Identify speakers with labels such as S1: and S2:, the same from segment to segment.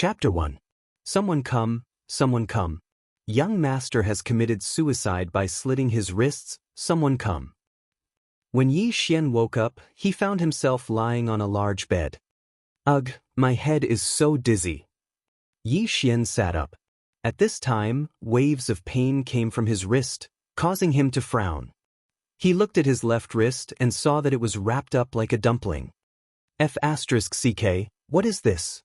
S1: Chapter 1. Someone come, someone come. Young master has committed suicide by slitting his wrists, someone come. When Yi Xian woke up, he found himself lying on a large bed. Ugh, my head is so dizzy. Yi Xian sat up. At this time, waves of pain came from his wrist, causing him to frown. He looked at his left wrist and saw that it was wrapped up like a dumpling. F***ck, what is this?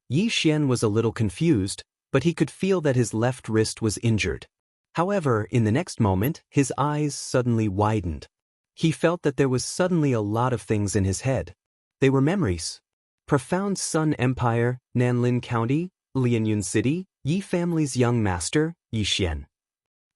S1: Yi Xian was a little confused, but he could feel that his left wrist was injured. However, in the next moment, his eyes suddenly widened. He felt that there was suddenly a lot of things in his head. They were memories. Profound Sun Empire, Nanlin County, Lianyun City, Yi family's young master, Yi Xian.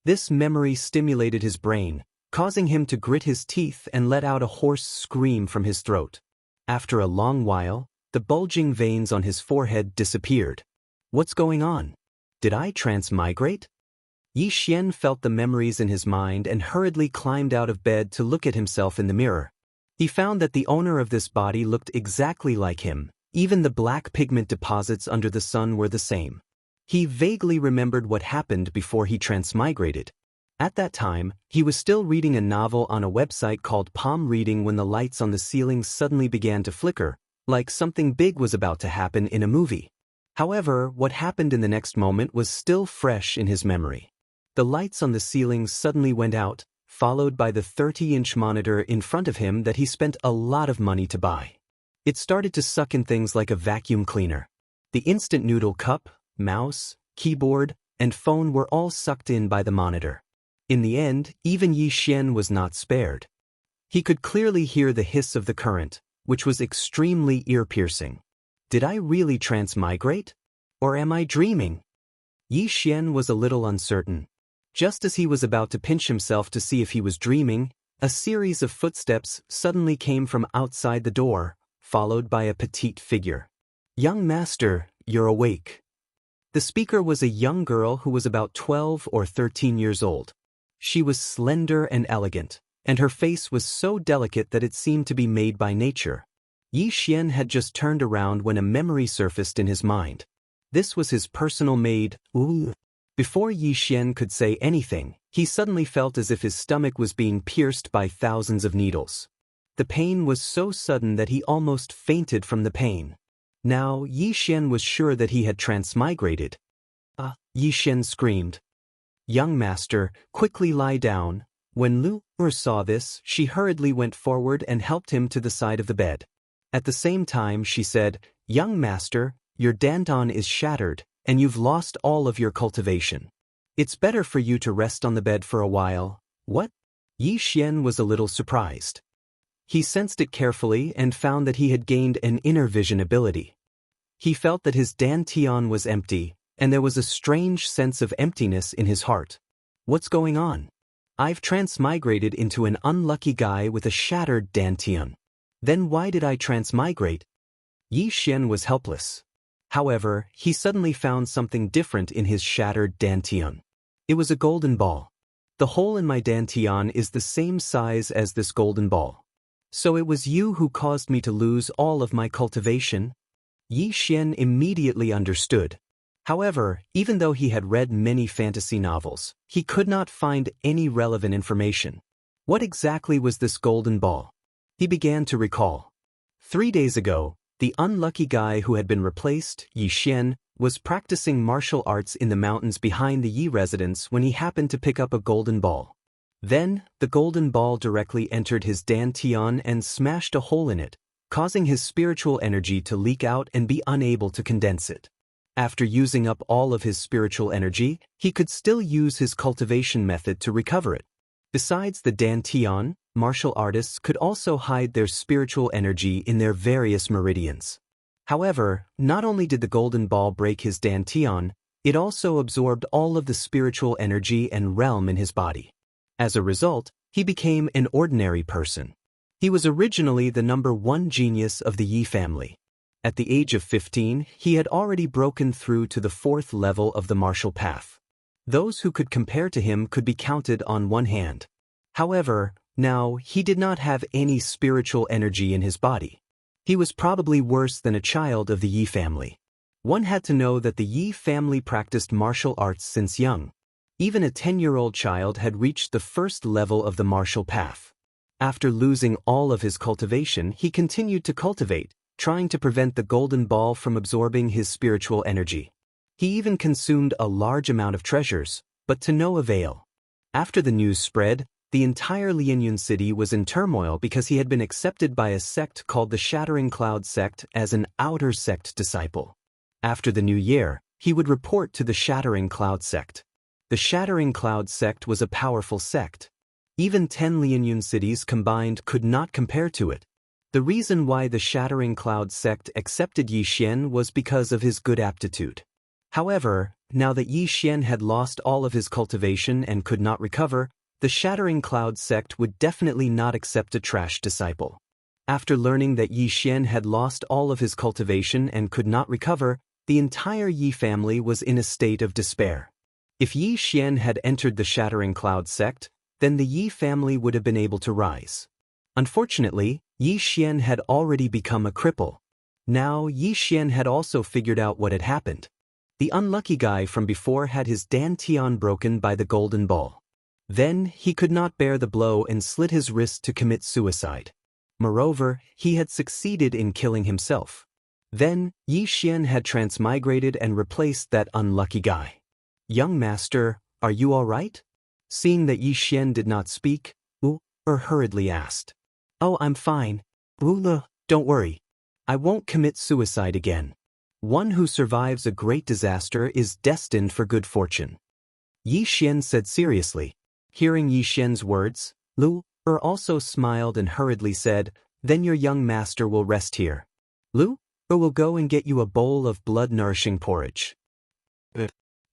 S1: This memory stimulated his brain, causing him to grit his teeth and let out a hoarse scream from his throat. After a long while, the bulging veins on his forehead disappeared. What's going on? Did I transmigrate? Yi Xian felt the memories in his mind and hurriedly climbed out of bed to look at himself in the mirror. He found that the owner of this body looked exactly like him. Even the black pigment deposits under the sun were the same. He vaguely remembered what happened before he transmigrated. At that time, he was still reading a novel on a website called Palm Reading when the lights on the ceiling suddenly began to flicker, like something big was about to happen in a movie. However, what happened in the next moment was still fresh in his memory. The lights on the ceiling suddenly went out, followed by the 30-inch monitor in front of him that he spent a lot of money to buy. It started to suck in things like a vacuum cleaner. The instant noodle cup, mouse, keyboard, and phone were all sucked in by the monitor. In the end, even Yi Xian was not spared. He could clearly hear the hiss of the current, which was extremely ear-piercing. Did I really transmigrate? Or am I dreaming? Yi Xian was a little uncertain. Just as he was about to pinch himself to see if he was dreaming, a series of footsteps suddenly came from outside the door, followed by a petite figure. Young master, you're awake. The speaker was a young girl who was about 12 or 13 years old. She was slender and elegant, and her face was so delicate that it seemed to be made by nature. Yi Xian had just turned around when a memory surfaced in his mind. This was his personal maid, Wu. Before Yi Xian could say anything, he suddenly felt as if his stomach was being pierced by thousands of needles. The pain was so sudden that he almost fainted from the pain. Now, Yi Xian was sure that he had transmigrated. Yi Xian screamed. Young master, quickly lie down. When Lu saw this, she hurriedly went forward and helped him to the side of the bed. At the same time, she said, Young master, your danton is shattered, and you've lost all of your cultivation. It's better for you to rest on the bed for a while. What? Yi Xian was a little surprised. He sensed it carefully and found that he had gained an inner vision ability. He felt that his dantian was empty, and there was a strange sense of emptiness in his heart. What's going on? I've transmigrated into an unlucky guy with a shattered dantian. Then why did I transmigrate? Yi Xian was helpless. However, he suddenly found something different in his shattered dantian. It was a golden ball. The hole in my dantian is the same size as this golden ball. So it was you who caused me to lose all of my cultivation? Yi Xian immediately understood. However, even though he had read many fantasy novels, he could not find any relevant information. What exactly was this golden ball? He began to recall. 3 days ago, the unlucky guy who had been replaced, Yi Xian, was practicing martial arts in the mountains behind the Yi residence when he happened to pick up a golden ball. Then, the golden ball directly entered his dantian and smashed a hole in it, causing his spiritual energy to leak out and be unable to condense it. After using up all of his spiritual energy, he could still use his cultivation method to recover it. Besides the dantian, martial artists could also hide their spiritual energy in their various meridians. However, not only did the golden ball break his dantian, it also absorbed all of the spiritual energy and realm in his body. As a result, he became an ordinary person. He was originally the #1 genius of the Yi family. At the age of 15, he had already broken through to the 4th level of the martial path. Those who could compare to him could be counted on one hand. However, now he did not have any spiritual energy in his body. He was probably worse than a child of the Yi family. One had to know that the Yi family practiced martial arts since young. Even a 10-year-old child had reached the first level of the martial path. After losing all of his cultivation, he continued to cultivate, trying to prevent the golden ball from absorbing his spiritual energy. He even consumed a large amount of treasures, but to no avail. After the news spread, the entire Lianyun city was in turmoil because he had been accepted by a sect called the Shattering Cloud sect as an outer sect disciple. After the new year, he would report to the Shattering Cloud sect. The Shattering Cloud sect was a powerful sect. Even 10 Lianyun cities combined could not compare to it. The reason why the Shattering Cloud sect accepted Yi Xian was because of his good aptitude. However, now that Yi Xian had lost all of his cultivation and could not recover, the Shattering Cloud sect would definitely not accept a trash disciple. After learning that Yi Xian had lost all of his cultivation and could not recover, the entire Yi family was in a state of despair. If Yi Xian had entered the Shattering Cloud sect, then the Yi family would have been able to rise. Unfortunately, Yi Xian had already become a cripple. Now Yi Xian had also figured out what had happened. The unlucky guy from before had his dantian broken by the golden ball. Then he could not bear the blow and slit his wrist to commit suicide. Moreover, he had succeeded in killing himself. Then Yi Xian had transmigrated and replaced that unlucky guy. "Young master, are you all right?" Seeing that Yi Xian did not speak, Wu hurriedly asked. "Oh, I'm fine. Wu, don't worry. I won't commit suicide again. One who survives a great disaster is destined for good fortune," Yi Xian said seriously. Hearing Yi Xian's words, Lu also smiled and hurriedly said, "Then your young master will rest here. Lu will go and get you a bowl of blood-nourishing porridge."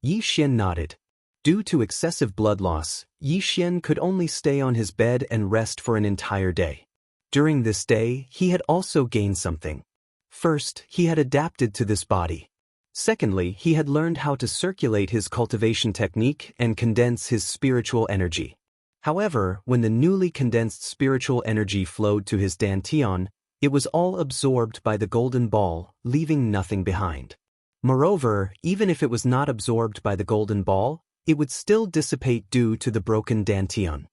S1: Yi Xian nodded. Due to excessive blood loss, Yi Xian could only stay on his bed and rest for an entire day. During this day, he had also gained something. First, he had adapted to this body. Secondly, he had learned how to circulate his cultivation technique and condense his spiritual energy. However, when the newly condensed spiritual energy flowed to his dantian, it was all absorbed by the golden ball, leaving nothing behind. Moreover, even if it was not absorbed by the golden ball, it would still dissipate due to the broken dantian.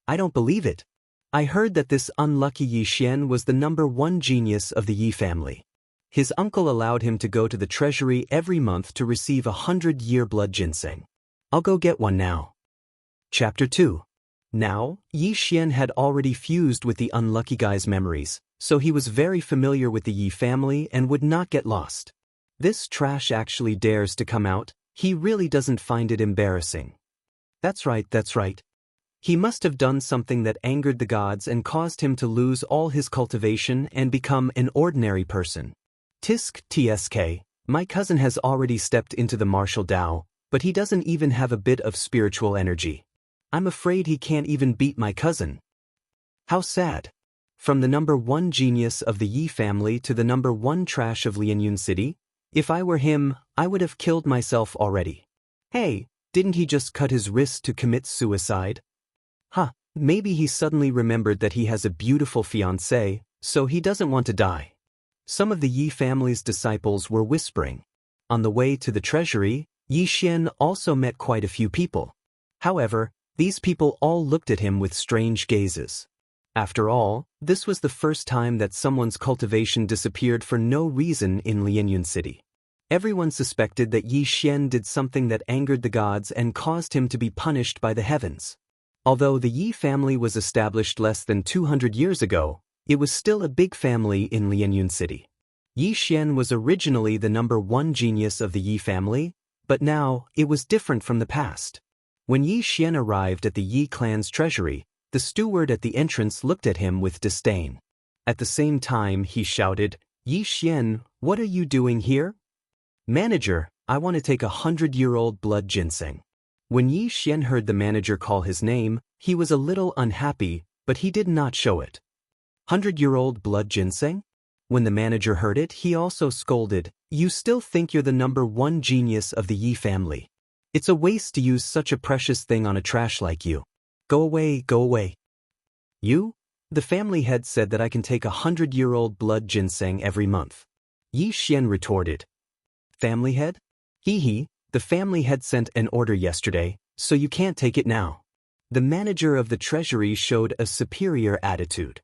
S1: "I don't believe it. I heard that this unlucky Yi Xian was the #1 genius of the Yi family. His uncle allowed him to go to the treasury every month to receive 100-year blood ginseng. I'll go get one now." Chapter 2. Now, Yi Xian had already fused with the unlucky guy's memories, so he was very familiar with the Yi family and would not get lost. This trash actually dares to come out. He really doesn't find it embarrassing. That's right. He must have done something that angered the gods and caused him to lose all his cultivation and become an ordinary person. Tsk, my cousin has already stepped into the martial Tao, but he doesn't even have a bit of spiritual energy. I'm afraid he can't even beat my cousin. How sad. From the #1 genius of the Yi family to the #1 trash of Lianyun City, if I were him, I would have killed myself already. Hey, didn't he just cut his wrist to commit suicide? Maybe he suddenly remembered that he has a beautiful fiancée, so he doesn't want to die. Some of the Yi family's disciples were whispering. On the way to the treasury, Yi Xian also met quite a few people. However, these people all looked at him with strange gazes. After all, this was the first time that someone's cultivation disappeared for no reason in Lianyun City. Everyone suspected that Yi Xian did something that angered the gods and caused him to be punished by the heavens. Although the Yi family was established less than 200 years ago, it was still a big family in Lianyun City. Yi Xian was originally the #1 genius of the Yi family, but now it was different from the past. When Yi Xian arrived at the Yi clan's treasury, the steward at the entrance looked at him with disdain. At the same time, he shouted, "Yi Xian, what are you doing here?" "Manager, I want to take 100-year-old blood ginseng." When Yi Xian heard the manager call his name, he was a little unhappy, but he did not show it. 100-year-old blood ginseng? When the manager heard it, he also scolded, "You still think you're the #1 genius of the Yi family. It's a waste to use such a precious thing on a trash like you. Go away, go away." "You?" The family head said that I can take 100-year-old blood ginseng every month. Yi Xian retorted. Family head? Hee hee, the family head sent an order yesterday, so you can't take it now. The manager of the treasury showed a superior attitude.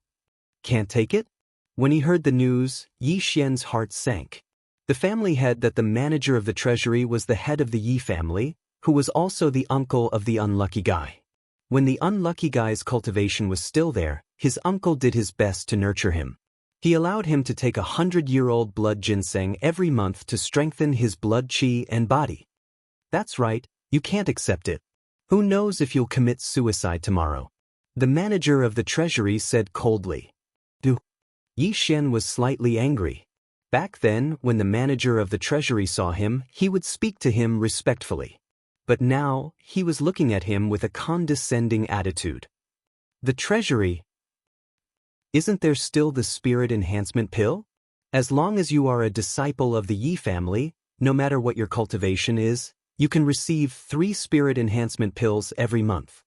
S1: Can't take it? When he heard the news, Yi Xian's heart sank. The family head that the manager of the treasury was the head of the Yi family, who was also the uncle of the unlucky guy. When the unlucky guy's cultivation was still there, his uncle did his best to nurture him. He allowed him to take 100-year-old blood ginseng every month to strengthen his blood qi and body. That's right, you can't accept it. Who knows if you'll commit suicide tomorrow? The manager of the treasury said coldly. Yi Xian was slightly angry. Back then, when the manager of the treasury saw him, he would speak to him respectfully. But now, he was looking at him with a condescending attitude. The treasury? Isn't there still the spirit enhancement pill? As long as you are a disciple of the Yi family, no matter what your cultivation is, you can receive 3 spirit enhancement pills every month.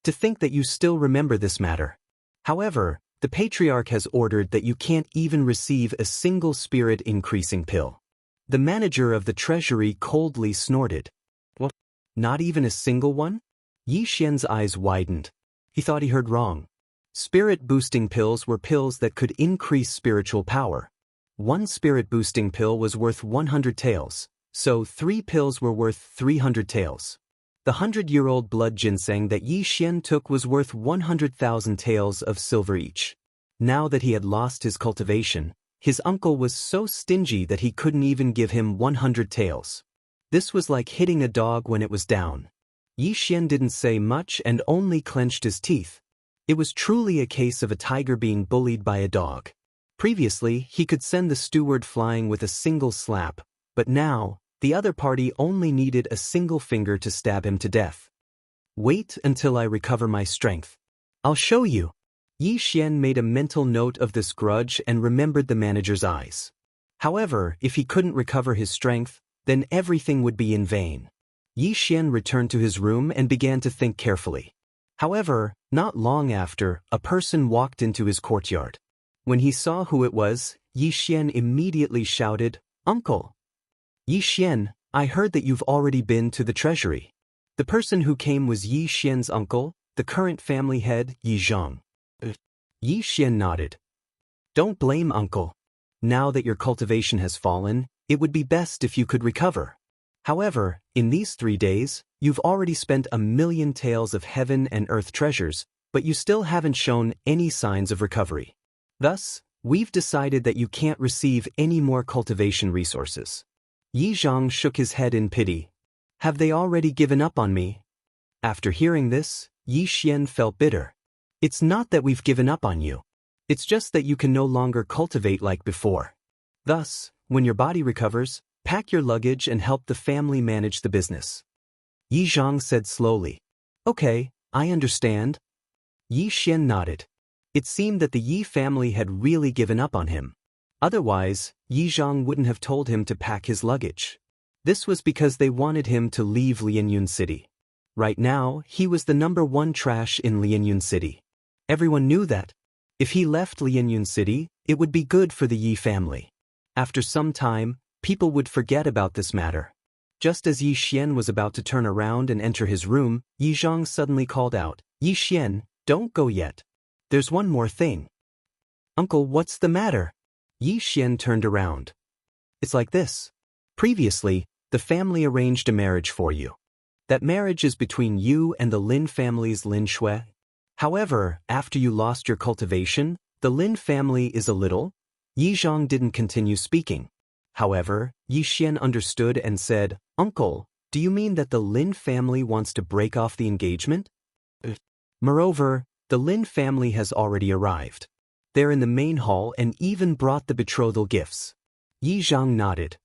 S1: To think that you still remember this matter. However, the patriarch has ordered that you can't even receive a single spirit increasing pill. The manager of the treasury coldly snorted. What? Not even a single one? Yi Xian's eyes widened. He thought he heard wrong. Spirit boosting pills were pills that could increase spiritual power. 1 spirit boosting pill was worth 100 taels, so 3 pills were worth 300 taels. The 100-year-old blood ginseng that Yi Xian took was worth 100,000 taels of silver each. Now that he had lost his cultivation, his uncle was so stingy that he couldn't even give him 100 taels. This was like hitting a dog when it was down. Yi Xian didn't say much and only clenched his teeth. It was truly a case of a tiger being bullied by a dog. Previously, he could send the steward flying with a single slap, but now, the other party only needed a single finger to stab him to death. Wait until I recover my strength. I'll show you. Yi Xian made a mental note of this grudge and remembered the manager's eyes. However, if he couldn't recover his strength, then everything would be in vain. Yi Xian returned to his room and began to think carefully. However, not long after, a person walked into his courtyard. When he saw who it was, Yi Xian immediately shouted, "Uncle!" Yi Xian, I heard that you've already been to the treasury. The person who came was Yi Xian's uncle, the current family head, Yi Zhang. Yi Xian nodded. Don't blame uncle. Now that your cultivation has fallen, it would be best if you could recover. However, in these 3 days, you've already spent 1,000,000 taels of heaven and earth treasures, but you still haven't shown any signs of recovery. Thus, we've decided that you can't receive any more cultivation resources. Yi Zhang shook his head in pity. Have they already given up on me? After hearing this, Yi Xian felt bitter. It's not that we've given up on you. It's just that you can no longer cultivate like before. Thus, when your body recovers, pack your luggage and help the family manage the business. Yi Zhang said slowly. Okay, I understand. Yi Xian nodded. It seemed that the Yi family had really given up on him. Otherwise, Yi Zhang wouldn't have told him to pack his luggage. This was because they wanted him to leave Lianyun City. Right now, he was the #1 trash in Lianyun City. Everyone knew that. If he left Lianyun City, it would be good for the Yi family. After some time, people would forget about this matter. Just as Yi Xian was about to turn around and enter his room, Yi Zhang suddenly called out, Yi Xian, don't go yet. There's one more thing. Uncle, what's the matter? Yi Xian turned around. It's like this. Previously, the family arranged a marriage for you. That marriage is between you and the Lin family's Lin Shui. However, after you lost your cultivation, the Lin family is a little. Yi Zhang didn't continue speaking. However, Yi Xian understood and said, Uncle, do you mean that the Lin family wants to break off the engagement? Moreover, the Lin family has already arrived. They're in the main hall and even brought the betrothal gifts. Yi Zhang nodded.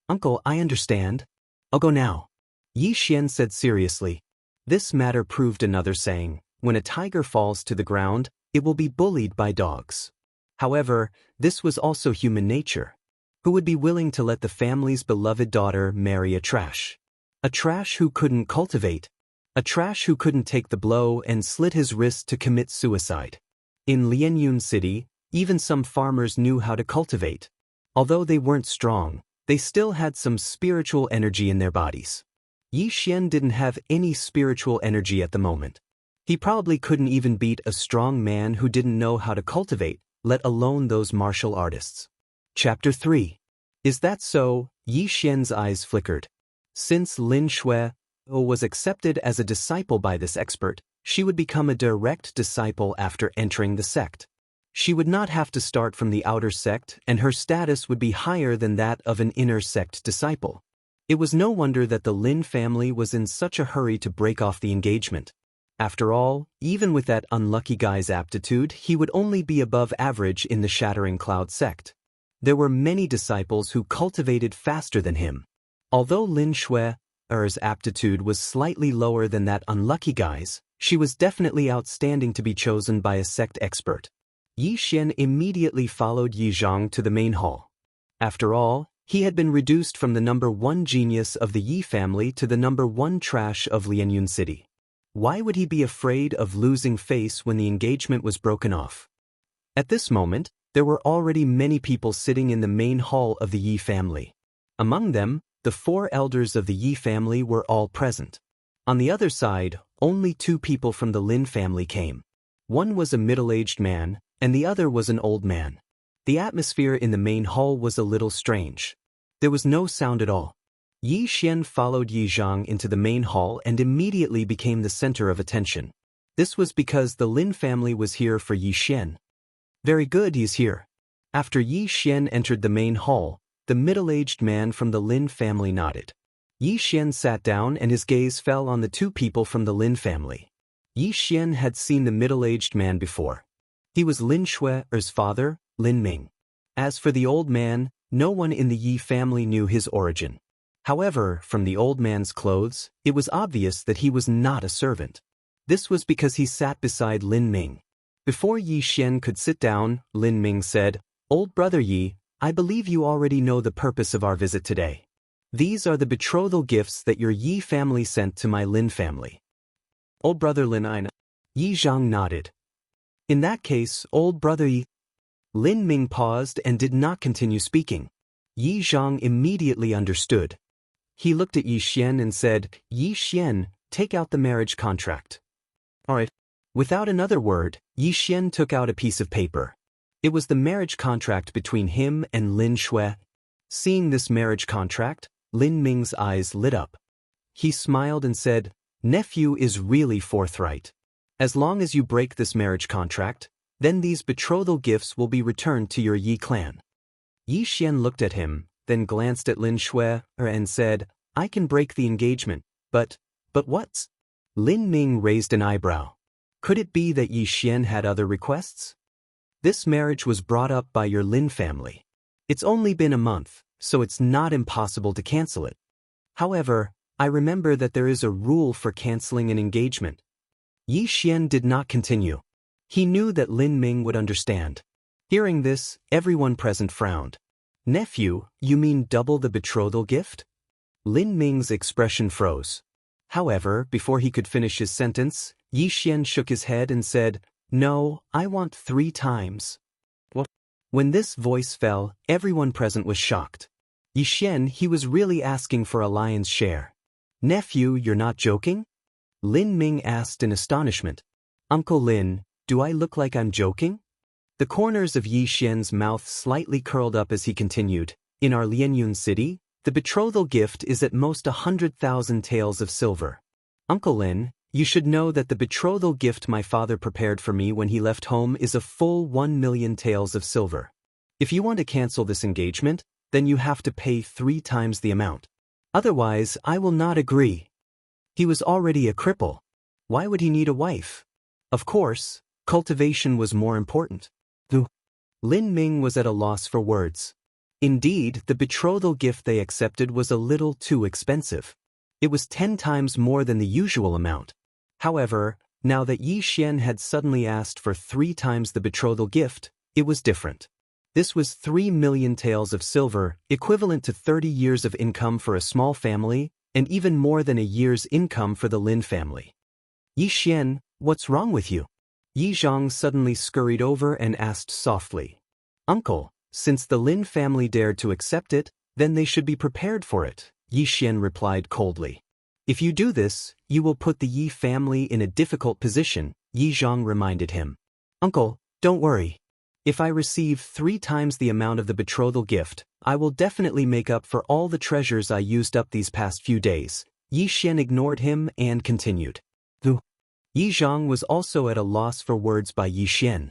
S1: Uncle, I understand. I'll go now. Yi Xian said seriously. This matter proved another saying, when a tiger falls to the ground, it will be bullied by dogs. However, this was also human nature. Who would be willing to let the family's beloved daughter marry a trash? A trash who couldn't cultivate. A trash who couldn't take the blow and slit his wrist to commit suicide. In Lianyun City, even some farmers knew how to cultivate. Although they weren't strong, they still had some spiritual energy in their bodies. Yi Xian didn't have any spiritual energy at the moment. He probably couldn't even beat a strong man who didn't know how to cultivate, let alone those martial artists. Chapter 3. Is that so? Yi Xian's eyes flickered. Since Lin Shui was accepted as a disciple by this expert, she would become a direct disciple after entering the sect. She would not have to start from the outer sect, and her status would be higher than that of an inner sect disciple. It was no wonder that the Lin family was in such a hurry to break off the engagement. After all, even with that unlucky guy's aptitude, he would only be above average in the Shattering Cloud sect. There were many disciples who cultivated faster than him. Although Lin Shui's aptitude was slightly lower than that unlucky guy's, she was definitely outstanding to be chosen by a sect expert. Yi Xian immediately followed Yi Zhang to the main hall. After all, he had been reduced from the number 1 genius of the Yi family to the number 1 trash of Lianyun City. Why would he be afraid of losing face when the engagement was broken off? At this moment, there were already many people sitting in the main hall of the Yi family. Among them, the 4 elders of the Yi family were all present. On the other side, only 2 people from the Lin family came. One was a middle-aged man, and the other was an old man. The atmosphere in the main hall was a little strange. There was no sound at all. Yi Xian followed Yi Zhang into the main hall and immediately became the center of attention. This was because the Lin family was here for Yi Xian. Very good, he's here. After Yi Xian entered the main hall, the middle-aged man from the Lin family nodded. Yi Xian sat down and his gaze fell on the 2 people from the Lin family. Yi Xian had seen the middle-aged man before. He was Lin Shui's father, Lin Ming. As for the old man, no one in the Yi family knew his origin. However, from the old man's clothes, it was obvious that he was not a servant. This was because he sat beside Lin Ming. Before Yi Xian could sit down, Lin Ming said, "Old brother Yi, I believe you already know the purpose of our visit today. These are the betrothal gifts that your Yi family sent to my Lin family." Old brother Lin I. Yi Zhang nodded. In that case, old brother Yi. Lin Ming paused and did not continue speaking. Yi Zhang immediately understood. He looked at Yi Xian and said, "Yi Xian, take out the marriage contract." All right. Without another word, Yi Xian took out a piece of paper. It was the marriage contract between him and Lin Shui. Seeing this marriage contract, Lin Ming's eyes lit up. He smiled and said, "Nephew is really forthright. As long as you break this marriage contract, then these betrothal gifts will be returned to your Yi clan." Yi Xian looked at him, then glanced at Lin Shui and said, "I can break the engagement, but what's?" Lin Ming raised an eyebrow. Could it be that Yi Xian had other requests? "This marriage was brought up by your Lin family. It's only been a month, so it's not impossible to cancel it. However, I remember that there is a rule for canceling an engagement." Yi Xian did not continue. He knew that Lin Ming would understand. Hearing this, everyone present frowned. "Nephew, you mean double the betrothal gift?" Lin Ming's expression froze. However, before he could finish his sentence, Yi Xian shook his head and said, "No, I want 3 times. What? When this voice fell, everyone present was shocked. Yi Xian, he was really asking for a lion's share. "Nephew, you're not joking?" Lin Ming asked in astonishment. "Uncle Lin, do I look like I'm joking?" The corners of Yi Xian's mouth slightly curled up as he continued, "In our Lianyun city, the betrothal gift is at most 100,000 taels of silver. Uncle Lin, you should know that the betrothal gift my father prepared for me when he left home is a full 1 million taels of silver. If you want to cancel this engagement, then you have to pay 3 times the amount. Otherwise, I will not agree." He was already a cripple. Why would he need a wife? Of course, cultivation was more important. Lin Ming was at a loss for words. Indeed, the betrothal gift they accepted was a little too expensive. It was 10 times more than the usual amount. However, now that Yi Xian had suddenly asked for 3 times the betrothal gift, it was different. This was 3 million taels of silver, equivalent to 30 years of income for a small family, and even more than a year's income for the Lin family. "Yi Xian, what's wrong with you?" Yi Zhang suddenly scurried over and asked softly. "Uncle, since the Lin family dared to accept it, Then they should be prepared for it, Yi Xian replied coldly. If you do this, you will put the Yi family in a difficult position, Yi Zhang reminded him. Uncle, don't worry. If I receive 3 times the amount of the betrothal gift, I will definitely make up for all the treasures I used up these past few days. Yi Xian ignored him and continued. Yi Zhang was also at a loss for words by Yi Xian.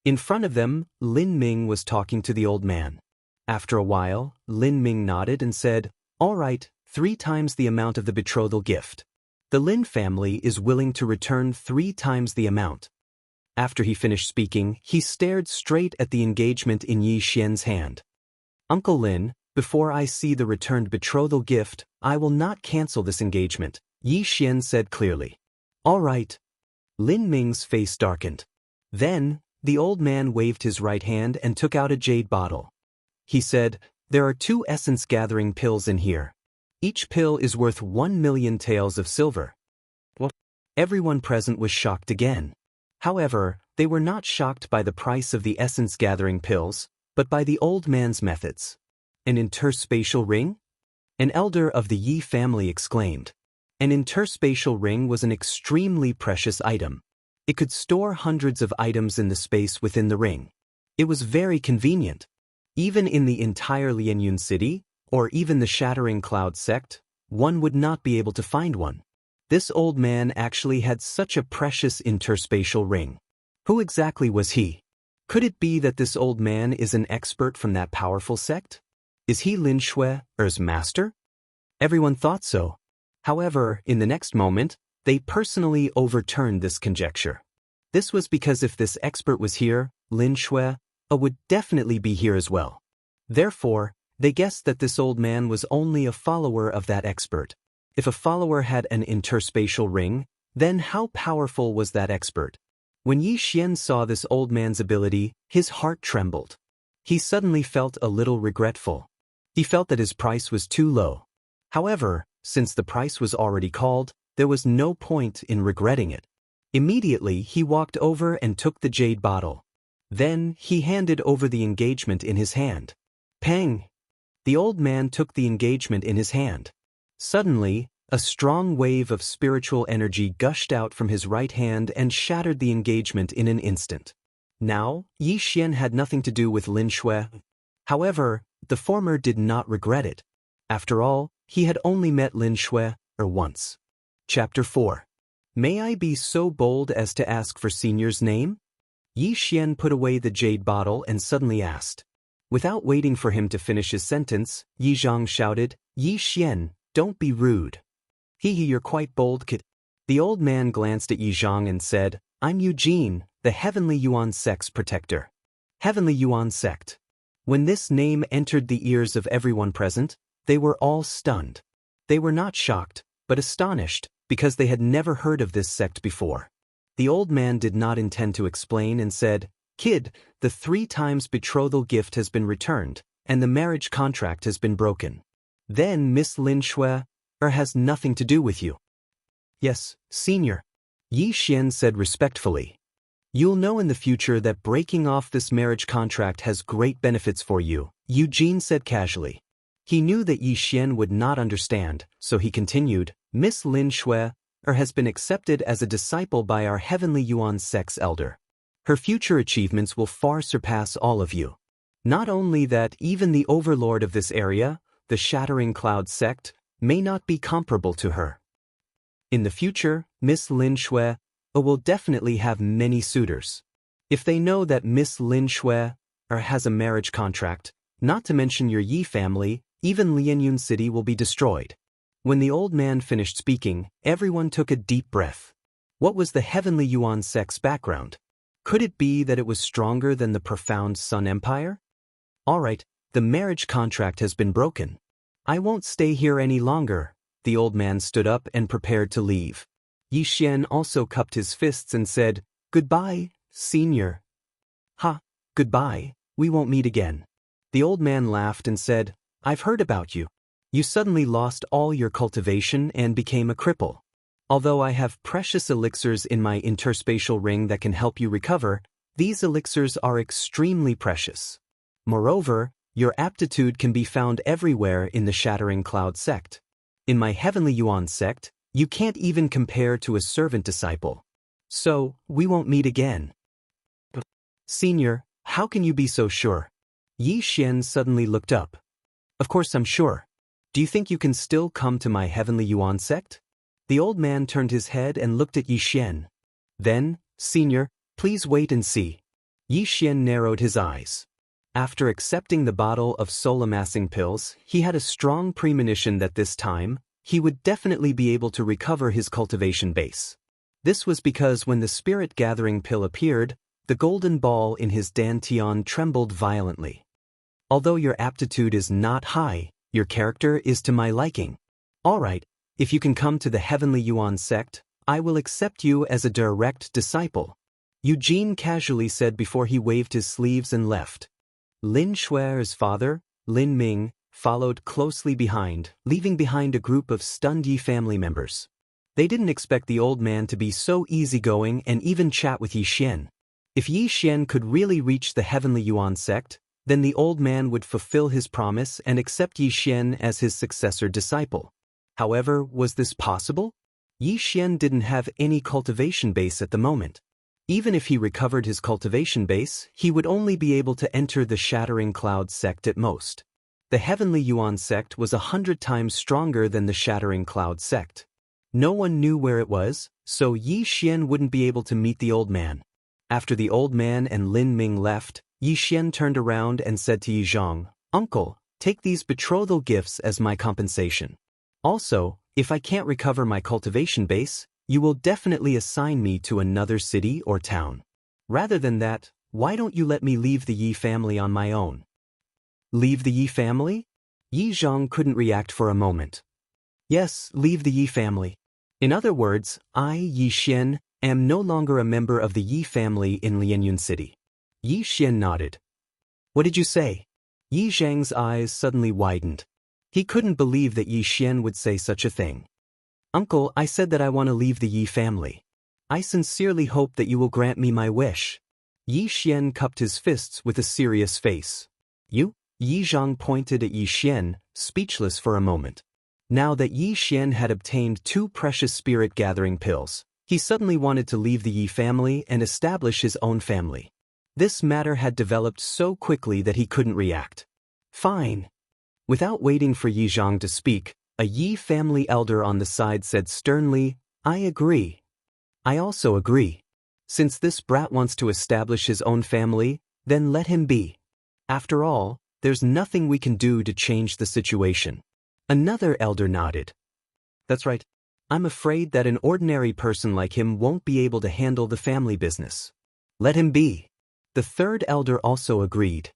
S1: In front of them, Lin Ming was talking to the old man. After a while, Lin Ming nodded and said, All right, 3 times the amount of the betrothal gift. The Lin family is willing to return 3 times the amount. After he finished speaking, he stared straight at the engagement in Yi Xian's hand. Uncle Lin, before I see the returned betrothal gift, I will not cancel this engagement, Yi Xian said clearly. All right. Lin Ming's face darkened. Then, the old man waved his right hand and took out a jade bottle. He said, There are 2 essence-gathering pills in here. Each pill is worth 1 million taels of silver. What? Everyone present was shocked again. However, they were not shocked by the price of the essence-gathering pills, but by the old man's methods. An interspatial ring? An elder of the Yi family exclaimed. An interspatial ring was an extremely precious item. It could store hundreds of items in the space within the ring. It was very convenient. Even in the entire Lianyun city, or even the Shattering Cloud sect, one would not be able to find one. This old man actually had such a precious interspatial ring. Who exactly was he? Could it be that this old man is an expert from that powerful sect? Is he Lin Shui's master? Everyone thought so. However, in the next moment, they personally overturned this conjecture. This was because if this expert was here, Lin Shui would definitely be here as well. Therefore, they guessed that this old man was only a follower of that expert. If a follower had an interspatial ring, then how powerful was that expert? When Yi Xian saw this old man's ability, his heart trembled. He suddenly felt a little regretful. He felt that his price was too low. However, since the price was already called, there was no point in regretting it. Immediately, he walked over and took the jade bottle. Then, he handed over the engagement in his hand. Pang! The old man took the engagement in his hand. Suddenly, a strong wave of spiritual energy gushed out from his right hand and shattered the engagement in an instant. Now, Yi Xian had nothing to do with Lin Shui. However, the former did not regret it. After all, he had only met Lin Shui once. Chapter 4. May I be so bold as to ask for Senior's name? Yi Xian put away the jade bottle and suddenly asked. Without waiting for him to finish his sentence, Yi Zhang shouted, Yi Xian, don't be rude. You're quite bold, kid. The old man glanced at Yi Zhang and said, I'm Eugene, the Heavenly Yuan Sect's protector. Heavenly Yuan Sect. When this name entered the ears of everyone present, they were all stunned. They were not shocked, but astonished, because they had never heard of this sect before. The old man did not intend to explain and said, Kid, the 3 times betrothal gift has been returned, and the marriage contract has been broken. Then Miss Lin Shui has nothing to do with you. Yes, Senior. Yi Xian said respectfully. You'll know in the future that breaking off this marriage contract has great benefits for you, Eugene said casually. He knew that Yi Xian would not understand, so he continued, Miss Lin Shui has been accepted as a disciple by our Heavenly Yuan Sect's elder. Her future achievements will far surpass all of you. Not only that, even the overlord of this area, the Shattering Cloud sect, may not be comparable to her. In the future, Miss Lin Shui will definitely have many suitors. If they know that Miss Lin Shui has a marriage contract, not to mention your Yi family, even Lianyun City will be destroyed. When the old man finished speaking, everyone took a deep breath. What was the Heavenly Yuan Sect's background? Could it be that it was stronger than the profound Sun Empire? All right, the marriage contract has been broken. I won't stay here any longer. The old man stood up and prepared to leave. Yi Xian also cupped his fists and said, Goodbye, Senior. Goodbye, we won't meet again. The old man laughed and said, I've heard about you. You suddenly lost all your cultivation and became a cripple. Although I have precious elixirs in my interspatial ring that can help you recover, these elixirs are extremely precious. Moreover, Your aptitude can be found everywhere in the Shattering Cloud sect. In my Heavenly Yuan sect, you can't even compare to a servant disciple. So, we won't meet again. Senior, how can you be so sure? Yi Xian suddenly looked up. Of course I'm sure. Do you think you can still come to my Heavenly Yuan sect? The old man turned his head and looked at Yi Xian. Then, Senior, please wait and see. Yi Xian narrowed his eyes. After accepting the bottle of soul-amassing pills, he had a strong premonition that this time, he would definitely be able to recover his cultivation base. This was because when the spirit-gathering pill appeared, the golden ball in his dantian trembled violently. Although your aptitude is not high, your character is to my liking. All right, if you can come to the Heavenly Yuan sect, I will accept you as a direct disciple. Eugene casually said before he waved his sleeves and left. Lin Shui's father, Lin Ming, followed closely behind, leaving behind a group of stunned Yi family members. They didn't expect the old man to be so easygoing and even chat with Yi Xian. If Yi Xian could really reach the Heavenly Yuan sect, then the old man would fulfill his promise and accept Yi Xian as his successor disciple. However, was this possible? Yi Xian didn't have any cultivation base at the moment. Even if he recovered his cultivation base, he would only be able to enter the Shattering Cloud sect at most. The Heavenly Yuan sect was 100 times stronger than the Shattering Cloud sect. No one knew where it was, so Yi Xian wouldn't be able to meet the old man. After the old man and Lin Ming left, Yi Xian turned around and said to Yi Zhang, "Uncle, take these betrothal gifts as my compensation. Also, if I can't recover my cultivation base, you will definitely assign me to another city or town. Rather than that, why don't you let me leave the Yi family on my own?" Leave the Yi family? Yi Zhang couldn't react for a moment. Yes, leave the Yi family. In other words, I, Yi Xian, am no longer a member of the Yi family in Lianyun City. Yi Xian nodded. What did you say? Yi Zhang's eyes suddenly widened. He couldn't believe that Yi Xian would say such a thing. Uncle, I said that I want to leave the Yi family. I sincerely hope that you will grant me my wish. Yi Xian cupped his fists with a serious face. You? Yi Zhang pointed at Yi Xian, speechless for a moment. Now that Yi Xian had obtained 2 precious spirit-gathering pills, he suddenly wanted to leave the Yi family and establish his own family. This matter had developed so quickly that he couldn't react. Fine. Without waiting for Yi Zhang to speak, a Yi family elder on the side said sternly, I agree. I also agree. Since this brat wants to establish his own family, then let him be. After all, there's nothing we can do to change the situation. Another elder nodded. That's right. I'm afraid that an ordinary person like him won't be able to handle the family business. Let him be. The third elder also agreed.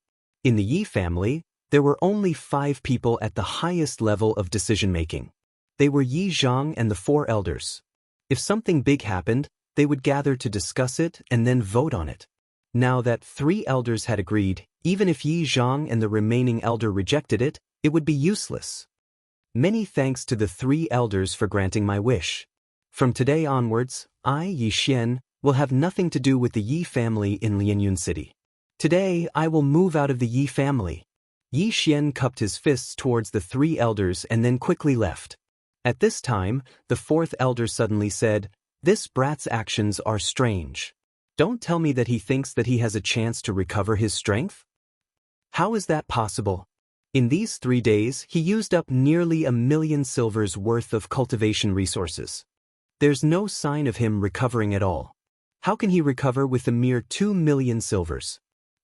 S1: In the Yi family, there were only 5 people at the highest level of decision-making. They were Yi Zhang and the 4 elders. If something big happened, they would gather to discuss it and then vote on it. Now that 3 elders had agreed, even if Yi Zhang and the remaining elder rejected it, it would be useless. Many thanks to the 3 elders for granting my wish. From today onwards, I, Yi Xian, will have nothing to do with the Yi family in Lianyun City. Today, I will move out of the Yi family. Yi Xian cupped his fists towards the 3 elders and then quickly left. At this time, the 4th elder suddenly said, This brat's actions are strange. Don't tell me that he thinks that he has a chance to recover his strength? How is that possible? In these 3 days, he used up nearly 1,000,000 silvers worth of cultivation resources. There's no sign of him recovering at all. How can he recover with a mere 2 million silvers?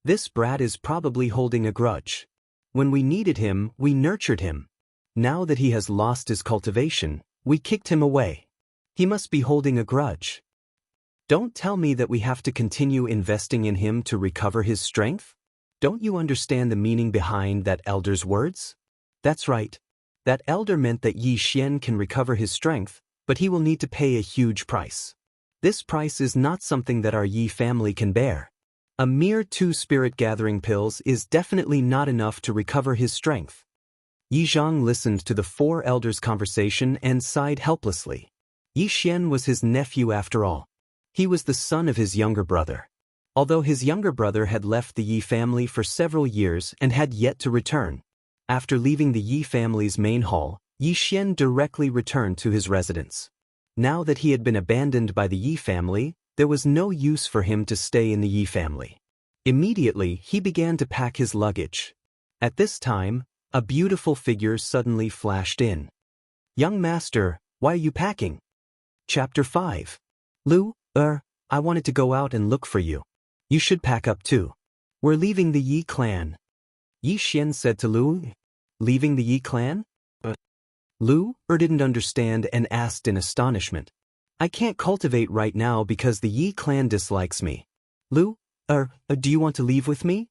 S1: This brat is probably holding a grudge. When we needed him, we nurtured him. Now that he has lost his cultivation, we kicked him away. He must be holding a grudge. Don't tell me that we have to continue investing in him to recover his strength? Don't you understand the meaning behind that elder's words? That's right. That elder meant that Yi Xian can recover his strength, but he will need to pay a huge price. This price is not something that our Yi family can bear. A mere 2 spirit-gathering pills is definitely not enough to recover his strength. Yi Zhang listened to the 4 elders' conversation and sighed helplessly. Yi Xian was his nephew after all. He was the son of his younger brother. although his younger brother had left the Yi family for several years and had yet to return. After leaving the Yi family's main hall, Yi Xian directly returned to his residence. Now that he had been abandoned by the Yi family, there was no use for him to stay in the Yi family. Immediately, he began to pack his luggage. At this time, a beautiful figure suddenly flashed in. "Young master, why are you packing?" Chapter 5. Lu, I wanted to go out and look for you. You should pack up too. We're leaving the Yi clan. Yi Xian said to Lu. Leaving the Yi clan? Lu didn't understand and asked in astonishment. I can't cultivate right now because the Yi clan dislikes me. Lu, do you want to leave with me?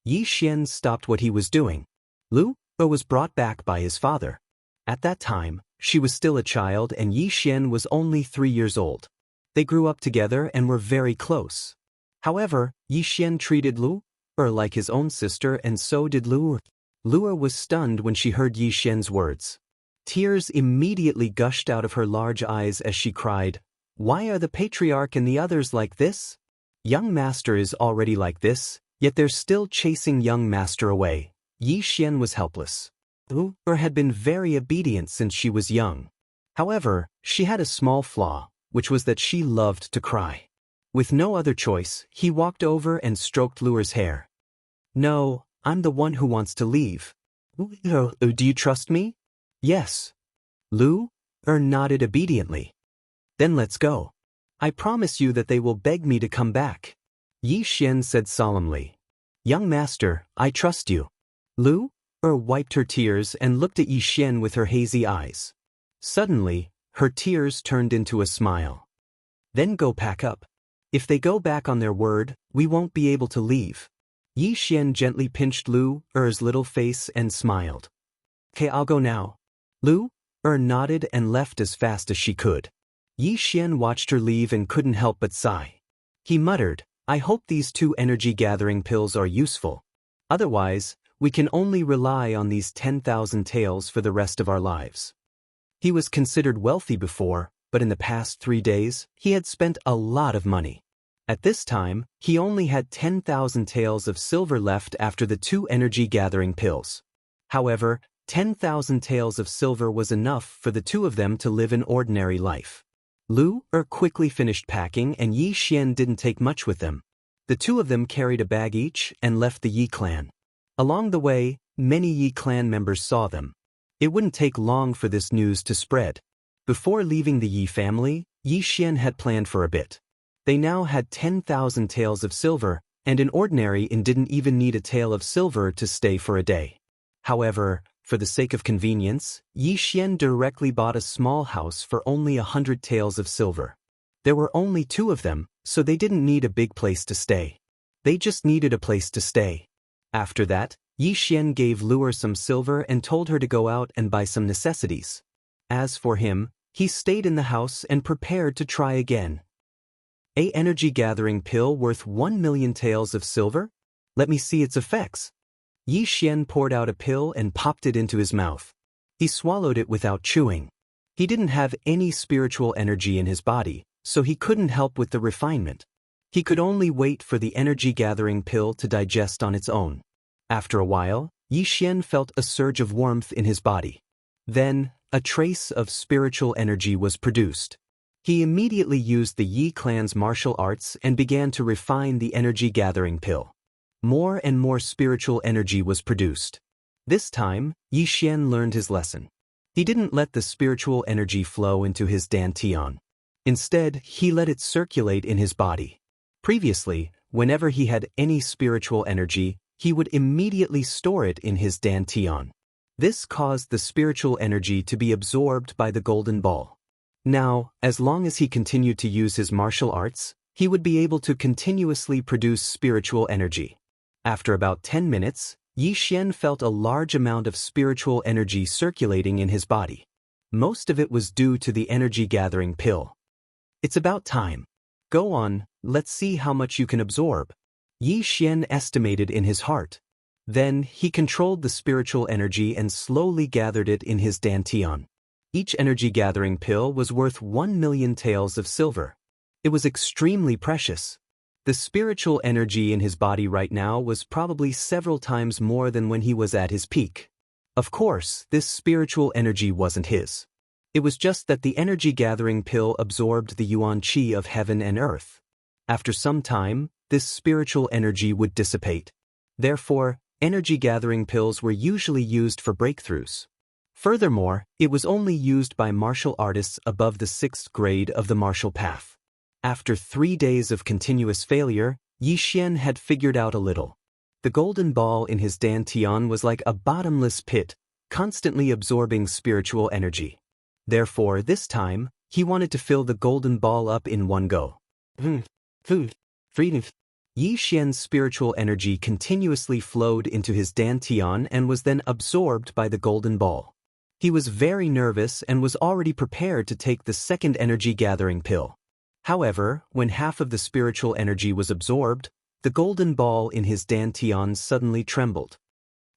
S1: Yi Xian stopped what he was doing. Lu was brought back by his father. At that time, she was still a child and Yi Xian was only 3 years old. They grew up together and were very close. However, Yi Xian treated Lu like his own sister, and so did Lu. Lu was stunned when she heard Yi Xian's words. Tears immediately gushed out of her large eyes as she cried, "Why are the patriarch and the others like this? Young master is already like this, yet they're still chasing young master away." Yi Xian was helpless. Lu had been very obedient since she was young. However, she had a small flaw, which was that she loved to cry. With no other choice, he walked over and stroked Lu's hair. "No, I'm the one who wants to leave. Do you trust me?" "Yes." Lu nodded obediently. "Then let's go. I promise you that they will beg me to come back," Yi Xian said solemnly. "Young master, I trust you." Lu wiped her tears and looked at Yi Xian with her hazy eyes. Suddenly, her tears turned into a smile. "Then go pack up. If they go back on their word, we won't be able to leave." Yi Xian gently pinched Lu's little face and smiled. "Okay, I'll go now." Lu nodded and left as fast as she could. Yi Xian watched her leave and couldn't help but sigh. He muttered, "I hope these 2 energy-gathering pills are useful. Otherwise, we can only rely on these 10,000 taels for the rest of our lives." He was considered wealthy before, but in the past 3 days, he had spent a lot of money. At this time, he only had 10,000 taels of silver left after the 2 energy-gathering pills. However, 10,000 taels of silver was enough for the 2 of them to live an ordinary life. Lu quickly finished packing and Yi Xian didn't take much with them. The 2 of them carried a bag each and left the Yi clan. Along the way, many Yi clan members saw them. It wouldn't take long for this news to spread. Before leaving the Yi family, Yi Xian had planned for a bit. They now had 10,000 taels of silver, and an ordinary inn didn't even need a tael of silver to stay for a day. However, for the sake of convenience, Yi Xian directly bought a small house for only 100 taels of silver. There were only 2 of them, so they didn't need a big place to stay. They just needed a place to stay. After that, Yi Xian gave Lu some silver and told her to go out and buy some necessities. As for him, he stayed in the house and prepared to try again. "A energy-gathering pill worth 1 million taels of silver? Let me see its effects." Yi Xian poured out a pill and popped it into his mouth. He swallowed it without chewing. He didn't have any spiritual energy in his body, so he couldn't help with the refinement. He could only wait for the energy-gathering pill to digest on its own. After a while, Yi Xian felt a surge of warmth in his body. Then, a trace of spiritual energy was produced. He immediately used the Yi clan's martial arts and began to refine the energy-gathering pill. More and more spiritual energy was produced. This time, Yi Xian learned his lesson. He didn't let the spiritual energy flow into his dantian. Instead, he let it circulate in his body. Previously, whenever he had any spiritual energy, he would immediately store it in his dantian. This caused the spiritual energy to be absorbed by the golden ball. Now, as long as he continued to use his martial arts, he would be able to continuously produce spiritual energy. After about 10 minutes, Yi Xian felt a large amount of spiritual energy circulating in his body. Most of it was due to the energy-gathering pill. "It's about time. Go on, let's see how much you can absorb," Yi Xian estimated in his heart. Then, he controlled the spiritual energy and slowly gathered it in his dantian. Each energy-gathering pill was worth 1 million taels of silver. It was extremely precious. The spiritual energy in his body right now was probably several times more than when he was at his peak. Of course, this spiritual energy wasn't his. It was just that the energy-gathering pill absorbed the yuan qi of heaven and earth. After some time, this spiritual energy would dissipate. Therefore, energy-gathering pills were usually used for breakthroughs. Furthermore, it was only used by martial artists above the 6th grade of the martial path. After 3 days of continuous failure, Yi Xian had figured out a little. The golden ball in his dantian was like a bottomless pit, constantly absorbing spiritual energy. Therefore, this time, he wanted to fill the golden ball up in one go. Yi Xian's spiritual energy continuously flowed into his dantian and was then absorbed by the golden ball. He was very nervous and was already prepared to take the second energy-gathering pill. However, when half of the spiritual energy was absorbed, the golden ball in his dantian suddenly trembled.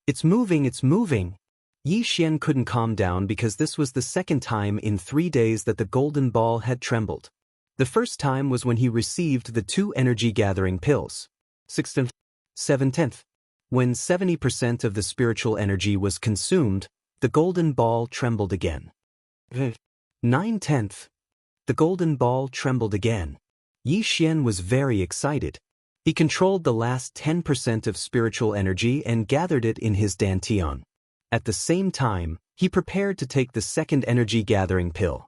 S1: It's moving, it's moving! Yi Xian couldn't calm down because this was the second time in 3 days that the golden ball had trembled. The first time was when he received the 2 energy-gathering pills. 16th, 17th. When 70% of the spiritual energy was consumed, the golden ball trembled again. 9/10. The golden ball trembled again. Yi Xian was very excited. He controlled the last 10% of spiritual energy and gathered it in his dantian. At the same time, he prepared to take the second energy-gathering pill.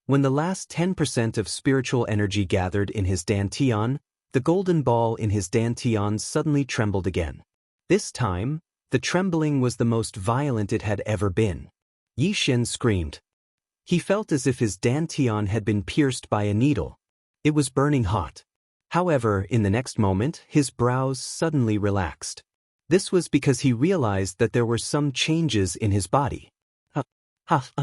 S1: When the last 10% of spiritual energy gathered in his dantian, the golden ball in his dantian suddenly trembled again. This time, the trembling was the most violent it had ever been. Yi Xian screamed. He felt as if his dantian had been pierced by a needle. It was burning hot. However, in the next moment, his brows suddenly relaxed. This was because he realized that there were some changes in his body.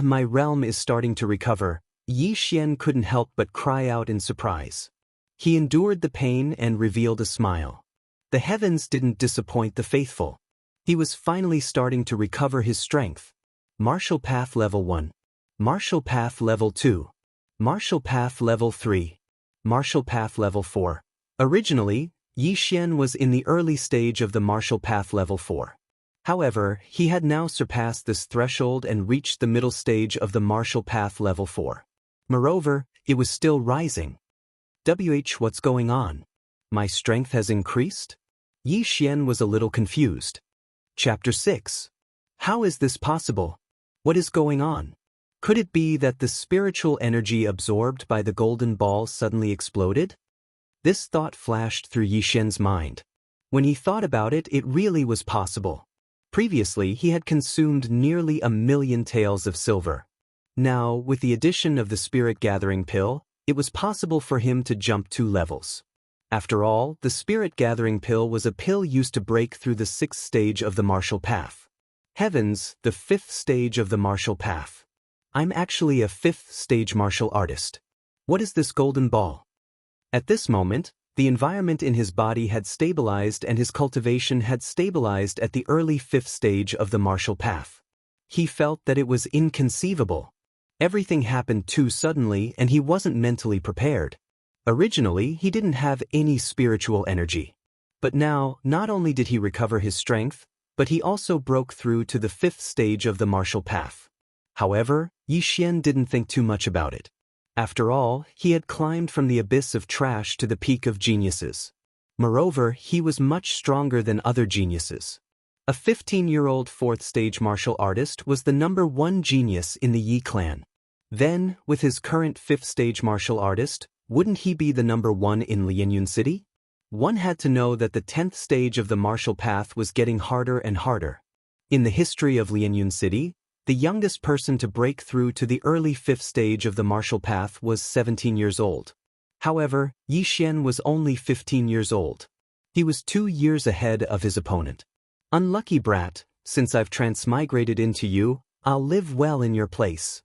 S1: My realm is starting to recover. Yi Xian couldn't help but cry out in surprise. He endured the pain and revealed a smile. The heavens didn't disappoint the faithful. He was finally starting to recover his strength. Martial Path Level 1. Martial Path Level 2. Martial Path Level 3. Martial Path Level 4. Originally, Yi Xian was in the early stage of the Martial Path Level 4. However, he had now surpassed this threshold and reached the middle stage of the Martial Path Level 4. Moreover, it was still rising. What's going on? My strength has increased? Yi Xian was a little confused. Chapter 6. How is this possible? What is going on? Could it be that the spiritual energy absorbed by the golden ball suddenly exploded? This thought flashed through Yi Xian's mind. When he thought about it, it really was possible. Previously, he had consumed nearly 1,000,000 taels of silver. Now, with the addition of the spirit-gathering pill, it was possible for him to jump 2 levels. After all, the spirit-gathering pill was a pill used to break through the 6th stage of the martial path. Heavens, the 5th stage of the martial path. I'm actually a 5th stage martial artist. What is this golden ball? At this moment, the environment in his body had stabilized and his cultivation had stabilized at the early 5th stage of the martial path. He felt that it was inconceivable. Everything happened too suddenly and he wasn't mentally prepared. Originally, he didn't have any spiritual energy. But now, not only did he recover his strength, but he also broke through to the 5th stage of the martial path. However, Yi Xian didn't think too much about it. After all, he had climbed from the abyss of trash to the peak of geniuses. Moreover, he was much stronger than other geniuses. A 15-year-old 4th stage martial artist was the #1 genius in the Yi clan. Then, with his current 5th stage martial artist, wouldn't he be the #1 in Lianyun City? One had to know that the 10th stage of the martial path was getting harder and harder. In the history of Lianyun City, the youngest person to break through to the early 5th stage of the martial path was 17 years old. However, Yi Xian was only 15 years old. He was 2 years ahead of his opponent. Unlucky brat, since I've transmigrated into you, I'll live well in your place.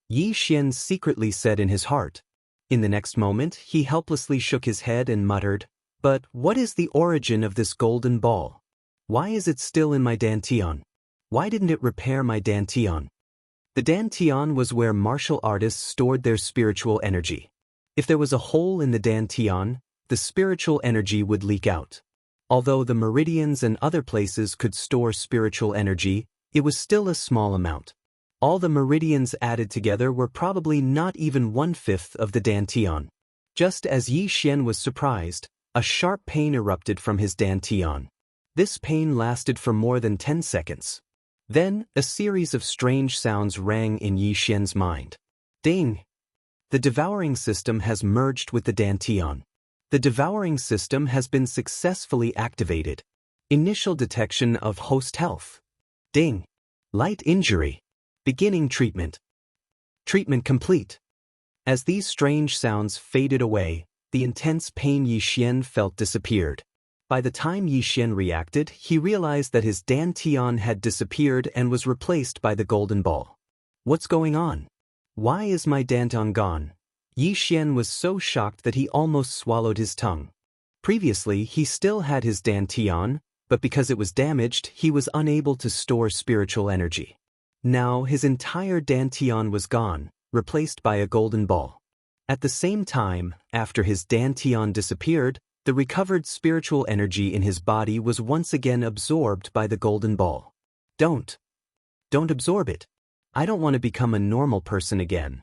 S1: Yi Xian secretly said in his heart. In the next moment, he helplessly shook his head and muttered, "But what is the origin of this golden ball? Why is it still in my dantian? Why didn't it repair my dantian?" The dantian was where martial artists stored their spiritual energy. If there was a hole in the dantian, the spiritual energy would leak out. Although the meridians and other places could store spiritual energy, it was still a small amount. All the meridians added together were probably not even 1/5 of the dantian. Just as Yi Xian was surprised, a sharp pain erupted from his dantian. This pain lasted for more than 10 seconds. Then, a series of strange sounds rang in Yi Xian's mind. Ding! The devouring system has merged with the dantian. The devouring system has been successfully activated. Initial detection of host health. Ding! Light injury. Beginning treatment. Treatment complete. As these strange sounds faded away, the intense pain Yi Xian felt disappeared. By the time Yi Xian reacted, he realized that his dantian had disappeared and was replaced by the golden ball. What's going on? Why is my dantian gone? Yi Xian was so shocked that he almost swallowed his tongue. Previously, he still had his dantian, but because it was damaged, he was unable to store spiritual energy. Now, his entire dantian was gone, replaced by a golden ball. At the same time, after his dantian disappeared, the recovered spiritual energy in his body was once again absorbed by the golden ball. Don't absorb it. I don't want to become a normal person again.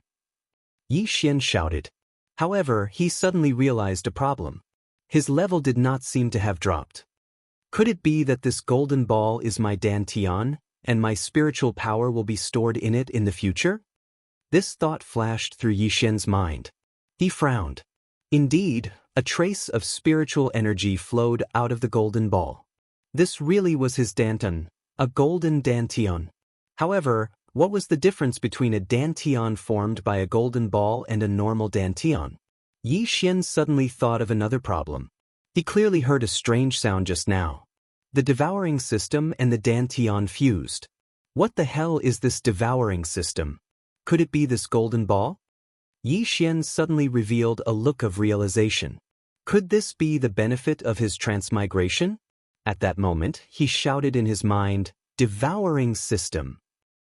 S1: Yi Xian shouted. However, he suddenly realized a problem. His level did not seem to have dropped. Could it be that this golden ball is my dantian, and my spiritual power will be stored in it in the future? This thought flashed through Yi Xian's mind. He frowned. Indeed, a trace of spiritual energy flowed out of the golden ball. This really was his dantian, a golden dantian. However, what was the difference between a dantian formed by a golden ball and a normal dantian? Yi Xian suddenly thought of another problem. He clearly heard a strange sound just now. The devouring system and the dantian fused. What the hell is this devouring system? Could it be this golden ball? Yi Xian suddenly revealed a look of realization. Could this be the benefit of his transmigration? At that moment, he shouted in his mind, "Devouring system."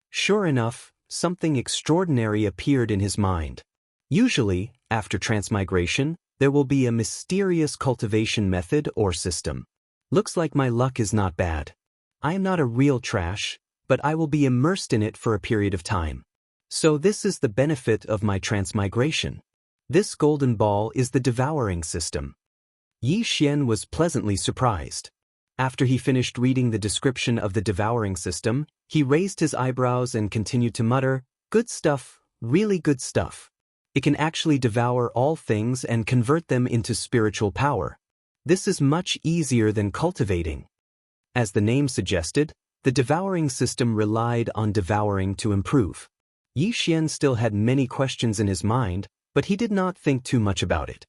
S1: Sure enough, something extraordinary appeared in his mind. Usually, after transmigration, there will be a mysterious cultivation method or system. Looks like my luck is not bad. I am not a real trash, but I will be immersed in it for a period of time. So this is the benefit of my transmigration. This golden ball is the devouring system. Yi Xian was pleasantly surprised. After he finished reading the description of the devouring system, he raised his eyebrows and continued to mutter, "Good stuff, really good stuff. It can actually devour all things and convert them into spiritual power. This is much easier than cultivating." As the name suggested, the devouring system relied on devouring to improve. Yi Xian still had many questions in his mind, but he did not think too much about it.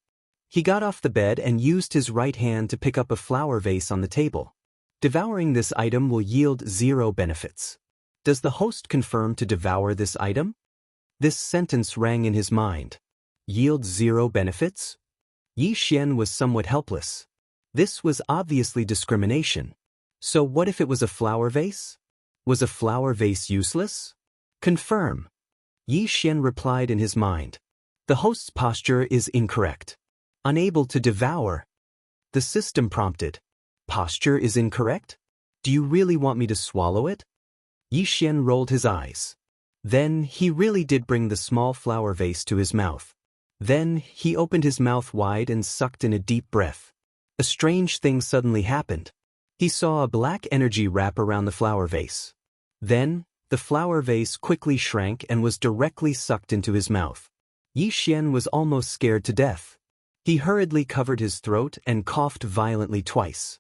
S1: He got off the bed and used his right hand to pick up a flower vase on the table. Devouring this item will yield 0 benefits. Does the host confirm to devour this item? This sentence rang in his mind. Yield 0 benefits? Yi Xian was somewhat helpless. This was obviously discrimination. So what if it was a flower vase? Was a flower vase useless? Confirm. Yi Xian replied in his mind. The host's posture is incorrect. Unable to devour. The system prompted. Posture is incorrect? Do you really want me to swallow it? Yi Xian rolled his eyes. Then he really did bring the small flower vase to his mouth. Then he opened his mouth wide and sucked in a deep breath. A strange thing suddenly happened. He saw a black energy wrap around the flower vase. Then, the flower vase quickly shrank and was directly sucked into his mouth. Yi Xian was almost scared to death. He hurriedly covered his throat and coughed violently twice.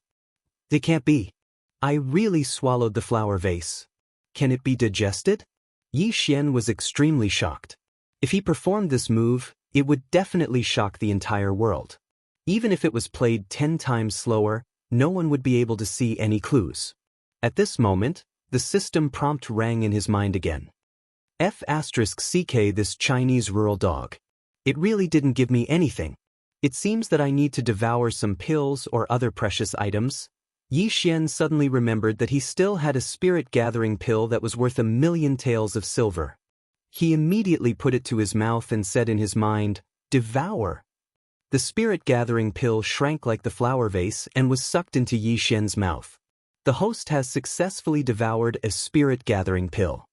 S1: It can't be. I really swallowed the flower vase. Can it be digested? Yi Xian was extremely shocked. If he performed this move, it would definitely shock the entire world. Even if it was played 10 times slower, no one would be able to see any clues. At this moment, the system prompt rang in his mind again. F*CK this Chinese rural dog. It really didn't give me anything. It seems that I need to devour some pills or other precious items. Yi Xian suddenly remembered that he still had a spirit-gathering pill that was worth 1,000,000 taels of silver. He immediately put it to his mouth and said in his mind, "Devour." The spirit-gathering pill shrank like the flower vase and was sucked into Yi Xian's mouth. The host has successfully devoured a spirit-gathering pill.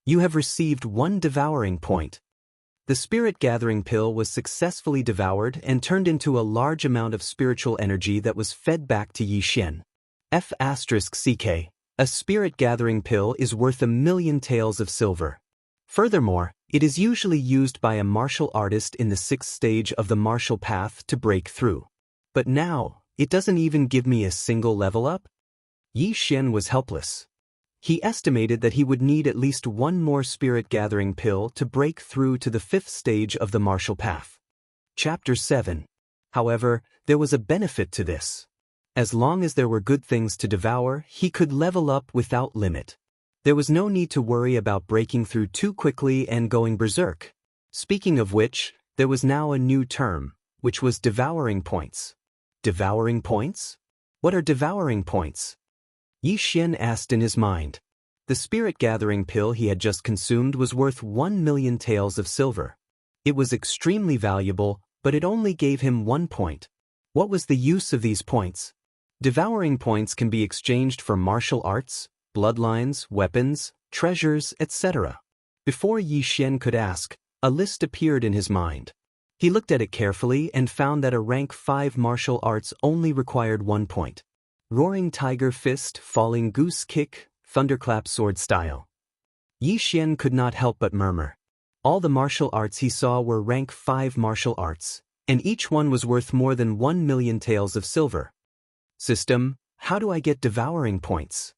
S1: You have received 1 devouring point. The spirit-gathering pill was successfully devoured and turned into a large amount of spiritual energy that was fed back to Yi Xian. F***CK. A spirit-gathering pill is worth 1,000,000 taels of silver. Furthermore, it is usually used by a martial artist in the 6th stage of the martial path to break through. But now, it doesn't even give me a single level up? Yi Xian was helpless. He estimated that he would need at least 1 more spirit-gathering pill to break through to the 5th stage of the martial path. Chapter 7. However, there was a benefit to this. As long as there were good things to devour, he could level up without limit. There was no need to worry about breaking through too quickly and going berserk. Speaking of which, there was now a new term, which was devouring points. Devouring points? What are devouring points? Yi Xian asked in his mind. The spirit-gathering pill he had just consumed was worth 1,000,000 taels of silver. It was extremely valuable, but it only gave him 1 point. What was the use of these points? Devouring points can be exchanged for martial arts, bloodlines, weapons, treasures, etc. Before Yi Xian could ask, a list appeared in his mind. He looked at it carefully and found that a rank 5 martial arts only required 1 point. Roaring Tiger Fist, Falling Goose Kick, Thunderclap Sword Style. Yi Xian could not help but murmur. All the martial arts he saw were rank 5 martial arts, and each one was worth more than 1,000,000 taels of silver. System, how do I get devouring points?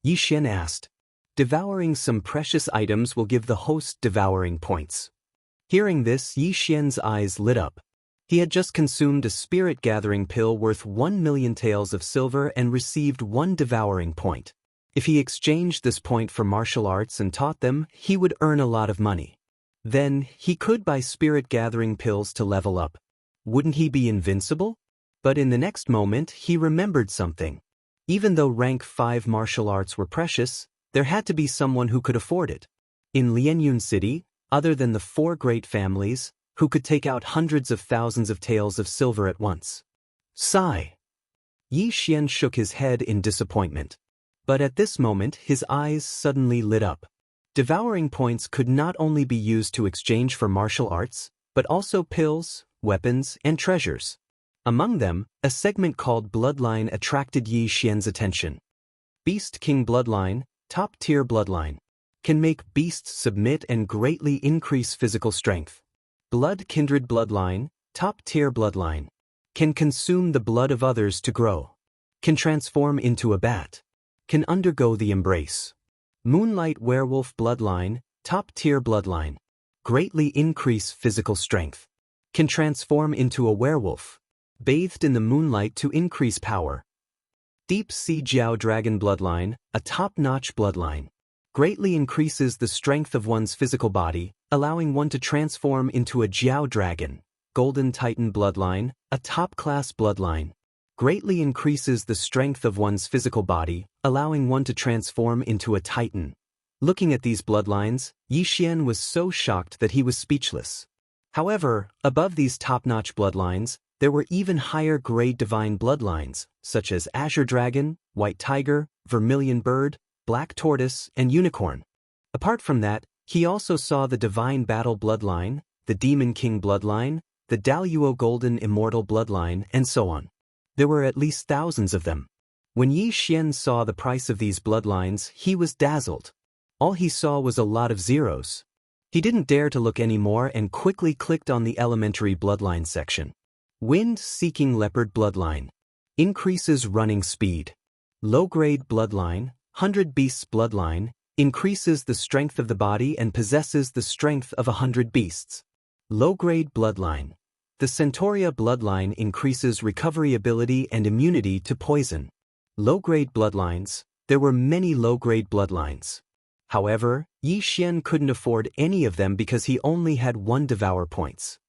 S1: Yi Xian asked. Devouring some precious items will give the host devouring points. Hearing this, Yi Xian's eyes lit up. He had just consumed a spirit-gathering pill worth 1,000,000 taels of silver and received 1 devouring point. If he exchanged this point for martial arts and taught them, he would earn a lot of money. Then, he could buy spirit-gathering pills to level up. Wouldn't he be invincible? But in the next moment, he remembered something. Even though rank 5 martial arts were precious, there had to be someone who could afford it. In Lianyun City, other than the 4 great families, who could take out hundreds of thousands of taels of silver at once. Sigh. Yi Xian shook his head in disappointment. But at this moment, his eyes suddenly lit up. Devouring points could not only be used to exchange for martial arts, but also pills, weapons, and treasures. Among them, a segment called Bloodline attracted Yi Xian's attention. Beast King Bloodline, top-tier bloodline. Can make beasts submit and greatly increase physical strength. Blood Kindred Bloodline, top-tier bloodline. Can consume the blood of others to grow. Can transform into a bat. Can undergo the embrace. Moonlight Werewolf Bloodline, top-tier bloodline. Greatly increase physical strength. Can transform into a werewolf. Bathed in the moonlight to increase power. Deep Sea Jiao Dragon Bloodline, a top-notch bloodline. Greatly increases the strength of one's physical body, allowing one to transform into a Jiao Dragon. Golden Titan Bloodline, a top-class bloodline. Greatly increases the strength of one's physical body, allowing one to transform into a Titan. Looking at these bloodlines, Yi Xian was so shocked that he was speechless. However, above these top-notch bloodlines, there were even higher-grade divine bloodlines, such as Azure Dragon, White Tiger, Vermilion Bird, Black Tortoise, and Unicorn. Apart from that, he also saw the Divine Battle Bloodline, the Demon King Bloodline, the Daluo Golden Immortal Bloodline, and so on. There were at least thousands of them. When Yi Xian saw the price of these bloodlines, he was dazzled. All he saw was a lot of zeros. He didn't dare to look anymore and quickly clicked on the elementary bloodline section. Wind-Seeking Leopard Bloodline. Increases running speed. Low-grade bloodline, 100 Beasts Bloodline, increases the strength of the body and possesses the strength of 100 beasts. Low-grade bloodline. The Centauria Bloodline increases recovery ability and immunity to poison. Low-grade bloodlines. There were many low-grade bloodlines. However, Yi Xian couldn't afford any of them because he only had 1 devour points.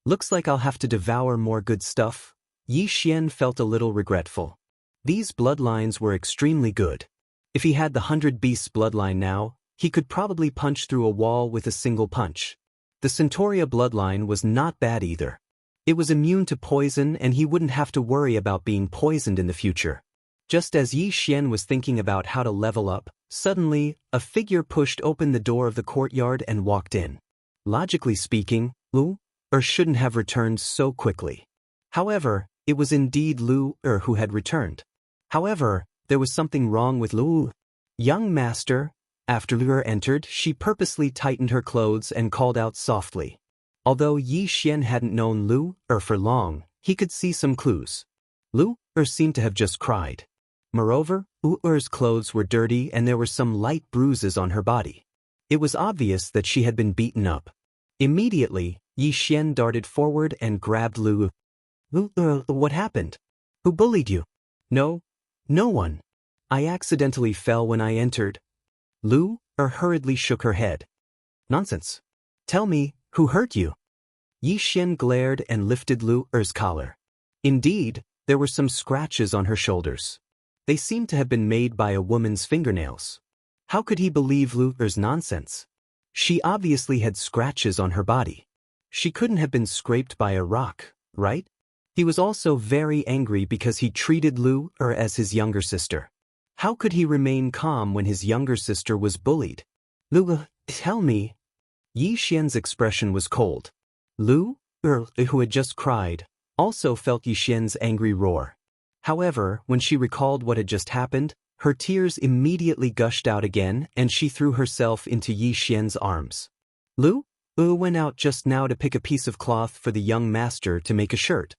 S1: Looks like I'll have to devour more good stuff. Yi Xian felt a little regretful. These bloodlines were extremely good. If he had the 100 Beasts bloodline now, he could probably punch through a wall with a single punch. The Centauria bloodline was not bad either. It was immune to poison and he wouldn't have to worry about being poisoned in the future. Just as Yi Xian was thinking about how to level up, suddenly, a figure pushed open the door of the courtyard and walked in. Logically speaking, Lu shouldn't have returned so quickly. However, it was indeed Lu who had returned. However, there was something wrong with Lu. Young master, after Lu entered, she purposely tightened her clothes and called out softly. Although Yi Xian hadn't known Lu for long, he could see some clues. Lu seemed to have just cried. Moreover, Lu's clothes were dirty and there were some light bruises on her body. It was obvious that she had been beaten up. Immediately, Yi Xian darted forward and grabbed Lu. What happened? Who bullied you? No one. I accidentally fell when I entered. Lu hurriedly shook her head. Nonsense. Tell me, who hurt you? Yi Xian glared and lifted Lu's collar. Indeed, there were some scratches on her shoulders. They seemed to have been made by a woman's fingernails. How could he believe Lu's nonsense? She obviously had scratches on her body. She couldn't have been scraped by a rock, right? He was also very angry because he treated Lu as his younger sister. How could he remain calm when his younger sister was bullied? Lu, tell me. Yi Xian's expression was cold. Lu, who had just cried, also felt Yi Xian's angry roar. However, when she recalled what had just happened, her tears immediately gushed out again and she threw herself into Yi Xian's arms. Lu went out just now to pick a piece of cloth for the young master to make a shirt.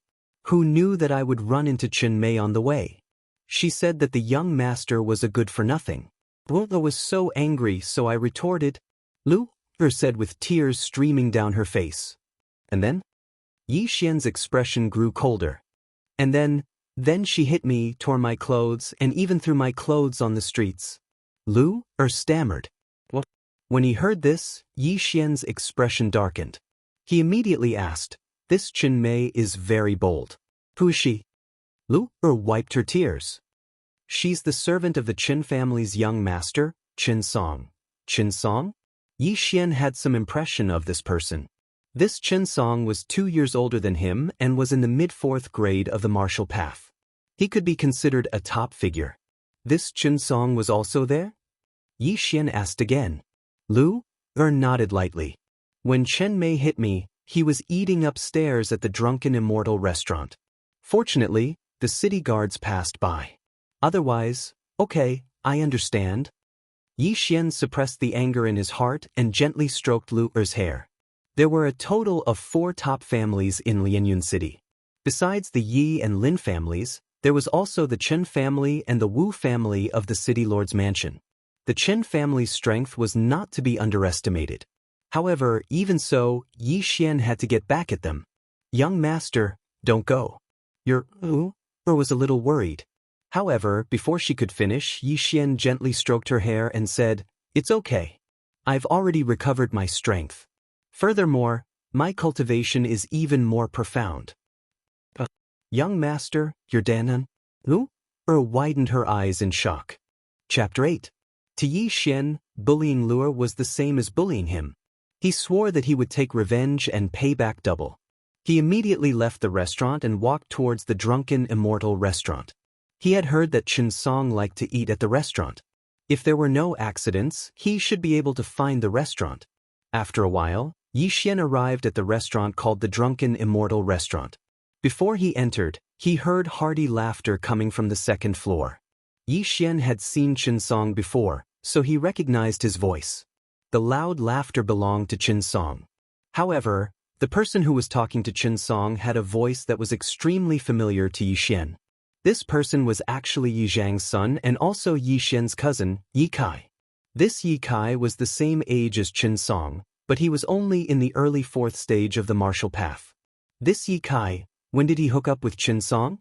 S1: Who knew that I would run into Chen Mei on the way? She said that the young master was a good-for-nothing. Lu was so angry, so I retorted. Lu said with tears streaming down her face. And then? Yi Xian's expression grew colder. And then she hit me, tore my clothes, and even threw my clothes on the streets. Lu stammered. What? When he heard this, Yi Xian's expression darkened. He immediately asked, This Chen Mei is very bold. Who is she? Lu wiped her tears. She's the servant of the Chen family's young master, Chen Song. Chen Song? Yi Xian had some impression of this person. This Chen Song was 2 years older than him and was in the mid-4th grade of the martial path. He could be considered a top figure. This Chen Song was also there? Yi Xian asked again. Lu nodded lightly. When Chen Mei hit me, he was eating upstairs at the Drunken Immortal restaurant. Fortunately, the city guards passed by. Otherwise, okay, I understand. Yi Xian suppressed the anger in his heart and gently stroked Lu's hair. There were a total of 4 top families in Lianyun City. Besides the Yi and Lin families, there was also the Chen family and the Wu family of the city lord's mansion. The Chen family's strength was not to be underestimated. However, even so, Yi Xian had to get back at them. Young master, don't go. Your was a little worried. However, before she could finish, Yi Xian gently stroked her hair and said, It's okay. I've already recovered my strength. Furthermore, my cultivation is even more profound. Young master, your Danan? Lu widened her eyes in shock. Chapter 8. To Yi Xian, bullying Lu was the same as bullying him. He swore that he would take revenge and pay back double. He immediately left the restaurant and walked towards the Drunken Immortal restaurant. He had heard that Chen Song liked to eat at the restaurant. If there were no accidents, he should be able to find the restaurant. After a while, Yi Xian arrived at the restaurant called the Drunken Immortal restaurant. Before he entered, he heard hearty laughter coming from the 2nd floor. Yi Xian had seen Chen Song before, so he recognized his voice. The loud laughter belonged to Chen Song. However, the person who was talking to Chen Song had a voice that was extremely familiar to Yi Xian. This person was actually Yi Zhang's son and also Yi Xian's cousin, Yi Kai. This Yi Kai was the same age as Chen Song, but he was only in the early 4th stage of the martial path. This Yi Kai, when did he hook up with Chen Song?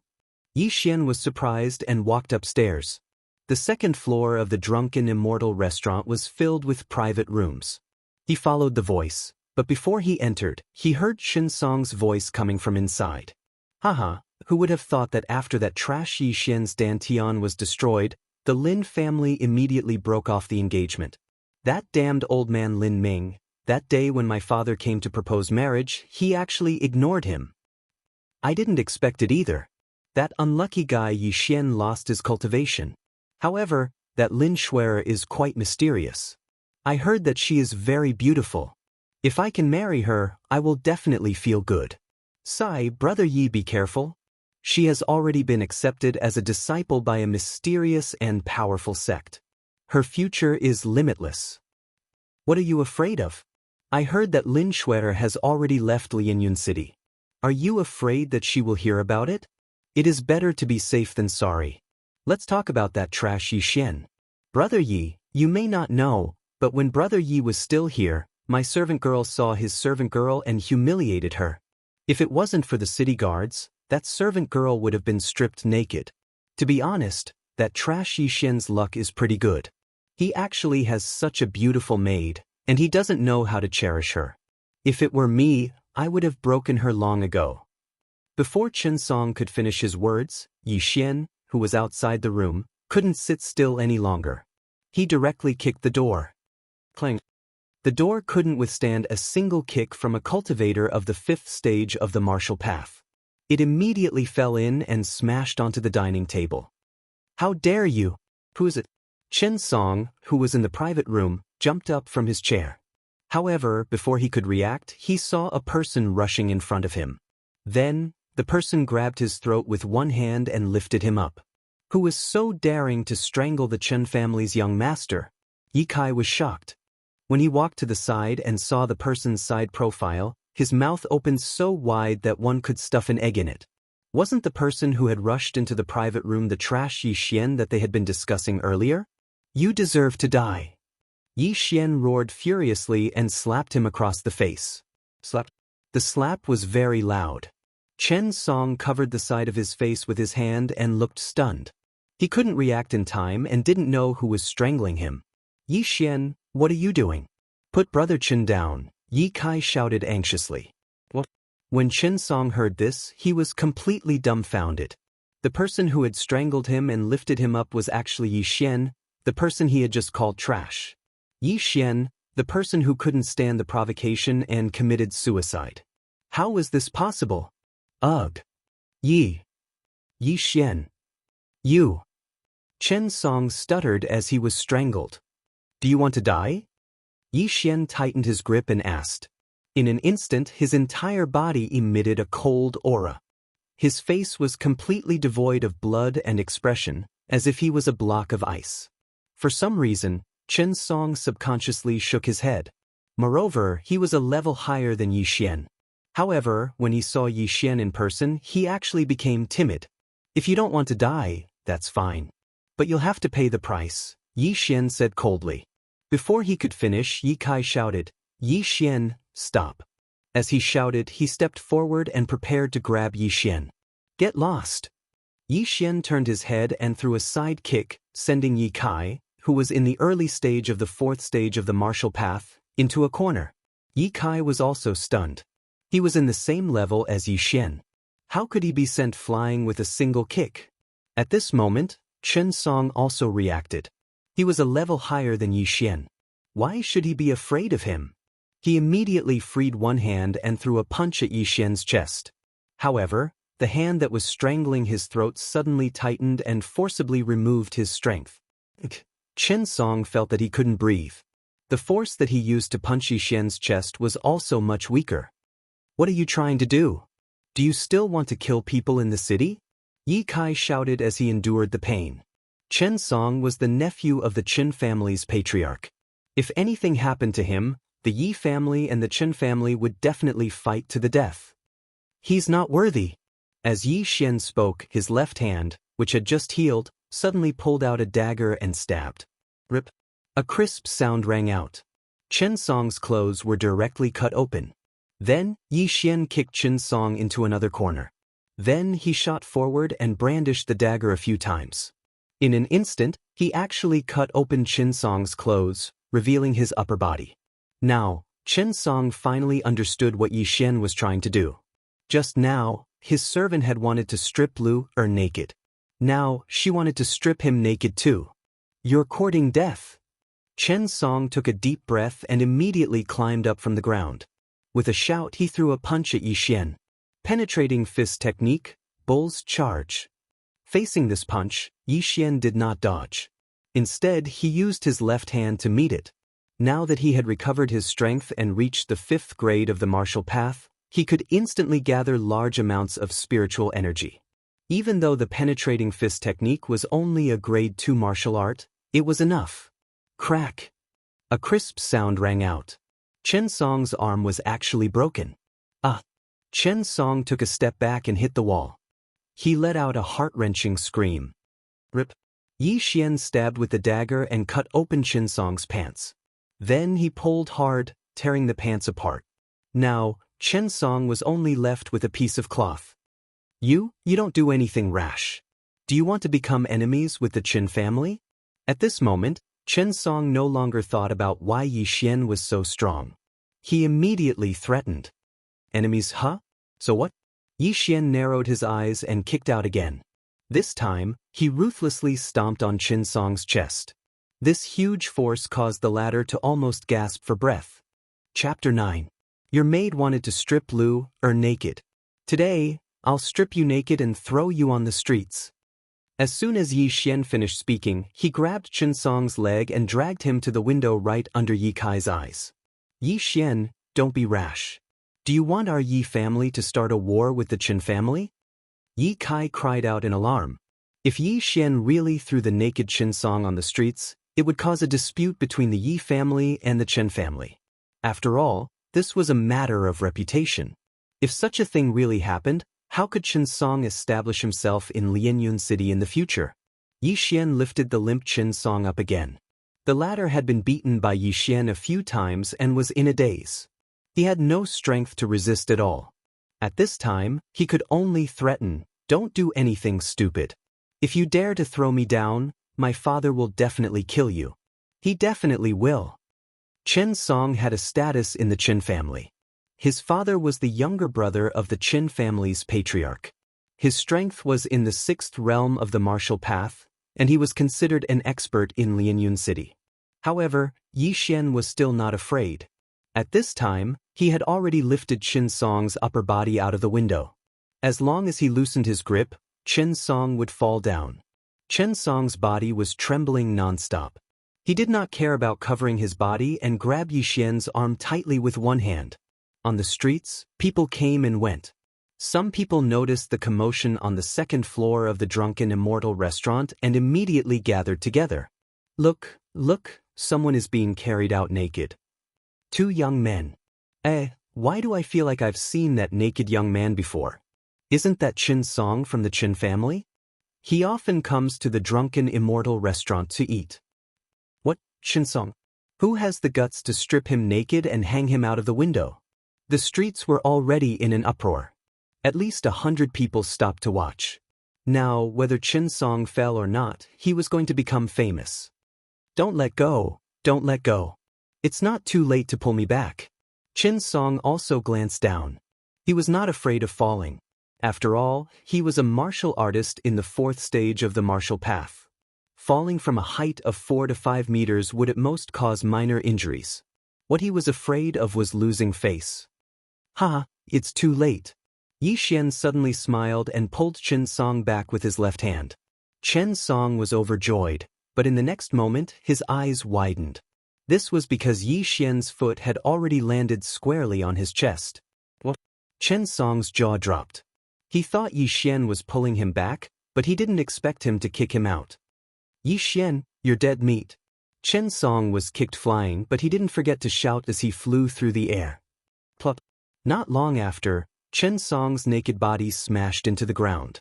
S1: Yi Xian was surprised and walked upstairs. The 2nd floor of the Drunken Immortal restaurant was filled with private rooms. He followed the voice, but before he entered, he heard Chen Song's voice coming from inside. Haha, who would have thought that after that trash Yi Xian's dantian was destroyed, the Lin family immediately broke off the engagement. That damned old man Lin Ming, that day when my father came to propose marriage, he actually ignored him. I didn't expect it either. That unlucky guy Yi Xian lost his cultivation. However, that Lin Shuer is quite mysterious. I heard that she is very beautiful. If I can marry her, I will definitely feel good. Sigh, brother Yi, be careful. She has already been accepted as a disciple by a mysterious and powerful sect. Her future is limitless. What are you afraid of? I heard that Lin Shuer has already left Lianyun City. Are you afraid that she will hear about it? It is better to be safe than sorry. Let's talk about that trash Yi Xian. Brother Yi, you may not know, but when Brother Yi was still here, my servant girl saw his servant girl and humiliated her. If it wasn't for the city guards, that servant girl would have been stripped naked. To be honest, that trash Yi Xian's luck is pretty good. He actually has such a beautiful maid, and he doesn't know how to cherish her. If it were me, I would have broken her long ago. Before Chen Song could finish his words, Yi Xian, who was outside the room, couldn't sit still any longer. He directly kicked the door. Clang. The door couldn't withstand a single kick from a cultivator of the 5th stage of the martial path. It immediately fell in and smashed onto the dining table. How dare you? Who is it? Chen Song, who was in the private room, jumped up from his chair. However, before he could react, he saw a person rushing in front of him. Then, the person grabbed his throat with one hand and lifted him up. Who was so daring to strangle the Chen family's young master? Yi Kai was shocked. When he walked to the side and saw the person's side profile, his mouth opened so wide that one could stuff an egg in it. Wasn't the person who had rushed into the private room the trash Yi Xian that they had been discussing earlier? You deserve to die. Yi Xian roared furiously and slapped him across the face. Slap. The slap was very loud. Chen Song covered the side of his face with his hand and looked stunned. He couldn't react in time and didn't know who was strangling him. Yi Xian, what are you doing? Put Brother Chen down, Yi Kai shouted anxiously. What? When Chen Song heard this, he was completely dumbfounded. The person who had strangled him and lifted him up was actually Yi Xian, the person he had just called trash. Yi Xian, the person who couldn't stand the provocation and committed suicide. How was this possible? Ugh. Yi Xian. You. Chen Song stuttered as he was strangled. Do you want to die? Yi Xian tightened his grip and asked. In an instant, his entire body emitted a cold aura. His face was completely devoid of blood and expression, as if he was a block of ice. For some reason, Chen Song subconsciously shook his head. Moreover, he was a level higher than Yi Xian. However, when he saw Yi Xian in person, he actually became timid. If you don't want to die, that's fine. But you'll have to pay the price, Yi Xian said coldly. Before he could finish, Yi Kai shouted, Yi Xian, stop. As he shouted, he stepped forward and prepared to grab Yi Xian. Get lost. Yi Xian turned his head and threw a side kick, sending Yi Kai, who was in the early stage of the 4th stage of the martial path, into a corner. Yi Kai was also stunned. He was in the same level as Yi Xian. How could he be sent flying with a single kick? At this moment, Chen Song also reacted. He was a level higher than Yi Xian. Why should he be afraid of him? He immediately freed one hand and threw a punch at Yi Xian's chest. However, the hand that was strangling his throat suddenly tightened and forcibly removed his strength. Chen Song felt that he couldn't breathe. The force that he used to punch Yi Xian's chest was also much weaker. What are you trying to do? Do you still want to kill people in the city? Yi Kai shouted as he endured the pain. Chen Song was the nephew of the Qin family's patriarch. If anything happened to him, the Yi family and the Chen family would definitely fight to the death. He's not worthy. As Yi Xian spoke, his left hand, which had just healed, suddenly pulled out a dagger and stabbed. Rip. A crisp sound rang out. Chen Song's clothes were directly cut open. Then, Yi Xian kicked Chen Song into another corner. Then he shot forward and brandished the dagger a few times. In an instant, he actually cut open Chen Song's clothes, revealing his upper body. Now, Chen Song finally understood what Yi Xian was trying to do. Just now, his servant had wanted to strip Lu naked. Now, she wanted to strip him naked too. You're courting death. Chen Song took a deep breath and immediately climbed up from the ground. With a shout, he threw a punch at Yi Xian. Penetrating fist technique, bull's charge. Facing this punch, Yi Xian did not dodge. Instead, he used his left hand to meet it. Now that he had recovered his strength and reached the 5th grade of the martial path, he could instantly gather large amounts of spiritual energy. Even though the penetrating fist technique was only a grade 2 martial art, it was enough. Crack! A crisp sound rang out. Chen Song's arm was actually broken. Chen Song took a step back and hit the wall. He let out a heart-wrenching scream. Rip! Yi Xian stabbed with the dagger and cut open Chen Song's pants. Then he pulled hard, tearing the pants apart. Now, Chen Song was only left with a piece of cloth. You don't do anything rash. Do you want to become enemies with the Chen family? At this moment, Chen Song no longer thought about why Yi Xian was so strong. He immediately threatened. Enemies, huh? So what? Yi Xian narrowed his eyes and kicked out again. This time, he ruthlessly stomped on Chen Song's chest. This huge force caused the latter to almost gasp for breath. Chapter 9. Your maid wanted to strip Lu, naked. Today, I'll strip you naked and throw you on the streets. As soon as Yi Xian finished speaking, he grabbed Chen Song's leg and dragged him to the window right under Yi Kai's eyes. Yi Xian, don't be rash. Do you want our Yi family to start a war with the Chen family? Yi Kai cried out in alarm. If Yi Xian really threw the naked Chen Song on the streets, it would cause a dispute between the Yi family and the Chen family. After all, this was a matter of reputation. If such a thing really happened, how could Chen Song establish himself in Lianyun City in the future? Yi Xian lifted the limp Chen Song up again. The latter had been beaten by Yi Xian a few times and was in a daze. He had no strength to resist at all. At this time, he could only threaten, don't do anything stupid. If you dare to throw me down, my father will definitely kill you. He definitely will. Chen Song had a status in the Chen family. His father was the younger brother of the Chen family's patriarch. His strength was in the 6th realm of the martial path, and he was considered an expert in Lianyun City. However, Yi Xian was still not afraid. At this time, he had already lifted Chen Song's upper body out of the window. As long as he loosened his grip, Chen Song would fall down. Chen Song's body was trembling non-stop. He did not care about covering his body and grabbed Yi Xian's arm tightly with one hand. On the streets, people came and went. Some people noticed the commotion on the 2nd floor of the Drunken Immortal restaurant and immediately gathered together. Look, someone is being carried out naked. 2 young men. Why do I feel like I've seen that naked young man before? Isn't that Chen Song from the Chen family? He often comes to the Drunken Immortal restaurant to eat. What, Chen Song? Who has the guts to strip him naked and hang him out of the window? The streets were already in an uproar. At least 100 people stopped to watch. Now, whether Chen Song fell or not, he was going to become famous. Don't let go. It's not too late to pull me back. Chen Song also glanced down. He was not afraid of falling. After all, he was a martial artist in the 4th stage of the martial path. Falling from a height of 4 to 5 meters would at most cause minor injuries. What he was afraid of was losing face. It's too late. Yi Xian suddenly smiled and pulled Chen Song back with his left hand. Chen Song was overjoyed, but in the next moment his eyes widened. This was because Yi Xian's foot had already landed squarely on his chest. What? Chen Song's jaw dropped. He thought Yi Xian was pulling him back, but he didn't expect him to kick him out. Yi Xian, you're dead meat. Chen Song was kicked flying, but he didn't forget to shout as he flew through the air. Plop. Not long after, Chen Song's naked body smashed into the ground.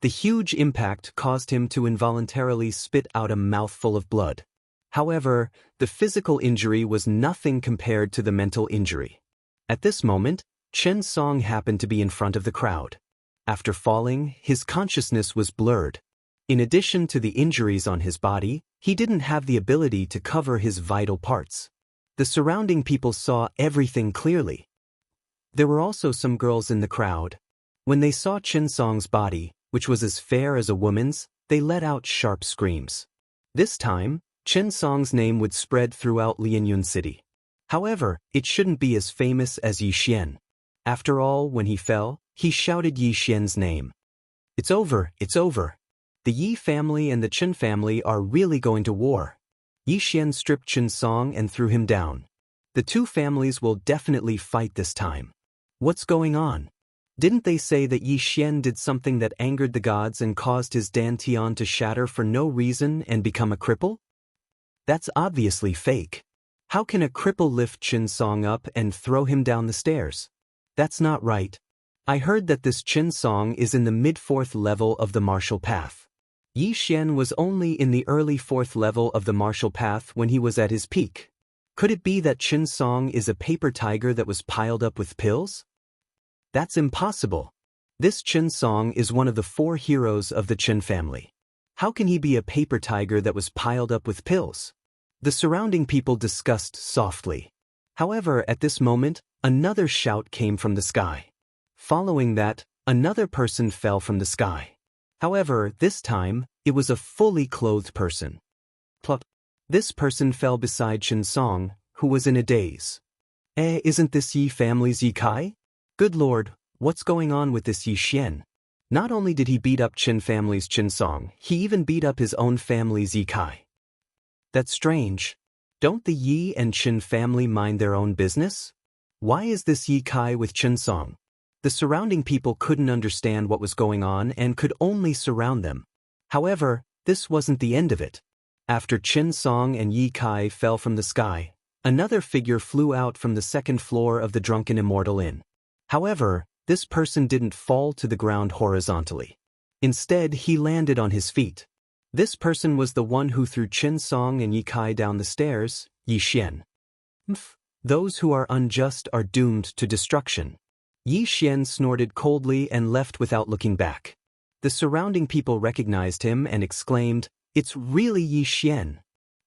S1: The huge impact caused him to involuntarily spit out a mouthful of blood. However, the physical injury was nothing compared to the mental injury. At this moment, Chen Song happened to be in front of the crowd. After falling, his consciousness was blurred. In addition to the injuries on his body, he didn't have the ability to cover his vital parts. The surrounding people saw everything clearly. There were also some girls in the crowd. When they saw Chen Song's body, which was as fair as a woman's, they let out sharp screams. This time, Chen Song's name would spread throughout Lianyun City. However, it shouldn't be as famous as Yi Xian. After all, when he fell, he shouted Yi Xian's name. It's over, it's over. The Yi family and the Chen family are really going to war. Yi Xian stripped Chen Song and threw him down. The two families will definitely fight this time. What's going on? Didn't they say that Yi Xian did something that angered the gods and caused his dantian to shatter for no reason and become a cripple? That's obviously fake. How can a cripple lift Chen Song up and throw him down the stairs? That's not right. I heard that this Chen Song is in the mid-4th level of the martial path. Yi Xian was only in the early 4th level of the martial path when he was at his peak. Could it be that Chen Song is a paper tiger that was piled up with pills? That's impossible. This Chen Song is one of the 4 heroes of the Chen family. How can he be a paper tiger that was piled up with pills? The surrounding people discussed softly. However, at this moment, another shout came from the sky. Following that, another person fell from the sky. However, this time, it was a fully clothed person. Plop. This person fell beside Chen Song, who was in a daze. Isn't this Yi family's Yi Kai? Good lord, what's going on with this Yi Xian? Not only did he beat up Chen family's Chen Song, he even beat up his own family's Yi Kai. That's strange. Don't the Yi and Chen family mind their own business? Why is this Yi Kai with Chen Song? The surrounding people couldn't understand what was going on and could only surround them. However, this wasn't the end of it. After Chen Song and Yi Kai fell from the sky, another figure flew out from the 2nd floor of the Drunken Immortal Inn. However, this person didn't fall to the ground horizontally. Instead, he landed on his feet. This person was the one who threw Chen Song and Yi Kai down the stairs, Yi Xian. Those who are unjust are doomed to destruction. Yi Xian snorted coldly and left without looking back. The surrounding people recognized him and exclaimed, "It's really Yi Xian."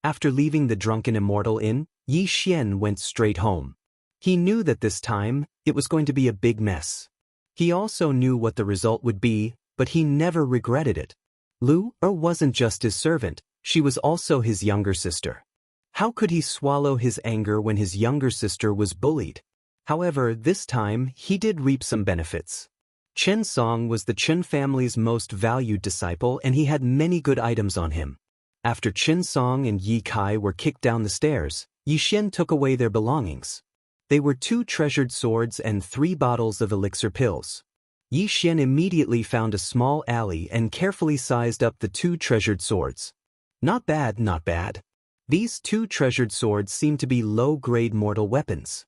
S1: After leaving the Drunken Immortal Inn, Yi Xian went straight home. He knew that this time, it was going to be a big mess. He also knew what the result would be, but he never regretted it. Lu wasn't just his servant, she was also his younger sister. How could he swallow his anger when his younger sister was bullied? However, this time, he did reap some benefits. Chen Song was the Chen family's most valued disciple and he had many good items on him. After Chen Song and Yi Kai were kicked down the stairs, Yi Xian took away their belongings. They were 2 treasured swords and 3 bottles of elixir pills. Yi Xian immediately found a small alley and carefully sized up the 2 treasured swords. Not bad, not bad. These 2 treasured swords seem to be low-grade mortal weapons.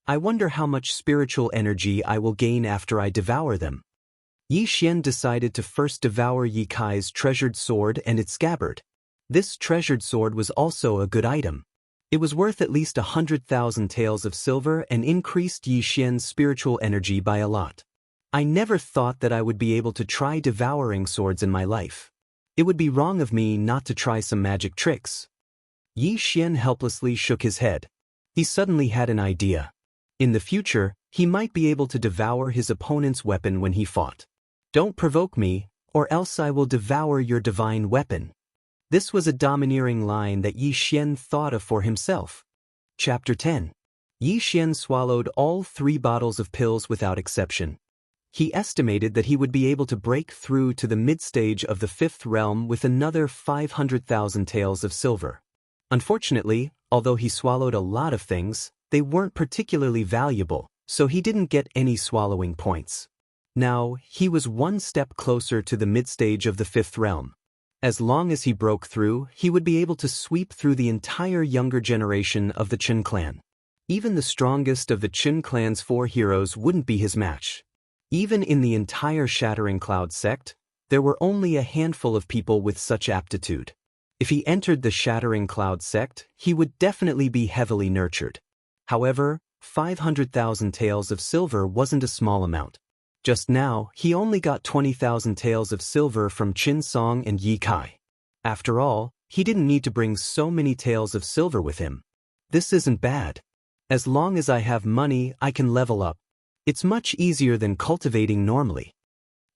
S1: I wonder how much spiritual energy I will gain after I devour them. Yi Xian decided to first devour Yi Kai's treasured sword and its scabbard. This treasured sword was also a good item. It was worth at least 100,000 taels of silver and increased Yi Xian's spiritual energy by a lot. I never thought that I would be able to try devouring swords in my life. It would be wrong of me not to try some magic tricks. Yi Xian helplessly shook his head. He suddenly had an idea. In the future, he might be able to devour his opponent's weapon when he fought. Don't provoke me, or else I will devour your divine weapon. This was a domineering line that Yi Xian thought of for himself. Chapter 10. Yi Xian swallowed all 3 bottles of pills without exception. He estimated that he would be able to break through to the mid-stage of the 5th realm with another 500,000 taels of silver. Unfortunately, although he swallowed a lot of things, they weren't particularly valuable, so he didn't get any swallowing points. Now, he was 1 step closer to the mid-stage of the 5th realm. As long as he broke through, he would be able to sweep through the entire younger generation of the Qin clan. Even the strongest of the Qin clan's 4 heroes wouldn't be his match. Even in the entire Shattering Cloud sect, there were only a handful of people with such aptitude. If he entered the Shattering Cloud sect, he would definitely be heavily nurtured. However, 500,000 taels of silver wasn't a small amount. Just now, he only got 20,000 taels of silver from Chen Song and Yi Kai. After all, he didn't need to bring so many taels of silver with him. This isn't bad. As long as I have money, I can level up. It's much easier than cultivating normally.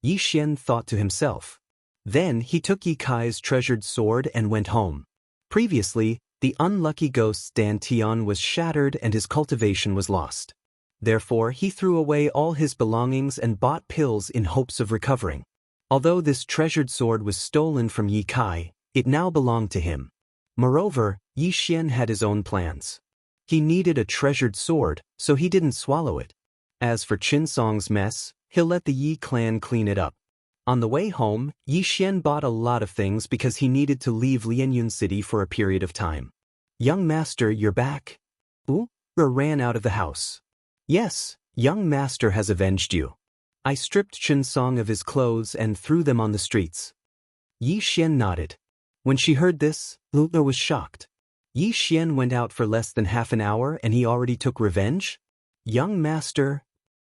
S1: Yi Xian thought to himself. Then he took Yi Kai's treasured sword and went home. Previously, the unlucky ghost's dantian was shattered and his cultivation was lost. Therefore, he threw away all his belongings and bought pills in hopes of recovering. Although this treasured sword was stolen from Yi Kai, it now belonged to him. Moreover, Yi Xian had his own plans. He needed a treasured sword, so he didn't swallow it. As for Qin Song's mess, he'll let the Yi clan clean it up. On the way home, Yi Xian bought a lot of things because he needed to leave Lianyun City for a period of time. "Young master, you're back?" Wu ran out of the house. "Yes, young master has avenged you. I stripped Qin Song of his clothes and threw them on the streets." Yi Xian nodded. When she heard this, Lu was shocked. Yi Xian went out for less than half an hour and he already took revenge? Young master?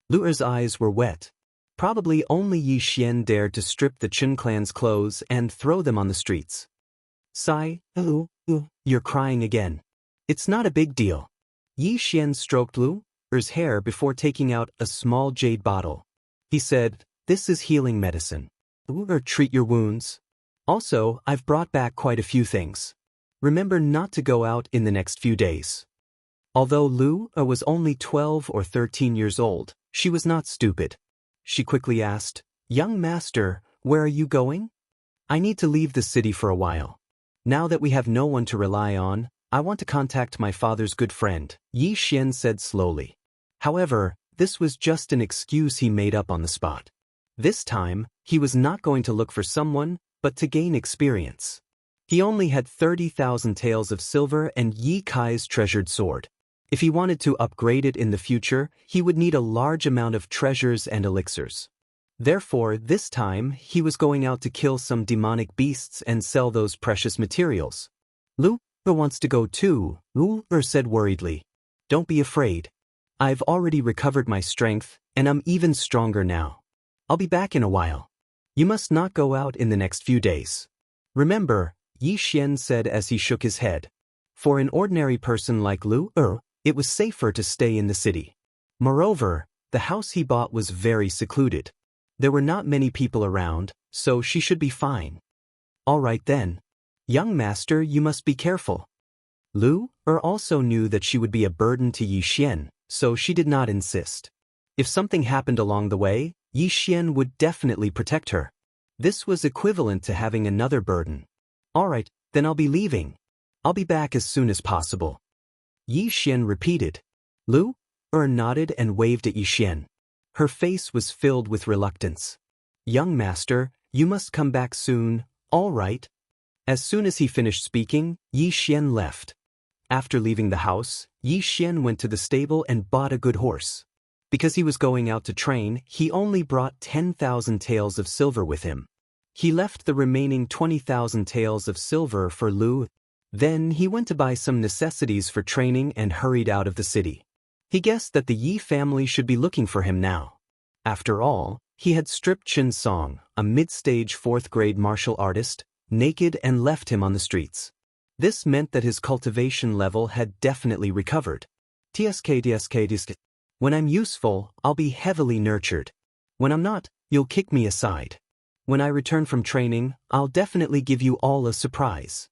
S1: Lu's eyes were wet. Probably only Yi Xian dared to strip the Qin clan's clothes and throw them on the streets. "Sigh, you're crying again. It's not a big deal." Yi Xian stroked Lu's hair before taking out a small jade bottle. He said, "This is healing medicine. Treat your wounds. Also, I've brought back quite a few things. Remember not to go out in the next few days." Although Lu was only 12 or 13 years old, she was not stupid. She quickly asked, "Young master, where are you going?" "I need to leave the city for a while. Now that we have no one to rely on, I want to contact my father's good friend," Yi Xian said slowly. However, this was just an excuse he made up on the spot. This time, he was not going to look for someone, but to gain experience. He only had 30,000 taels of silver and Yi Kai's treasured sword. If he wanted to upgrade it in the future, he would need a large amount of treasures and elixirs. Therefore, this time, he was going out to kill some demonic beasts and sell those precious materials. "Lu wants to go too," Lu said worriedly. "Don't be afraid. I've already recovered my strength, and I'm even stronger now. I'll be back in a while. You must not go out in the next few days." "Remember," Yi Xian said as he shook his head. "For an ordinary person like Lu, it was safer to stay in the city. Moreover, the house he bought was very secluded. There were not many people around, so she should be fine." "All right then. Young master, you must be careful." Lu also knew that she would be a burden to Yi Xian, so she did not insist. If something happened along the way, Yi Xian would definitely protect her. This was equivalent to having another burden. "All right, then I'll be leaving. I'll be back as soon as possible." Yi Xian repeated. Lu nodded and waved at Yi Xian. Her face was filled with reluctance. "Young master, you must come back soon, all right?" As soon as he finished speaking, Yi Xian left. After leaving the house, Yi Xian went to the stable and bought a good horse. Because he was going out to train, he only brought 10,000 taels of silver with him. He left the remaining 20,000 taels of silver for Lu. Then he went to buy some necessities for training and hurried out of the city. He guessed that the Yi family should be looking for him now. After all, he had stripped Qin Song, a mid-stage 4th-grade martial artist, naked and left him on the streets. This meant that his cultivation level had definitely recovered. TSK. When I'm useful, I'll be heavily nurtured. When I'm not, you'll kick me aside. When I return from training, I'll definitely give you all a surprise."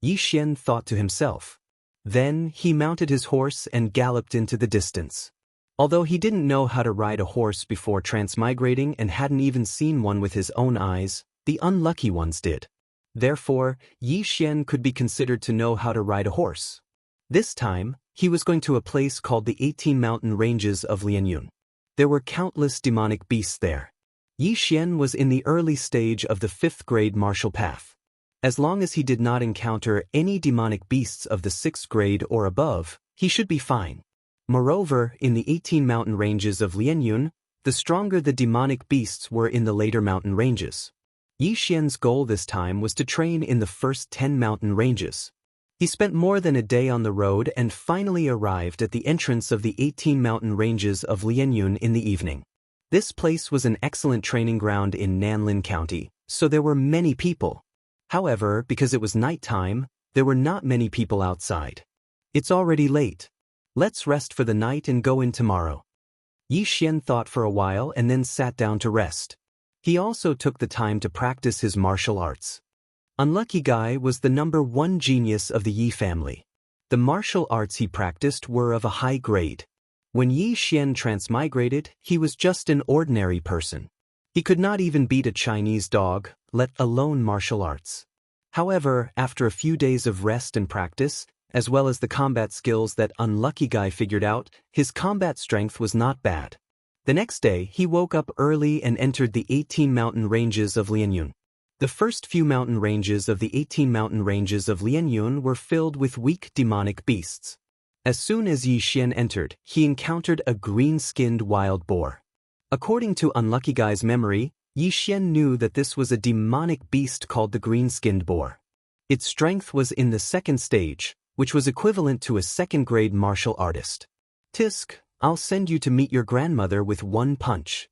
S1: Yi Xian thought to himself. Then he mounted his horse and galloped into the distance. Although he didn't know how to ride a horse before transmigrating and hadn't even seen one with his own eyes, the unlucky ones did. Therefore, Yi Xian could be considered to know how to ride a horse. This time, he was going to a place called the 18 mountain ranges of Lianyun. There were countless demonic beasts there. Yi Xian was in the early stage of the 5th-grade martial path. As long as he did not encounter any demonic beasts of the 6th grade or above, he should be fine. Moreover, in the 18 mountain ranges of Lianyun, the stronger the demonic beasts were in the later mountain ranges. Yi Xian's goal this time was to train in the first 10 mountain ranges. He spent more than a day on the road and finally arrived at the entrance of the 18 mountain ranges of Lianyun in the evening. This place was an excellent training ground in Nanlin County, so there were many people. However, because it was nighttime, there were not many people outside. "It's already late. Let's rest for the night and go in tomorrow." Yi Xian thought for a while and then sat down to rest. He also took the time to practice his martial arts. Unlucky Guy was the #1 genius of the Yi family. The martial arts he practiced were of a high grade. When Yi Xian transmigrated, he was just an ordinary person. He could not even beat a Chinese dog, let alone martial arts. However, after a few days of rest and practice, as well as the combat skills that unlucky guy figured out, his combat strength was not bad. The next day, he woke up early and entered the 18 mountain ranges of Lianyun. The first few mountain ranges of the 18 mountain ranges of Lianyun were filled with weak demonic beasts. As soon as Yi Xian entered, he encountered a green-skinned wild boar. According to Unlucky Guy's memory, Yi Xian knew that this was a demonic beast called the green-skinned boar. Its strength was in the second stage, which was equivalent to a second-grade martial artist. Tisk, I'll send you to meet your grandmother with one punch.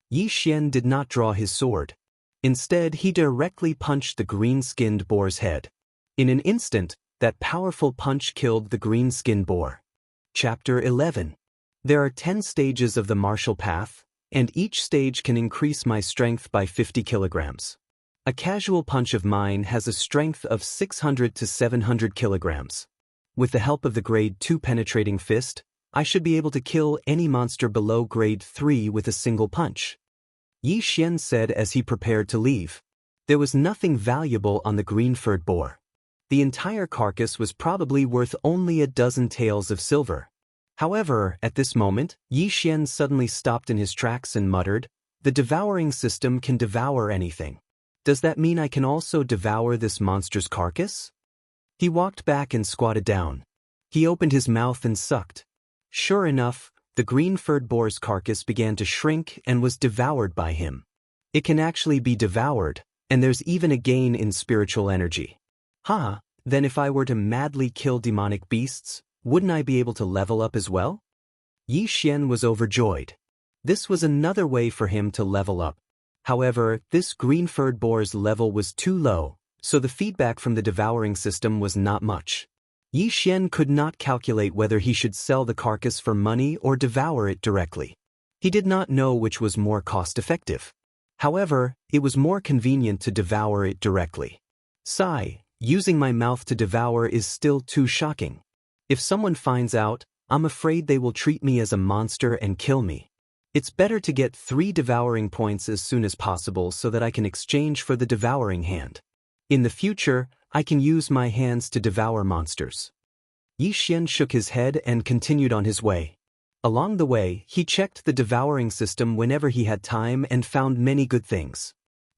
S1: Yi Xian did not draw his sword. Instead, he directly punched the green-skinned boar's head. In an instant, that powerful punch killed the green-skinned boar. Chapter 11. There are 10 stages of the martial path, and each stage can increase my strength by 50 kilograms. A casual punch of mine has a strength of 600 to 700 kilograms. With the help of the grade 2 penetrating fist, I should be able to kill any monster below grade 3 with a single punch. Yi Xian said as he prepared to leave. There was nothing valuable on the green-furred boar. The entire carcass was probably worth only a dozen taels of silver. However, at this moment, Yi Xian suddenly stopped in his tracks and muttered, "The devouring system can devour anything. Does that mean I can also devour this monster's carcass?" He walked back and squatted down. He opened his mouth and sucked. Sure enough, the green-furred boar's carcass began to shrink and was devoured by him. It can actually be devoured, and there's even a gain in spiritual energy. Then if I were to madly kill demonic beasts, wouldn't I be able to level up as well? Yi Xian was overjoyed. This was another way for him to level up. However, this green-furred boar's level was too low, so the feedback from the devouring system was not much. Yi Xian could not calculate whether he should sell the carcass for money or devour it directly. He did not know which was more cost-effective. However, it was more convenient to devour it directly. Sigh, using my mouth to devour is still too shocking. If someone finds out, I'm afraid they will treat me as a monster and kill me. It's better to get 3 devouring points as soon as possible so that I can exchange for the devouring hand. In the future, I can use my hands to devour monsters. Yi Xian shook his head and continued on his way. Along the way, he checked the devouring system whenever he had time and found many good things.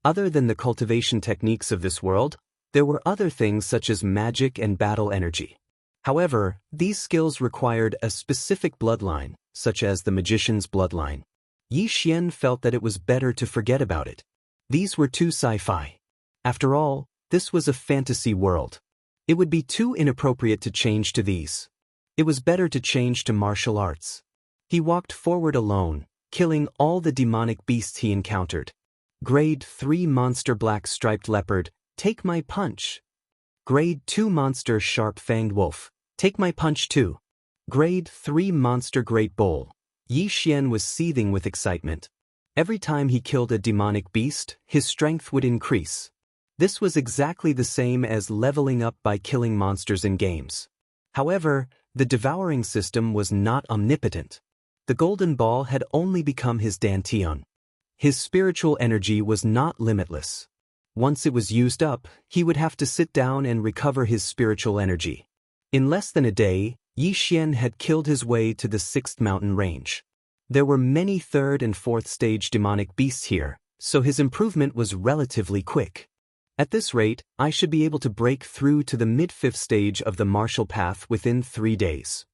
S1: Other than the cultivation techniques of this world, there were other things such as magic and battle energy. However, these skills required a specific bloodline, such as the magician's bloodline. Yi Xian felt that it was better to forget about it. These were too sci-fi. After all, this was a fantasy world. It would be too inappropriate to change to these. It was better to change to martial arts. He walked forward alone, killing all the demonic beasts he encountered. Grade 3 monster black striped leopard, take my punch. Grade 2 monster sharp-fanged wolf, take my punch too. Grade 3 monster great bull. Yi Xian was seething with excitement. Every time he killed a demonic beast, his strength would increase. This was exactly the same as leveling up by killing monsters in games. However, the devouring system was not omnipotent. The golden ball had only become his dantian. His spiritual energy was not limitless. Once it was used up, he would have to sit down and recover his spiritual energy. In less than a day, Yi Xian had killed his way to the 6th mountain range. There were many 3rd and 4th stage demonic beasts here, so his improvement was relatively quick. At this rate, I should be able to break through to the mid-5th stage of the martial path within 3 days.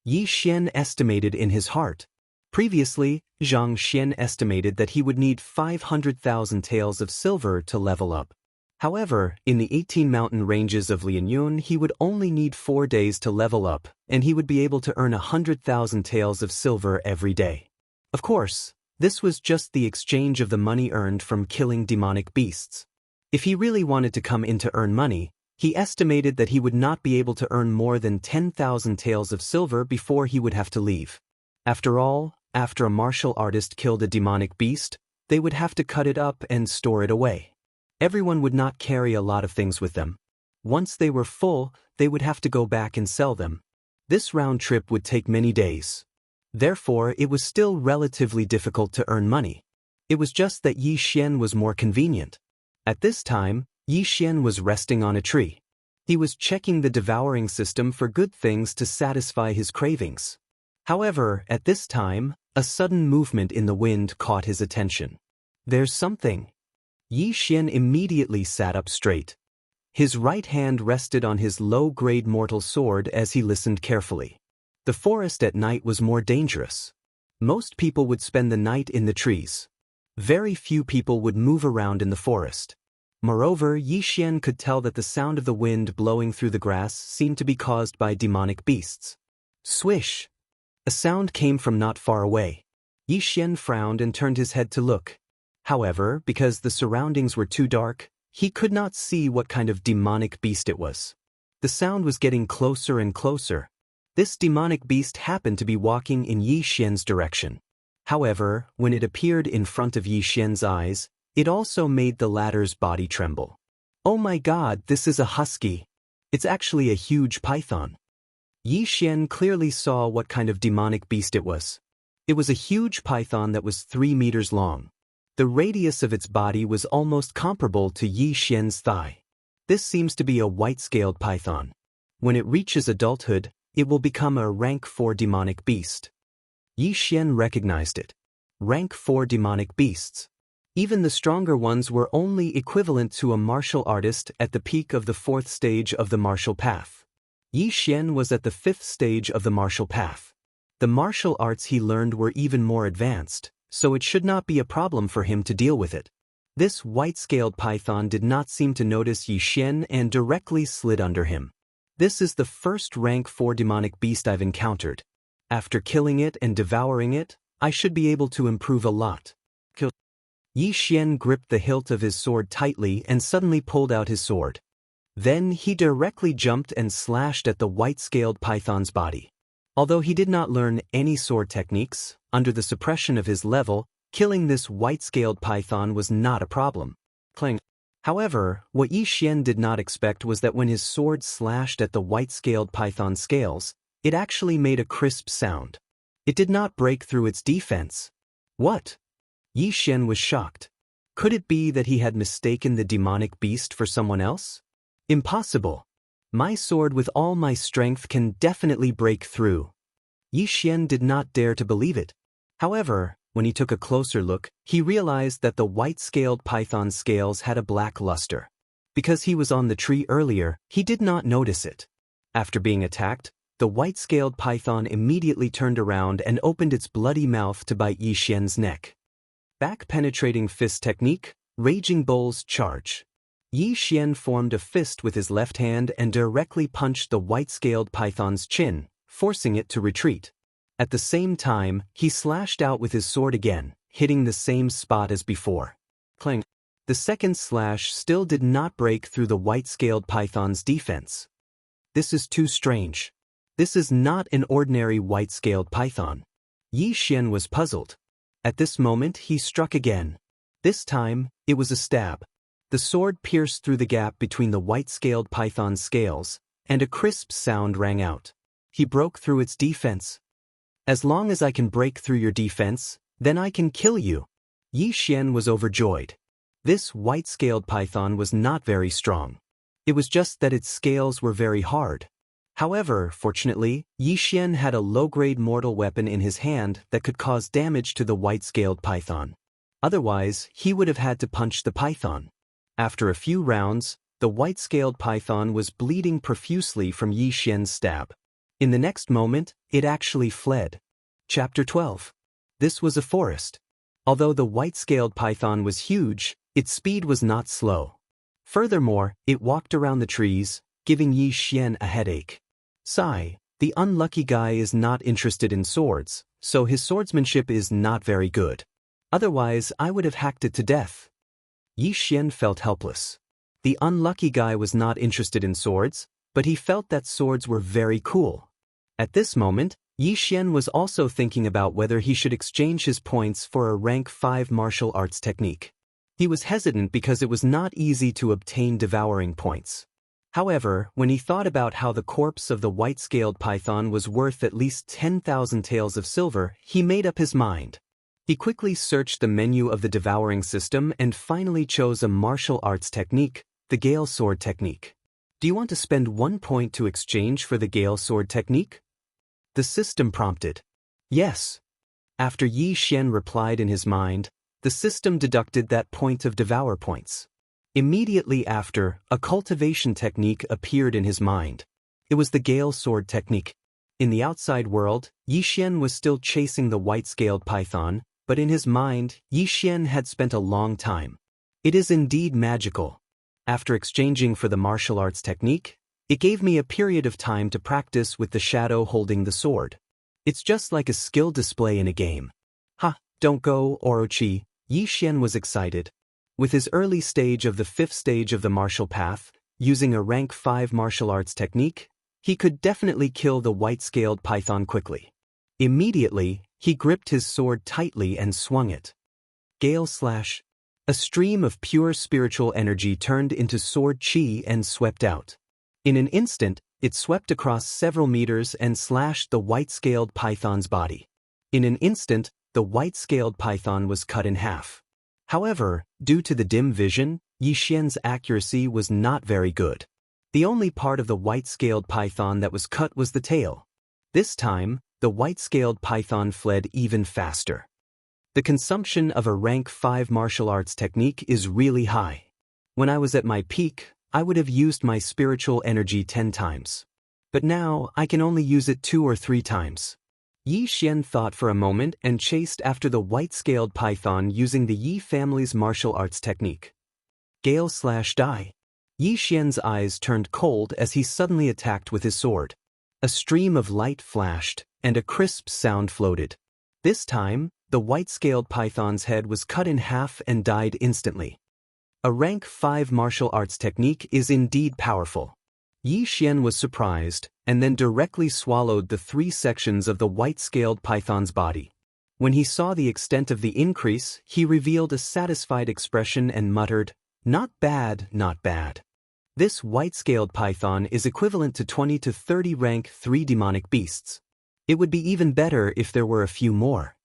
S1: Yi Xian estimated in his heart. Previously, Zhang Xian estimated that he would need 500,000 taels of silver to level up. However, in the 18 mountain ranges of Lianyun, he would only need 4 days to level up, and he would be able to earn 100,000 taels of silver every day. Of course, this was just the exchange of the money earned from killing demonic beasts. If he really wanted to come in to earn money, he estimated that he would not be able to earn more than 10,000 taels of silver before he would have to leave. After all, after a martial artist killed a demonic beast, they would have to cut it up and store it away. Everyone would not carry a lot of things with them. Once they were full, they would have to go back and sell them. This round trip would take many days. Therefore, it was still relatively difficult to earn money. It was just that Yi Xian was more convenient. At this time, Yi Xian was resting on a tree. He was checking the devouring system for good things to satisfy his cravings. However, at this time, a sudden movement in the wind caught his attention. There's something. Yi Xian immediately sat up straight. His right hand rested on his low-grade mortal sword as he listened carefully. The forest at night was more dangerous. Most people would spend the night in the trees. Very few people would move around in the forest. Moreover, Yi Xian could tell that the sound of the wind blowing through the grass seemed to be caused by demonic beasts. Swish! A sound came from not far away. Yi Xian frowned and turned his head to look. However, because the surroundings were too dark, he could not see what kind of demonic beast it was. The sound was getting closer and closer. This demonic beast happened to be walking in Yi Xian's direction. However, when it appeared in front of Yi Xian's eyes, it also made the latter's body tremble. Oh my God, this is a husky. It's actually a huge python. Yi Xian clearly saw what kind of demonic beast it was. It was a huge python that was 3 meters long. The radius of its body was almost comparable to Yi Xian's thigh. This seems to be a white-scaled python. When it reaches adulthood, it will become a rank 4 demonic beast. Yi Xian recognized it. Rank 4 demonic beasts. Even the stronger ones were only equivalent to a martial artist at the peak of the 4th stage of the martial path. Yi Xian was at the 5th stage of the martial path. The martial arts he learned were even more advanced, so it should not be a problem for him to deal with it. This white-scaled python did not seem to notice Yi Xian and directly slid under him. This is the first rank 4 demonic beast I've encountered. After killing it and devouring it, I should be able to improve a lot. Yi Xian gripped the hilt of his sword tightly and suddenly pulled out his sword. Then he directly jumped and slashed at the white-scaled python's body. Although he did not learn any sword techniques, under the suppression of his level, killing this white-scaled python was not a problem. Clang. However, what Yi Xian did not expect was that when his sword slashed at the white-scaled python's scales, it actually made a crisp sound. It did not break through its defense. What? Yi Xian was shocked. Could it be that he had mistaken the demonic beast for someone else? Impossible. My sword with all my strength can definitely break through. Yi Xian did not dare to believe it. However, when he took a closer look, he realized that the white-scaled python's scales had a black luster. Because he was on the tree earlier, he did not notice it. After being attacked, the white-scaled python immediately turned around and opened its bloody mouth to bite Yi Xian's neck. Back-penetrating fist technique, Raging Bull's charge. Yi Xian formed a fist with his left hand and directly punched the white-scaled python's chin, forcing it to retreat. At the same time, he slashed out with his sword again, hitting the same spot as before. Clang. The second slash still did not break through the white-scaled python's defense. This is too strange. This is not an ordinary white-scaled python. Yi Xian was puzzled. At this moment he struck again. This time, it was a stab. The sword pierced through the gap between the white-scaled python's scales, and a crisp sound rang out. He broke through its defense. As long as I can break through your defense, then I can kill you. Yi Xian was overjoyed. This white-scaled python was not very strong. It was just that its scales were very hard. However, fortunately, Yi Xian had a low-grade mortal weapon in his hand that could cause damage to the white-scaled python. Otherwise, he would have had to punch the python. After a few rounds, the white-scaled python was bleeding profusely from Yi Xian's stab. In the next moment, it actually fled. Chapter 12. This was a forest. Although the white-scaled python was huge, its speed was not slow. Furthermore, it walked around the trees, giving Yi Xian a headache. Sigh, the unlucky guy is not interested in swords, so his swordsmanship is not very good. Otherwise, I would have hacked it to death. Yi Xian felt helpless. The unlucky guy was not interested in swords, but he felt that swords were very cool. At this moment, Yi Xian was also thinking about whether he should exchange his points for a rank 5 martial arts technique. He was hesitant because it was not easy to obtain devouring points. However, when he thought about how the corpse of the white-scaled python was worth at least 10,000 taels of silver, he made up his mind. He quickly searched the menu of the devouring system and finally chose a martial arts technique, the Gale Sword technique. Do you want to spend 1 point to exchange for the Gale Sword technique? The system prompted. Yes. After Yi Xian replied in his mind, the system deducted that point of devour points. Immediately after, a cultivation technique appeared in his mind. It was the Gale Sword technique. In the outside world, Yi Xian was still chasing the white-scaled python, but in his mind, Yi Xian had spent a long time. It is indeed magical. After exchanging for the martial arts technique, it gave me a period of time to practice with the shadow holding the sword. It's just like a skill display in a game. Ha, don't go, Orochi, Yi Xian was excited. With his early stage of the 5th stage of the martial path, using a rank 5 martial arts technique, he could definitely kill the white-scaled python quickly. Immediately, he gripped his sword tightly and swung it. Gale slash. A stream of pure spiritual energy turned into sword chi and swept out. In an instant, it swept across several meters and slashed the white-scaled python's body. In an instant, the white-scaled python was cut in half. However, due to the dim vision, Yi Xian's accuracy was not very good. The only part of the white-scaled python that was cut was the tail. This time, the white-scaled python fled even faster. The consumption of a rank 5 martial arts technique is really high. When I was at my peak, I would have used my spiritual energy 10 times. But now, I can only use it 2 or 3 times. Yi Xian thought for a moment and chased after the white-scaled python using the Yi family's martial arts technique. Gale slash die. Yi Xian's eyes turned cold as he suddenly attacked with his sword. A stream of light flashed, and a crisp sound floated. This time, the white-scaled python's head was cut in half and died instantly. A rank 5 martial arts technique is indeed powerful. Yi Xian was surprised, and then directly swallowed the 3 sections of the white-scaled python's body. When he saw the extent of the increase, he revealed a satisfied expression and muttered, "Not bad, not bad." This white-scaled python is equivalent to 20 to 30 rank 3 demonic beasts. It would be even better if there were a few more.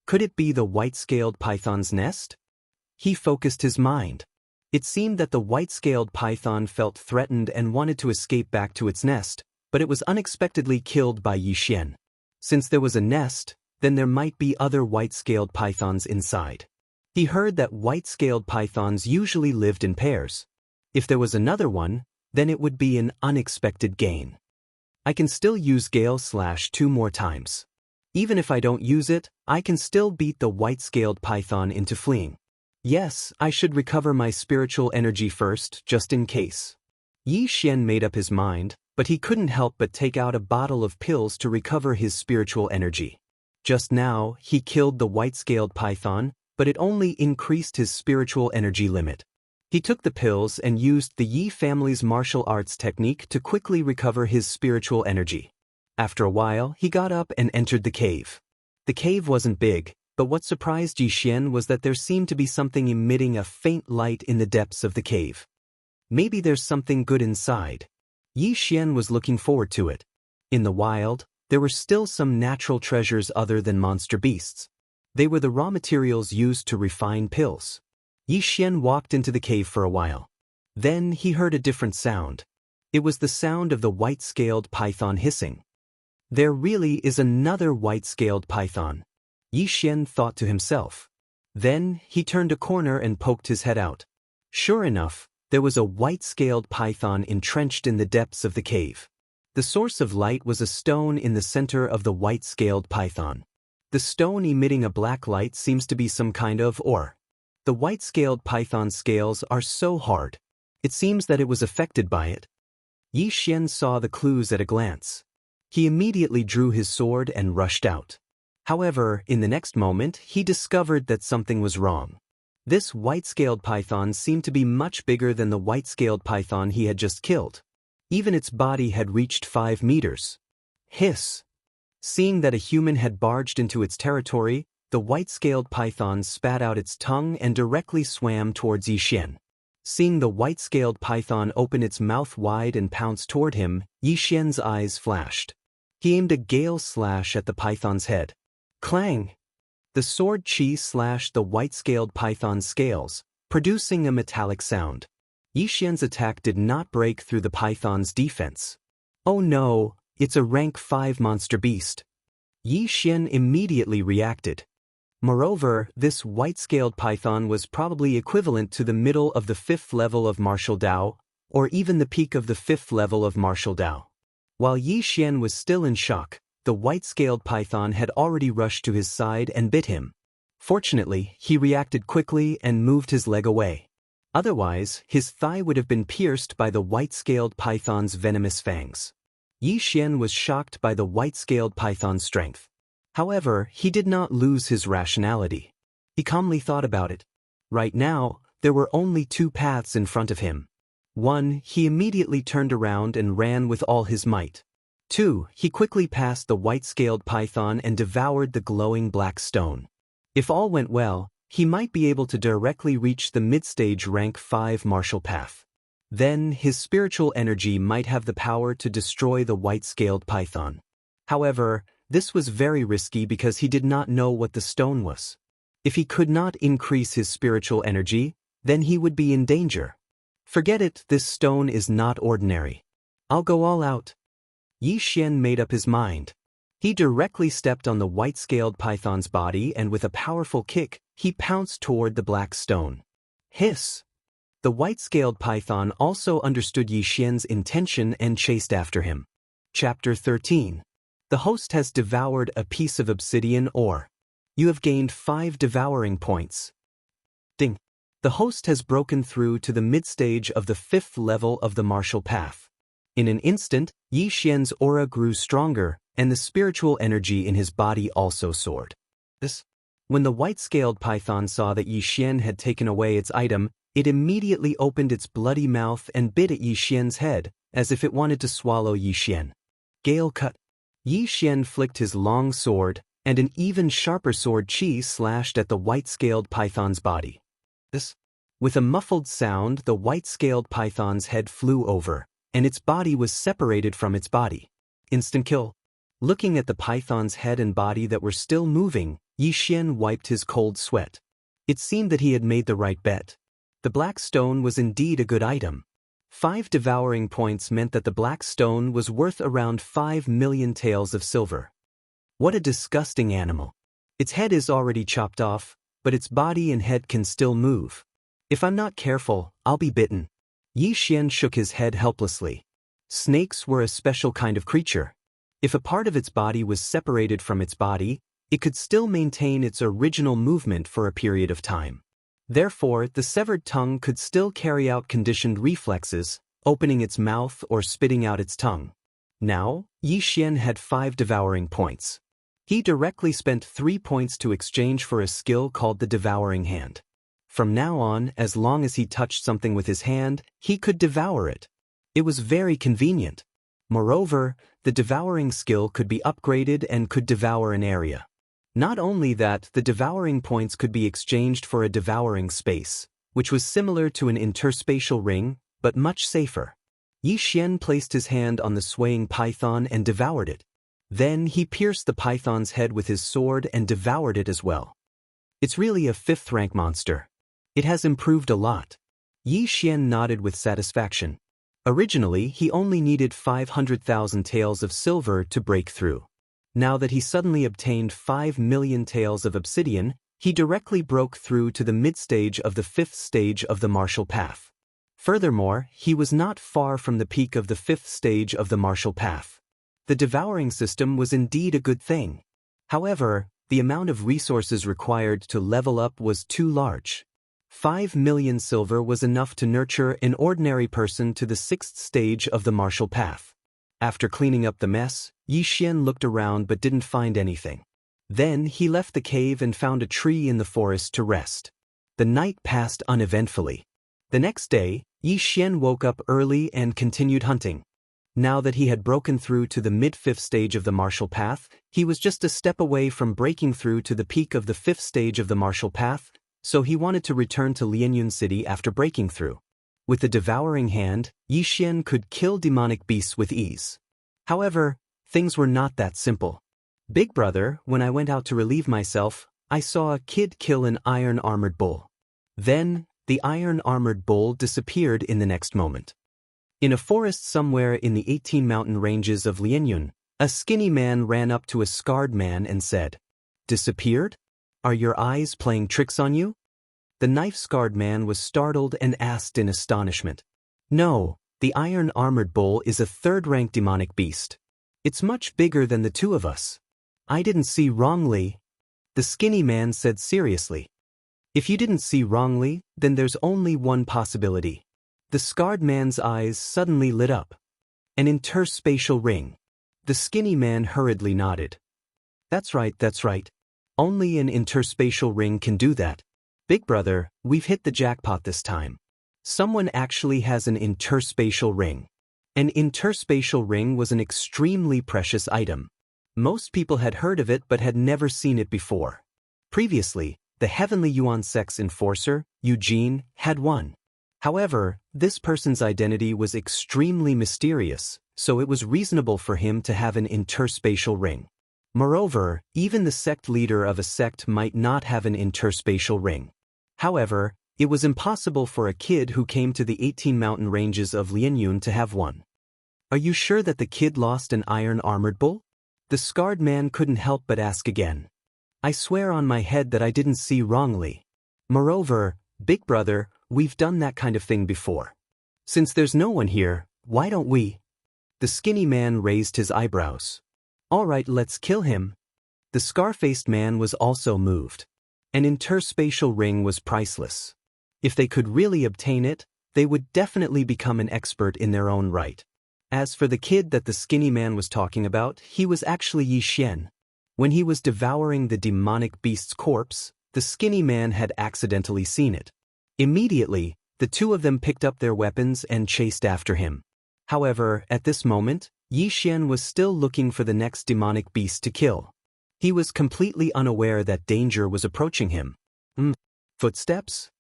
S1: Could it be the white-scaled python's nest? He focused his mind. It seemed that the white-scaled python felt threatened and wanted to escape back to its nest, but it was unexpectedly killed by Yi Xian. Since there was a nest, then there might be other white-scaled pythons inside. He heard that white-scaled pythons usually lived in pairs. If there was another one, then it would be an unexpected gain. I can still use Gale slash 2 more times. Even if I don't use it, I can still beat the white-scaled python into fleeing. Yes, I should recover my spiritual energy first, just in case. Yi Xian made up his mind, but he couldn't help but take out a bottle of pills to recover his spiritual energy. Just now, he killed the white-scaled python, but it only increased his spiritual energy limit. He took the pills and used the Yi family's martial arts technique to quickly recover his spiritual energy. After a while, he got up and entered the cave. The cave wasn't big, but what surprised Yi Xian was that there seemed to be something emitting a faint light in the depths of the cave. Maybe there's something good inside. Yi Xian was looking forward to it. In the wild, there were still some natural treasures other than monster beasts. They were the raw materials used to refine pills. Yi Xian walked into the cave for a while. Then he heard a different sound. It was the sound of the white-scaled python hissing. There really is another white-scaled python, Yi Xian thought to himself. Then he turned a corner and poked his head out. Sure enough, there was a white-scaled python entrenched in the depths of the cave. The source of light was a stone in the center of the white-scaled python. The stone emitting a black light seems to be some kind of ore. The white-scaled python's scales are so hard. It seems that it was affected by it. Yi Xian saw the clues at a glance. He immediately drew his sword and rushed out. However, in the next moment, he discovered that something was wrong. This white-scaled python seemed to be much bigger than the white-scaled python he had just killed. Even its body had reached 5 meters. Hiss! Seeing that a human had barged into its territory, the white-scaled python spat out its tongue and directly swam towards Yi Xian. Seeing the white-scaled python open its mouth wide and pounce toward him, Yi Xian's eyes flashed. He aimed a gale slash at the python's head. Clang! The sword chi slashed the white-scaled python's scales, producing a metallic sound. Yi Xian's attack did not break through the python's defense. Oh no, it's a rank 5 monster beast. Yi Xian immediately reacted. Moreover, this white-scaled python was probably equivalent to the middle of the 5th level of martial Dao, or even the peak of the 5th level of martial Dao. While Yi Xian was still in shock, the white-scaled python had already rushed to his side and bit him. Fortunately, he reacted quickly and moved his leg away. Otherwise, his thigh would have been pierced by the white-scaled python's venomous fangs. Yi Xian was shocked by the white-scaled python's strength. However, he did not lose his rationality. He calmly thought about it. Right now, there were only 2 paths in front of him. 1, he immediately turned around and ran with all his might. 2, he quickly passed the white-scaled python and devoured the glowing black stone. If all went well, he might be able to directly reach the mid-stage rank 5 martial path. Then, his spiritual energy might have the power to destroy the white-scaled python. However, this was very risky because he did not know what the stone was. If he could not increase his spiritual energy, then he would be in danger. Forget it, this stone is not ordinary. I'll go all out. Yi Xian made up his mind. He directly stepped on the white-scaled python's body and with a powerful kick, he pounced toward the black stone. Hiss! The white-scaled python also understood Yi Xian's intention and chased after him. Chapter 13. The host has devoured a piece of obsidian ore. You have gained 5 devouring points. Ding! The host has broken through to the mid-stage of the 5th level of the martial path. In an instant, Yi Xian's aura grew stronger, and the spiritual energy in his body also soared. When the white-scaled python saw that Yi Xian had taken away its item, it immediately opened its bloody mouth and bit at Yi Xian's head, as if it wanted to swallow Yi Xian. Gale cut. Yi Xian flicked his long sword, and an even sharper sword chi slashed at the white-scaled python's body. With a muffled sound, the white-scaled python's head flew over, and its body was separated from its body. Instant kill. Looking at the python's head and body that were still moving, Yi Xian wiped his cold sweat. It seemed that he had made the right bet. The black stone was indeed a good item. 5 devouring points meant that the black stone was worth around 5 million taels of silver. What a disgusting animal. Its head is already chopped off, but its body and head can still move. If I'm not careful, I'll be bitten. Yi Xian shook his head helplessly. Snakes were a special kind of creature. If a part of its body was separated from its body, it could still maintain its original movement for a period of time. Therefore, the severed tongue could still carry out conditioned reflexes, opening its mouth or spitting out its tongue. Now, Yi Xian had 5 devouring points. He directly spent 3 points to exchange for a skill called the Devouring Hand. From now on, as long as he touched something with his hand, he could devour it. It was very convenient. Moreover, the devouring skill could be upgraded and could devour an area. Not only that, the devouring points could be exchanged for a devouring space, which was similar to an interspatial ring, but much safer. Yi Xian placed his hand on the swaying python and devoured it. Then he pierced the python's head with his sword and devoured it as well. It's really a 5th rank monster. It has improved a lot. Yi Xian nodded with satisfaction. Originally, he only needed 500,000 taels of silver to break through. Now that he suddenly obtained 5 million taels of obsidian, he directly broke through to the mid-stage of the 5th stage of the martial path. Furthermore, he was not far from the peak of the 5th stage of the martial path. The devouring system was indeed a good thing. However, the amount of resources required to level up was too large. 5 million silver was enough to nurture an ordinary person to the 6th stage of the martial path. After cleaning up the mess, Yi Xian looked around but didn't find anything. Then he left the cave and found a tree in the forest to rest. The night passed uneventfully. The next day, Yi Xian woke up early and continued hunting. Now that he had broken through to the mid-5th stage of the martial path, he was just a step away from breaking through to the peak of the 5th stage of the martial path, so he wanted to return to Lianyun City after breaking through. With a devouring hand, Yi Xian could kill demonic beasts with ease. However, things were not that simple. Big brother, when I went out to relieve myself, I saw a kid kill an iron-armored bull. Then, the iron-armored bull disappeared in the next moment. In a forest somewhere in the 18 mountain ranges of Lianyun, a skinny man ran up to a scarred man and said, "Disappeared? Are your eyes playing tricks on you?" The knife-scarred man was startled and asked in astonishment. "No, the iron-armored bull is a third-rank demonic beast. It's much bigger than the two of us. I didn't see wrongly," the skinny man said seriously. "If you didn't see wrongly, then there's only one possibility." The scarred man's eyes suddenly lit up. "An interspatial ring." The skinny man hurriedly nodded. That's right. Only an interspatial ring can do that. Big brother, we've hit the jackpot this time. Someone actually has an interspatial ring. An interspatial ring was an extremely precious item. Most people had heard of it but had never seen it before. Previously, the Heavenly Yuan Sect's enforcer, Eugene, had one. However, this person's identity was extremely mysterious, so it was reasonable for him to have an interspatial ring. Moreover, even the sect leader of a sect might not have an interspatial ring. However, it was impossible for a kid who came to the 18 mountain ranges of Lianyun to have one. "Are you sure that the kid lost an iron-armored bull?" The scarred man couldn't help but ask again. "I swear on my head that I didn't see wrongly. Moreover, big brother, we've done that kind of thing before. Since there's no one here, why don't we?" The skinny man raised his eyebrows. "All right, let's kill him." The scar-faced man was also moved. An interspatial ring was priceless. If they could really obtain it, they would definitely become an expert in their own right. As for the kid that the skinny man was talking about, he was actually Yi Xian. When he was devouring the demonic beast's corpse, the skinny man had accidentally seen it. Immediately, the two of them picked up their weapons and chased after him. However, at this moment, Yi Xian was still looking for the next demonic beast to kill. He was completely unaware that danger was approaching him. Footsteps?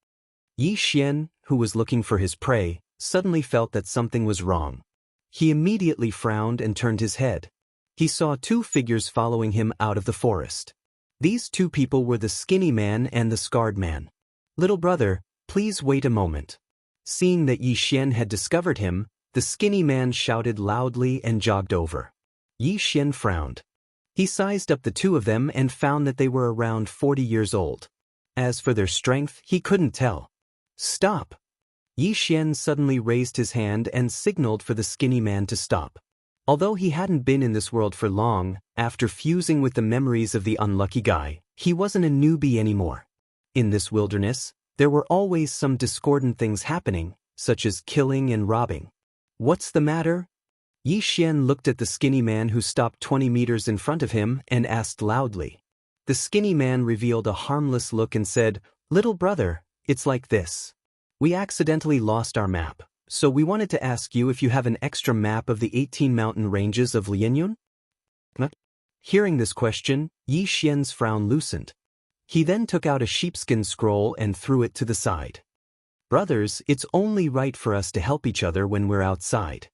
S1: Yi Xian, who was looking for his prey, suddenly felt that something was wrong. He immediately frowned and turned his head. He saw two figures following him out of the forest. These two people were the skinny man and the scarred man. "Little brother, please wait a moment." Seeing that Yi Xian had discovered him, the skinny man shouted loudly and jogged over. Yi Xian frowned. He sized up the two of them and found that they were around 40 years old. As for their strength, he couldn't tell. "Stop!" Yi Xian suddenly raised his hand and signaled for the skinny man to stop. Although he hadn't been in this world for long, after fusing with the memories of the unlucky guy, he wasn't a newbie anymore. In this wilderness, there were always some discordant things happening, such as killing and robbing. "What's the matter?" Yi Xian looked at the skinny man who stopped 20 meters in front of him and asked loudly. The skinny man revealed a harmless look and said, "Little brother, it's like this. We accidentally lost our map, so we wanted to ask you if you have an extra map of the 18 mountain ranges of Lianyun?" Hearing this question, Yi Xian's frown loosened. He then took out a sheepskin scroll and threw it to the side. "Brothers, it's only right for us to help each other when we're outside.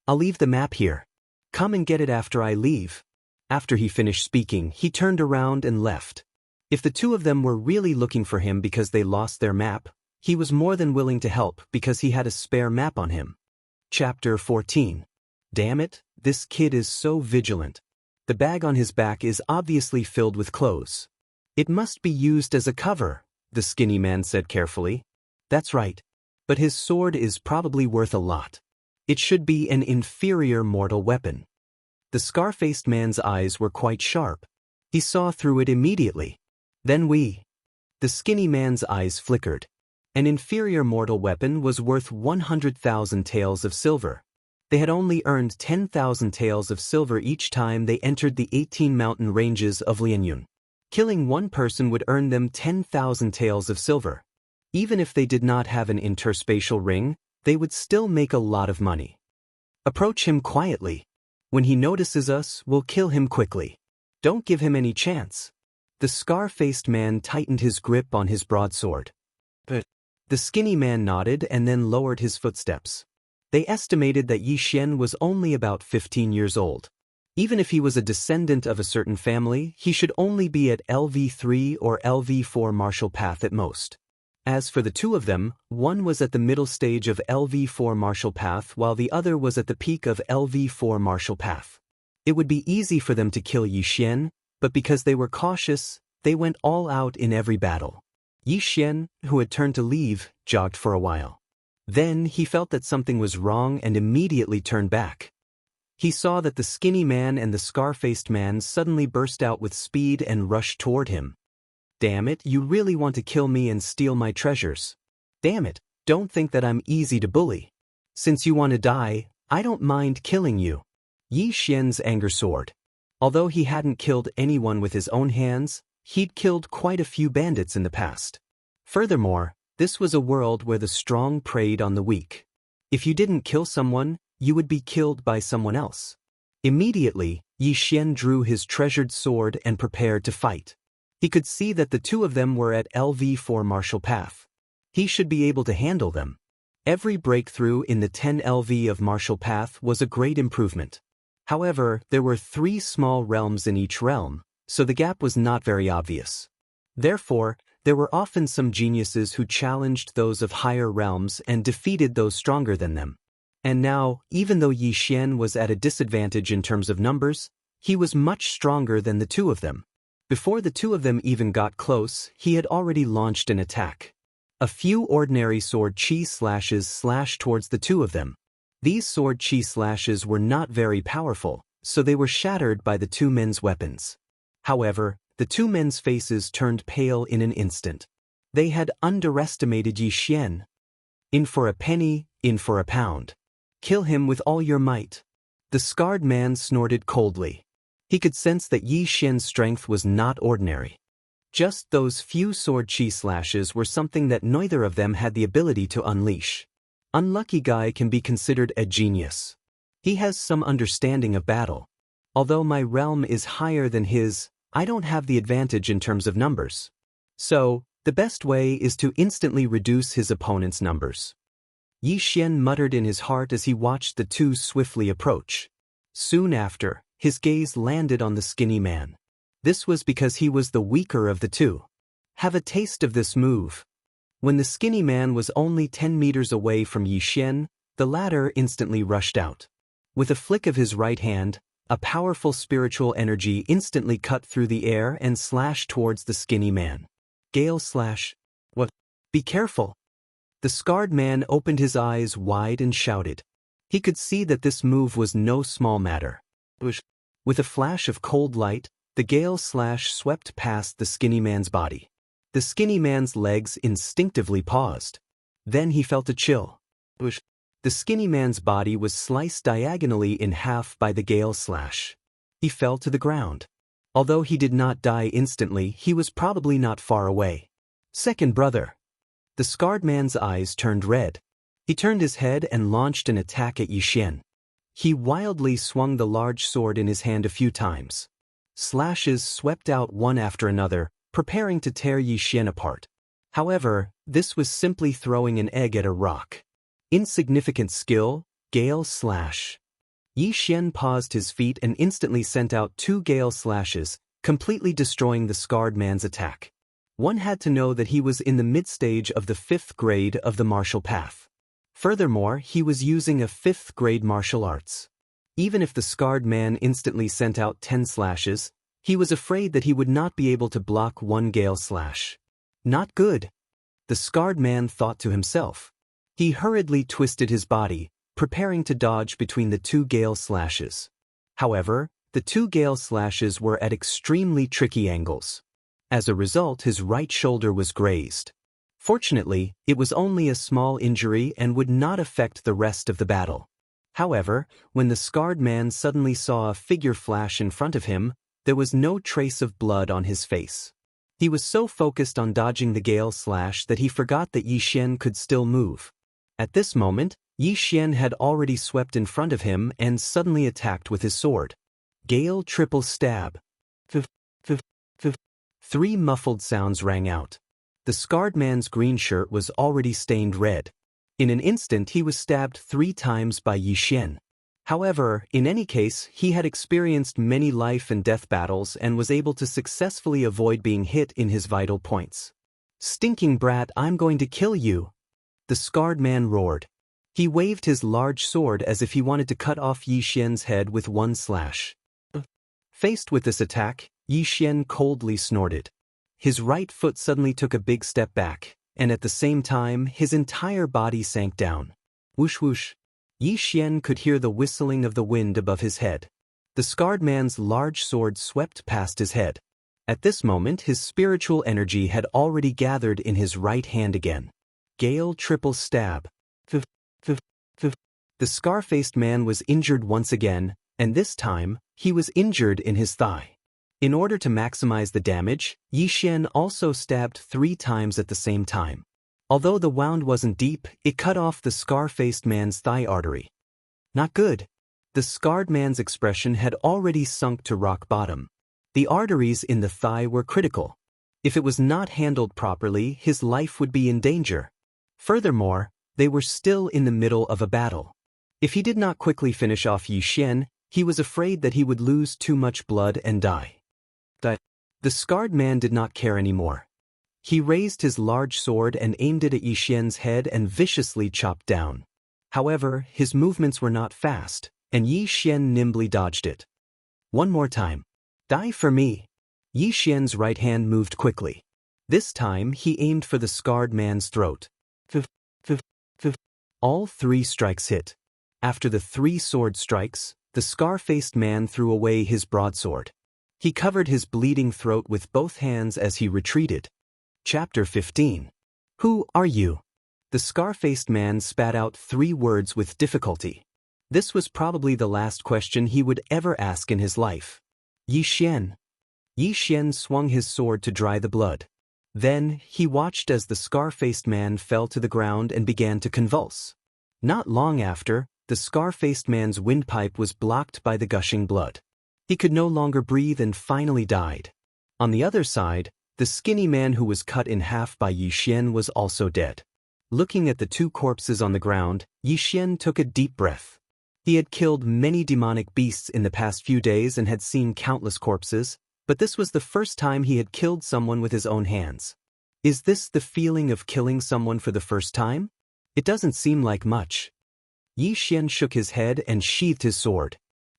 S1: I'll leave the map here. Come and get it after I leave." After he finished speaking, he turned around and left. If the two of them were really looking for him because they lost their map, he was more than willing to help because he had a spare map on him. Chapter 14. Damn it, this kid is so vigilant. The bag on his back is obviously filled with clothes. "It must be used as a cover," the skinny man said carefully. "That's right. But his sword is probably worth a lot. It should be an inferior mortal weapon." The scar-faced man's eyes were quite sharp. He saw through it immediately. "Then The skinny man's eyes flickered. An inferior mortal weapon was worth 100,000 taels of silver. They had only earned 10,000 taels of silver each time they entered the 18 mountain ranges of Lianyun. Killing one person would earn them 10,000 taels of silver. Even if they did not have an interspatial ring, they would still make a lot of money. "Approach him quietly. When he notices us, we'll kill him quickly. Don't give him any chance." The scar-faced man tightened his grip on his broadsword. The skinny man nodded and then lowered his footsteps. They estimated that Yi Xian was only about 15 years old. Even if he was a descendant of a certain family, he should only be at LV3 or LV4 martial path at most. As for the two of them, one was at the middle stage of LV4 martial path while the other was at the peak of LV4 martial path. It would be easy for them to kill Yi Xian, but because they were cautious, they went all out in every battle. Yi Xian, who had turned to leave, jogged for a while. Then he felt that something was wrong and immediately turned back. He saw that the skinny man and the scar-faced man suddenly burst out with speed and rushed toward him. Damn it, you really want to kill me and steal my treasures. Damn it, don't think that I'm easy to bully. Since you want to die, I don't mind killing you. Yi Xian's anger soared. Although he hadn't killed anyone with his own hands, he'd killed quite a few bandits in the past. Furthermore, this was a world where the strong preyed on the weak. If you didn't kill someone, you would be killed by someone else. Immediately, Yi Xian drew his treasured sword and prepared to fight. He could see that the two of them were at LV4 martial path. He should be able to handle them. Every breakthrough in the 10 LV of martial path was a great improvement. However, there were 3 small realms in each realm, so the gap was not very obvious. Therefore, there were often some geniuses who challenged those of higher realms and defeated those stronger than them. And now, even though Yi Xian was at a disadvantage in terms of numbers, he was much stronger than the two of them. Before the two of them even got close, he had already launched an attack. A few ordinary sword chi slashes slashed towards the two of them. These sword chi slashes were not very powerful, so they were shattered by the two men's weapons. However, the two men's faces turned pale in an instant. They had underestimated Yi Xian. In for a penny, in for a pound. Kill him with all your might. The scarred man snorted coldly. He could sense that Yi Xian's strength was not ordinary. Just those few sword chi slashes were something that neither of them had the ability to unleash. Unlucky guy can be considered a genius. He has some understanding of battle. Although my realm is higher than his, I don't have the advantage in terms of numbers. So, the best way is to instantly reduce his opponent's numbers. Yi Xian muttered in his heart as he watched the two swiftly approach. Soon after, his gaze landed on the skinny man. This was because he was the weaker of the two. Have a taste of this move. When the skinny man was only 10 meters away from Yi Xian, the latter instantly rushed out. With a flick of his right hand, a powerful spiritual energy instantly cut through the air and slashed towards the skinny man. Gale slash. What? Be careful. The scarred man opened his eyes wide and shouted. He could see that this move was no small matter. With a flash of cold light, the gale slash swept past the skinny man's body. The skinny man's legs instinctively paused. Then he felt a chill. The skinny man's body was sliced diagonally in half by the gale slash. He fell to the ground. Although he did not die instantly, he was probably not far away. Second brother. The scarred man's eyes turned red. He turned his head and launched an attack at Yi Xian. He wildly swung the large sword in his hand a few times. Slashes swept out one after another, preparing to tear Yi Xian apart. However, this was simply throwing an egg at a rock. Insignificant skill, gale slash. Yi Xian paused his feet and instantly sent out 2 gale slashes, completely destroying the scarred man's attack. One had to know that he was in the mid-stage of the 5th grade of the martial path. Furthermore, he was using a 5th grade martial arts. Even if the scarred man instantly sent out 10 slashes, he was afraid that he would not be able to block 1 gale slash. Not good. The scarred man thought to himself. He hurriedly twisted his body, preparing to dodge between the 2 gale slashes. However, the 2 gale slashes were at extremely tricky angles. As a result, his right shoulder was grazed. Fortunately, it was only a small injury and would not affect the rest of the battle. However, when the scarred man suddenly saw a figure flash in front of him, there was no trace of blood on his face. He was so focused on dodging the gale slash that he forgot that Yi Xian could still move. At this moment, Yi Xian had already swept in front of him and suddenly attacked with his sword. Gale triple stab. 3 muffled sounds rang out. The scarred man's green shirt was already stained red. In an instant he was stabbed 3 times by Yi Xian. However, in any case, he had experienced many life and death battles and was able to successfully avoid being hit in his vital points. "Stinking brat, I'm going to kill you!" the scarred man roared. He waved his large sword as if he wanted to cut off Yi Xian's head with one slash. Faced with this attack, Yi Xian coldly snorted. His right foot suddenly took a big step back, and at the same time, his entire body sank down. Whoosh whoosh. Yi Xian could hear the whistling of the wind above his head. The scarred man's large sword swept past his head. At this moment, his spiritual energy had already gathered in his right hand again. Gale triple stab. The scar-faced man was injured once again, and this time, he was injured in his thigh. In order to maximize the damage, Yi Xian also stabbed 3 times at the same time. Although the wound wasn't deep, it cut off the scar-faced man's thigh artery. Not good. The scarred man's expression had already sunk to rock bottom. The arteries in the thigh were critical. If it was not handled properly, his life would be in danger. Furthermore, they were still in the middle of a battle. If he did not quickly finish off Yi Xian, he was afraid that he would lose too much blood and die. The scarred man did not care anymore. He raised his large sword and aimed it at Yi Xian's head and viciously chopped down. However, his movements were not fast, and Yi Xian nimbly dodged it. One more time. Die for me. Yi Xian's right hand moved quickly. This time, he aimed for the scarred man's throat. All 3 strikes hit. After the 3 sword strikes, the scar-faced man threw away his broadsword. He covered his bleeding throat with both hands as he retreated. Chapter 15. Who are you? The scar-faced man spat out 3 words with difficulty. This was probably the last question he would ever ask in his life. Yi Xian. Yi Xian swung his sword to dry the blood. Then, he watched as the scar-faced man fell to the ground and began to convulse. Not long after, the scar-faced man's windpipe was blocked by the gushing blood. He could no longer breathe and finally died. On the other side, the skinny man who was cut in half by Yi Xian was also dead. Looking at the 2 corpses on the ground, Yi Xian took a deep breath. He had killed many demonic beasts in the past few days and had seen countless corpses, but this was the first time he had killed someone with his own hands. Is this the feeling of killing someone for the first time? It doesn't seem like much. Yi Xian shook his head and sheathed his sword.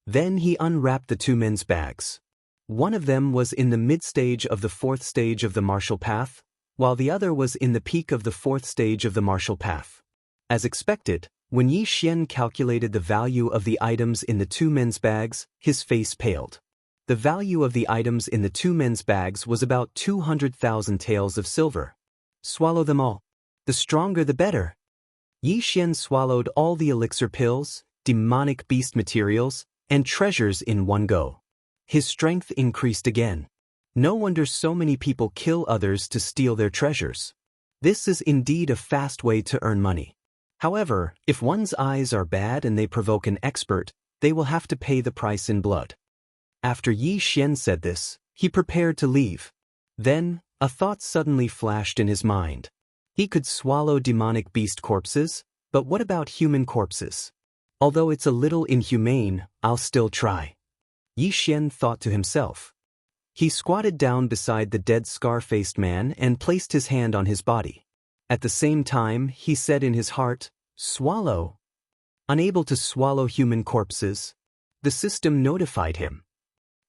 S1: Then he unwrapped the 2 men's bags. One of them was in the mid-stage of the 4th stage of the martial path, while the other was in the peak of the 4th stage of the martial path. As expected, when Yi Xian calculated the value of the items in the 2 men's bags, his face paled. The value of the items in the 2 men's bags was about 200,000 taels of silver. Swallow them all. The stronger the better. Yi Xian swallowed all the elixir pills, demonic beast materials, and treasures in one go. His strength increased again. No wonder so many people kill others to steal their treasures. This is indeed a fast way to earn money. However, if one's eyes are bad and they provoke an expert, they will have to pay the price in blood. After Yi Xian said this, he prepared to leave. Then, a thought suddenly flashed in his mind. He could swallow demonic beast corpses, but what about human corpses? Although it's a little inhumane, I'll still try. Yi Xian thought to himself. He squatted down beside the dead scar-faced man and placed his hand on his body. At the same time, he said in his heart, "Swallow." Unable to swallow human corpses, the system notified him.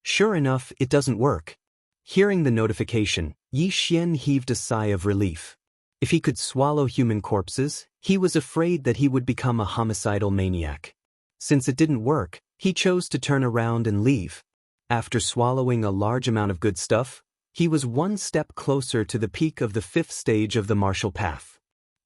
S1: Sure enough, it doesn't work. Hearing the notification, Yi Xian heaved a sigh of relief. If he could swallow human corpses, he was afraid that he would become a homicidal maniac. Since it didn't work, he chose to turn around and leave. After swallowing a large amount of good stuff, he was one step closer to the peak of the 5th stage of the martial path.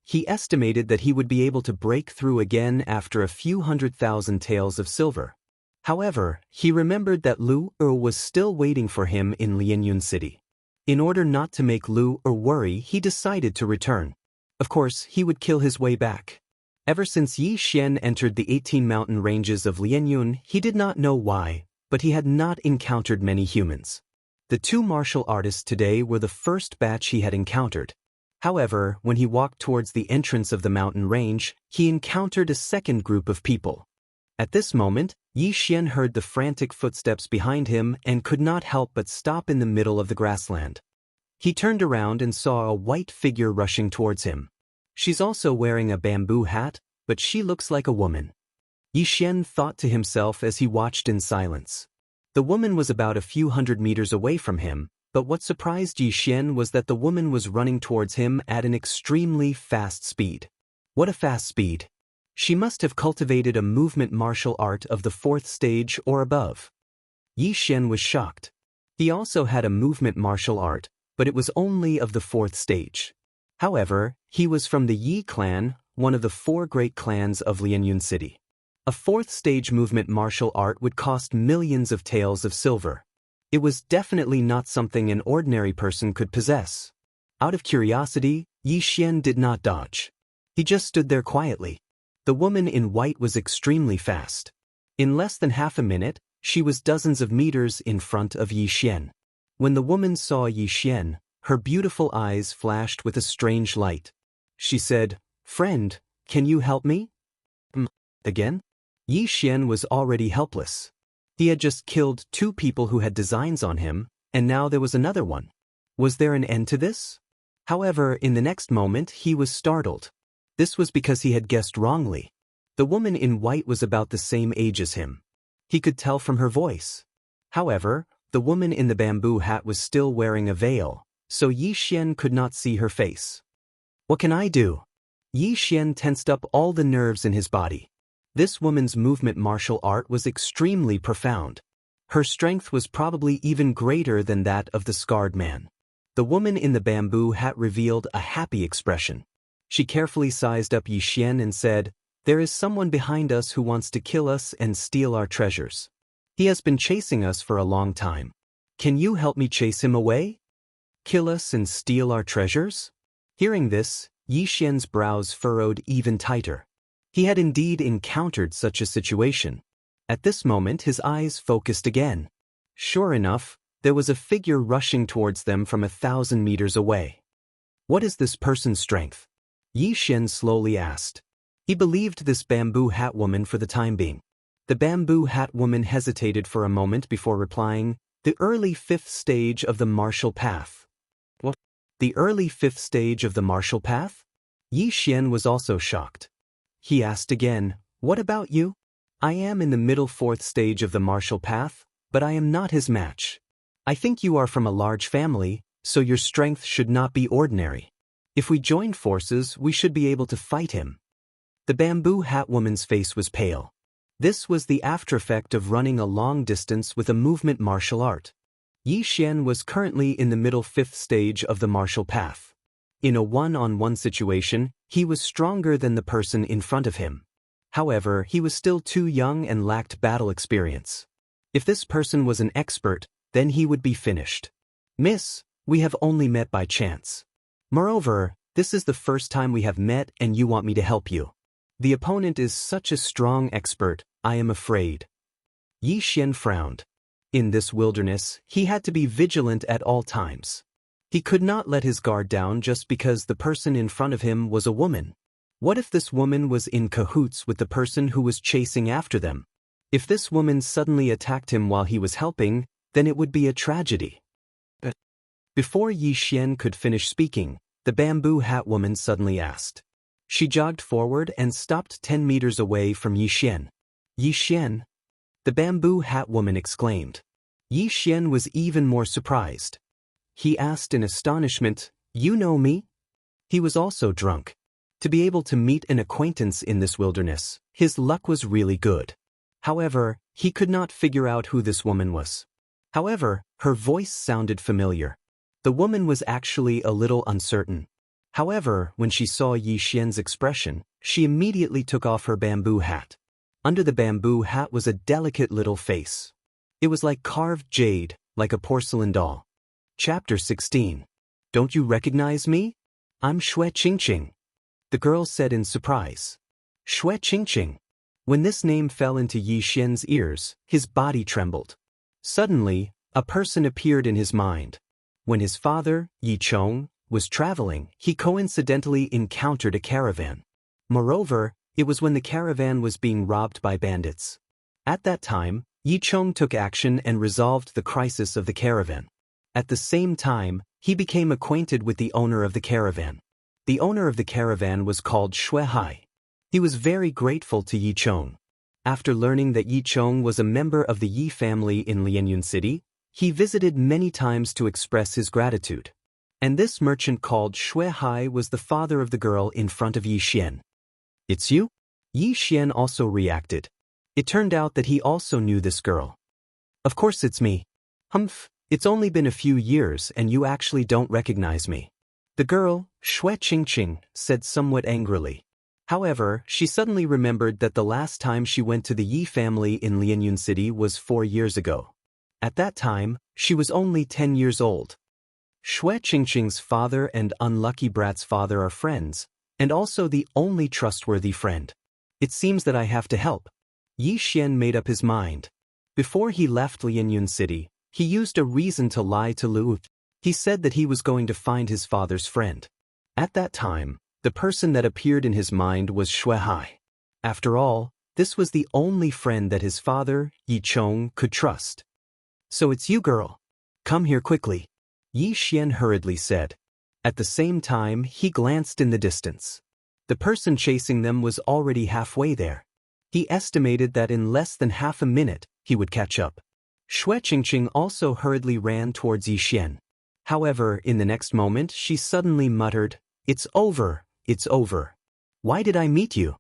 S1: He estimated that he would be able to break through again after a few 100,000 taels of silver. However, he remembered that Lu Er was still waiting for him in Lianyun City. In order not to make Lu Er worry, he decided to return. Of course, he would kill his way back. Ever since Yi Xian entered the 18 mountain ranges of Lianyun, he did not know why, but he had not encountered many humans. The 2 martial artists today were the first batch he had encountered. However, when he walked towards the entrance of the mountain range, he encountered a second group of people. At this moment, Yi Xian heard the frantic footsteps behind him and could not help but stop in the middle of the grassland. He turned around and saw a white figure rushing towards him. She's also wearing a bamboo hat, but she looks like a woman. Yi Xian thought to himself as he watched in silence. The woman was about a few hundred meters away from him, but what surprised Yi Xian was that the woman was running towards him at an extremely fast speed. What a fast speed! She must have cultivated a movement martial art of the 4th stage or above. Yi Xian was shocked. He also had a movement martial art, but it was only of the 4th stage. However, he was from the Yi clan, one of the 4 great clans of Lianyun City. A 4th stage movement martial art would cost millions of taels of silver. It was definitely not something an ordinary person could possess. Out of curiosity, Yi Xian did not dodge. He just stood there quietly. The woman in white was extremely fast. In less than half a minute, she was dozens of meters in front of Yi Xian. When the woman saw Yi Xian, her beautiful eyes flashed with a strange light. She said, "Friend, can you help me?" Again? Yi Xian was already helpless. He had just killed 2 people who had designs on him, and now there was another one. Was there an end to this? However, in the next moment he was startled. This was because he had guessed wrongly. The woman in white was about the same age as him. He could tell from her voice. However, the woman in the bamboo hat was still wearing a veil, so Yi Xian could not see her face. What can I do? Yi Xian tensed up all the nerves in his body. This woman's movement martial art was extremely profound. Her strength was probably even greater than that of the scarred man. The woman in the bamboo hat revealed a happy expression. She carefully sized up Yi Xian and said, "There is someone behind us who wants to kill us and steal our treasures. He has been chasing us for a long time. Can you help me chase him away? Kill us and steal our treasures?" Hearing this, Yi Xian's brows furrowed even tighter. He had indeed encountered such a situation. At this moment his eyes focused again. Sure enough, there was a figure rushing towards them from 1,000 meters away. What is this person's strength? Yi Xian slowly asked. He believed this bamboo hat woman for the time being. The bamboo hat woman hesitated for a moment before replying, "The early 5th stage of the martial path." What? The early 5th stage of the martial path? Yi Xian was also shocked. He asked again, "What about you?" "I am in the middle 4th stage of the martial path, but I am not his match. I think you are from a large family, so your strength should not be ordinary. If we join forces, we should be able to fight him." The bamboo hat woman's face was pale. This was the after effect of running a long distance with a movement martial art. Yi Xian was currently in the middle 5th stage of the martial path. In a one-on-one situation, he was stronger than the person in front of him. However, he was still too young and lacked battle experience. If this person was an expert, then he would be finished. "Miss, we have only met by chance. Moreover, this is the first time we have met and you want me to help you. The opponent is such a strong expert, I am afraid." Yi Xian frowned. In this wilderness, he had to be vigilant at all times. He could not let his guard down just because the person in front of him was a woman. What if this woman was in cahoots with the person who was chasing after them? If this woman suddenly attacked him while he was helping, then it would be a tragedy. Before Yi Xian could finish speaking, the bamboo hat woman suddenly asked. She jogged forward and stopped 10 meters away from Yi Xian. "Yi Xian?" The bamboo hat woman exclaimed. Yi Xian was even more surprised. He asked in astonishment, "You know me?" He was also drunk. To be able to meet an acquaintance in this wilderness, his luck was really good. However, he could not figure out who this woman was. However, her voice sounded familiar. The woman was actually a little uncertain. However, when she saw Yi Xian's expression, she immediately took off her bamboo hat. Under the bamboo hat was a delicate little face. It was like carved jade, like a porcelain doll. Chapter 16. "Don't you recognize me? I'm Xue Qingqing," the girl said in surprise. Xue Qingqing. When this name fell into Yi Xian's ears, his body trembled. Suddenly, a person appeared in his mind. When his father, Yi Chong, was traveling, he coincidentally encountered a caravan. Moreover, it was when the caravan was being robbed by bandits. At that time, Yi Chong took action and resolved the crisis of the caravan. At the same time, he became acquainted with the owner of the caravan. The owner of the caravan was called Shui Hai. He was very grateful to Yi Chong. After learning that Yi Chong was a member of the Yi family in Lianyun City, he visited many times to express his gratitude. And this merchant called Shui Hai was the father of the girl in front of Yi Xian. "It's you?" Yi Xian also reacted. It turned out that he also knew this girl. "Of course it's me." "Humph, it's only been a few years and you actually don't recognize me." The girl, Shui Qingqing, said somewhat angrily. However, she suddenly remembered that the last time she went to the Yi family in Lianyun City was 4 years ago. At that time, she was only 10 years old. Shui Qingqing's father and Unlucky Brat's father are friends, and also the only trustworthy friend. It seems that I have to help. Yi Xian made up his mind. Before he left Lianyun City, he used a reason to lie to Lu. He said that he was going to find his father's friend. At that time, the person that appeared in his mind was Shui Hai. After all, this was the only friend that his father, Yi Chong, could trust. "So it's you, girl. Come here quickly," Yi Xian hurriedly said. At the same time, he glanced in the distance. The person chasing them was already halfway there. He estimated that in less than half a minute, he would catch up. Shui Qingqing also hurriedly ran towards Yi Xian. However, in the next moment, she suddenly muttered, "It's over, it's over. Why did I meet you?"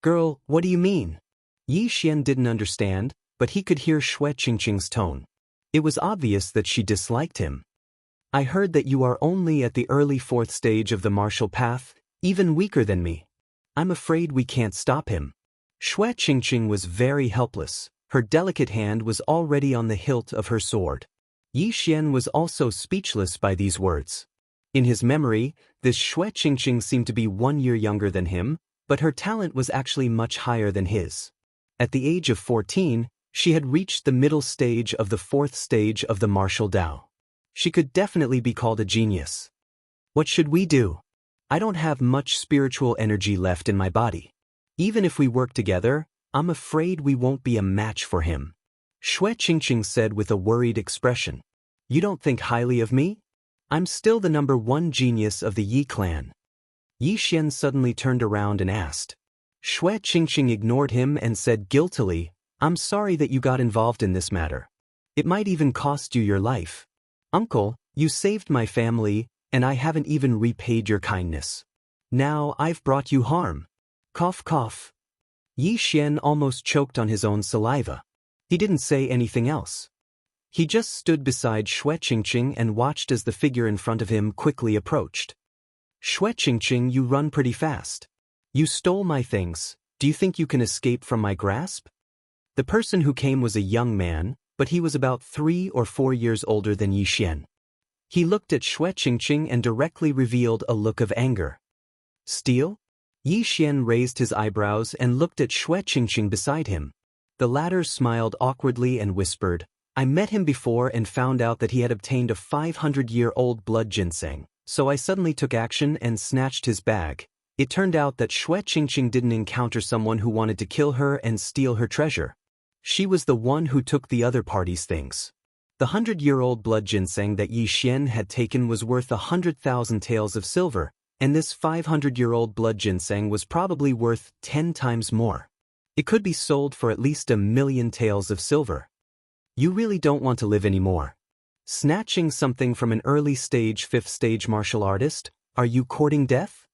S1: "Girl, what do you mean?" Yi Xian didn't understand, but he could hear Shui Qingqing's tone. It was obvious that she disliked him. "I heard that you are only at the early 4th stage of the martial path, even weaker than me. I'm afraid we can't stop him." Shui Qingqing was very helpless. Her delicate hand was already on the hilt of her sword. Yi Xian was also speechless by these words. In his memory, this Shui Qingqing seemed to be 1 year younger than him, but her talent was actually much higher than his. At the age of 14, she had reached the middle stage of the 4th stage of the martial Dao. She could definitely be called a genius. "What should we do? I don't have much spiritual energy left in my body. Even if we work together, I'm afraid we won't be a match for him," Shui Qingqing said with a worried expression. "You don't think highly of me? I'm still the #1 genius of the Yi clan." Yi Xian suddenly turned around and asked. Shui Qingqing ignored him and said guiltily, "I'm sorry that you got involved in this matter. It might even cost you your life. Uncle, you saved my family, and I haven't even repaid your kindness. Now I've brought you harm." Cough cough. Yi Xian almost choked on his own saliva. He didn't say anything else. He just stood beside Shui Qingqing and watched as the figure in front of him quickly approached. "Shui Qingqing, you run pretty fast. You stole my things. Do you think you can escape from my grasp?" The person who came was a young man, but he was about 3 or 4 years older than Yi Xian. He looked at Shui Qingqing and directly revealed a look of anger. "Steal?" Yi Xian raised his eyebrows and looked at Shui Qingqing beside him. The latter smiled awkwardly and whispered, "I met him before and found out that he had obtained a 500-year-old blood ginseng, so I suddenly took action and snatched his bag. It turned out that Shui Qingqing didn't encounter someone who wanted to kill her and steal her treasure. She was the one who took the other party's things. The 100-year-old blood ginseng that Yi Xian had taken was worth 100,000 taels of silver, and this 500-year-old blood ginseng was probably worth 10 times more. It could be sold for at least 1,000,000 taels of silver. You really don't want to live anymore. Snatching something from an early-stage 5th-stage martial artist, are you courting death?"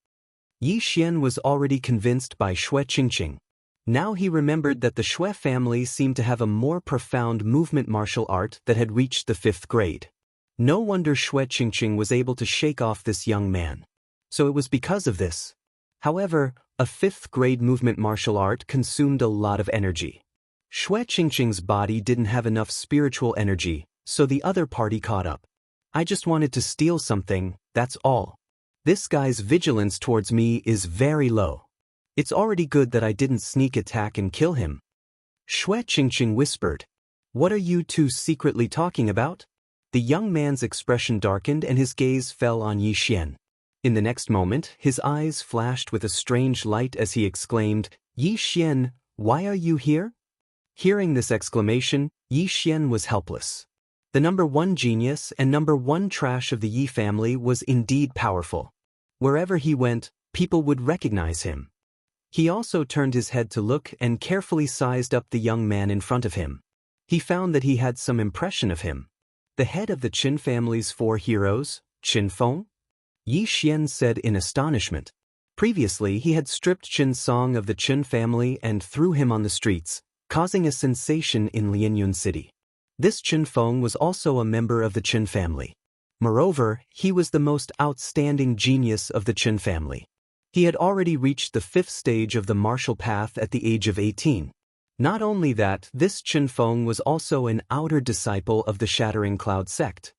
S1: Yi Xian was already convinced by Shui Qingqing. Now he remembered that the Shui family seemed to have a more profound movement martial art that had reached the 5th grade. No wonder Shui Qingqing was able to shake off this young man. So it was because of this. However, a 5th grade movement martial art consumed a lot of energy. Shui Qingqing's body didn't have enough spiritual energy, so the other party caught up. "I just wanted to steal something, that's all. This guy's vigilance towards me is very low. It's already good that I didn't sneak attack and kill him." Shui Qingqing whispered, "What are you two secretly talking about?" The young man's expression darkened and his gaze fell on Yi Xian. In the next moment, his eyes flashed with a strange light as he exclaimed, "Yi Xian, why are you here?" Hearing this exclamation, Yi Xian was helpless. The number one genius and number one trash of the Yi family was indeed powerful. Wherever he went, people would recognize him. He also turned his head to look and carefully sized up the young man in front of him. He found that he had some impression of him. The head of the Qin family's four heroes, Qin Feng? Yi Xian said in astonishment. Previously he had stripped Qin Song of the Qin family and threw him on the streets, causing a sensation in Lianyun City. This Qin Feng was also a member of the Qin family. Moreover, he was the most outstanding genius of the Qin family. He had already reached the 5th stage of the martial path at the age of 18. Not only that, this Qin Feng was also an outer disciple of the Shattering Cloud sect.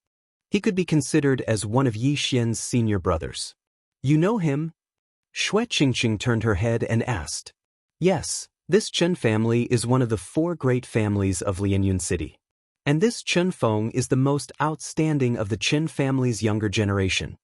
S1: He could be considered as one of Yi Xian's senior brothers. "You know him?" Xue Qingqing turned her head and asked. "Yes, this Qin family is one of the 4 great families of Lianyun City. And this Qin Feng is the most outstanding of the Qin family's younger generation."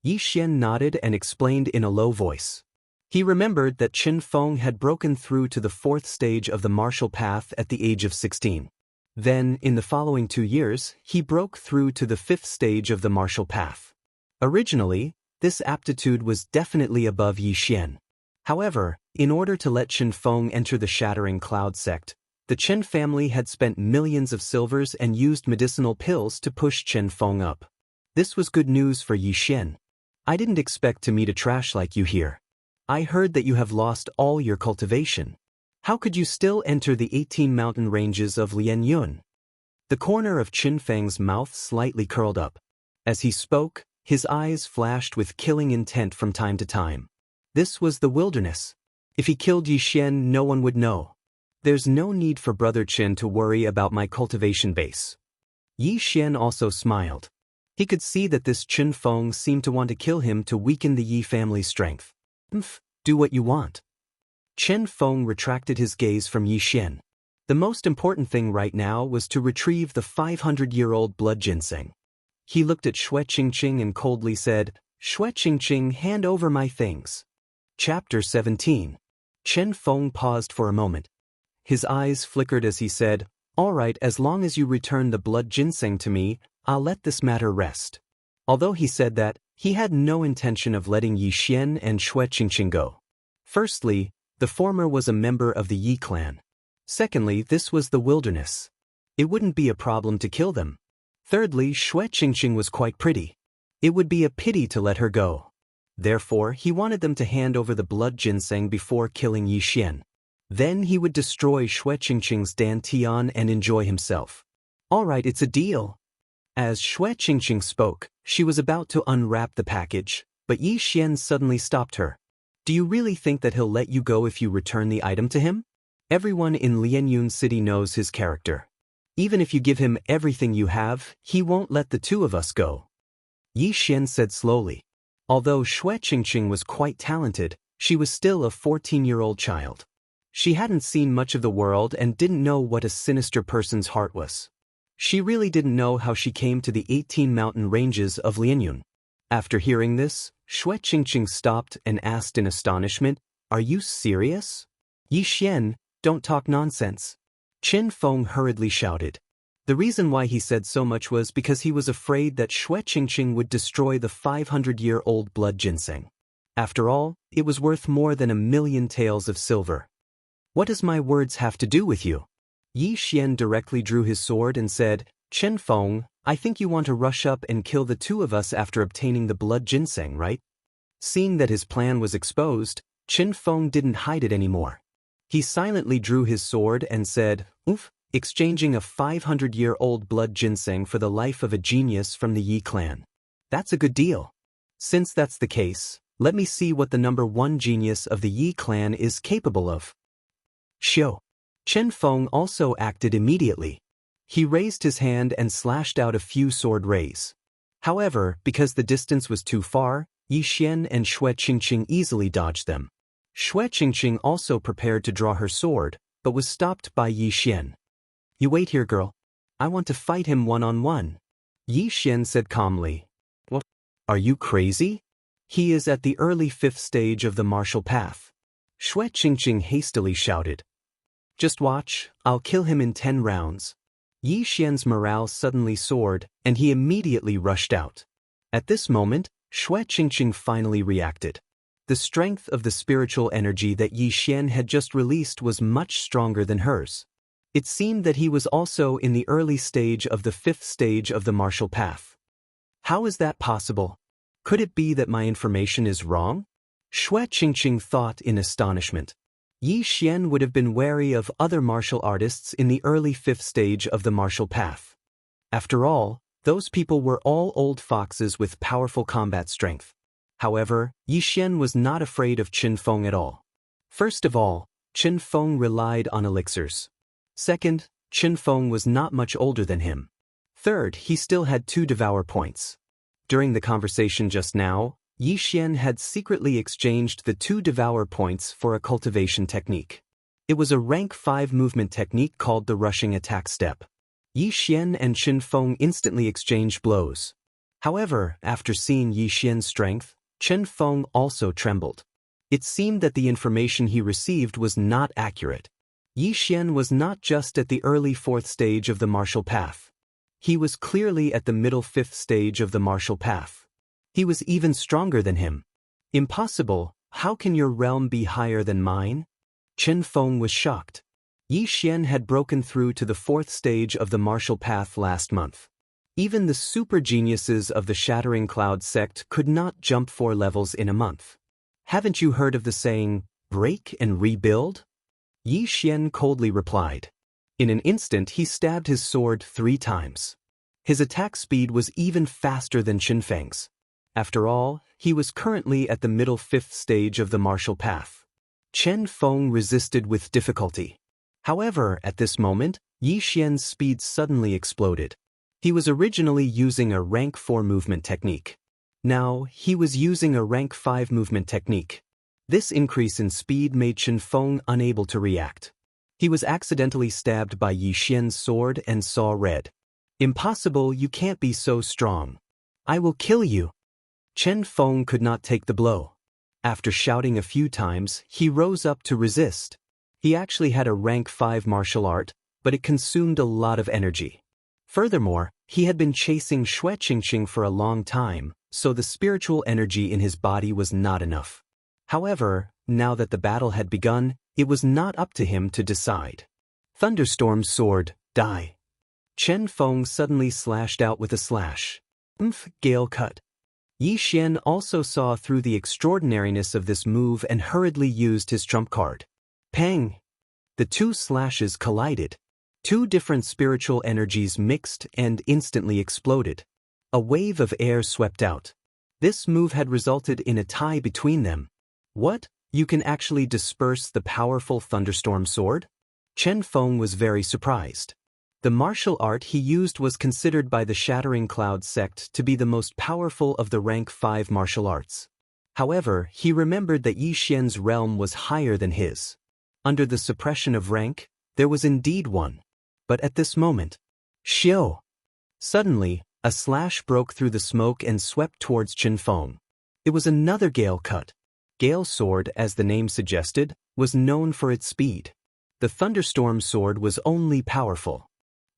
S1: Yi Xian nodded and explained in a low voice. He remembered that Qin Feng had broken through to the 4th stage of the martial path at the age of 16. Then, in the following 2 years, he broke through to the 5th stage of the martial path. Originally, this aptitude was definitely above Yi Xian. However, in order to let Qin Feng enter the Shattering Cloud sect, the Qin family had spent millions of silvers and used medicinal pills to push Qin Feng up. This was good news for Yi Xian. "I didn't expect to meet a trash like you here. I heard that you have lost all your cultivation. How could you still enter the 18 mountain ranges of Lianyun?" The corner of Qin Feng's mouth slightly curled up. As he spoke, his eyes flashed with killing intent from time to time. This was the wilderness. If he killed Yi Xian, no one would know. "There's no need for Brother Qin to worry about my cultivation base." Yi Xian also smiled. He could see that this Qin Feng seemed to want to kill him to weaken the Yi family's strength. "Do what you want." Qin Feng retracted his gaze from Yi Xian. The most important thing right now was to retrieve the 500-year-old blood ginseng. He looked at Xue Qingqing and coldly said, "Xue Qingqing, hand over my things." Chapter 17. Qin Feng paused for a moment. His eyes flickered as he said, "All right, as long as you return the blood ginseng to me, I'll let this matter rest." Although he said that, he had no intention of letting Yi Xian and Xue Qingqing go. Firstly, the former was a member of the Yi clan. Secondly, this was the wilderness. It wouldn't be a problem to kill them. Thirdly, Xue Qingqing was quite pretty. It would be a pity to let her go. Therefore, he wanted them to hand over the blood ginseng before killing Yi Xian. Then he would destroy Xue Qingqing's dantian and enjoy himself. "All right, it's a deal." As Xue Qingqing spoke, she was about to unwrap the package, but Yi Xian suddenly stopped her. "Do you really think that he'll let you go if you return the item to him? Everyone in Lianyun City knows his character. Even if you give him everything you have, he won't let the 2 of us go." Yi Xian said slowly. Although Xue Qingqing was quite talented, she was still a 14-year-old child. She hadn't seen much of the world and didn't know what a sinister person's heart was. She really didn't know how she came to the 18 mountain ranges of Lianyun. After hearing this, Xue Qingqing stopped and asked in astonishment, "Are you serious?" "Yi Xian, don't talk nonsense." Qin Feng hurriedly shouted. The reason why he said so much was because he was afraid that Xue Qingqing would destroy the 500-year-old blood ginseng. After all, it was worth more than 1,000,000 taels of silver. "What does my words have to do with you?" Yi Xian directly drew his sword and said, "Qin Feng, I think you want to rush up and kill the 2 of us after obtaining the blood ginseng, right?" Seeing that his plan was exposed, Qin Feng didn't hide it anymore. He silently drew his sword and said, "Oof," exchanging a 500-year-old blood ginseng for the life of a genius from the Yi clan. "That's a good deal. Since that's the case, let me see what the number 1 genius of the Yi clan is capable of." "Shio." Qin Feng also acted immediately. He raised his hand and slashed out a few sword rays. However, because the distance was too far, Yi Xian and Xue Qingqing easily dodged them. Xue Qingqing also prepared to draw her sword, but was stopped by Yi Xian. "You wait here, girl. I want to fight him one-on-one." Yi Xian said calmly. What? Are you crazy? He is at the early 5th stage of the martial path. Xue Qingqing hastily shouted. Just watch, I'll kill him in 10 rounds. Yi Xian's morale suddenly soared, and he immediately rushed out. At this moment, Xue Qingqing finally reacted. The strength of the spiritual energy that Yi Xian had just released was much stronger than hers. It seemed that he was also in the early stage of the 5th stage of the martial path. How is that possible? Could it be that my information is wrong? Xue Qingqing thought in astonishment. Yi Xian would have been wary of other martial artists in the early 5th stage of the martial path. After all, those people were all old foxes with powerful combat strength. However, Yi Xian was not afraid of Qin Feng at all. First of all, Qin Feng relied on elixirs. Second, Qin Feng was not much older than him. Third, he still had 2 devour points. During the conversation just now, Yi Xian had secretly exchanged the 2 devour points for a cultivation technique. It was a rank 5 movement technique called the rushing attack step. Yi Xian and Qin Feng instantly exchanged blows. However, after seeing Yi Xian's strength, Qin Feng also trembled. It seemed that the information he received was not accurate. Yi Xian was not just at the early 4th stage of the martial path. He was clearly at the middle 5th stage of the martial path. He was even stronger than him. Impossible, how can your realm be higher than mine? Qin Feng was shocked. Yi Xian had broken through to the 4th stage of the martial path last month. Even the super geniuses of the Shattering Cloud sect could not jump 4 levels in a month. Haven't you heard of the saying, break and rebuild? Yi Xian coldly replied. In an instant he stabbed his sword 3 times. His attack speed was even faster than Qin Feng's. After all, he was currently at the middle 5th stage of the martial path. Qin Feng resisted with difficulty. However, at this moment, Yi Xian's speed suddenly exploded. He was originally using a rank 4 movement technique. Now, he was using a rank 5 movement technique. This increase in speed made Qin Feng unable to react. He was accidentally stabbed by Yi Xian's sword and saw red. Impossible, you can't be so strong. I will kill you. Qin Feng could not take the blow. After shouting a few times, he rose up to resist. He actually had a rank 5 martial art, but it consumed a lot of energy. Furthermore, he had been chasing Xue Qingqing for a long time, so the spiritual energy in his body was not enough. However, now that the battle had begun, it was not up to him to decide. Thunderstorm sword, die. Qin Feng suddenly slashed out with a slash. Gale cut. Yi Xian also saw through the extraordinariness of this move and hurriedly used his trump card. Pang! The 2 slashes collided. 2 different spiritual energies mixed and instantly exploded. A wave of air swept out. This move had resulted in a tie between them. What? You can actually disperse the powerful thunderstorm sword? Qin Feng was very surprised. The martial art he used was considered by the Shattering Cloud sect to be the most powerful of the rank 5 martial arts. However, he remembered that Yi Xian's realm was higher than his. Under the suppression of rank, there was indeed one. But at this moment, Xiao! Suddenly, a slash broke through the smoke and swept towards Qin Feng. It was another gale cut. Gale sword, as the name suggested, was known for its speed. The thunderstorm sword was only powerful.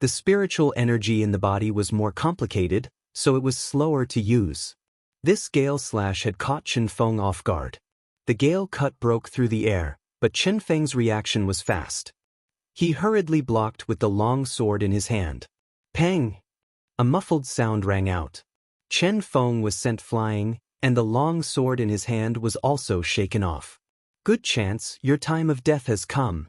S1: The spiritual energy in the body was more complicated, so it was slower to use. This gale slash had caught Qin Feng off guard. The gale cut broke through the air, but Qin Feng's reaction was fast. He hurriedly blocked with the long sword in his hand. Pang! A muffled sound rang out. Qin Feng was sent flying, and the long sword in his hand was also shaken off. Good chance, your time of death has come.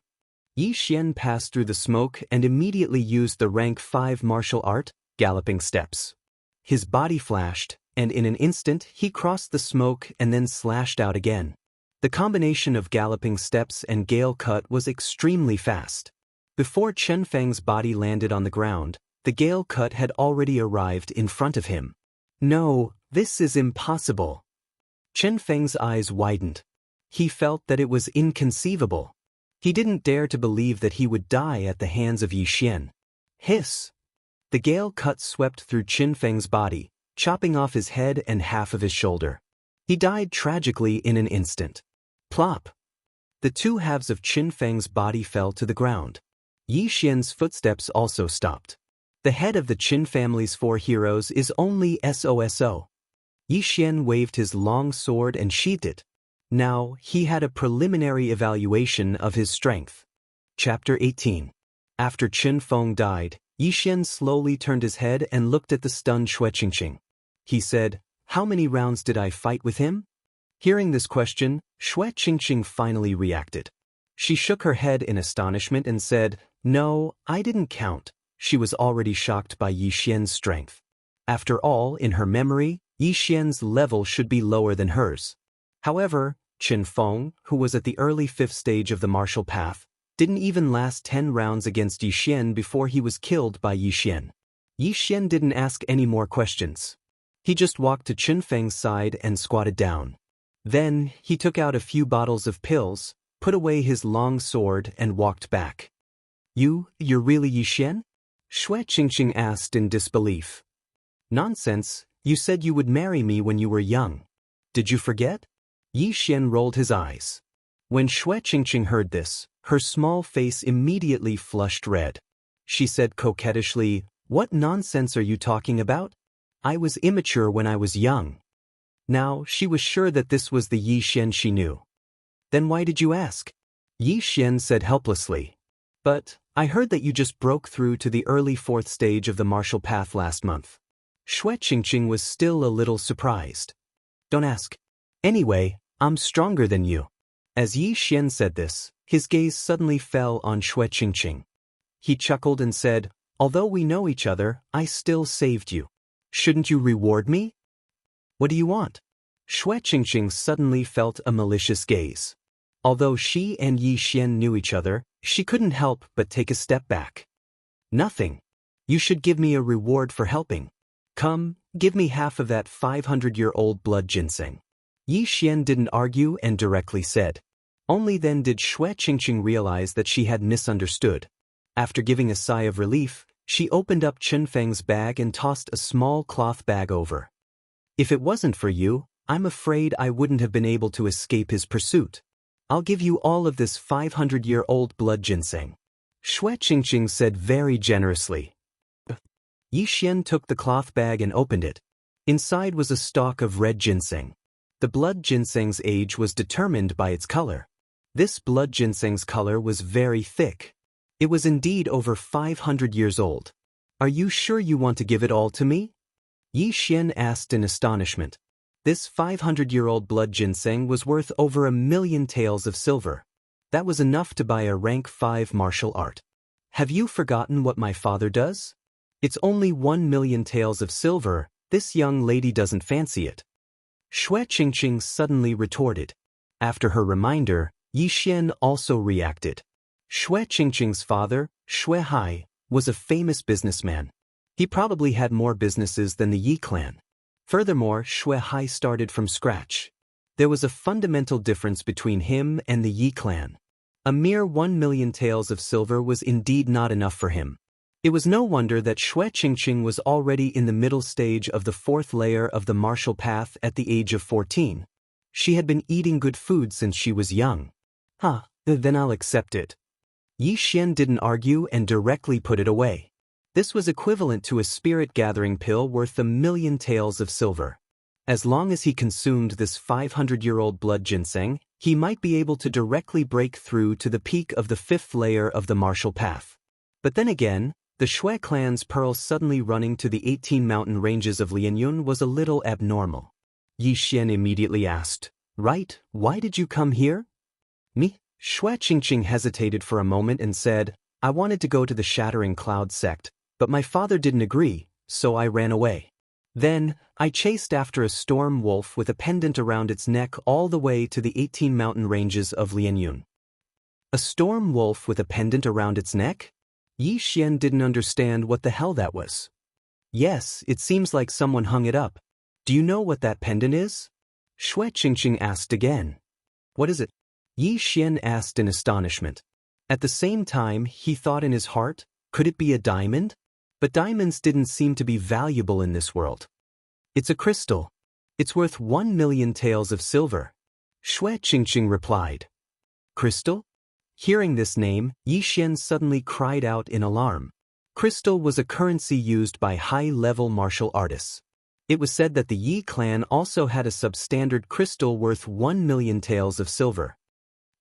S1: Yi Xian passed through the smoke and immediately used the rank 5 martial art, galloping steps. His body flashed, and in an instant he crossed the smoke and then slashed out again. The combination of galloping steps and gale cut was extremely fast. Before Qin Feng's body landed on the ground, the gale cut had already arrived in front of him. No, this is impossible. Qin Feng's eyes widened. He felt that it was inconceivable. He didn't dare to believe that he would die at the hands of Yi Xian. Hiss! The gale cut swept through Qin Feng's body, chopping off his head and half of his shoulder. He died tragically in an instant. Plop! The two halves of Qin Feng's body fell to the ground. Yi Xian's footsteps also stopped. The head of the Qin family's 4 heroes is only SOSO. Yi Xian waved his long sword and sheathed it. Now, he had a preliminary evaluation of his strength. Chapter 18. After Qin Feng died, Yi Xian slowly turned his head and looked at the stunned Xue Qingqing. He said, "How many rounds did I fight with him?" Hearing this question, Xue Qingqing finally reacted. She shook her head in astonishment and said, "No, I didn't count." She was already shocked by Yi Xian's strength. After all, in her memory, Yi Xian's level should be lower than hers. However, Qin Feng, who was at the early 5th stage of the martial path, didn't even last 10 rounds against Yi Xian before he was killed by Yi Xian. Yi Xian didn't ask any more questions. He just walked to Qin Feng's side and squatted down. Then, he took out a few bottles of pills, put away his long sword and walked back. You're really Yi Xian?" Xue Qingqing asked in disbelief. "Nonsense, you said you would marry me when you were young. Did you forget?" Yi Xian rolled his eyes. When Xue Qingqing heard this, her small face immediately flushed red. She said coquettishly, "What nonsense are you talking about? I was immature when I was young." Now, she was sure that this was the Yi Xian she knew. "Then why did you ask?" Yi Xian said helplessly. "But, I heard that you just broke through to the early 4th stage of the martial path last month." Xue Qingqing was still a little surprised. "Don't ask. Anyway, I'm stronger than you." As Yi Xian said this, his gaze suddenly fell on Xue Qingqing. He chuckled and said, "Although we know each other, I still saved you. Shouldn't you reward me?" "What do you want?" Xue Qingqing suddenly felt a malicious gaze. Although she and Yi Xian knew each other, she couldn't help but take a step back. "Nothing. You should give me a reward for helping. Come, give me half of that 500-year-old blood ginseng." Yi Xian didn't argue and directly said. Only then did Xue Qingqing realize that she had misunderstood. After giving a sigh of relief, she opened up Qin Feng's bag and tossed a small cloth bag over. "If it wasn't for you, I'm afraid I wouldn't have been able to escape his pursuit. I'll give you all of this 500-year-old blood ginseng," Xue Qingqing said very generously. Yi Xian took the cloth bag and opened it. Inside was a stalk of red ginseng. The blood ginseng's age was determined by its color. This blood ginseng's color was very thick. It was indeed over 500 years old. "Are you sure you want to give it all to me?" Yi Xian asked in astonishment. This 500-year-old blood ginseng was worth over 1,000,000 taels of silver. That was enough to buy a rank 5 martial art. "Have you forgotten what my father does? It's only 1,000,000 taels of silver. This young lady doesn't fancy it." Xue Qingqing suddenly retorted. After her reminder, Yi Xian also reacted. Xue Qingqing's father, Xue Hai, was a famous businessman. He probably had more businesses than the Yi clan. Furthermore, Xue Hai started from scratch. There was a fundamental difference between him and the Yi clan. A mere 1,000,000 taels of silver was indeed not enough for him. It was no wonder that Xue Qingqing was already in the middle stage of the 4th layer of the martial path at the age of 14. She had been eating good food since she was young. Then I'll accept it." Yi Xian didn't argue and directly put it away. This was equivalent to a spirit-gathering pill worth 1,000,000 taels of silver. As long as he consumed this 500-year-old blood ginseng, he might be able to directly break through to the peak of the 5th layer of the martial path. But then again, the Xue clan's pearl suddenly running to the 18 mountain ranges of Lianyun was a little abnormal. Yi Xian immediately asked, "Right, why did you come here?" "Me?" Xue Qingqing hesitated for a moment and said, "I wanted to go to the Shattering Cloud sect, but my father didn't agree, so I ran away. Then, I chased after a storm wolf with a pendant around its neck all the way to the 18 mountain ranges of Lianyun." "A storm wolf with a pendant around its neck?" Yi Xian didn't understand what the hell that was. "Yes, it seems like someone hung it up. Do you know what that pendant is?" Xue Qingqing asked again. "What is it?" Yi Xian asked in astonishment. At the same time, he thought in his heart, could it be a diamond? But diamonds didn't seem to be valuable in this world. It's a crystal. It's worth 1,000,000 taels of silver. Shui Qingqing replied. Crystal? Hearing this name, Yi Xian suddenly cried out in alarm. Crystal was a currency used by high-level martial artists. It was said that the Yi clan also had a substandard crystal worth 1,000,000 taels of silver.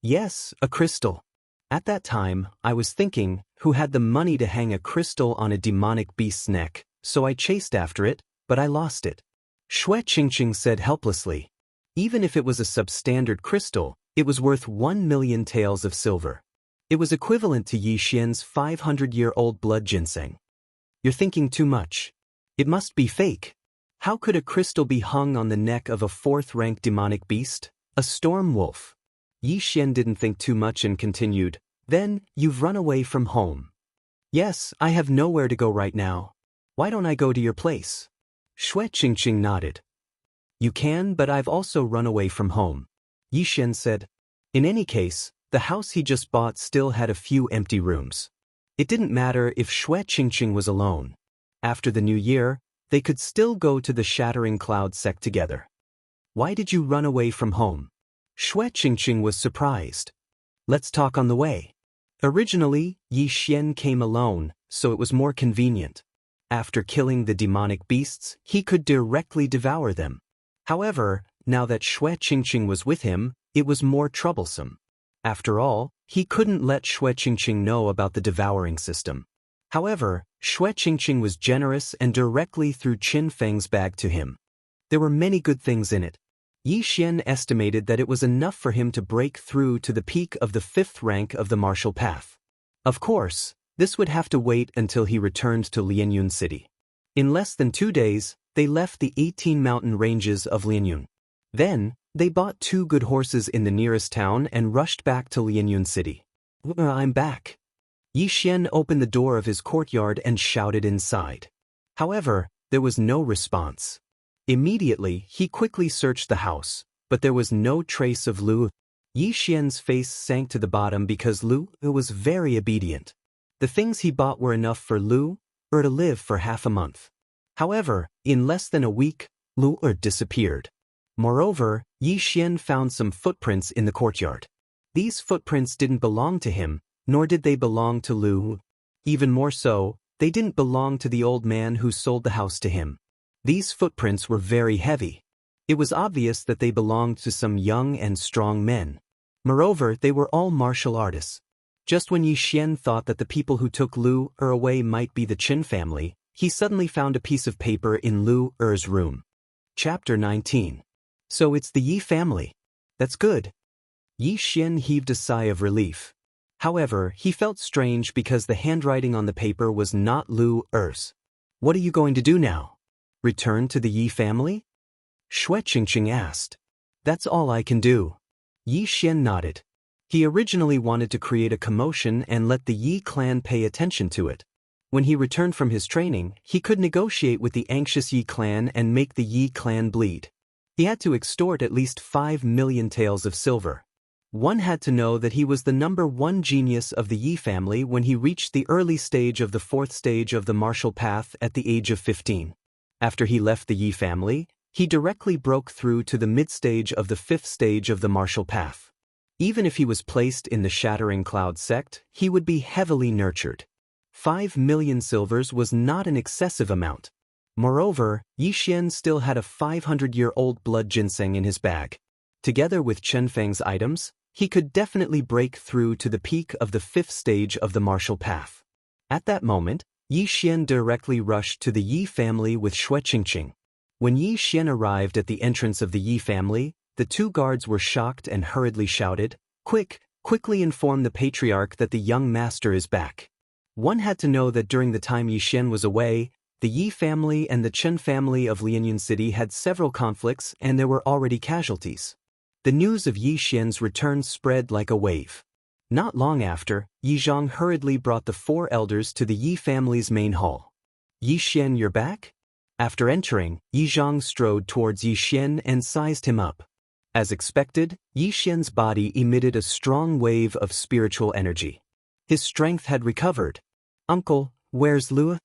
S1: Yes, a crystal. At that time, I was thinking, who had the money to hang a crystal on a demonic beast's neck, so I chased after it, but I lost it. Shui Qingqing said helplessly. Even if it was a substandard crystal, it was worth 1,000,000 taels of silver. It was equivalent to Yi Xian's 500-year-old blood ginseng. You're thinking too much. It must be fake. How could a crystal be hung on the neck of a 4th-rank demonic beast, a storm wolf? Yi Xian didn't think too much and continued, Then, you've run away from home. Yes, I have nowhere to go right now. Why don't I go to your place? Shui Qingqing nodded. You can, but I've also run away from home. Yi Xian said. In any case, the house he just bought still had a few empty rooms. It didn't matter if Shui Qingqing was alone. After the new year, they could still go to the Shattering Cloud sect together. Why did you run away from home? Shui Qingqing was surprised. Let's talk on the way. Originally, Yi Xian came alone, so it was more convenient. After killing the demonic beasts, he could directly devour them. However, now that Shui Qingqing was with him, it was more troublesome. After all, he couldn't let Shui Qingqing know about the devouring system. However, Shui Qingqing was generous and directly threw Qin Feng's bag to him. There were many good things in it. Yi Xian estimated that it was enough for him to break through to the peak of the 5th rank of the martial path. Of course, this would have to wait until he returned to Lianyun City. In less than 2 days, they left the 18 mountain ranges of Lianyun. Then, they bought 2 good horses in the nearest town and rushed back to Lianyun City. I'm back. Yi Xian opened the door of his courtyard and shouted inside. However, there was no response. Immediately, he quickly searched the house, but there was no trace of Lu. Yi Xian's face sank to the bottom because Lu was very obedient. The things he bought were enough for Lu to live for half a month. However, in less than a week, Lu disappeared. Moreover, Yi Xian found some footprints in the courtyard. These footprints didn't belong to him, nor did they belong to Lu. Even more so, they didn't belong to the old man who sold the house to him. These footprints were very heavy. It was obvious that they belonged to some young and strong men. Moreover, they were all martial artists. Just when Yi Xian thought that the people who took Lu away might be the Qin family, he suddenly found a piece of paper in Lu Er's room. Chapter 19. So it's the Yi family. That's good. Yi Xian heaved a sigh of relief. However, he felt strange because the handwriting on the paper was not Lu Er's. What are you going to do now? Return to the Yi family? Shui Qingqing asked. That's all I can do. Yi Xian nodded. He originally wanted to create a commotion and let the Yi clan pay attention to it. When he returned from his training, he could negotiate with the anxious Yi clan and make the Yi clan bleed. He had to extort at least 5,000,000 taels of silver. One had to know that he was the #1 genius of the Yi family when he reached the early stage of the 4th stage of the martial path at the age of 15. After he left the Yi family, he directly broke through to the mid-stage of the 5th stage of the martial path. Even if he was placed in the Shattering Cloud sect, he would be heavily nurtured. 5,000,000 silvers was not an excessive amount. Moreover, Yi Xian still had a 500-year-old blood ginseng in his bag. Together with Chen Feng's items, he could definitely break through to the peak of the 5th stage of the martial path. At that moment, Yi Xian directly rushed to the Yi family with Shui Qingqing. When Yi Xian arrived at the entrance of the Yi family, the 2 guards were shocked and hurriedly shouted, Quickly inform the patriarch that the young master is back. One had to know that during the time Yi Xian was away, the Yi family and the Chen family of Lianyun City had several conflicts and there were already casualties. The news of Yi Xian's return spread like a wave. Not long after, Yi Zhang hurriedly brought the 4 elders to the Yi family's main hall. Yi Xian, you're back? After entering, Yi Zhang strode towards Yi Xian and sized him up. As expected, Yi Xian's body emitted a strong wave of spiritual energy. His strength had recovered. Uncle, where's Lu?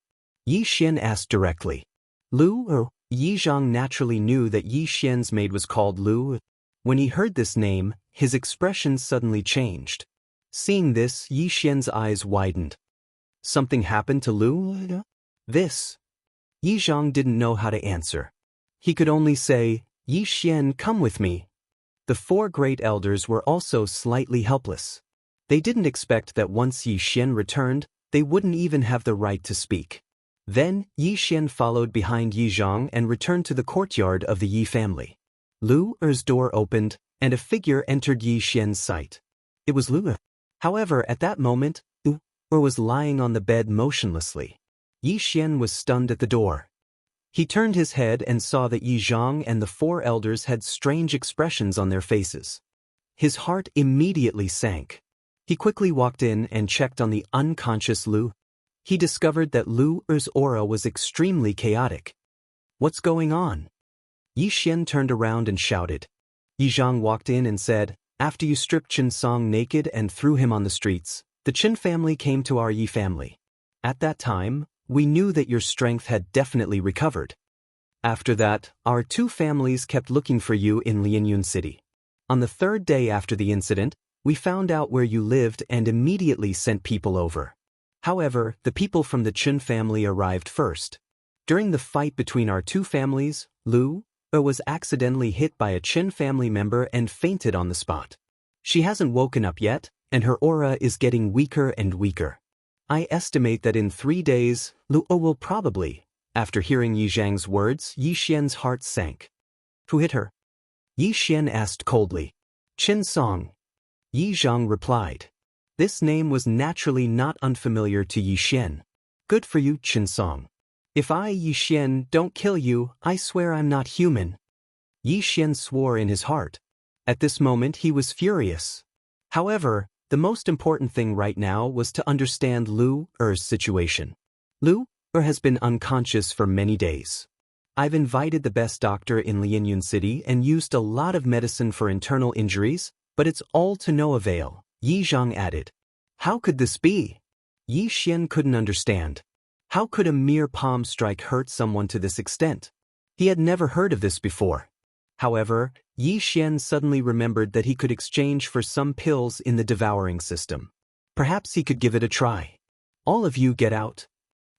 S1: Yi Xian asked directly. Lu or Yi Zhang naturally knew that Yi Xian's maid was called Lu. When he heard this name, his expression suddenly changed. Seeing this, Yi Xian's eyes widened. Something happened to Lu? This. Yi Zhang didn't know how to answer. He could only say, Yi Xian, come with me. The four great elders were also slightly helpless. They didn't expect that once Yi Xian returned, they wouldn't even have the right to speak. Then, Yi Xian followed behind Yi Zhang and returned to the courtyard of the Yi family. Lu Er's door opened, and a figure entered Yi Xian's sight. It was Lu Er. However, at that moment, Lu Er was lying on the bed motionlessly. Yi Xian was stunned at the door. He turned his head and saw that Yi Zhang and the four elders had strange expressions on their faces. His heart immediately sank. He quickly walked in and checked on the unconscious Lu. He discovered that Lu Er's aura was extremely chaotic. What's going on? Yi Xian turned around and shouted. Yi Zhang walked in and said, after you stripped Qin Song naked and threw him on the streets, the Qin family came to our Yi family. At that time, we knew that your strength had definitely recovered. After that, our two families kept looking for you in Lianyun City. On the third day after the incident, we found out where you lived and immediately sent people over. However, the people from the Qin family arrived first. During the fight between our two families, Lu Er was accidentally hit by a Qin family member and fainted on the spot. She hasn't woken up yet, and her aura is getting weaker and weaker. I estimate that in 3 days, Lu Er will probably. After hearing Yi Zhang's words, Yi Xian's heart sank. Who hit her? Yi Xian asked coldly. Qin Song. Yi Zhang replied. This name was naturally not unfamiliar to Yi Xian. Good for you, Qin Song. If I, Yi Xian, don't kill you, I swear I'm not human. Yi Xian swore in his heart. At this moment he was furious. However, the most important thing right now was to understand Lu Er's situation. Lu Er has been unconscious for many days. I've invited the best doctor in Lianyun City and used a lot of medicine for internal injuries, but it's all to no avail, Yi Zhang added. How could this be? Yi Xian couldn't understand. How could a mere palm strike hurt someone to this extent? He had never heard of this before. However, Yi Xian suddenly remembered that he could exchange for some pills in the devouring system. Perhaps he could give it a try. All of you get out.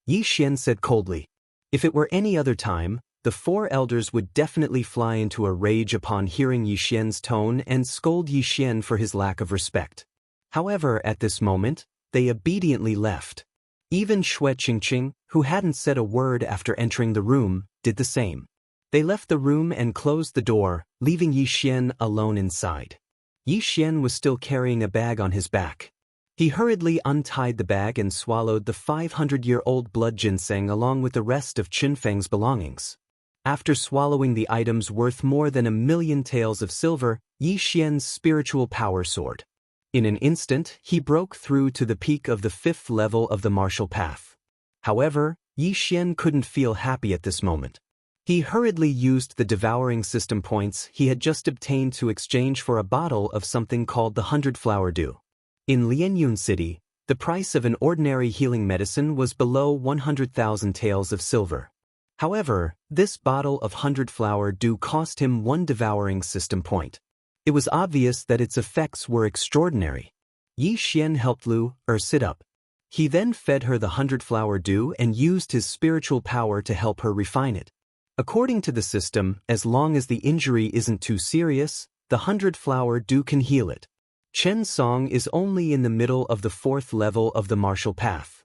S1: Yi Xian said coldly. If it were any other time, the four elders would definitely fly into a rage upon hearing Yi Xian's tone and scold Yi Xian for his lack of respect. However, at this moment, they obediently left. Even Xue Qingqing, who hadn't said a word after entering the room, did the same. They left the room and closed the door, leaving Yi Xian alone inside. Yi Xian was still carrying a bag on his back. He hurriedly untied the bag and swallowed the 500-year-old blood ginseng along with the rest of Qin Feng's belongings. After swallowing the items worth more than 1,000,000 taels of silver, Yi Xian's spiritual power soared. In an instant, he broke through to the peak of the 5th level of the martial path. However, Yi Xian couldn't feel happy at this moment. He hurriedly used the devouring system points he had just obtained to exchange for a bottle of something called the 100-flower dew. In Lianyun City, the price of an ordinary healing medicine was below 100,000 taels of silver. However, this bottle of 100-flower dew cost him 1 devouring system point. It was obvious that its effects were extraordinary. Yi Xian helped Lu Er sit up. He then fed her the 100-flower dew and used his spiritual power to help her refine it. According to the system, as long as the injury isn't too serious, the 100-flower dew can heal it. Qin Song is only in the middle of the 4th level of the martial path.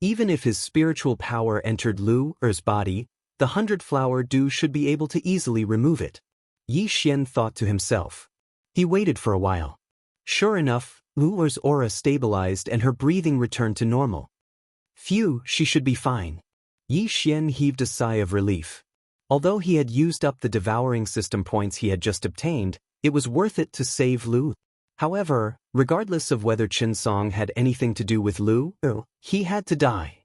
S1: Even if his spiritual power entered Lu Er's body, the 100-flower dew should be able to easily remove it. Yi Xian thought to himself. He waited for a while. Sure enough, Lu Er's aura stabilized and her breathing returned to normal. Phew, she should be fine. Yi Xian heaved a sigh of relief. Although he had used up the devouring system points he had just obtained, it was worth it to save Lu. However, regardless of whether Qin Song had anything to do with Lu, he had to die.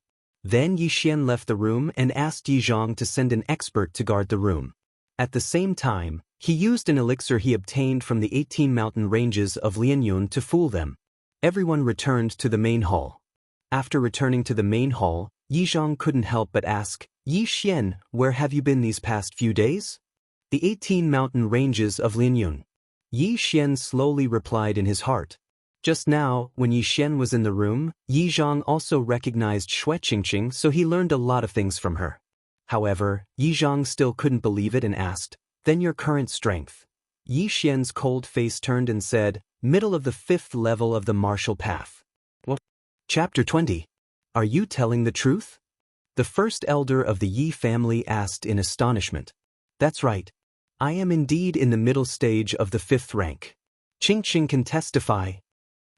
S1: Then Yi Xian left the room and asked Yi Zhang to send an expert to guard the room. At the same time, he used an elixir he obtained from the 18 mountain ranges of Lianyun to fool them. Everyone returned to the main hall. After returning to the main hall, Yi Zhang couldn't help but ask, Yi Xian, where have you been these past few days? The 18 mountain ranges of Lianyun. Yi Xian slowly replied in his heart. Just now, when Yi Xian was in the room, Yi Zhang also recognized Xue Qingqing, so he learned a lot of things from her. However, Yi Zhang still couldn't believe it and asked, then your current strength? Yi Xian's cold face turned and said, middle of the 5th level of the martial path. What? Chapter 20. Are you telling the truth? The first elder of the Yi family asked in astonishment. That's right. I am indeed in the middle stage of the 5th rank. Qingqing can testify.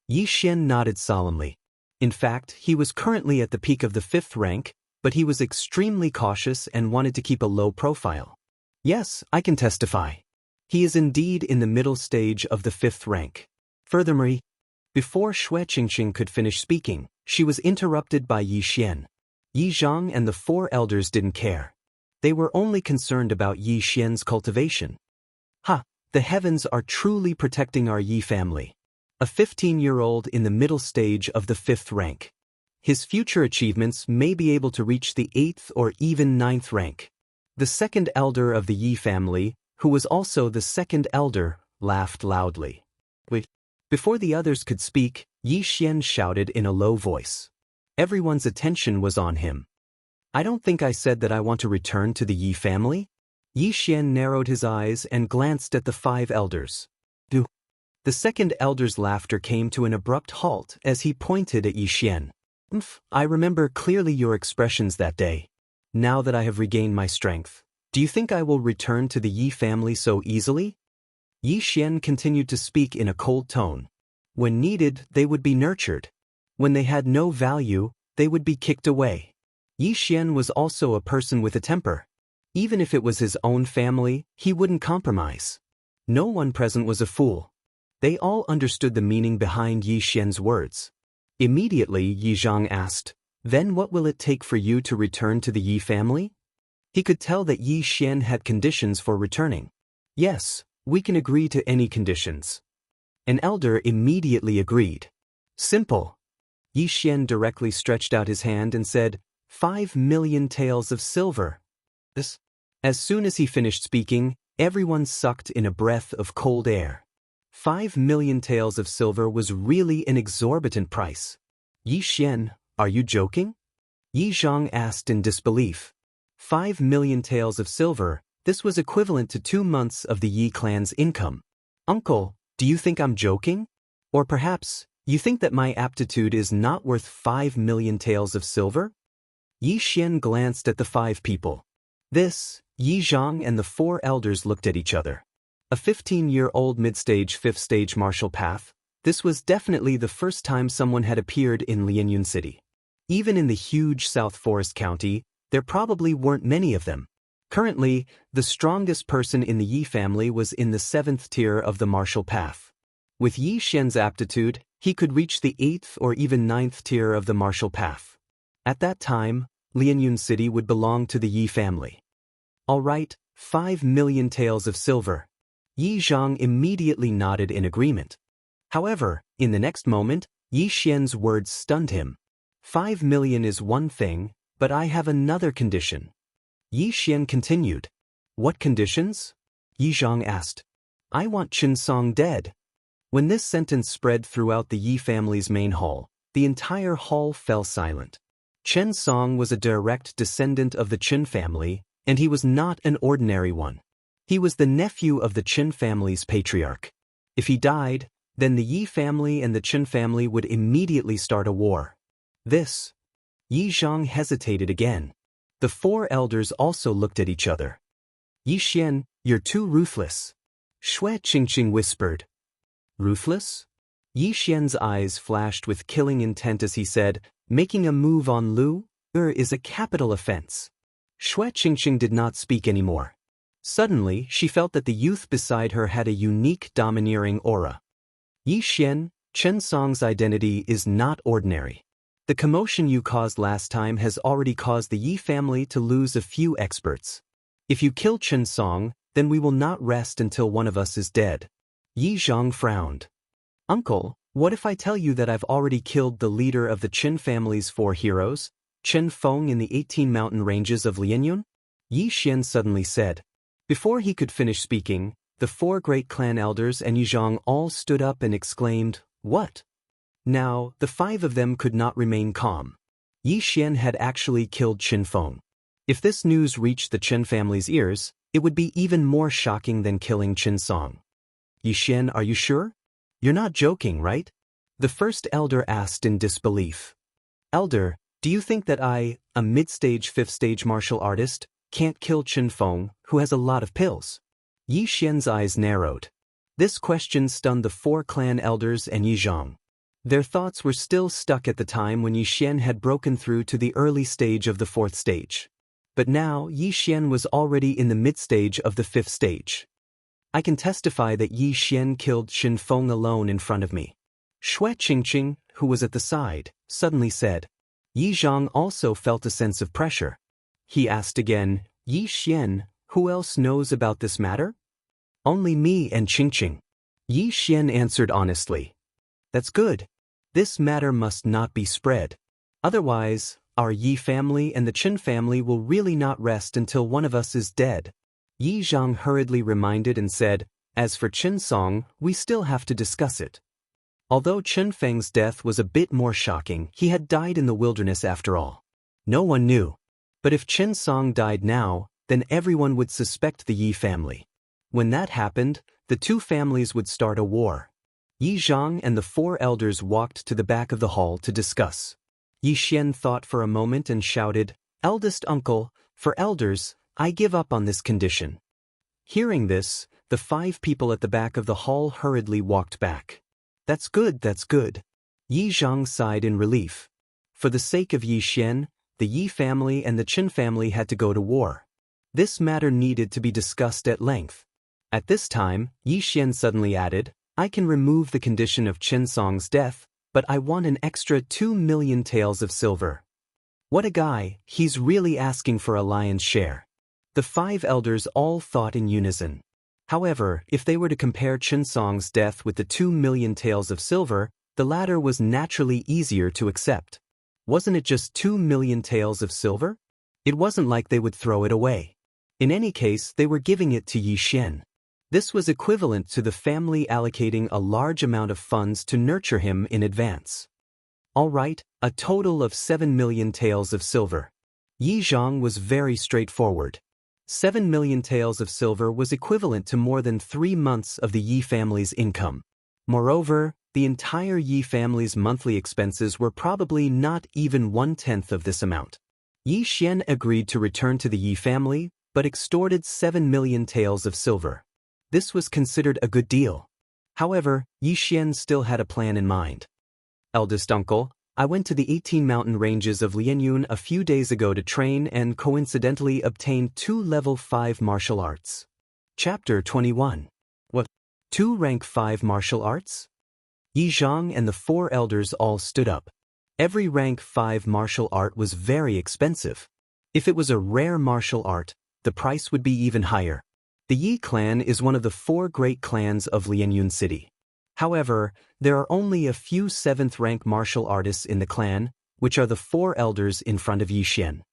S1: Yi Xian nodded solemnly. In fact, he was currently at the peak of the 5th rank, but he was extremely cautious and wanted to keep a low profile. Yes, I can testify. He is indeed in the middle stage of the 5th rank. Furthermore, before Xue Qingqing could finish speaking, she was interrupted by Yi Xian. Yi Zhang and the 4 elders didn't care. They were only concerned about Yi Xian's cultivation. Ha! The heavens are truly protecting our Yi family. A 15-year-old in the middle stage of the 5th rank. His future achievements may be able to reach the 8th or even 9th rank. The second elder of the Yi family, who was also the second elder, laughed loudly. Wait. Before the others could speak, Yi Xian shouted in a low voice. Everyone's attention was on him. I don't think I said that I want to return to the Yi family? Yi Xian narrowed his eyes and glanced at the 5 elders. Do. The second elder's laughter came to an abrupt halt as he pointed at Yi Xian. I remember clearly your expressions that day. Now that I have regained my strength, do you think I will return to the Yi family so easily? Yi Xian continued to speak in a cold tone. When needed, they would be nurtured. When they had no value, they would be kicked away. Yi Xian was also a person with a temper. Even if it was his own family, he wouldn't compromise. No one present was a fool. They all understood the meaning behind Yi Xian's words. Immediately, Yi Zhang asked, then what will it take for you to return to the Yi family? He could tell that Yi Xian had conditions for returning. Yes, we can agree to any conditions. An elder immediately agreed. Simple. Yi Xian directly stretched out his hand and said, 5 million taels of silver. This. As soon as he finished speaking, everyone sucked in a breath of cold air. 5 million taels of silver was really an exorbitant price. Yi Xian, are you joking? Yi Zhang asked in disbelief. 5 million taels of silver, this was equivalent to 2 months of the Yi clan's income. Uncle, do you think I'm joking? Or perhaps, you think that my aptitude is not worth 5 million taels of silver? Yi Xian glanced at the 5 people. This, Yi Zhang and the 4 elders looked at each other. A 15-year-old mid-stage 5th stage martial path, this was definitely the first time someone had appeared in Lianyun City. Even in the huge South Forest County, there probably weren't many of them. Currently, the strongest person in the Yi family was in the 7th tier of the martial path. With Yi Xian's aptitude, he could reach the 8th or even 9th tier of the martial path. At that time, Lianyun City would belong to the Yi family. All right, 5 million taels of silver. Yi Zhang immediately nodded in agreement. However, in the next moment, Yi Xian's words stunned him. 5 million is one thing, but I have another condition. Yi Xian continued. What conditions? Yi Zhang asked. I want Chen Song dead. When this sentence spread throughout the Yi family's main hall, the entire hall fell silent. Chen Song was a direct descendant of the Chen family, and he was not an ordinary one. He was the nephew of the Chen family's patriarch. If he died, then the Yi family and the Chen family would immediately start a war. This. Yi Zhang hesitated again. The 4 elders also looked at each other. Yi Xian, you're too ruthless. Xue Qingqing whispered. Ruthless? Yi Xian's eyes flashed with killing intent as he said, making a move on Lu is a capital offense. Xue Qingqing did not speak anymore. Suddenly, she felt that the youth beside her had a unique domineering aura. Yi Xian, Chen Song's identity is not ordinary. The commotion you caused last time has already caused the Yi family to lose a few experts. If you kill Chen Song, then we will not rest until one of us is dead. Yi Zhang frowned. Uncle, what if I tell you that I've already killed the leader of the Chen family's 4 heroes, Chen Feng in the 18 mountain ranges of Lianyun? Yi Xian suddenly said. Before he could finish speaking, the 4 great clan elders and Yi Zhang all stood up and exclaimed, "What?" Now, the 5 of them could not remain calm. Yi Xian had actually killed Chen Feng. If this news reached the Chen family's ears, it would be even more shocking than killing Chen Song. "Yi Xian, are you sure? You're not joking, right?" The first elder asked in disbelief. "Elder, do you think that I, a mid-stage 5th-stage martial artist, can't kill Chen Feng, who has a lot of pills?" Yi Xian's eyes narrowed. This question stunned the 4 clan elders and Yi Zhang. Their thoughts were still stuck at the time when Yi Xian had broken through to the early stage of the 4th stage. But now Yi Xian was already in the mid-stage of the 5th stage. "I can testify that Yi Xian killed Chen Feng alone in front of me," Xue Qingqing, who was at the side, suddenly said. Yi Zhang also felt a sense of pressure. He asked again, "Yi Xian, who else knows about this matter?" "Only me and Qingqing." Yi Xian answered honestly. "That's good. This matter must not be spread. Otherwise, our Yi family and the Chen family will really not rest until one of us is dead." Yi Zhang hurriedly reminded and said, "As for Chen Song, we still have to discuss it." Although Chen Feng's death was a bit more shocking, he had died in the wilderness after all. No one knew. But if Chen Song died now, then everyone would suspect the Yi family. When that happened, the 2 families would start a war. Yi Zhang and the 4 elders walked to the back of the hall to discuss. Yi Xian thought for a moment and shouted, "Eldest uncle, for elders, I give up on this condition." Hearing this, the 5 people at the back of the hall hurriedly walked back. That's good. Yi Zhang sighed in relief. For the sake of Yi Xian, the Yi family and the Chen family had to go to war. This matter needed to be discussed at length. At this time, Yi Xian suddenly added, "I can remove the condition of Chen Song's death, but I want an extra 2 million taels of silver." What a guy, he's really asking for a lion's share. The 5 elders all thought in unison. However, if they were to compare Chen Song's death with the 2 million taels of silver, the latter was naturally easier to accept. Wasn't it just 2 million taels of silver? It wasn't like they would throw it away. In any case, they were giving it to Yi Xian. This was equivalent to the family allocating a large amount of funds to nurture him in advance. All right, a total of 7 million taels of silver. Yi Zhang was very straightforward. 7 million taels of silver was equivalent to more than 3 months of the Yi family's income. Moreover, the entire Yi family's monthly expenses were probably not even 1/10 of this amount. Yi Xian agreed to return to the Yi family, but extorted 7 million taels of silver. This was considered a good deal. However, Yi Xian still had a plan in mind. "Eldest uncle, I went to the 18 mountain ranges of Lianyun a few days ago to train and coincidentally obtained 2 level 5 martial arts." Chapter 21. What? 2 rank 5 martial arts? Yi Zhang and the 4 elders all stood up. Every rank 5 martial art was very expensive. If it was a rare martial art, the price would be even higher. The Yi clan is one of the 4 great clans of Lianyun City. However, there are only a few 7th-rank martial artists in the clan, which are the 4 elders in front of Yi Xian.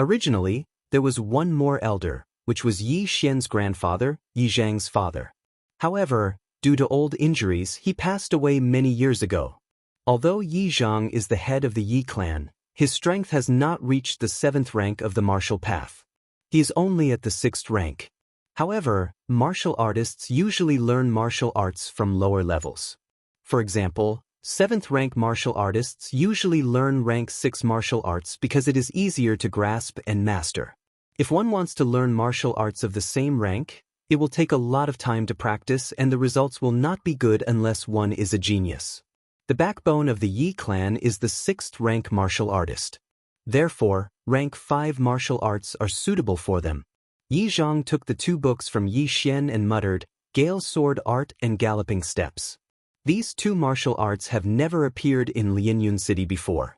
S1: Originally, there was one more elder, which was Yi Xian's grandfather, Yi Zhang's father. However, due to old injuries, he passed away many years ago. Although Yi Zhang is the head of the Yi clan, his strength has not reached the 7th rank of the martial path. He is only at the 6th rank. However, martial artists usually learn martial arts from lower levels. For example, 7th-rank martial artists usually learn rank 6 martial arts because it is easier to grasp and master. If one wants to learn martial arts of the same rank, it will take a lot of time to practice and the results will not be good unless one is a genius. The backbone of the Yi clan is the 6th-rank martial artist. Therefore, rank 5 martial arts are suitable for them. Yi Zhang took the 2 books from Yi Xian and muttered, "Gale Sword Art and Galloping Steps." These 2 martial arts have never appeared in Lianyun City before.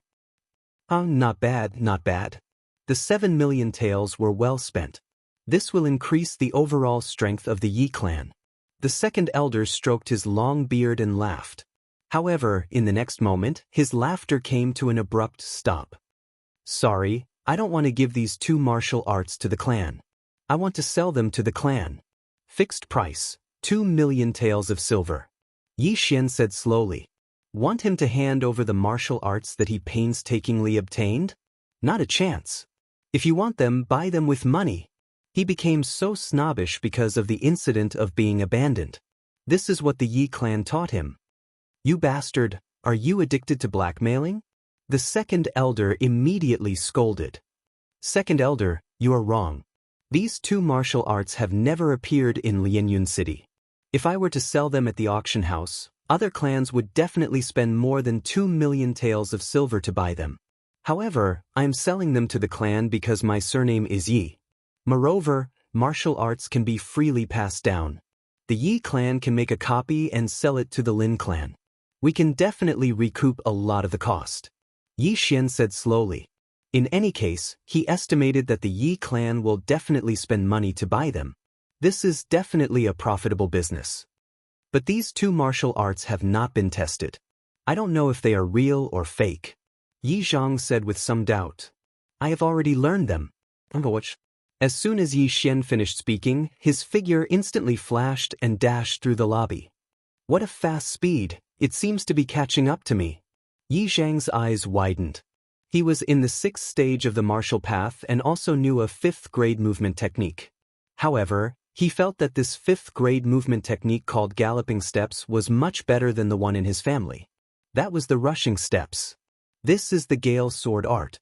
S1: Not bad. The 7 million taels were well spent. This will increase the overall strength of the Yi clan. The second elder stroked his long beard and laughed. However, in the next moment, his laughter came to an abrupt stop. Sorry, I don't want to give these 2 martial arts to the clan. I want to sell them to the clan. Fixed price, 2 million taels of silver. Yi Xian said slowly. Want him to hand over the martial arts that he painstakingly obtained? Not a chance. If you want them, buy them with money. He became so snobbish because of the incident of being abandoned. This is what the Yi clan taught him. You bastard, are you addicted to blackmailing? The second elder immediately scolded. Second elder, you are wrong. These 2 martial arts have never appeared in Lianyun City. If I were to sell them at the auction house, other clans would definitely spend more than 2 million taels of silver to buy them. However, I am selling them to the clan because my surname is Yi. Moreover, martial arts can be freely passed down. The Yi clan can make a copy and sell it to the Lin clan. We can definitely recoup a lot of the cost. Yi Xian said slowly. In any case, he estimated that the Yi clan will definitely spend money to buy them. This is definitely a profitable business. But these 2 martial arts have not been tested. I don't know if they are real or fake. Yi Zhang said with some doubt. I have already learned them. As soon as Yi Xian finished speaking, his figure instantly flashed and dashed through the lobby. What a fast speed, it seems to be catching up to me. Yi Zhang's eyes widened. He was in the 6th stage of the martial path and also knew a 5th grade movement technique. However, he felt that this 5th grade movement technique called galloping steps was much better than the one in his family. That was the rushing steps. This is the Gale Sword Art.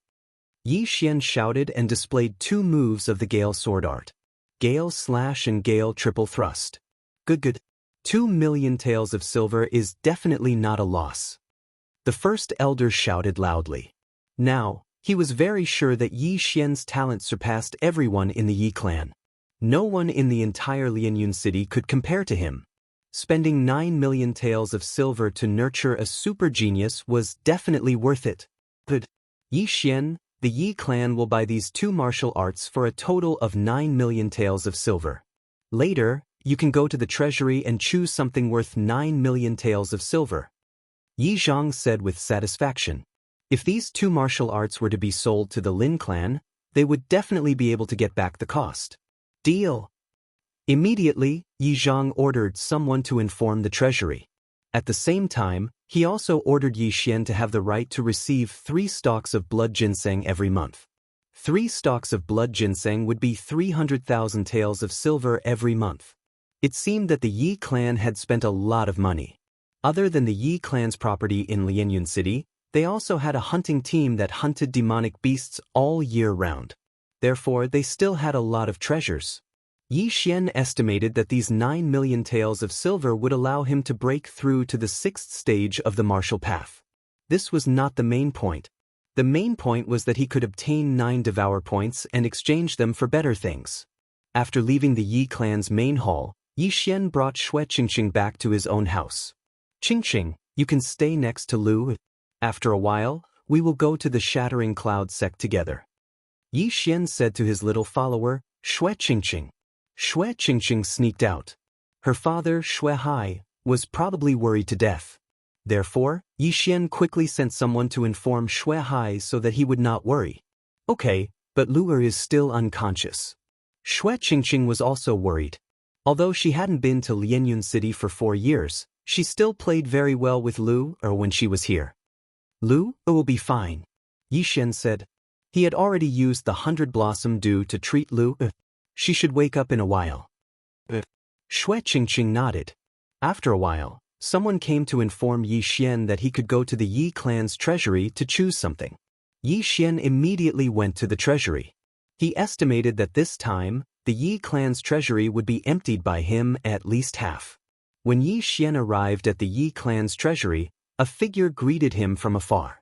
S1: Yi Xian shouted and displayed 2 moves of the Gale Sword Art. Gale Slash and Gale Triple Thrust. Good. 2 million taels of silver is definitely not a loss. The first elder shouted loudly. Now, he was very sure that Yi Xian's talent surpassed everyone in the Yi clan. No one in the entire Lianyun city could compare to him. Spending 9 million taels of silver to nurture a super genius was definitely worth it. Good. Yi Xian, the Yi clan will buy these 2 martial arts for a total of 9 million taels of silver. Later, you can go to the treasury and choose something worth 9 million taels of silver. Yi Zhang said with satisfaction. If these 2 martial arts were to be sold to the Lin clan, they would definitely be able to get back the cost. Deal. Immediately, Yi Zhang ordered someone to inform the treasury. At the same time, he also ordered Yi Xian to have the right to receive 3 stalks of blood ginseng every month. 3 stalks of blood ginseng would be 300,000 taels of silver every month. It seemed that the Yi clan had spent a lot of money. Other than the Yi clan's property in Lianyun City, they also had a hunting team that hunted demonic beasts all year round. Therefore, they still had a lot of treasures. Yi Xian estimated that these 9 million taels of silver would allow him to break through to the 6th stage of the martial path. This was not the main point. The main point was that he could obtain 9 devour points and exchange them for better things. After leaving the Yi clan's main hall, Yi Xian brought Xue Qingqing back to his own house. Qingqing, you can stay next to Lu. After a while, we will go to the Shattering Cloud sect together. Yi Xian said to his little follower, Xue Qingqing. Xue Qingqing sneaked out. Her father, Xue Hai, was probably worried to death. Therefore, Yi Xian quickly sent someone to inform Xue Hai so that he would not worry. Okay, but Lu is still unconscious. Xue Qingqing was also worried. Although she hadn't been to Lianyun City for 4 years, she still played very well with Lu when she was here. Lu will be fine, Yi Xian said. He had already used the 100 Blossom Dew to treat Lu. She should wake up in a while. Xue Qingqing nodded. After a while, someone came to inform Yi Xian that he could go to the Yi clan's treasury to choose something. Yi Xian immediately went to the treasury. He estimated that this time, the Yi clan's treasury would be emptied by him at least half. When Yi Xian arrived at the Yi clan's treasury, a figure greeted him from afar.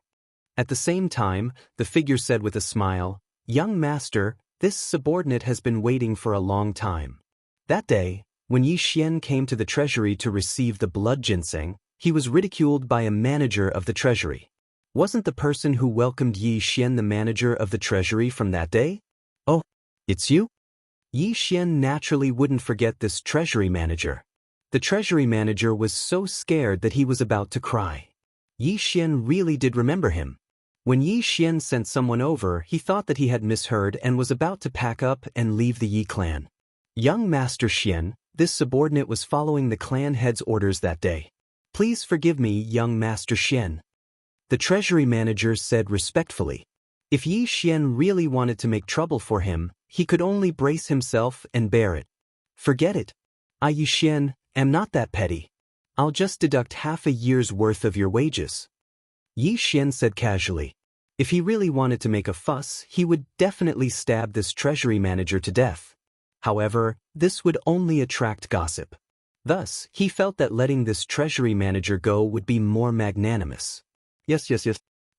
S1: At the same time, the figure said with a smile, "Young master, this subordinate has been waiting for a long time." That day, when Yi Xian came to the treasury to receive the blood ginseng, he was ridiculed by a manager of the treasury. Wasn't the person who welcomed Yi Xian the manager of the treasury from that day? Oh, it's you? Yi Xian naturally wouldn't forget this treasury manager. The treasury manager was so scared that he was about to cry. Yi Xian really did remember him. When Yi Xian sent someone over, he thought that he had misheard and was about to pack up and leave the Yi clan. Young Master Xian, this subordinate was following the clan head's orders that day. Please forgive me, young Master Xian. The treasury manager said respectfully. If Yi Xian really wanted to make trouble for him, he could only brace himself and bear it. Forget it. I, Yi Xian, am not that petty. I'll just deduct half a year's worth of your wages. Yi Xian said casually. If he really wanted to make a fuss, he would definitely stab this treasury manager to death. However, this would only attract gossip. Thus, he felt that letting this treasury manager go would be more magnanimous. Yes.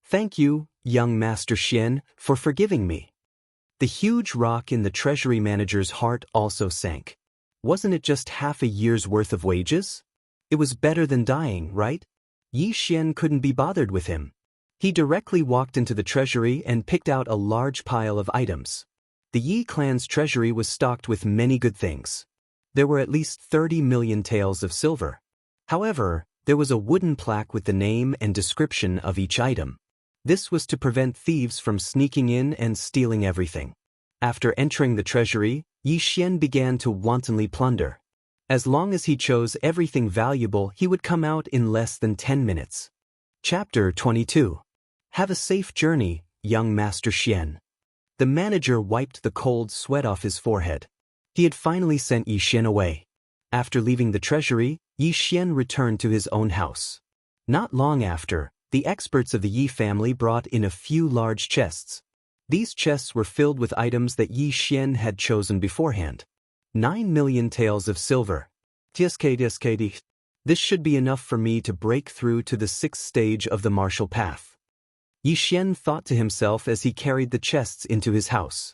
S1: Thank you, young Master Xian, for forgiving me. The huge rock in the treasury manager's heart also sank. Wasn't it just half a year's worth of wages? It was better than dying, right? Yi Xian couldn't be bothered with him. He directly walked into the treasury and picked out a large pile of items. The Yi clan's treasury was stocked with many good things. There were at least 30 million taels of silver. However, there was a wooden plaque with the name and description of each item. This was to prevent thieves from sneaking in and stealing everything. After entering the treasury, Yi Xian began to wantonly plunder. As long as he chose everything valuable, he would come out in less than 10 minutes. Chapter 22. Have a safe journey, young Master Xian. The manager wiped the cold sweat off his forehead. He had finally sent Yi Xian away. After leaving the treasury, Yi Xian returned to his own house. Not long after, the experts of the Yi family brought in a few large chests. These chests were filled with items that Yi Xian had chosen beforehand. 9 million taels of silver. This should be enough for me to break through to the 6th stage of the martial path. Yi Xian thought to himself as he carried the chests into his house.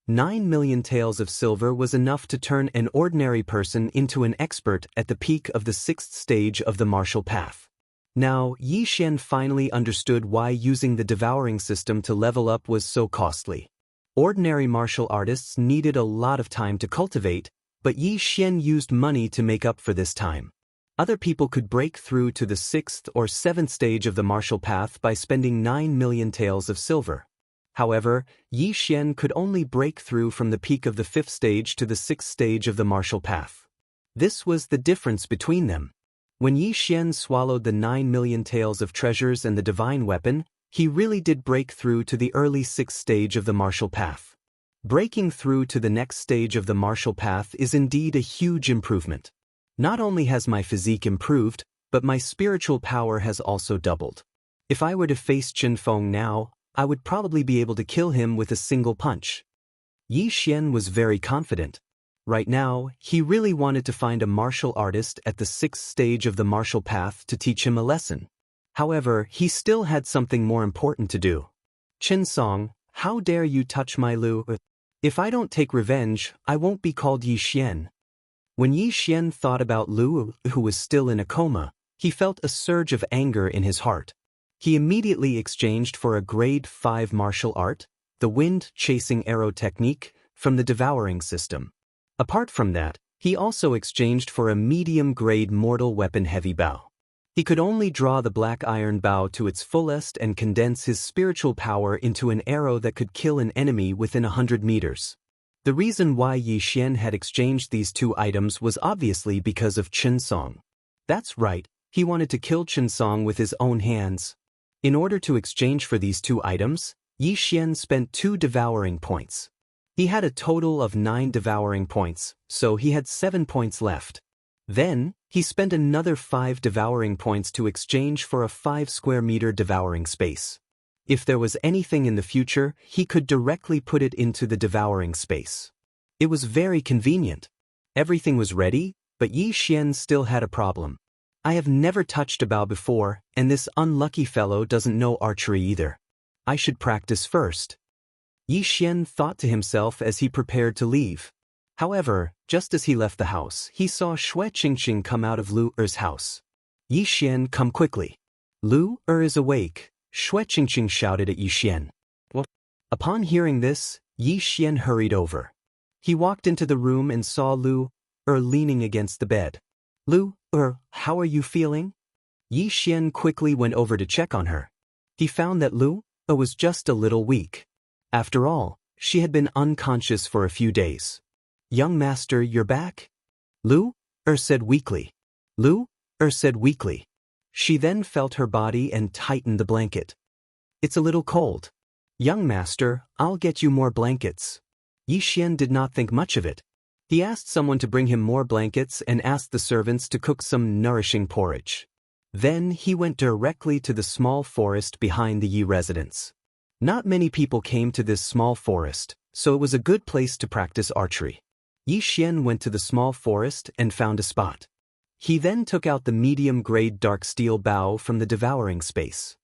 S1: 9 million taels of silver was enough to turn an ordinary person into an expert at the peak of the 6th stage of the martial path. Now, Yi Xian finally understood why using the devouring system to level up was so costly. Ordinary martial artists needed a lot of time to cultivate, but Yi Xian used money to make up for this time. Other people could break through to the 6th or 7th stage of the martial path by spending 9 million taels of silver. However, Yi Xian could only break through from the peak of the 5th stage to the 6th stage of the martial path. This was the difference between them. When Yi Xian swallowed the 9 million taels of treasures and the divine weapon, he really did break through to the early 6th stage of the martial path. Breaking through to the next stage of the martial path is indeed a huge improvement. Not only has my physique improved, but my spiritual power has also doubled. If I were to face Qin Feng now, I would probably be able to kill him with a single punch. Yi Xian was very confident. Right now, he really wanted to find a martial artist at the 6th stage of the martial path to teach him a lesson. However, he still had something more important to do. Qin Song, how dare you touch my Lu? If I don't take revenge, I won't be called Yi Xian. When Yi Xian thought about Lu, who was still in a coma, he felt a surge of anger in his heart. He immediately exchanged for a grade 5 martial art, the wind-chasing arrow technique, from the devouring system. Apart from that, he also exchanged for a medium-grade mortal weapon heavy bow. He could only draw the black iron bow to its fullest and condense his spiritual power into an arrow that could kill an enemy within 100 meters. The reason why Yi Xian had exchanged these two items was obviously because of Qin Song. That's right, he wanted to kill Qin Song with his own hands. In order to exchange for these two items, Yi Xian spent 2 devouring points. He had a total of 9 devouring points, so he had 7 points left. Then, he spent another 5 devouring points to exchange for a 5 square meter devouring space. If there was anything in the future, he could directly put it into the devouring space. It was very convenient. Everything was ready, but Yi Xian still had a problem. I have never touched a bow before, and this unlucky fellow doesn't know archery either. I should practice first. Yi Xian thought to himself as he prepared to leave. However, just as he left the house, he saw Xue Qingqing come out of Lu Er's house. Yi Xian, come quickly. Lu Er is awake, Xue Qingqing shouted at Yi Xian. What? Upon hearing this, Yi Xian hurried over. He walked into the room and saw Lu Er leaning against the bed. Lu Er, how are you feeling? Yi Xian quickly went over to check on her. He found that Lu was just a little weak. After all, she had been unconscious for a few days. "Young master, you're back?" Lu said weakly. Lu said weakly. She then felt her body and tightened the blanket. "It's a little cold." "Young master, I'll get you more blankets." Yi Xian did not think much of it. He asked someone to bring him more blankets and asked the servants to cook some nourishing porridge. Then he went directly to the small forest behind the Yi residence. Not many people came to this small forest, so it was a good place to practice archery. Yi Xian went to the small forest and found a spot. He then took out the medium-grade dark steel bow from the devouring space.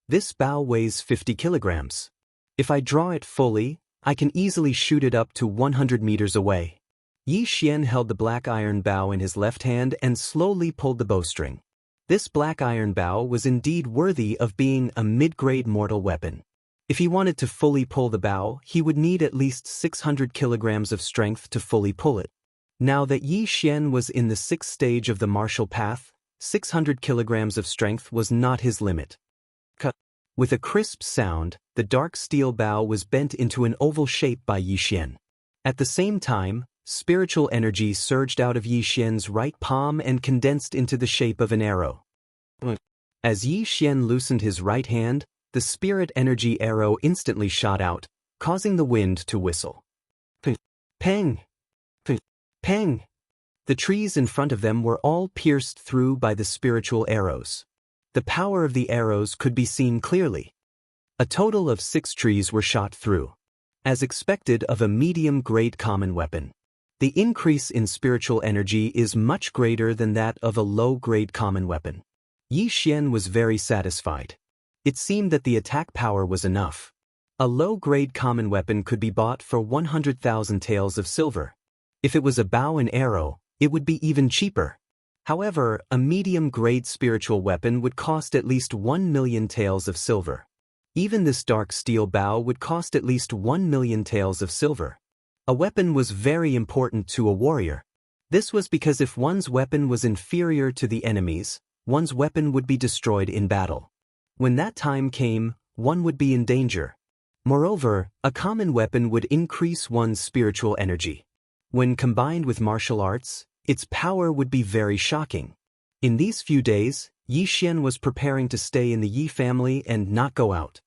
S1: This bow weighs 50 kilograms. If I draw it fully, I can easily shoot it up to 100 meters away. Yi Xian held the black iron bow in his left hand and slowly pulled the bowstring. This black iron bow was indeed worthy of being a mid-grade mortal weapon. If he wanted to fully pull the bow, he would need at least 600 kilograms of strength to fully pull it. Now that Yi Xian was in the 6th stage of the martial path, 600 kilograms of strength was not his limit. With a crisp sound, the dark steel bow was bent into an oval shape by Yi Xian. At the same time, spiritual energy surged out of Yi Xian's right palm and condensed into the shape of an arrow. As Yi Xian loosened his right hand, the spirit energy arrow instantly shot out, causing the wind to whistle. Peng! Peng! The trees in front of them were all pierced through by the spiritual arrows. The power of the arrows could be seen clearly. A total of 6 trees were shot through. As expected of a medium-grade common weapon. The increase in spiritual energy is much greater than that of a low-grade common weapon. Yi Xian was very satisfied. It seemed that the attack power was enough. A low-grade common weapon could be bought for 100,000 taels of silver. If it was a bow and arrow, it would be even cheaper. However, a medium-grade spiritual weapon would cost at least 1 million taels of silver. Even this dark steel bow would cost at least 1 million taels of silver. A weapon was very important to a warrior. This was because if one's weapon was inferior to the enemy's, one's weapon would be destroyed in battle. When that time came, one would be in danger. Moreover, a common weapon would increase one's spiritual energy. When combined with martial arts, its power would be very shocking. In these few days, Yi Xian was preparing to stay in the Yi family and not go out.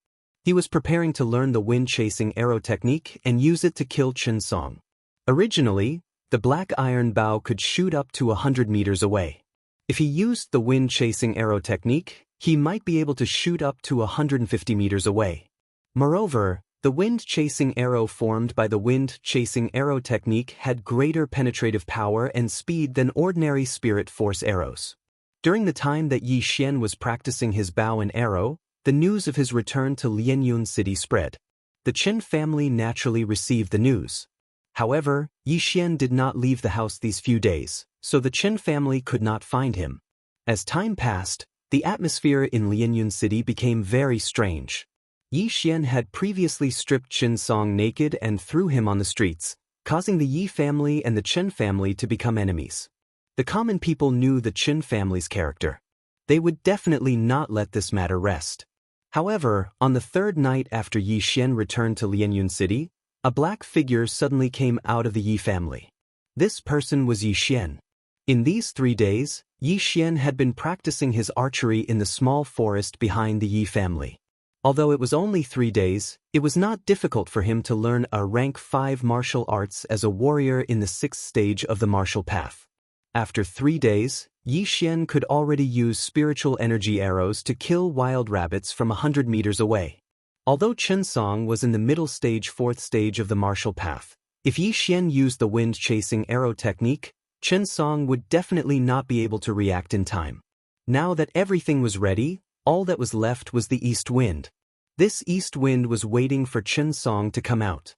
S1: He was preparing to learn the wind-chasing arrow technique and use it to kill Chen Song. Originally, the black iron bow could shoot up to 100 meters away. If he used the wind-chasing arrow technique, he might be able to shoot up to 150 meters away. Moreover, the wind-chasing arrow formed by the wind-chasing arrow technique had greater penetrative power and speed than ordinary spirit force arrows. During the time that Yi Xian was practicing his bow and arrow, the news of his return to Lianyun City spread. The Chen family naturally received the news. However, Yi Xian did not leave the house these few days, so the Chen family could not find him. As time passed, the atmosphere in Lianyun City became very strange. Yi Xian had previously stripped Chen Song naked and threw him on the streets, causing the Yi family and the Chen family to become enemies. The common people knew the Chen family's character. They would definitely not let this matter rest. However, on the 3rd night after Yi Xian returned to Lianyun City, a black figure suddenly came out of the Yi family. This person was Yi Xian. In these 3 days, Yi Xian had been practicing his archery in the small forest behind the Yi family. Although it was only 3 days, it was not difficult for him to learn a rank 5 martial arts as a warrior in the 6th stage of the martial path. After 3 days, Yi Xian could already use spiritual energy arrows to kill wild rabbits from 100 meters away. Although Chen Song was in the middle stage 4th stage of the martial path, if Yi Xian used the wind-chasing arrow technique, Chen Song would definitely not be able to react in time. Now that everything was ready, all that was left was the east wind. This east wind was waiting for Chen Song to come out.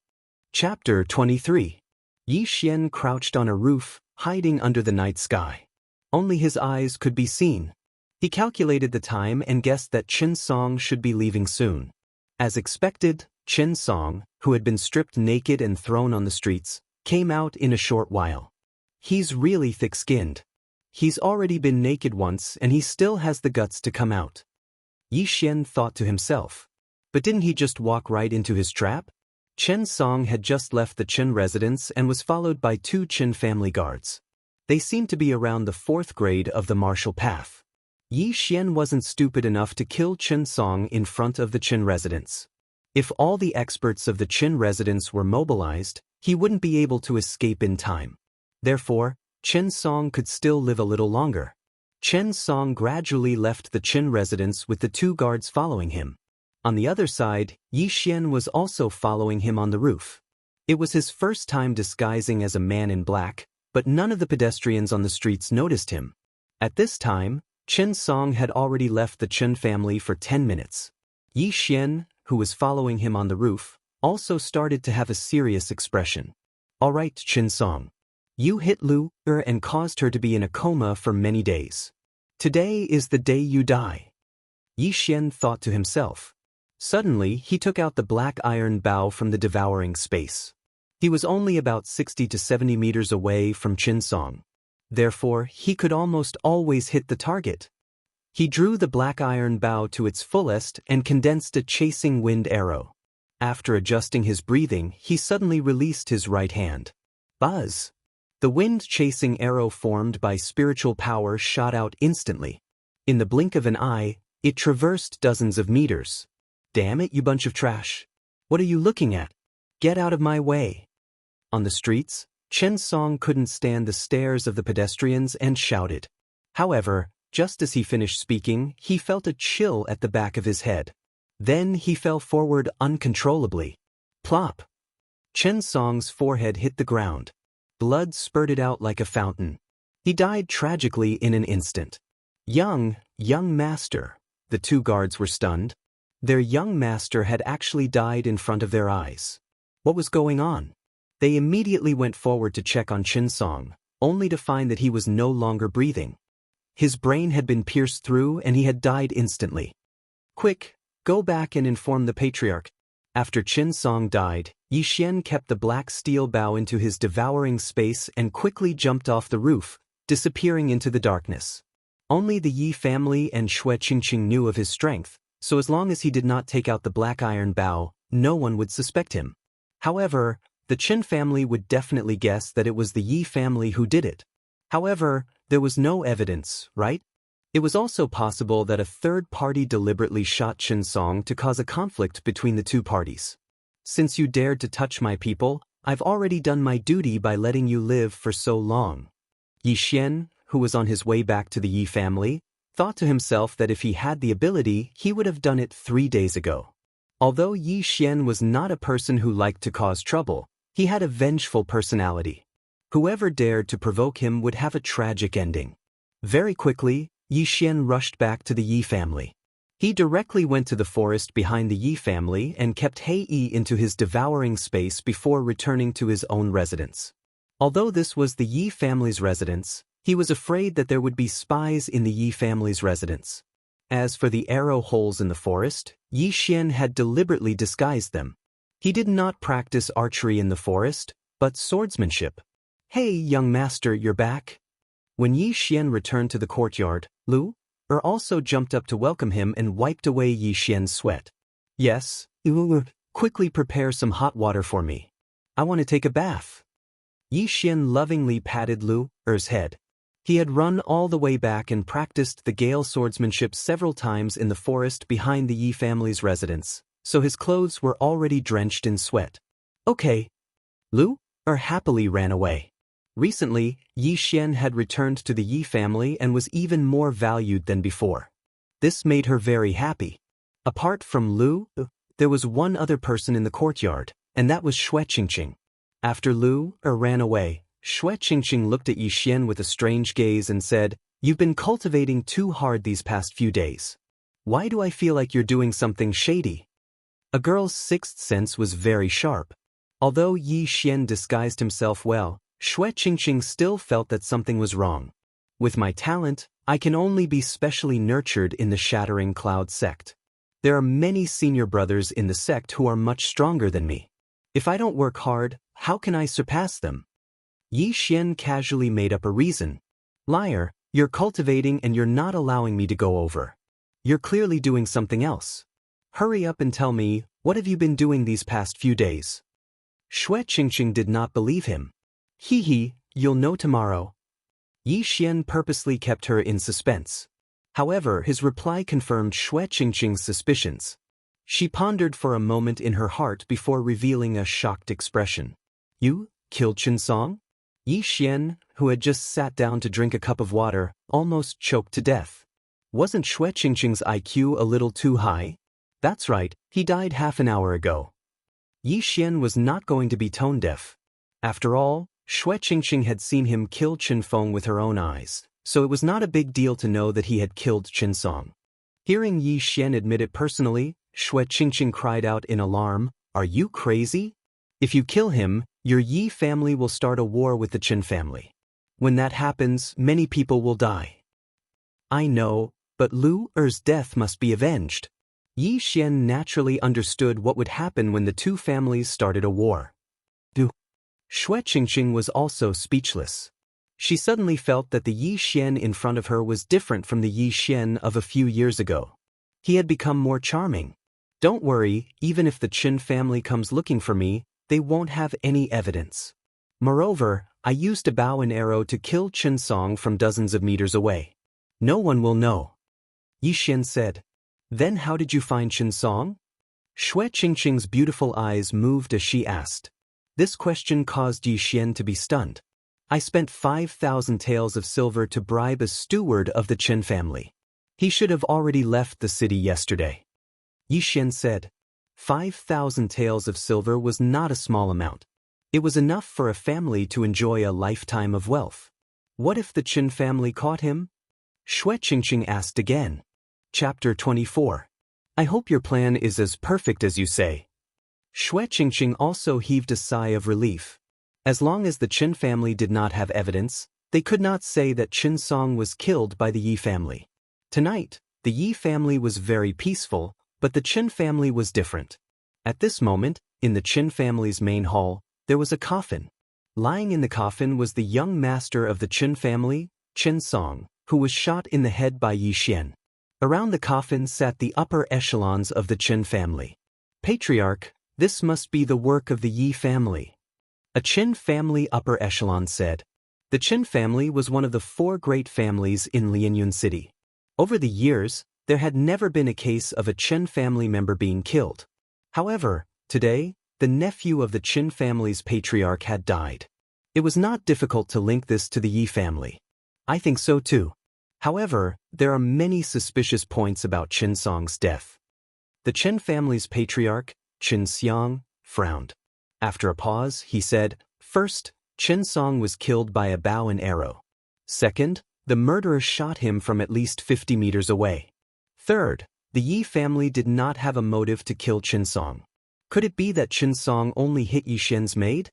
S1: Chapter 23. Yi Xian crouched on a roof, hiding under the night sky. Only his eyes could be seen. He calculated the time and guessed that Chen Song should be leaving soon. As expected, Chen Song, who had been stripped naked and thrown on the streets, came out in a short while. He's really thick-skinned. He's already been naked once and he still has the guts to come out. Yi Xian thought to himself. But didn't he just walk right into his trap? Chen Song had just left the Chen residence and was followed by 2 Chen family guards. They seemed to be around the 4th grade of the martial path. Yi Xian wasn't stupid enough to kill Chen Song in front of the Chen residence. If all the experts of the Chen residence were mobilized, he wouldn't be able to escape in time. Therefore, Chen Song could still live a little longer. Chen Song gradually left the Chen residence with the 2 guards following him. On the other side, Yi Xian was also following him on the roof. It was his first time disguising as a man in black, but none of the pedestrians on the streets noticed him. At this time, Chen Song had already left the Chen family for 10 minutes. Yi Xian, who was following him on the roof, also started to have a serious expression. All right, Chen Song. You hit Lu Er and caused her to be in a coma for many days. Today is the day you die. Yi Xian thought to himself. Suddenly, he took out the black iron bow from the devouring space. He was only about 60 to 70 meters away from Chen Song. Therefore, he could almost always hit the target. He drew the black iron bow to its fullest and condensed a chasing wind arrow. After adjusting his breathing, he suddenly released his right hand. Buzz! The wind-chasing arrow formed by spiritual power shot out instantly. In the blink of an eye, it traversed dozens of meters. Damn it, you bunch of trash! What are you looking at? Get out of my way! On the streets, Chen Song couldn't stand the stares of the pedestrians and shouted. However, just as he finished speaking, he felt a chill at the back of his head. Then he fell forward uncontrollably. Plop! Chen Song's forehead hit the ground. Blood spurted out like a fountain. He died tragically in an instant. Young master. The 2 guards were stunned. Their young master had actually died in front of their eyes. What was going on? They immediately went forward to check on Chen Song, only to find that he was no longer breathing. His brain had been pierced through and he had died instantly. Quick, go back and inform the patriarch. After Chen Song died, Yi Xian kept the black steel bow into his devouring space and quickly jumped off the roof, disappearing into the darkness. Only the Yi family and Xue Qingqing knew of his strength, so as long as he did not take out the black iron bow, no one would suspect him. However, the Chen family would definitely guess that it was the Yi family who did it. However, there was no evidence, right? It was also possible that a third party deliberately shot Chen Song to cause a conflict between the 2 parties. Since you dared to touch my people, I've already done my duty by letting you live for so long. Yi Xian, who was on his way back to the Yi family, thought to himself that if he had the ability, he would have done it 3 days ago. Although Yi Xian was not a person who liked to cause trouble, he had a vengeful personality. Whoever dared to provoke him would have a tragic ending. Very quickly, Yi Xian rushed back to the Yi family. He directly went to the forest behind the Yi family and kept Hei Yi into his devouring space before returning to his own residence. Although this was the Yi family's residence, he was afraid that there would be spies in the Yi family's residence. As for the arrow holes in the forest, Yi Xian had deliberately disguised them. He did not practice archery in the forest, but swordsmanship. Hey, young master, you're back? When Yi Xian returned to the courtyard, Lu Er also jumped up to welcome him and wiped away Yi Xian's sweat. Yes, quickly prepare some hot water for me. I want to take a bath. Yi Xian lovingly patted Lu Er's head. He had run all the way back and practiced the Gale swordsmanship several times in the forest behind the Yi family's residence, so his clothes were already drenched in sweat. Okay. Lu Er happily ran away. Recently, Yi Xian had returned to the Yi family and was even more valued than before. This made her very happy. Apart from Lu, there was one other person in the courtyard, and that was Xue Qingqing. After Lu Er ran away, Xue Qingqing looked at Yi Xian with a strange gaze and said, "You've been cultivating too hard these past few days. Why do I feel like you're doing something shady?" A girl's sixth sense was very sharp. Although Yi Xian disguised himself well, Xue Qingqing still felt that something was wrong. With my talent, I can only be specially nurtured in the Shattering Cloud sect. There are many senior brothers in the sect who are much stronger than me. If I don't work hard, how can I surpass them? Yi Xian casually made up a reason. Liar, you're cultivating and you're not allowing me to go over. You're clearly doing something else. Hurry up and tell me, what have you been doing these past few days? Xue Qingqing did not believe him. Hee, you'll know tomorrow. Yi Xian purposely kept her in suspense. However, his reply confirmed Xue Qingqing's suspicions. She pondered for a moment in her heart before revealing a shocked expression. You killed Qinsong? Yi Xian, who had just sat down to drink a cup of water, almost choked to death. Wasn't Xue Qingqing's IQ a little too high? That's right, he died half an hour ago. Yi Xian was not going to be tone-deaf. After all, Xue Qingqing had seen him kill Qinfeng with her own eyes, so it was not a big deal to know that he had killed Qinsong. Hearing Yi Xian admit it personally, Xue Qingqing cried out in alarm, "Are you crazy? If you kill him, your Yi family will start a war with the Qin family. When that happens, many people will die." I know, but Lu Er's death must be avenged. Yi Xian naturally understood what would happen when the two families started a war. Xue Qingqing was also speechless. She suddenly felt that the Yi Xian in front of her was different from the Yi Xian of a few years ago. He had become more charming. Don't worry, even if the Qin family comes looking for me, they won't have any evidence. Moreover, I used a bow and arrow to kill Qinsong from dozens of meters away. No one will know. Yi Xian said. Then how did you find Qinsong? Xue Qingqing's beautiful eyes moved as she asked. This question caused Yi Xian to be stunned. I spent 5,000 taels of silver to bribe a steward of the Qin family. He should have already left the city yesterday. Yi Xian said. 5,000 taels of silver was not a small amount. It was enough for a family to enjoy a lifetime of wealth. What if the Qin family caught him? Xue Qingqing asked again. Chapter 24. I hope your plan is as perfect as you say. Xue Qingqing also heaved a sigh of relief. As long as the Qin family did not have evidence, they could not say that Qinsong was killed by the Yi family. Tonight, the Yi family was very peaceful, but the Qin family was different. At this moment, in the Qin family's main hall, there was a coffin. Lying in the coffin was the young master of the Qin family, Qinsong, who was shot in the head by Yi Xian. Around the coffin sat the upper echelons of the Qin family. Patriarch, this must be the work of the Yi family. A Qin family upper echelon said. The Qin family was one of the 4 great families in Lianyun City. Over the years, there had never been a case of a Qin family member being killed. However, today, the nephew of the Qin family's patriarch had died. It was not difficult to link this to the Yi family. I think so too. However, there are many suspicious points about Qinsong's death. The Qin family's patriarch, Qin Xiang, frowned. After a pause, he said, First, Qinsong was killed by a bow and arrow. Second, the murderer shot him from at least 50 meters away. Third, the Yi family did not have a motive to kill Qinsong. Could it be that Qinsong only hit Yi Xian's maid?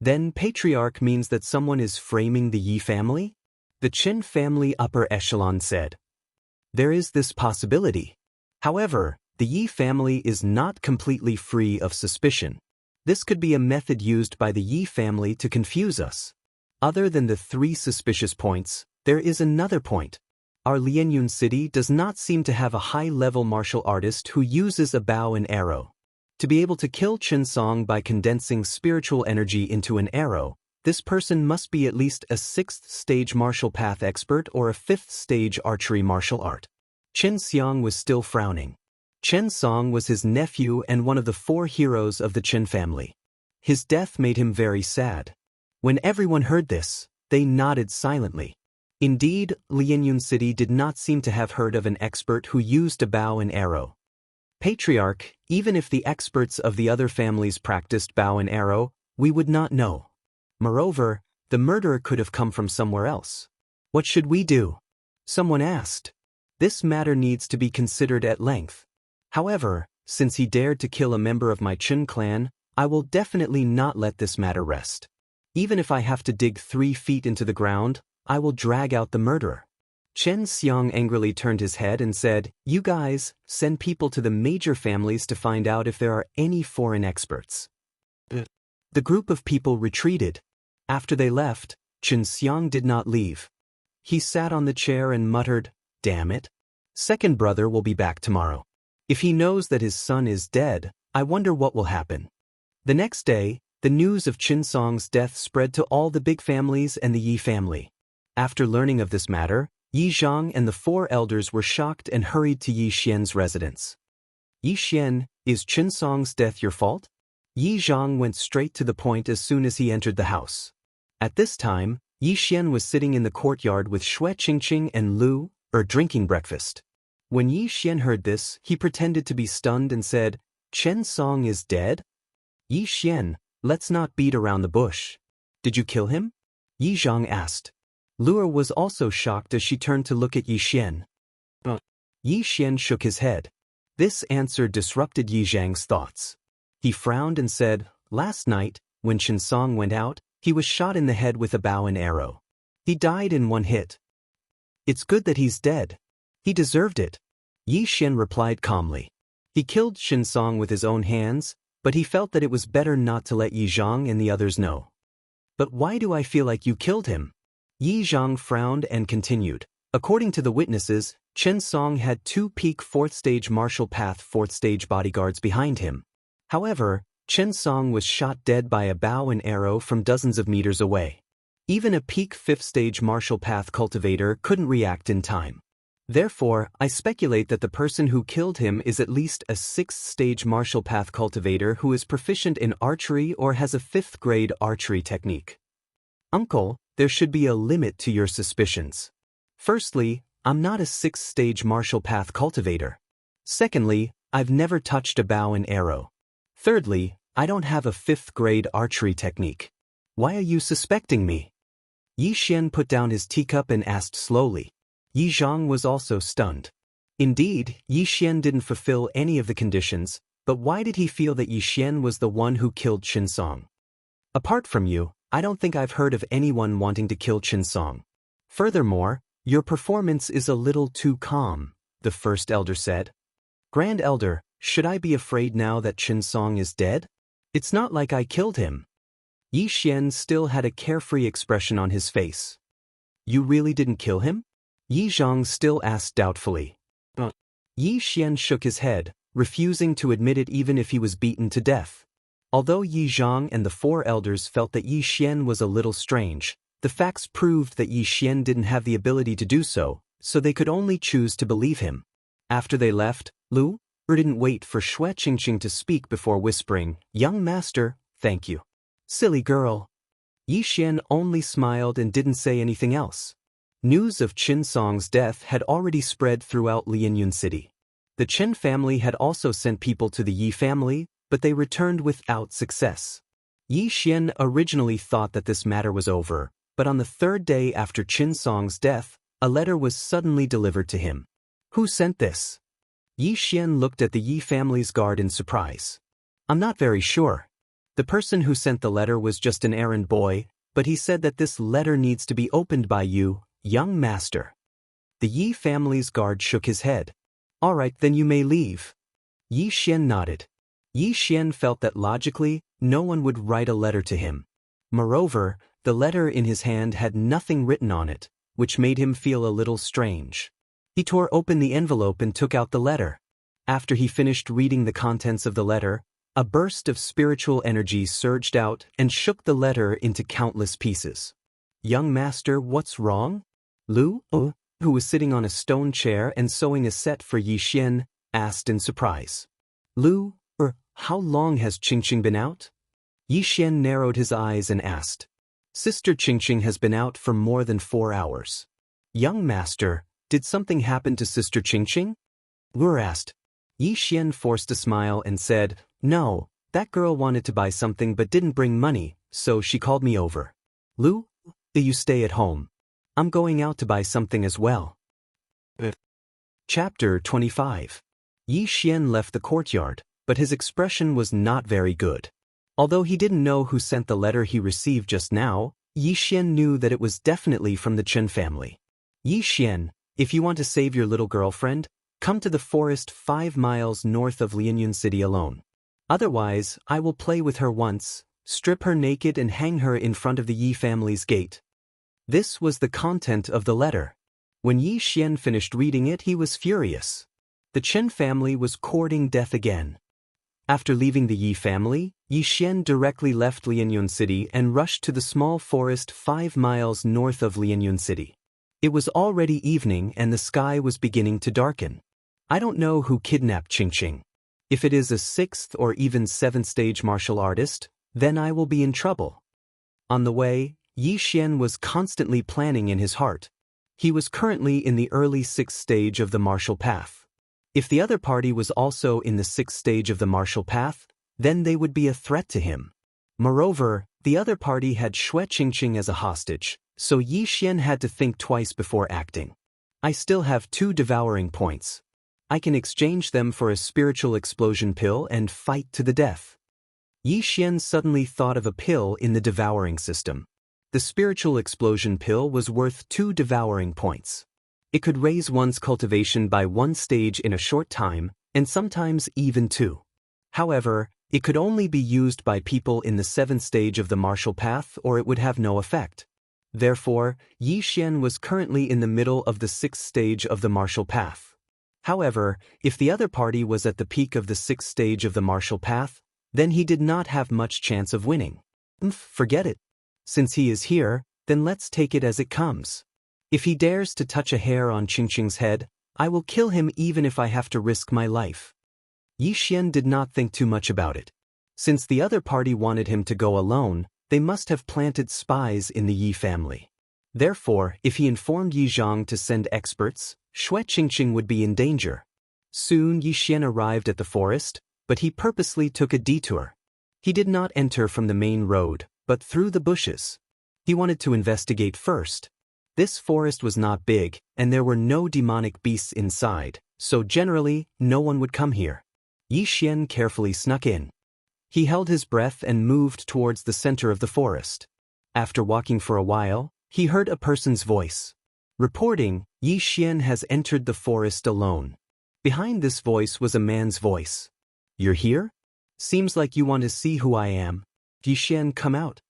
S1: Then patriarch means that someone is framing the Yi family? The Qin family upper echelon said. There is this possibility. However, the Yi family is not completely free of suspicion. This could be a method used by the Yi family to confuse us. Other than the 3 suspicious points, there is another point. Our Lianyun city does not seem to have a high-level martial artist who uses a bow and arrow. To be able to kill Qinsong by condensing spiritual energy into an arrow, this person must be at least a 6th stage martial path expert or a 5th stage archery martial art. Qin Xiang was still frowning. Qinsong was his nephew and one of the 4 heroes of the Qin family. His death made him very sad. When everyone heard this, they nodded silently. Indeed, Lianyun City did not seem to have heard of an expert who used a bow and arrow. Patriarch, even if the experts of the other families practiced bow and arrow, we would not know. Moreover, the murderer could have come from somewhere else. What should we do? Someone asked. This matter needs to be considered at length. However, since he dared to kill a member of my Qin clan, I will definitely not let this matter rest. Even if I have to dig 3 feet into the ground, I will drag out the murderer. Qin Xiang angrily turned his head and said, You guys, send people to the major families to find out if there are any foreign experts. The group of people retreated. After they left, Qin Xiang did not leave. He sat on the chair and muttered, Damn it. Second brother will be back tomorrow. If he knows that his son is dead, I wonder what will happen. The next day, the news of Qin Song's death spread to all the big families and the Yi family. After learning of this matter, Yi Zhang and the 4 elders were shocked and hurried to Yi Xian's residence. Yi Xian, is Qin Song's death your fault? Yi Zhang went straight to the point as soon as he entered the house. At this time, Yi Xian was sitting in the courtyard with Xue Qingqing and Lu, drinking breakfast. When Yi Xian heard this, he pretended to be stunned and said, Chen Song is dead? Yi Xian, let's not beat around the bush. Did you kill him? Yi Zhang asked. Lu was also shocked as she turned to look at Yi Xian. Yi Xian shook his head. This answer disrupted Yi Zhang's thoughts. He frowned and said, last night, when Chen Song went out, he was shot in the head with a bow and arrow. He died in one hit. It's good that he's dead. He deserved it. Yi Xian replied calmly. He killed Chen Song with his own hands, but he felt that it was better not to let Yi Zhang and the others know. But why do I feel like you killed him? Yi Zhang frowned and continued. According to the witnesses, Chen Song had 2 peak 4th stage martial path 4th stage bodyguards behind him. However, Chen Song was shot dead by a bow and arrow from dozens of meters away. Even a peak 5th stage martial path cultivator couldn't react in time. Therefore, I speculate that the person who killed him is at least a 6th stage martial path cultivator who is proficient in archery or has a 5th grade archery technique. Uncle, there should be a limit to your suspicions. Firstly, I'm not a 6th stage martial path cultivator. Secondly, I've never touched a bow and arrow. Thirdly, I don't have a 5th grade archery technique. Why are you suspecting me? Yi Xian put down his teacup and asked slowly. Yi Zhang was also stunned. Indeed, Yi Xian didn't fulfill any of the conditions, but why did he feel that Yi Xian was the one who killed Chen Song? Apart from you, I don't think I've heard of anyone wanting to kill Chen Song. Furthermore, your performance is a little too calm, the first elder said. Grand Elder, should I be afraid now that Chen Song is dead? It's not like I killed him. Yi Xian still had a carefree expression on his face. You really didn't kill him? Yi Zhang still asked doubtfully. Yi Xian shook his head, refusing to admit it even if he was beaten to death. Although Yi Zhang and the 4 elders felt that Yi Xian was a little strange, the facts proved that Yi Xian didn't have the ability to do so, so they could only choose to believe him. After they left, Lu didn't wait for Xue Qingqing to speak before whispering, Young master, thank you. Silly girl. Yi Xian only smiled and didn't say anything else. News of Qin Song's death had already spread throughout Lianyun City. The Chen family had also sent people to the Yi family, but they returned without success. Yi Xian originally thought that this matter was over, but on the 3rd day after Qin Song's death, a letter was suddenly delivered to him. Who sent this? Yi Xian looked at the Yi family's guard in surprise. I'm not very sure. The person who sent the letter was just an errand boy, but he said that this letter needs to be opened by you, young master. The Yi family's guard shook his head. All right, then you may leave. Yi Xian nodded. Yi Xian felt that logically, no one would write a letter to him. Moreover, the letter in his hand had nothing written on it, which made him feel a little strange. He tore open the envelope and took out the letter. After he finished reading the contents of the letter, a burst of spiritual energy surged out and shook the letter into countless pieces. Young master, what's wrong? Lu, who was sitting on a stone chair and sewing a set for Yi Xian, asked in surprise. Lu, how long has Qingqing been out? Yi Xian narrowed his eyes and asked. Sister Qingqing has been out for more than 4 hours. Young master, did something happen to Sister Qingqing? Lu asked. Yi Xian forced a smile and said, No, that girl wanted to buy something but didn't bring money, so she called me over. Lu, you stay at home. I'm going out to buy something as well. Chapter 25. Yi Xian left the courtyard, but his expression was not very good. Although he didn't know who sent the letter he received just now, Yi Xian knew that it was definitely from the Chen family. Yi Xian, if you want to save your little girlfriend, come to the forest 5 miles north of Lianyun City alone. Otherwise, I will play with her once, strip her naked and hang her in front of the Yi family's gate. This was the content of the letter. When Yi Xian finished reading it, he was furious. The Chen family was courting death again. After leaving the Yi family, Yi Xian directly left Lianyun City and rushed to the small forest 5 miles north of Lianyun City. It was already evening and the sky was beginning to darken. I don't know who kidnapped Qingqing. If it is a 6th or even 7th stage martial artist, then I will be in trouble. On the way, Yi Xian was constantly planning in his heart. He was currently in the early 6th stage of the martial path. If the other party was also in the 6th stage of the martial path, then they would be a threat to him. Moreover, the other party had Xue Qingqing as a hostage, so Yi Xian had to think twice before acting. I still have 2 devouring points. I can exchange them for a spiritual explosion pill and fight to the death. Yi Xian suddenly thought of a pill in the devouring system. The spiritual explosion pill was worth 2 devouring points. It could raise one's cultivation by 1 stage in a short time, and sometimes even 2. However, it could only be used by people in the 7th stage of the martial path or it would have no effect. Therefore, Yi Xian was currently in the middle of the 6th stage of the martial path. However, if the other party was at the peak of the 6th stage of the martial path, then he did not have much chance of winning. Forget it. Since he is here, then let's take it as it comes. If he dares to touch a hair on Qingqing's head, I will kill him even if I have to risk my life. Yi Xian did not think too much about it. Since the other party wanted him to go alone, they must have planted spies in the Yi family. Therefore, if he informed Yi Zhang to send experts, Xue Qingqing would be in danger. Soon Yi Xian arrived at the forest, but he purposely took a detour. He did not enter from the main road, but through the bushes. He wanted to investigate first. This forest was not big, and there were no demonic beasts inside, so generally, no one would come here. Yi Xian carefully snuck in. He held his breath and moved towards the center of the forest. After walking for a while, he heard a person's voice. Reporting, Yi Xian has entered the forest alone. Behind this voice was a man's voice. You're here? Seems like you want to see who I am. Yi Xian, come out.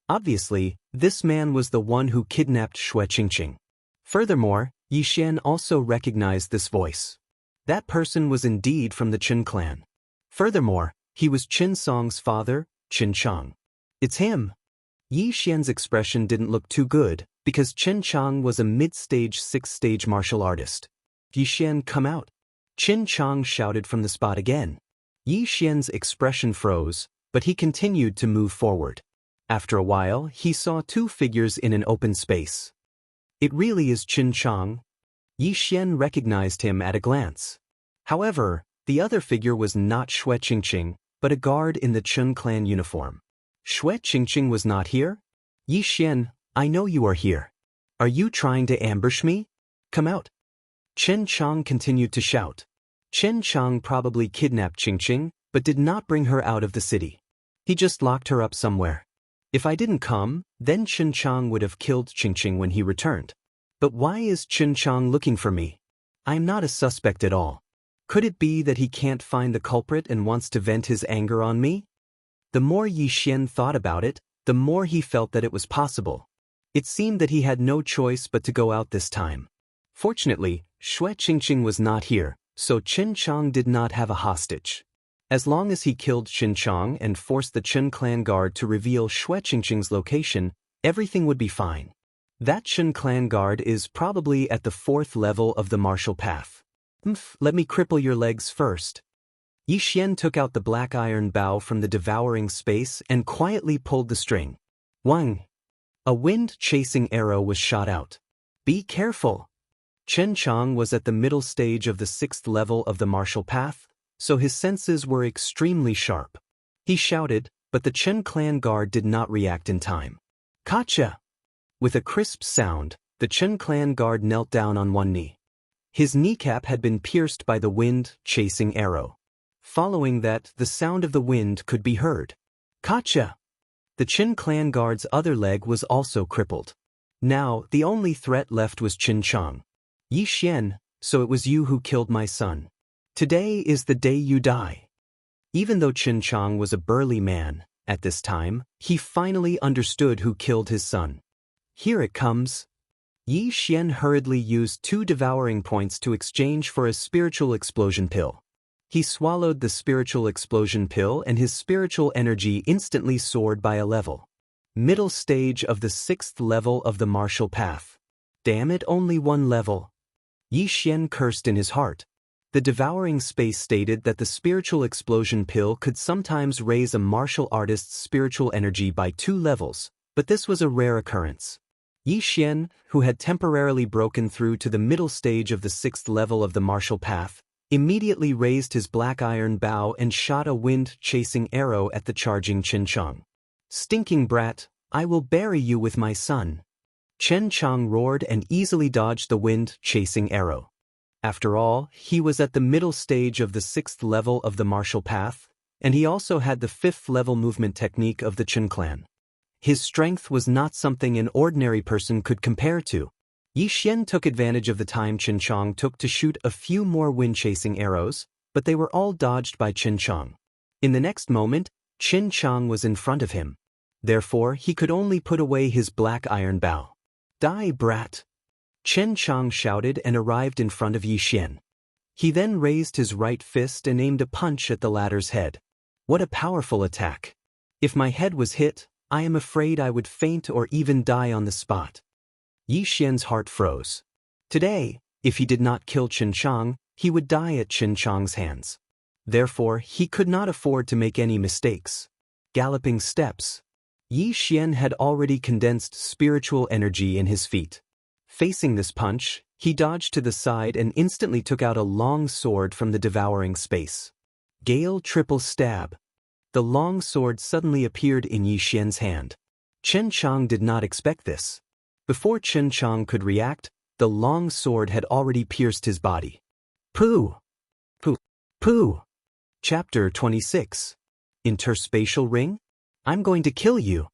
S1: Obviously, this man was the one who kidnapped Xue Qingqing. Furthermore, Yi Xian also recognized this voice. That person was indeed from the Qin clan. Furthermore, he was Qin Song's father, Qin Chang. It's him. Yi Xian's expression didn't look too good, because Qin Chang was a mid-stage 6th-stage martial artist. Yi Xian, come out. Qin Chang shouted from the spot again. Yi Xian's expression froze, but he continued to move forward. After a while, he saw 2 figures in an open space. It really is Qin Chang. Yi Xian recognized him at a glance. However, the other figure was not Xue Qingqing, but a guard in the Qin clan uniform. Xue Qingqing was not here? Yi Xian, I know you are here. Are you trying to ambush me? Come out. Qin Chang continued to shout. Qin Chang probably kidnapped Qingqing, but did not bring her out of the city. He just locked her up somewhere. If I didn't come, then Qin Chang would have killed Qingqing when he returned. But why is Qin Chang looking for me? I am not a suspect at all. Could it be that he can't find the culprit and wants to vent his anger on me? The more Yi Xian thought about it, the more he felt that it was possible. It seemed that he had no choice but to go out this time. Fortunately, Xue Qingqing was not here, so Qin Chang did not have a hostage. As long as he killed Qin Chang and forced the Qin clan guard to reveal Xue Qingqing's location, everything would be fine. That Qin clan guard is probably at the 4th level of the martial path. Let me cripple your legs first. Yi Xian took out the black iron bow from the devouring space and quietly pulled the string. Wang! A wind-chasing arrow was shot out. Be careful! Qin Chang was at the middle stage of the 6th level of the martial path, so his senses were extremely sharp. He shouted, but the Qin clan guard did not react in time. Gotcha! With a crisp sound, the Qin clan guard knelt down on one knee. His kneecap had been pierced by the wind-chasing arrow. Following that, the sound of the wind could be heard. Gotcha! The Qin clan guard's other leg was also crippled. Now, the only threat left was Qin Chang. Yi Xian, so it was you who killed my son. Today is the day you die. Even though Qin Chang was a burly man, at this time, he finally understood who killed his son. Here it comes. Yi Xian hurriedly used 2 devouring points to exchange for a spiritual explosion pill. He swallowed the spiritual explosion pill and his spiritual energy instantly soared by a level. Middle stage of the 6th level of the martial path. Damn it, only 1 level. Yi Xian cursed in his heart. The devouring space stated that the spiritual explosion pill could sometimes raise a martial artist's spiritual energy by 2 levels, but this was a rare occurrence. Yi Xian, who had temporarily broken through to the middle stage of the 6th level of the martial path, immediately raised his black iron bow and shot a wind-chasing arrow at the charging Chen Chang. "Stinking brat, I will bury you with my son." Chen Chang roared and easily dodged the wind-chasing arrow. After all, he was at the middle stage of the 6th level of the martial path, and he also had the 5th level movement technique of the Chen clan. His strength was not something an ordinary person could compare to. Yi Xian took advantage of the time Chen Chang took to shoot a few more wind-chasing arrows, but they were all dodged by Chen Chang. In the next moment, Chen Chang was in front of him. Therefore, he could only put away his black iron bow. "Die, brat!" Chen Chang shouted and arrived in front of Yi Xian. He then raised his right fist and aimed a punch at the latter's head. What a powerful attack! If my head was hit, I am afraid I would faint or even die on the spot. Yi Xian's heart froze. Today, if he did not kill Chen Chang, he would die at Chen Chang's hands. Therefore, he could not afford to make any mistakes. Galloping steps. Yi Xian had already condensed spiritual energy in his feet. Facing this punch, he dodged to the side and instantly took out a long sword from the devouring space. Gale triple stab. The long sword suddenly appeared in Yi Xian's hand. Chen Chang did not expect this. Before Chen Chang could react, the long sword had already pierced his body. Pooh! Pooh! Pooh! Chapter 26. Interspatial ring? I'm going to kill you.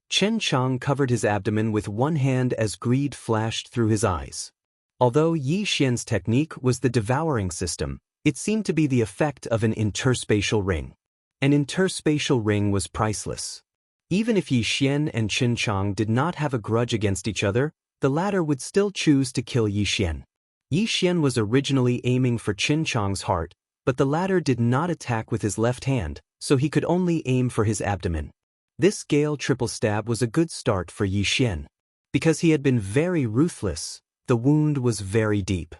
S1: Chen Chang covered his abdomen with one hand as greed flashed through his eyes. Although Yi Xian's technique was the devouring system, it seemed to be the effect of an interspatial ring. An interspatial ring was priceless. Even if Yi Xian and Chen Chang did not have a grudge against each other, the latter would still choose to kill Yi Xian. Yi Xian was originally aiming for Chen Chang's heart, but the latter did not attack with his left hand, so he could only aim for his abdomen. This Gale triple stab was a good start for Yi Xian. Because he had been very ruthless, the wound was very deep.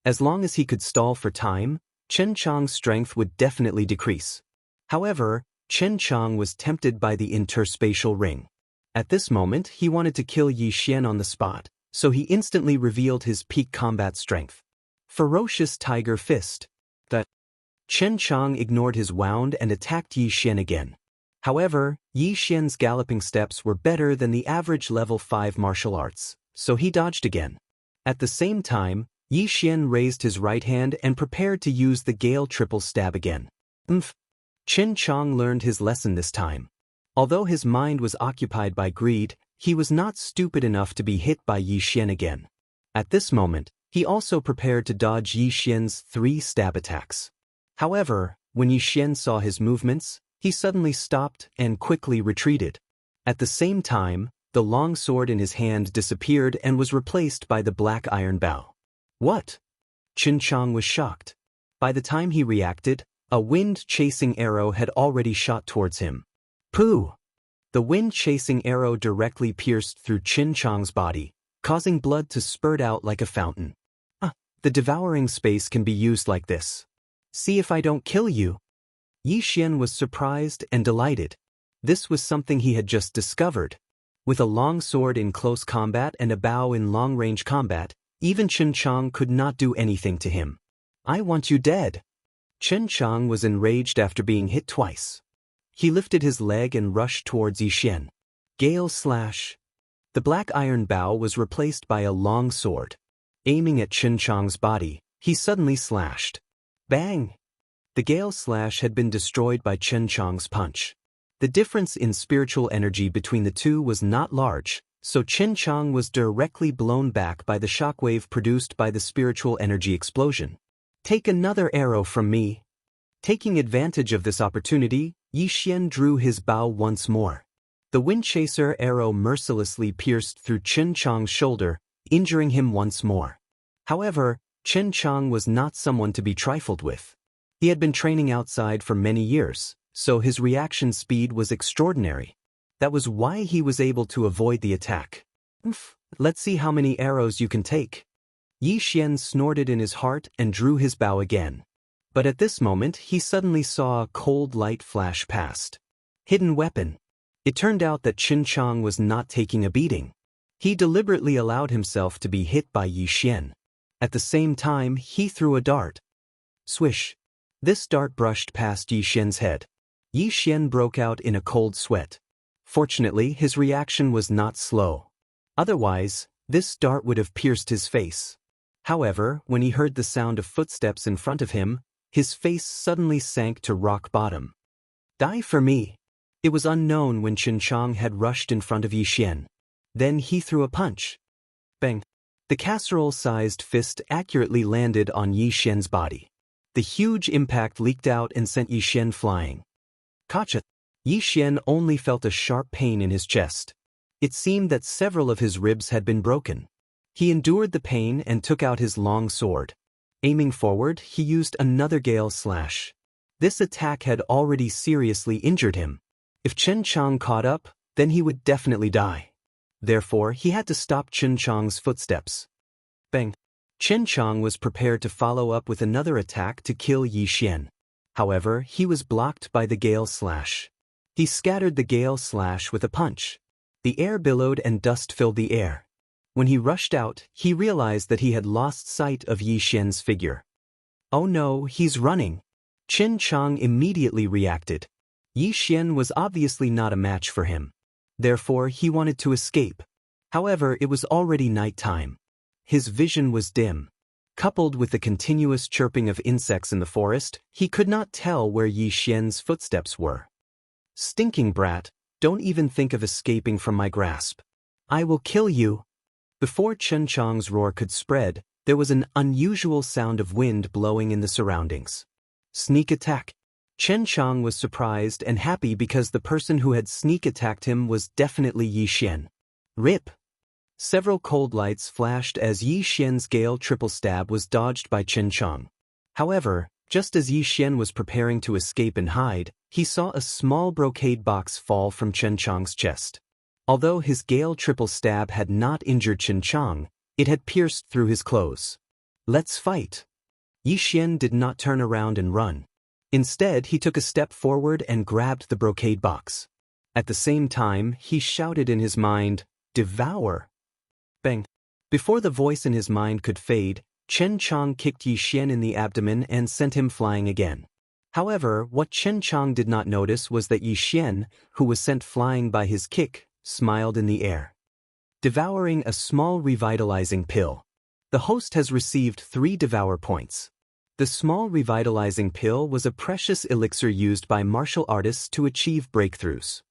S1: As long as he could stall for time, Chen Chang's strength would definitely decrease. However, Chen Chang was tempted by the interspatial ring. At this moment, he wanted to kill Yi Xian on the spot, so he instantly revealed his peak combat strength. Ferocious Tiger Fist. Chen Chang ignored his wound and attacked Yi Xian again. However, Yi Xian's galloping steps were better than the average level 5 martial arts, so he dodged again. At the same time, Yi Xian raised his right hand and prepared to use the Gale triple stab again. Chen Chang learned his lesson this time. Although his mind was occupied by greed, he was not stupid enough to be hit by Yi Xian again. At this moment, he also prepared to dodge Yi Xian's 3 stab attacks. However, when Yi Xian saw his movements, he suddenly stopped and quickly retreated. At the same time, the long sword in his hand disappeared and was replaced by the black iron bow. What? Chen Chang was shocked. By the time he reacted, a wind-chasing arrow had already shot towards him. Pooh! The wind-chasing arrow directly pierced through Chen Chang's body, causing blood to spurt out like a fountain. The devouring space can be used like this. See if I don't kill you. Yi Xian was surprised and delighted. This was something he had just discovered. With a long sword in close combat and a bow in long-range combat, even Chen Chang could not do anything to him. I want you dead. Chen Chang was enraged after being hit twice. He lifted his leg and rushed towards Yi Xian. Gale slash. The black iron bow was replaced by a long sword. Aiming at Chen Chang's body, he suddenly slashed. Bang! The Gale slash had been destroyed by Chen Chang's punch. The difference in spiritual energy between the two was not large, so Chen Chang was directly blown back by the shockwave produced by the spiritual energy explosion. Take another arrow from me. Taking advantage of this opportunity, Yi Xian drew his bow once more. The Windchaser arrow mercilessly pierced through Chen Chang's shoulder, injuring him once more. However, Chen Chang was not someone to be trifled with. He had been training outside for many years, so his reaction speed was extraordinary. That was why he was able to avoid the attack. Let's see how many arrows you can take. Yi Xian snorted in his heart and drew his bow again. But at this moment he suddenly saw a cold light flash past. Hidden weapon. It turned out that Chen Chang was not taking a beating. He deliberately allowed himself to be hit by Yi Xian. At the same time, he threw a dart. Swish. This dart brushed past Yi Xian's head. Yi Xian broke out in a cold sweat. Fortunately, his reaction was not slow. Otherwise, this dart would have pierced his face. However, when he heard the sound of footsteps in front of him, his face suddenly sank to rock bottom. Die for me. It was unknown when Chen Chang had rushed in front of Yi Xian. Then he threw a punch. Bang. The casserole-sized fist accurately landed on Yi Xian's body. The huge impact leaked out and sent Yi Xian flying. Gotcha. Yi Xian only felt a sharp pain in his chest. It seemed that several of his ribs had been broken. He endured the pain and took out his long sword. Aiming forward, he used another gale slash. This attack had already seriously injured him. If Chen Chang caught up, then he would definitely die. Therefore, he had to stop Chen Chang's footsteps. Bang! Chen Chang was prepared to follow up with another attack to kill Yi Xian. However, he was blocked by the gale slash. He scattered the gale slash with a punch. The air billowed and dust filled the air. When he rushed out, he realized that he had lost sight of Yi Xian's figure. Oh no, he's running. Chen Chang immediately reacted. Yi Xian was obviously not a match for him. Therefore, he wanted to escape. However, it was already night time. His vision was dim. Coupled with the continuous chirping of insects in the forest, he could not tell where Yi Xian's footsteps were. Stinking brat, don't even think of escaping from my grasp. I will kill you. Before Chen Chang's roar could spread, there was an unusual sound of wind blowing in the surroundings. Sneak attack. Chen Chang was surprised and happy because the person who had sneak attacked him was definitely Yi Xian. Rip! Several cold lights flashed as Yi Xian's gale triple stab was dodged by Chen Chang. However, just as Yi Xian was preparing to escape and hide, he saw a small brocade box fall from Chen Chang's chest. Although his gale triple stab had not injured Chen Chang, it had pierced through his clothes. Let's fight. Yi Xian did not turn around and run. Instead, he took a step forward and grabbed the brocade box. At the same time, he shouted in his mind, "Devour!" Bang! Before the voice in his mind could fade, Chen Chang kicked Yi Xian in the abdomen and sent him flying again. However, what Chen Chang did not notice was that Yi Xian, who was sent flying by his kick, smiled in the air. Devouring a small revitalizing pill. The host has received 3 devour points. The small revitalizing pill was a precious elixir used by martial artists to achieve breakthroughs.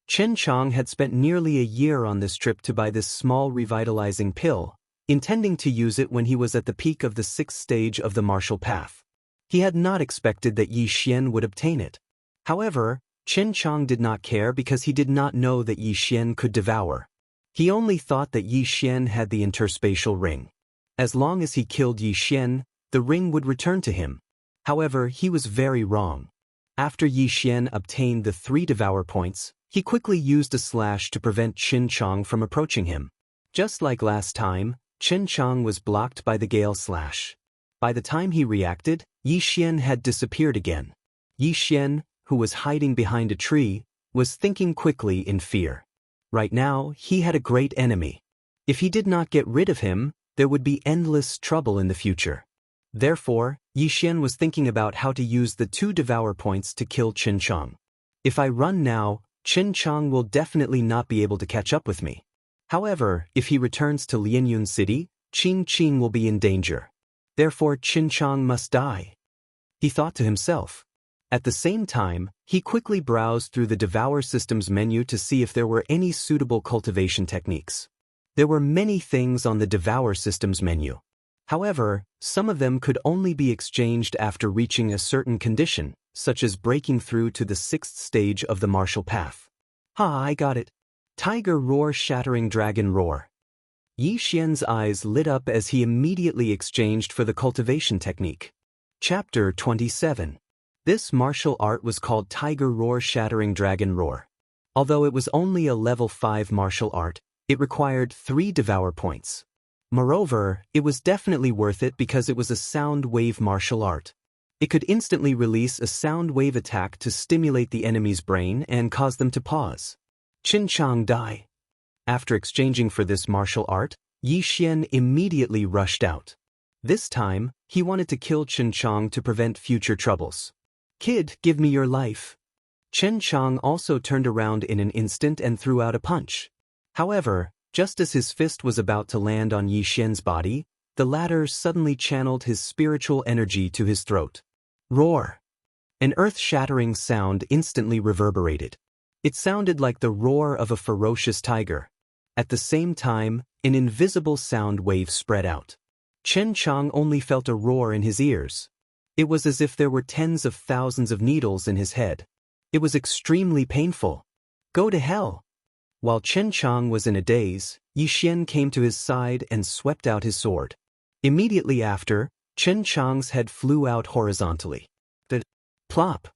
S1: Chen Chang had spent nearly a year on this trip to buy this small revitalizing pill, intending to use it when he was at the peak of the 6th stage of the martial path. He had not expected that Yi Xian would obtain it. However, Chen Chang did not care because he did not know that Yi Xian could devour. He only thought that Yi Xian had the interspatial ring. As long as he killed Yi Xian, the ring would return to him. However, he was very wrong. After Yi Xian obtained the 3 devour points, he quickly used a slash to prevent Chen Chang from approaching him. Just like last time, Chen Chang was blocked by the gale slash. By the time he reacted, Yi Xian had disappeared again. Yi Xian, who was hiding behind a tree, was thinking quickly in fear. Right now, he had a great enemy. If he did not get rid of him, there would be endless trouble in the future. Therefore, Yi Xian was thinking about how to use the 2 devour points to kill Chen Chang. If I run now, Chen Chang will definitely not be able to catch up with me. However, if he returns to Lianyun City, Qin Qin will be in danger. Therefore, Chen Chang must die. He thought to himself. At the same time, he quickly browsed through the Devour Systems menu to see if there were any suitable cultivation techniques. There were many things on the Devour Systems menu. However, some of them could only be exchanged after reaching a certain condition, such as breaking through to the 6th stage of the martial path. I got it. Tiger roar, shattering dragon roar. Yi Xian's eyes lit up as he immediately exchanged for the cultivation technique. Chapter 27. This martial art was called Tiger Roar Shattering Dragon Roar. Although it was only a level 5 martial art, it required 3 devour points. Moreover, it was definitely worth it because it was a sound wave martial art. It could instantly release a sound wave attack to stimulate the enemy's brain and cause them to pause. Qin Chang die. After exchanging for this martial art, Yi Xian immediately rushed out. This time, he wanted to kill Qin Chang to prevent future troubles. Kid, give me your life. Qin Chang also turned around in an instant and threw out a punch. However, just as his fist was about to land on Yi Xian's body, the latter suddenly channeled his spiritual energy to his throat. Roar! An earth-shattering sound instantly reverberated. It sounded like the roar of a ferocious tiger. At the same time, an invisible sound wave spread out. Qin Chang only felt a roar in his ears. It was as if there were tens of thousands of needles in his head. It was extremely painful. Go to hell! While Qin Chang was in a daze, Yi Xian came to his side and swept out his sword. Immediately after, Qin Chang's head flew out horizontally. Plop!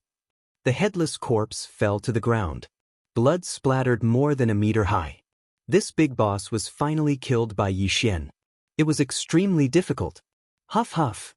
S1: The headless corpse fell to the ground. Blood splattered more than a meter high. This big boss was finally killed by Yi Xian. It was extremely difficult. Huff huff.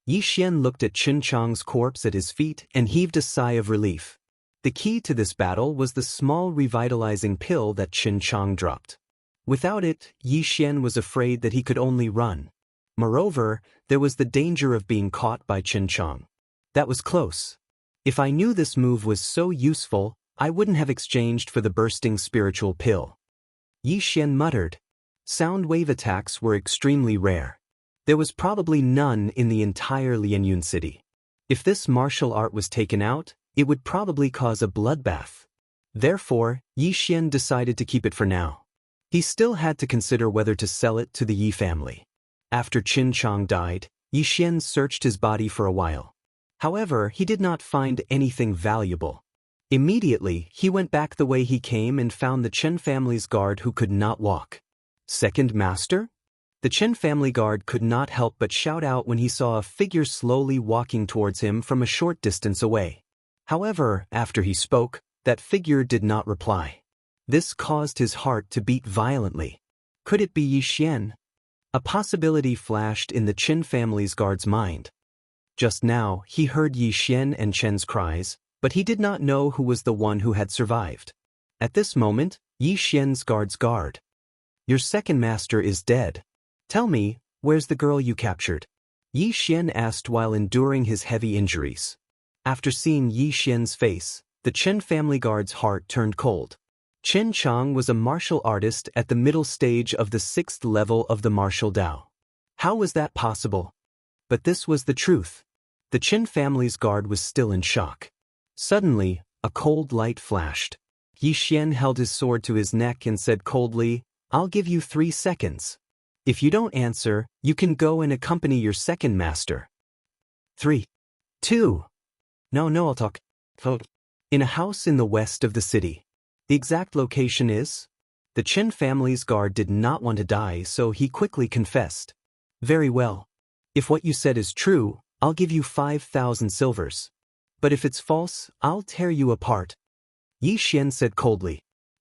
S1: Yi Xian looked at Qin Chang's corpse at his feet and heaved a sigh of relief. The key to this battle was the small revitalizing pill that Qin Chang dropped. Without it, Yi Xian was afraid that he could only run. Moreover, there was the danger of being caught by Qin Chang. That was close. If I knew this move was so useful, I wouldn't have exchanged for the bursting spiritual pill. Yi Xian muttered. Sound wave attacks were extremely rare. There was probably none in the entire Lianyun city. If this martial art was taken out, it would probably cause a bloodbath. Therefore, Yi Xian decided to keep it for now. He still had to consider whether to sell it to the Yi family. After Qin Chang died, Yi Xian searched his body for a while. However, he did not find anything valuable. Immediately, he went back the way he came and found the Chen family's guard who could not walk. Second master? The Chen family guard could not help but shout out when he saw a figure slowly walking towards him from a short distance away. However, after he spoke, that figure did not reply. This caused his heart to beat violently. Could it be Yi Xian? A possibility flashed in the Chen family's guard's mind. Just now, he heard Yi Xian and Chen's cries, but he did not know who was the one who had survived. At this moment, Yi Xian's guard's guard. Your second master is dead. Tell me, where's the girl you captured? Yi Xian asked while enduring his heavy injuries. After seeing Yi Xian's face, the Chen family guard's heart turned cold. Qin Chang was a martial artist at the middle stage of the 6th level of the martial Dao. How was that possible? But this was the truth. The Qin family's guard was still in shock. Suddenly, a cold light flashed. Yi Xian held his sword to his neck and said coldly, I'll give you 3 seconds. If you don't answer, you can go and accompany your second master. 3, 2. No, I'll talk. In a house in the west of the city. The exact location is? The Chen family's guard did not want to die, so he quickly confessed. Very well. If what you said is true, I'll give you 5,000 silvers. But if it's false, I'll tear you apart. Yi Xian said coldly.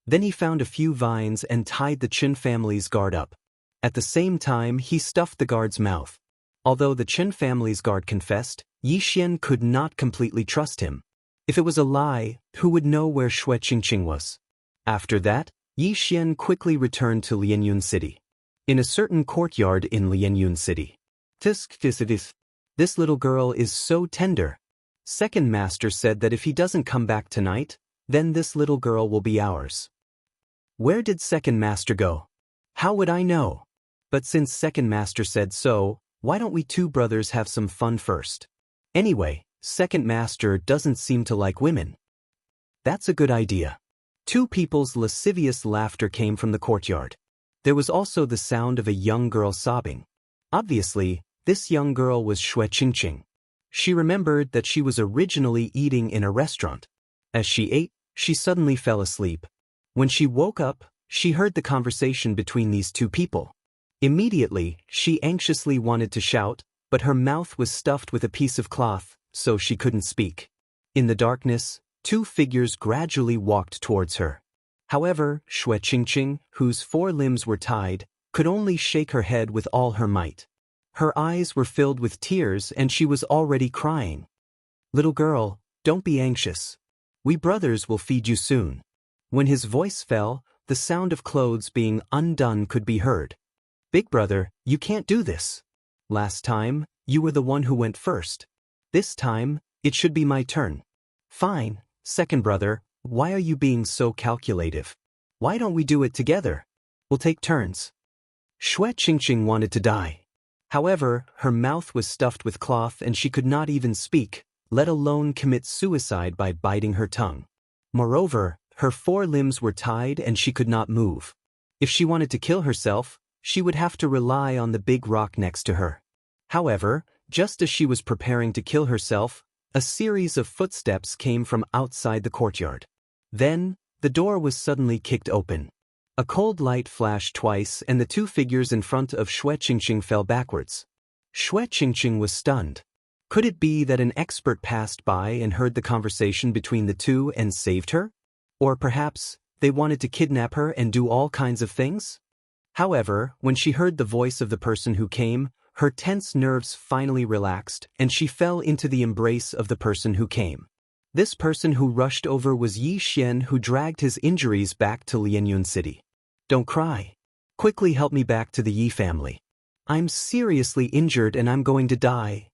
S1: Then he found a few vines and tied the Chen family's guard up. At the same time, he stuffed the guard's mouth. Although the Chen family's guard confessed, Yi Xian could not completely trust him. If it was a lie, who would know where Xue Qingqing was? After that, Yi Xian quickly returned to Lianyun City. In a certain courtyard in Lianyun City. This little girl is so tender. Second master said that if he doesn't come back tonight, then this little girl will be ours. Where did second master go? How would I know? But since second master said so, why don't we 2 brothers have some fun first? Anyway, second master doesn't seem to like women. That's a good idea. 2 people's lascivious laughter came from the courtyard. There was also the sound of a young girl sobbing. Obviously, this young girl was Xue Qingqing. She remembered that she was originally eating in a restaurant. As she ate, she suddenly fell asleep. When she woke up, she heard the conversation between these 2 people. Immediately, she anxiously wanted to shout, but her mouth was stuffed with a piece of cloth, so she couldn't speak. In the darkness, two figures gradually walked towards her. However, Xue Qingqing, whose four limbs were tied, could only shake her head with all her might. Her eyes were filled with tears and she was already crying. "Little girl, don't be anxious. We brothers will feed you soon." When his voice fell, the sound of clothes being undone could be heard. "Big brother, you can't do this. Last time, you were the one who went first. This time, it should be my turn." "Fine, second brother, why are you being so calculative? Why don't we do it together? We'll take turns." Xue Qingqing wanted to die. However, her mouth was stuffed with cloth and she could not even speak, let alone commit suicide by biting her tongue. Moreover, her four limbs were tied and she could not move. If she wanted to kill herself, she would have to rely on the big rock next to her. However, just as she was preparing to kill herself, a series of footsteps came from outside the courtyard. Then, the door was suddenly kicked open. A cold light flashed twice and the two figures in front of Xue Qingqing fell backwards. Xue Qingqing was stunned. Could it be that an expert passed by and heard the conversation between the two and saved her? Or perhaps, they wanted to kidnap her and do all kinds of things? However, when she heard the voice of the person who came, her tense nerves finally relaxed and she fell into the embrace of the person who came. This person who rushed over was Yi Xian, who dragged his injuries back to Lianyun City. "Don't cry. Quickly help me back to the Yi family. I'm seriously injured and I'm going to die."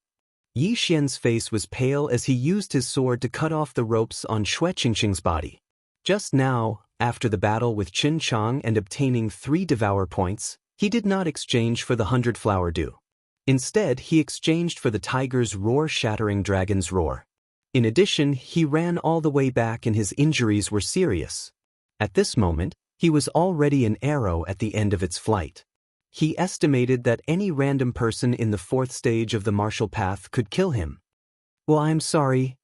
S1: Yi Xian's face was pale as he used his sword to cut off the ropes on Xue Qingqing's body. Just now, after the battle with Qin Chang and obtaining 3 devour points, he did not exchange for the 100 flower dew. Instead, he exchanged for the tiger's roar shattering dragon's roar. In addition, he ran all the way back and his injuries were serious. At this moment, he was already an arrow at the end of its flight. He estimated that any random person in the 4th stage of the martial path could kill him. "Well, I'm sorry."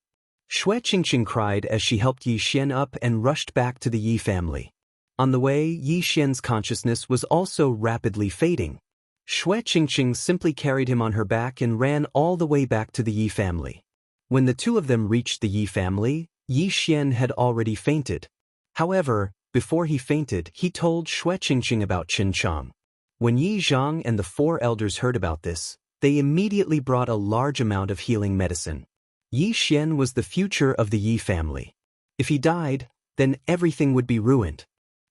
S1: Xue Qingqing cried as she helped Yi Xian up and rushed back to the Yi family. On the way, Yi Xian's consciousness was also rapidly fading. Xue Qingqing simply carried him on her back and ran all the way back to the Yi family. When the two of them reached the Yi family, Yi Xian had already fainted. However, before he fainted, he told Xue Qingqing about Qin Chang. When Yi Zhang and the 4 elders heard about this, they immediately brought a large amount of healing medicine. Yi Xian was the future of the Yi family. If he died, then everything would be ruined.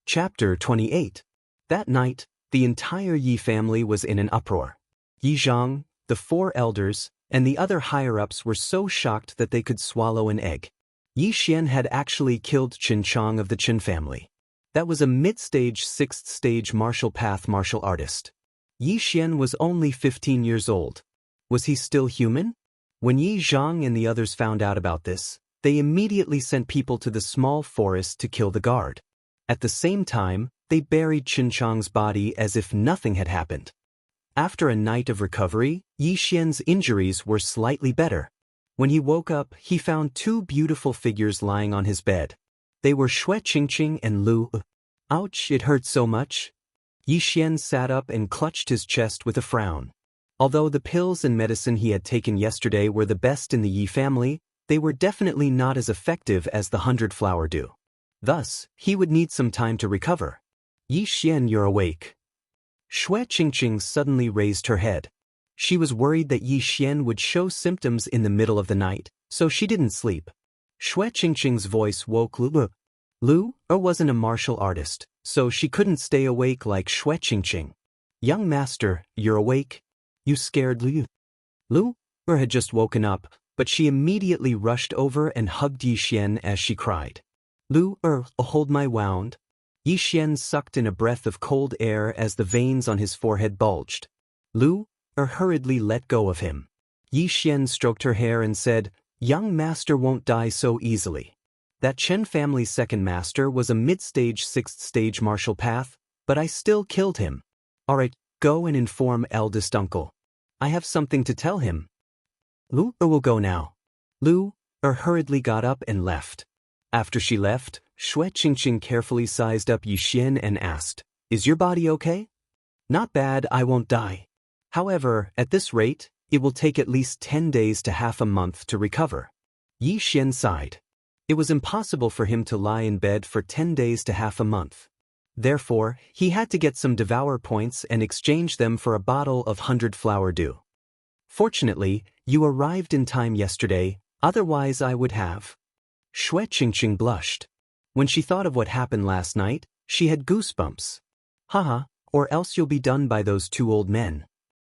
S1: Chapter 28. That night, the entire Yi family was in an uproar. Yi Zhang, the 4 elders, and the other higher-ups were so shocked that they could swallow an egg. Yi Xian had actually killed Qin Chang of the Qin family. That was a mid-stage 6th stage martial path martial artist. Yi Xian was only 15 years old. Was he still human? When Yi Zhang and the others found out about this, they immediately sent people to the small forest to kill the guard. At the same time, they buried Qin Chang's body as if nothing had happened. After a night of recovery, Yi Xian's injuries were slightly better. When he woke up, he found 2 beautiful figures lying on his bed. They were Xue Qingqing and Lu. "Ouch, it hurt so much." Yi Xian sat up and clutched his chest with a frown. Although the pills and medicine he had taken yesterday were the best in the Yi family, they were definitely not as effective as the 100 flower dew. Thus, he would need some time to recover. "Yi Xian, you're awake." Xue Qingqing suddenly raised her head. She was worried that Yi Xian would show symptoms in the middle of the night, so she didn't sleep. Xue Qingqing's voice woke Lu. Lu wasn't a martial artist, so she couldn't stay awake like Xue Qingqing. "Young master, you're awake? You scared Lu?" Lu had just woken up, but she immediately rushed over and hugged Yi Xian as she cried. "Lu, hold my wound." Yi Xian sucked in a breath of cold air as the veins on his forehead bulged. Lu hurriedly let go of him. Yi Xian stroked her hair and said, "Young master won't die so easily. That Chen family's second master was a mid-stage 6th stage martial path, but I still killed him. Alright, go and inform eldest uncle. I have something to tell him." "Lu will go now." Lu hurriedly got up and left. After she left, Xue Qingqing carefully sized up Yi Xian and asked, "Is your body okay?" Not bad, I won't die. However, at this rate, it will take at least 10 days to half a month to recover. Yi Xian sighed. It was impossible for him to lie in bed for 10 days to half a month. Therefore, he had to get some devour points and exchange them for a bottle of 100 flower dew. Fortunately, you arrived in time yesterday, otherwise I would have. Shui Qingqing blushed. When she thought of what happened last night, she had goosebumps. Haha, or else you'll be done by those two old men.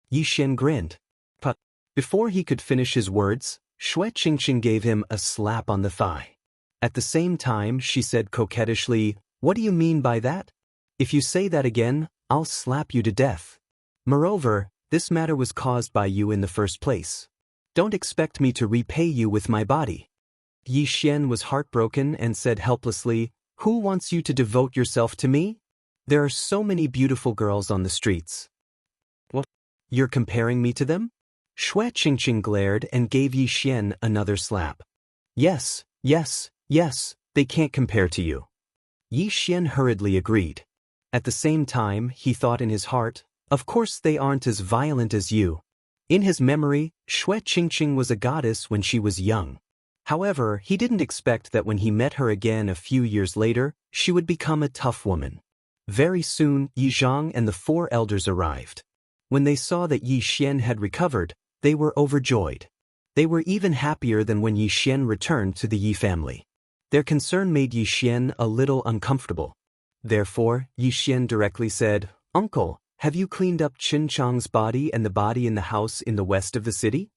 S1: Yi Xian grinned. But before he could finish his words, Shui Qingqing gave him a slap on the thigh. At the same time, she said coquettishly, "What do you mean by that? If you say that again, I'll slap you to death. Moreover, this matter was caused by you in the first place. Don't expect me to repay you with my body." Yi Xian was heartbroken and said helplessly, "Who wants you to devote yourself to me? There are so many beautiful girls on the streets." "What? You're comparing me to them?" Shui Qingqing glared and gave Yi Xian another slap. Yes, they can't compare to you." Yi Xian hurriedly agreed. At the same time, he thought in his heart, "Of course they aren't as violent as you." In his memory, Shui Qingqing was a goddess when she was young. However, he didn't expect that when he met her again a few years later, she would become a tough woman. Very soon, Yi Zhang and the 4 elders arrived. When they saw that Yi Xian had recovered, they were overjoyed. They were even happier than when Yi Xian returned to the Yi family. Their concern made Yi Xian a little uncomfortable. Therefore, Yi Xian directly said, "Uncle, have you cleaned up Qin Chang's body and the body in the house in the west of the city?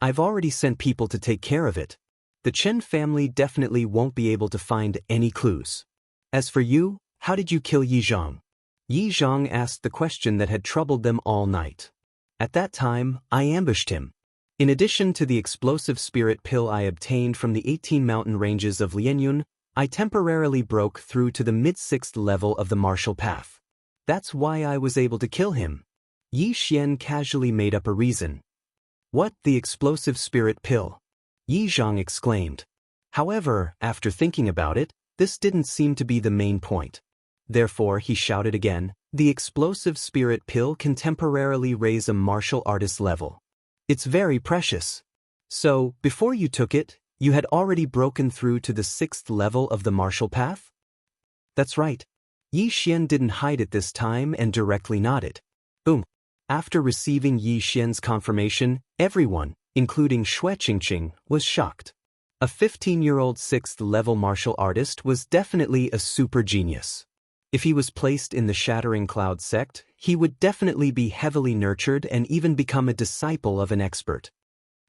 S1: I've already sent people to take care of it. The Chen family definitely won't be able to find any clues. As for you, how did you kill Yi Zhang?" Yi Zhang asked the question that had troubled them all night. "At that time, I ambushed him. In addition to the explosive spirit pill I obtained from the 18 mountain ranges of Lianyun, I temporarily broke through to the mid-6th level of the martial path. That's why I was able to kill him." Yi Xian casually made up a reason. "What, the explosive spirit pill?" Yi Zhang exclaimed. However, after thinking about it, this didn't seem to be the main point. Therefore, he shouted again, "The explosive spirit pill can temporarily raise a martial artist level. It's very precious. So, before you took it, you had already broken through to the 6th level of the martial path?" "That's right." Yi Xian didn't hide it this time and directly nodded. Boom. After receiving Yi Xian's confirmation, everyone, including Shui Qingqing, was shocked. A 15-year-old 6th level martial artist was definitely a super genius. If he was placed in the Shattering Cloud sect, he would definitely be heavily nurtured and even become a disciple of an expert.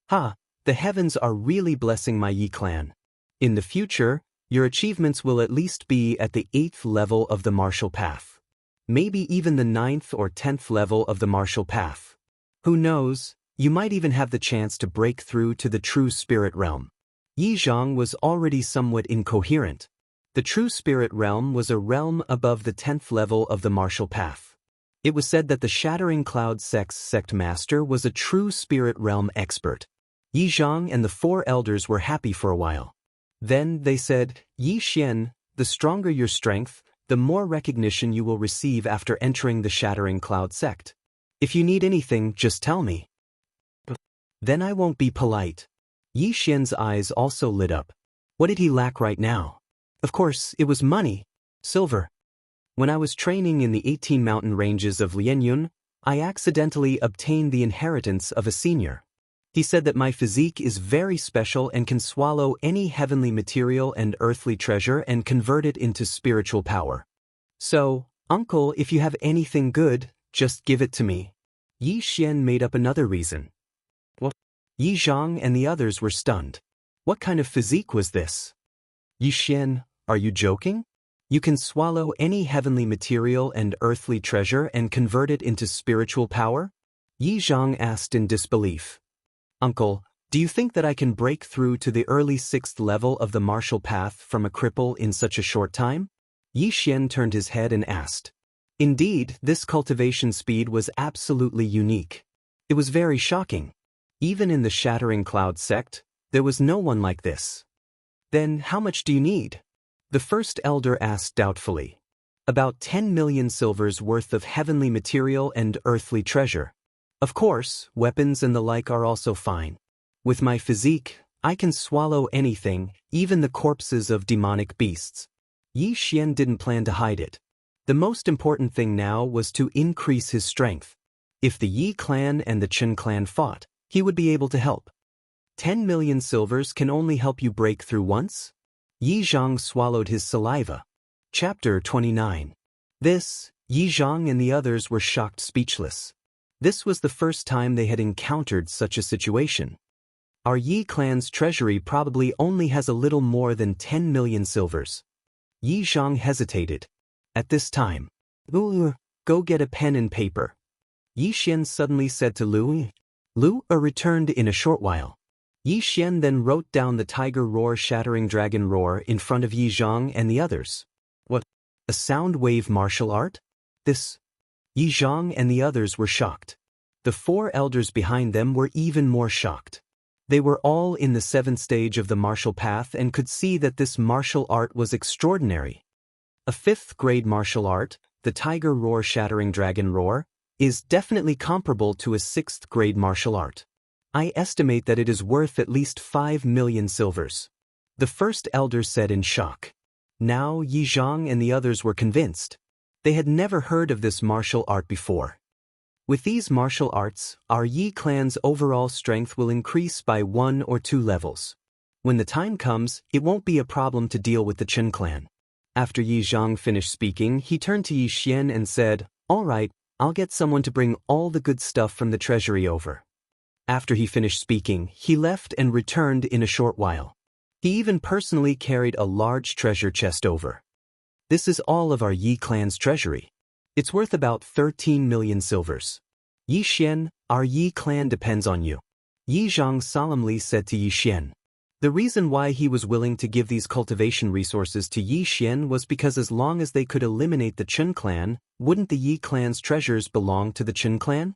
S1: The heavens are really blessing my Yi clan. In the future, your achievements will at least be at the 8th level of the martial path. Maybe even the 9th or 10th level of the martial path. Who knows, you might even have the chance to break through to the true spirit realm." Yi Zhang was already somewhat incoherent. The true spirit realm was a realm above the 10th level of the martial path. It was said that the Shattering Cloud sect's sect master was a true spirit realm expert. Yi Zhang and the 4 elders were happy for a while. Then they said, "Yi Xian, the stronger your strength, the more recognition you will receive after entering the Shattering Cloud sect. If you need anything, just tell me." "Then I won't be polite." Yi Xian's eyes also lit up. What did he lack right now? Of course, it was money. Silver. "When I was training in the 18 mountain ranges of Lianyun, I accidentally obtained the inheritance of a senior. He said that my physique is very special and can swallow any heavenly material and earthly treasure and convert it into spiritual power. So, uncle, if you have anything good, just give it to me." Yi Xian made up another reason. What? Yi Zhang and the others were stunned. What kind of physique was this? "Yi Xian, are you joking? You can swallow any heavenly material and earthly treasure and convert it into spiritual power?" Yi Zhang asked in disbelief. "Uncle, do you think that I can break through to the early 6th level of the martial path from a cripple in such a short time?" Yi Xian turned his head and asked. Indeed, this cultivation speed was absolutely unique. It was very shocking. Even in the Shattering Cloud sect, there was no one like this. "Then how much do you need?" the first elder asked doubtfully. About 10 million silvers worth of heavenly material and earthly treasure. Of course, weapons and the like are also fine. With my physique, I can swallow anything, even the corpses of demonic beasts. Yi Xian didn't plan to hide it. The most important thing now was to increase his strength. If the Yi clan and the Chen clan fought, he would be able to help. 10 million silvers can only help you break through once? Yi Zhang swallowed his saliva. Chapter 29. Yi Zhang and the others were shocked speechless. This was the first time they had encountered such a situation. Our Yi clan's treasury probably only has a little more than 10 million silvers. Yi Zhang hesitated. At this time, go get a pen and paper. Yi Xian suddenly said to Lu. Lu returned in a short while. Yi Xian then wrote down the tiger roar shattering dragon roar in front of Yi Zhang and the others. What? A sound wave martial art? This? Yi Zhang and the others were shocked. The four elders behind them were even more shocked. They were all in the 7th stage of the martial path and could see that this martial art was extraordinary. A 5th grade martial art, the tiger roar shattering dragon roar, is definitely comparable to a 6th grade martial art. I estimate that it is worth at least 5 million silvers. The first elder said in shock. Now Yi Zhang and the others were convinced. They had never heard of this martial art before. With these martial arts, our Yi clan's overall strength will increase by 1 or 2 levels. When the time comes, it won't be a problem to deal with the Chen clan. After Yi Zhang finished speaking, he turned to Yi Xian and said, "All right, I'll get someone to bring all the good stuff from the treasury over." After he finished speaking, he left and returned in a short while. He even personally carried a large treasure chest over. This is all of our Yi clan's treasury. It's worth about 13 million silvers. Yi Xian, our Yi clan depends on you. Yi Zhang solemnly said to Yi Xian. The reason why he was willing to give these cultivation resources to Yi Xian was because as long as they could eliminate the Chen clan, wouldn't the Yi clan's treasures belong to the Chen clan?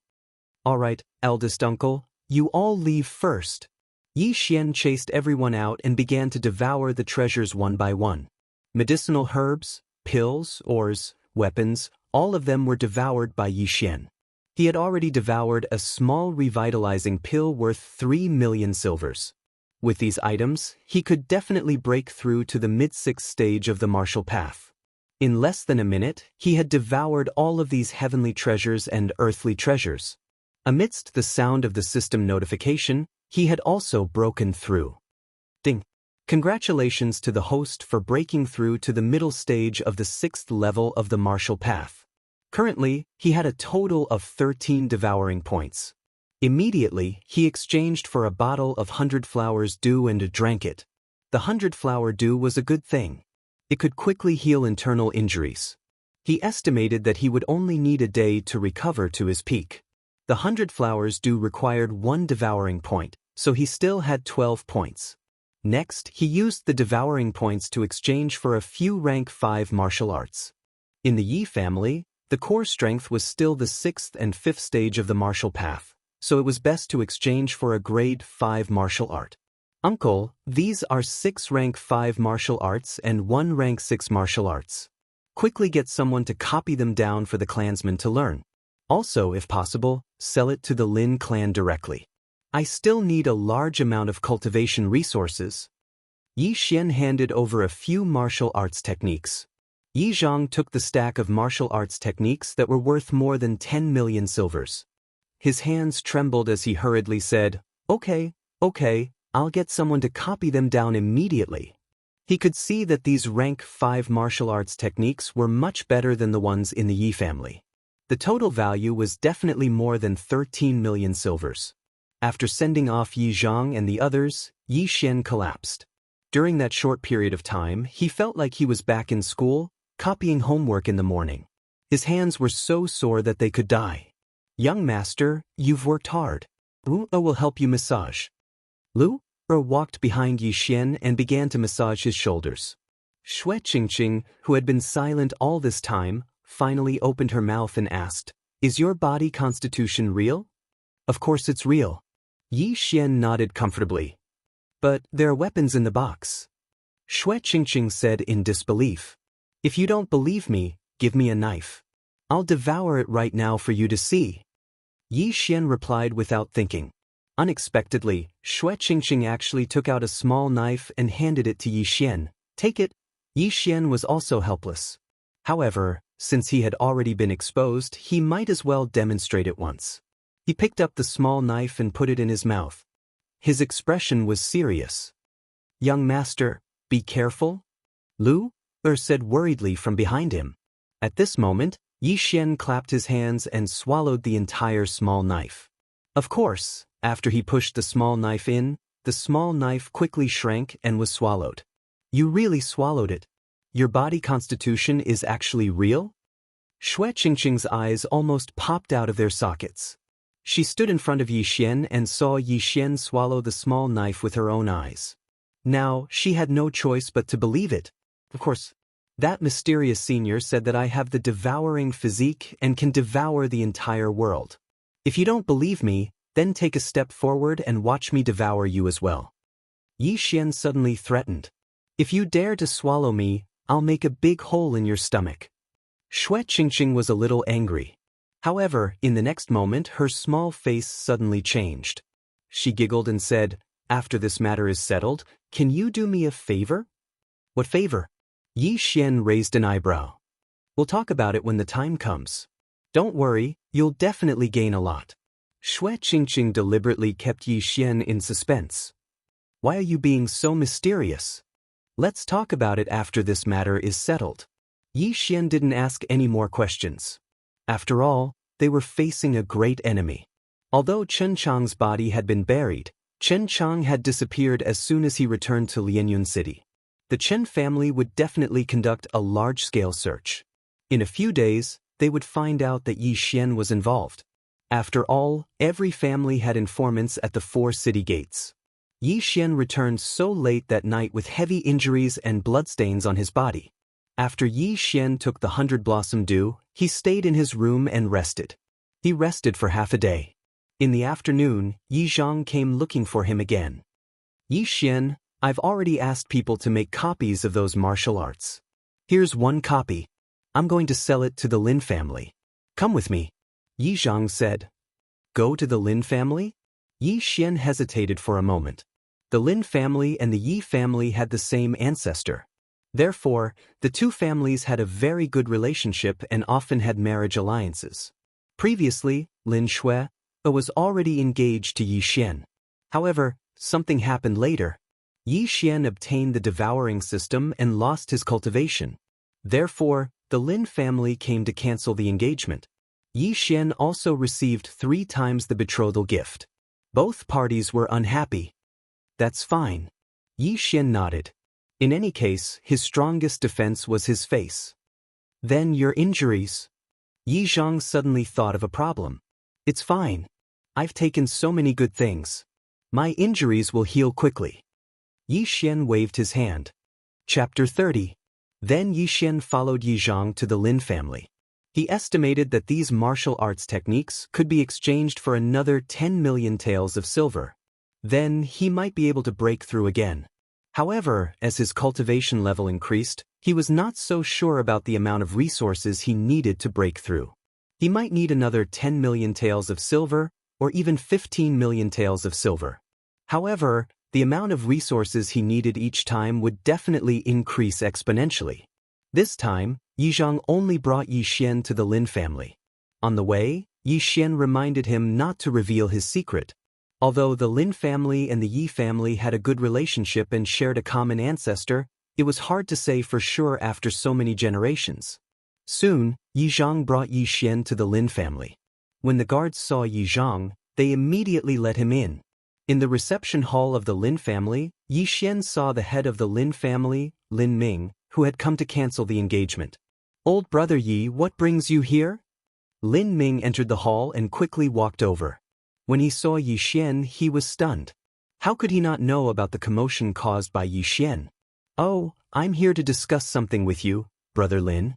S1: All right, eldest uncle, you all leave first. Yi Xian chased everyone out and began to devour the treasures one by one. Medicinal herbs, pills, ores, weapons, all of them were devoured by Yi Xian. He had already devoured a small revitalizing pill worth 3 million silvers. With these items, he could definitely break through to the mid-6th stage of the martial path. In less than a minute, he had devoured all of these heavenly treasures and earthly treasures. Amidst the sound of the system notification, he had also broken through. Ding! Congratulations to the host for breaking through to the middle stage of the 6th level of the martial path. Currently, he had a total of 13 devouring points. Immediately, he exchanged for a bottle of 100 flowers dew and drank it. The 100 flower dew was a good thing. It could quickly heal internal injuries. He estimated that he would only need a day to recover to his peak. The 100 flowers dew required 1 devouring point, so he still had 12 points. Next, he used the devouring points to exchange for a few rank 5 martial arts. In the Yi family, the core strength was still the 6th and 5th stage of the martial path, so it was best to exchange for a grade 5 martial art. Uncle, these are 6 rank 5 martial arts and 1 rank 6 martial arts. Quickly get someone to copy them down for the clansmen to learn. Also, if possible, sell it to the Lin clan directly. I still need a large amount of cultivation resources. Yi Xian handed over a few martial arts techniques. Yi Zhang took the stack of martial arts techniques that were worth more than 10 million silvers. His hands trembled as he hurriedly said, Okay, I'll get someone to copy them down immediately. He could see that these rank 5 martial arts techniques were much better than the ones in the Yi family. The total value was definitely more than 13 million silvers. After sending off Yi Zhang and the others, Yi Xian collapsed. During that short period of time, he felt like he was back in school, copying homework in the morning. His hands were so sore that they could die. Young master, you've worked hard. Lu will help you massage. Lu walked behind Yi Xian and began to massage his shoulders. Xue Qingqing, who had been silent all this time, finally opened her mouth and asked, Is your body constitution real? Of course it's real. Yi Xian nodded comfortably. But there are weapons in the box. Xue Qingqing said in disbelief. If you don't believe me, give me a knife. I'll devour it right now for you to see. Yi Xian replied without thinking. Unexpectedly, Xue Qingqing actually took out a small knife and handed it to Yi Xian. Take it. Yi Xian was also helpless. However, since he had already been exposed, he might as well demonstrate it once. He picked up the small knife and put it in his mouth. His expression was serious. Young master, be careful. Lu Er said worriedly from behind him. At this moment, Yi Xian clapped his hands and swallowed the entire small knife. Of course, after he pushed the small knife in, the small knife quickly shrank and was swallowed. You really swallowed it. Your body constitution is actually real? Xue Qingqing's eyes almost popped out of their sockets. She stood in front of Yi Xian and saw Yi Xian swallow the small knife with her own eyes. Now, she had no choice but to believe it. Of course, that mysterious senior said that I have the devouring physique and can devour the entire world. If you don't believe me, then take a step forward and watch me devour you as well. Yi Xian suddenly threatened. If you dare to swallow me, I'll make a big hole in your stomach. Xue Qingqing was a little angry. However, in the next moment her small face suddenly changed. She giggled and said, after this matter is settled, can you do me a favor? What favor? Yi Xian raised an eyebrow. We'll talk about it when the time comes. Don't worry, you'll definitely gain a lot. Xue Qingqing deliberately kept Yi Xian in suspense. Why are you being so mysterious? Let's talk about it after this matter is settled. Yi Xian didn't ask any more questions. After all, they were facing a great enemy. Although Chen Chang's body had been buried, Chen Chang had disappeared as soon as he returned to Lianyun City. The Chen family would definitely conduct a large-scale search. In a few days, they would find out that Yi Xian was involved. After all, every family had informants at the 4 city gates. Yi Xian returned so late that night with heavy injuries and bloodstains on his body. After Yi Xian took the 100-blossom dew, he stayed in his room and rested. He rested for half a day. In the afternoon, Yi Zhang came looking for him again. Yi Xian, I've already asked people to make copies of those martial arts. Here's one copy. I'm going to sell it to the Lin family. Come with me. Yi Zhang said. Go to the Lin family? Yi Xian hesitated for a moment. The Lin family and the Yi family had the same ancestor. Therefore, the two families had a very good relationship and often had marriage alliances. Previously, Lin Xue was already engaged to Yi Xian. However, something happened later. Yi Xian obtained the devouring system and lost his cultivation. Therefore, the Lin family came to cancel the engagement. Yi Xian also received 3 times the betrothal gift. Both parties were unhappy. That's fine. Yi Xian nodded. In any case, his strongest defense was his face. Then your injuries. Yi Zhang suddenly thought of a problem. It's fine. I've taken so many good things. My injuries will heal quickly. Yi Xian waved his hand. Chapter 30. Then Yi Xian followed Yi Zhang to the Lin family. He estimated that these martial arts techniques could be exchanged for another 10 million taels of silver. Then he might be able to break through again. However, as his cultivation level increased, he was not so sure about the amount of resources he needed to break through. He might need another 10 million taels of silver, or even 15 million taels of silver. However, the amount of resources he needed each time would definitely increase exponentially. This time, Yi Zhang only brought Yi Xian to the Lin family. On the way, Yi Xian reminded him not to reveal his secret. Although the Lin family and the Yi family had a good relationship and shared a common ancestor, it was hard to say for sure after so many generations. Soon, Yi Zhang brought Yi Xian to the Lin family. When the guards saw Yi Zhang, they immediately let him in. In the reception hall of the Lin family, Yi Xian saw the head of the Lin family, Lin Ming, who had come to cancel the engagement. Old brother Yi, what brings you here? Lin Ming entered the hall and quickly walked over. When he saw Yi Xian, he was stunned. How could he not know about the commotion caused by Yi Xian? Oh, I'm here to discuss something with you, brother Lin.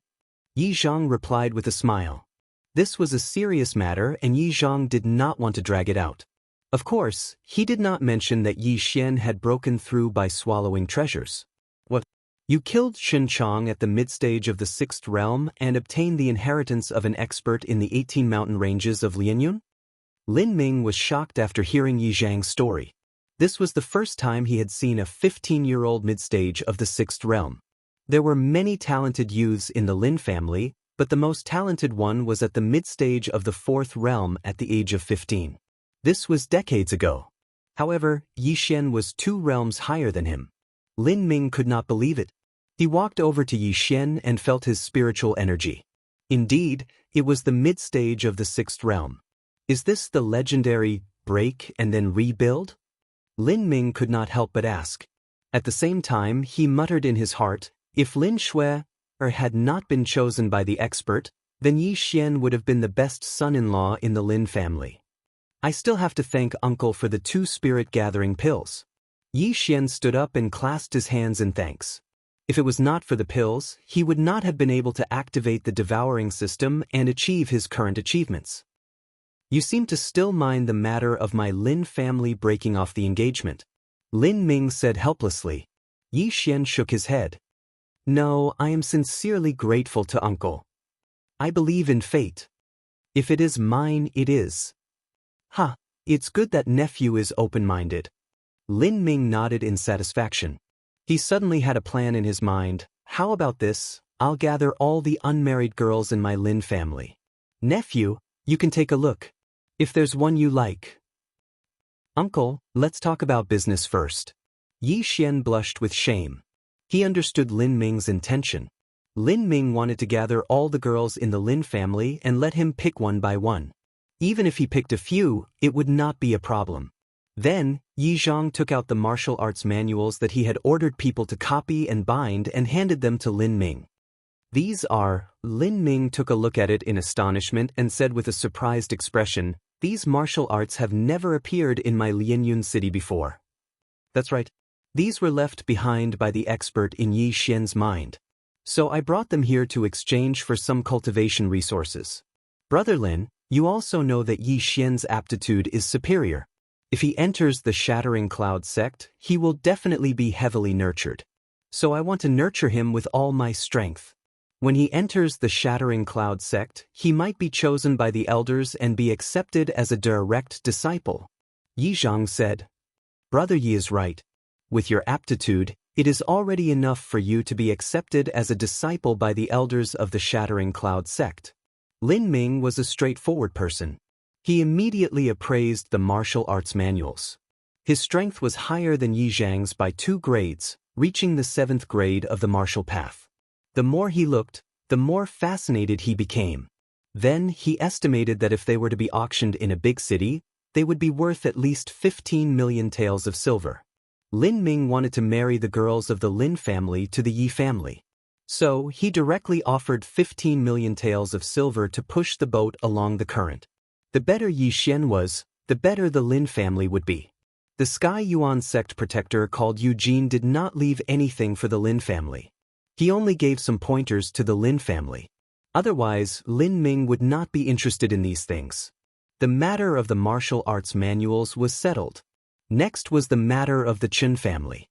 S1: Yi Zhang replied with a smile. This was a serious matter and Yi Zhang did not want to drag it out. Of course, he did not mention that Yi Xian had broken through by swallowing treasures. What? You killed Xinchang at the mid-stage of the 6th realm and obtained the inheritance of an expert in the 18 mountain ranges of Lianyun? Lin Ming was shocked after hearing Yi Zhang's story. This was the first time he had seen a 15-year-old mid-stage of the 6th realm. There were many talented youths in the Lin family, but the most talented one was at the mid-stage of the 4th realm at the age of 15. This was decades ago. However, Yi Xian was 2 realms higher than him. Lin Ming could not believe it. He walked over to Yi Xian and felt his spiritual energy. Indeed, it was the mid-stage of the 6th realm. Is this the legendary break and then rebuild? Lin Ming could not help but ask. At the same time, he muttered in his heart, if Lin Shui had not been chosen by the expert, then Yi Xian would have been the best son-in-law in the Lin family. I still have to thank Uncle for the 2 spirit-gathering pills. Yi Xian stood up and clasped his hands in thanks. If it was not for the pills, he would not have been able to activate the devouring system and achieve his current achievements. You seem to still mind the matter of my Lin family breaking off the engagement. Lin Ming said helplessly. Yi Xian shook his head. No, I am sincerely grateful to Uncle. I believe in fate. If it is mine, it is. Ha, it's good that nephew is open-minded. Lin Ming nodded in satisfaction. He suddenly had a plan in his mind. How about this? I'll gather all the unmarried girls in my Lin family. Nephew, you can take a look. If there's one you like. Uncle, let's talk about business first. Yi Xian blushed with shame. He understood Lin Ming's intention. Lin Ming wanted to gather all the girls in the Lin family and let him pick one by one. Even if he picked a few, it would not be a problem. Then, Yi Zhang took out the martial arts manuals that he had ordered people to copy and bind and handed them to Lin Ming. These are. Lin Ming took a look at it in astonishment and said with a surprised expression, these martial arts have never appeared in my Lianyun city before. That's right. These were left behind by the expert in Yi Xian's mind. So I brought them here to exchange for some cultivation resources. Brother Lin, you also know that Yi Xian's aptitude is superior. If he enters the Shattering Cloud sect, he will definitely be heavily nurtured. So I want to nurture him with all my strength. When he enters the Shattering Cloud sect, he might be chosen by the elders and be accepted as a direct disciple. Yi Zhang said. Brother Yi is right. With your aptitude, it is already enough for you to be accepted as a disciple by the elders of the Shattering Cloud sect. Lin Ming was a straightforward person. He immediately appraised the martial arts manuals. His strength was higher than Yi Zhang's by 2 grades, reaching the 7th grade of the martial path. The more he looked, the more fascinated he became. Then he estimated that if they were to be auctioned in a big city, they would be worth at least 15 million taels of silver. Lin Ming wanted to marry the girls of the Lin family to the Yi family. So he directly offered 15 million taels of silver to push the boat along the current. The better Yi Xian was, the better the Lin family would be. The Sky Yuan sect protector called Eugene did not leave anything for the Lin family. He only gave some pointers to the Lin family. Otherwise, Lin Ming would not be interested in these things. The matter of the martial arts manuals was settled. Next was the matter of the Chen family.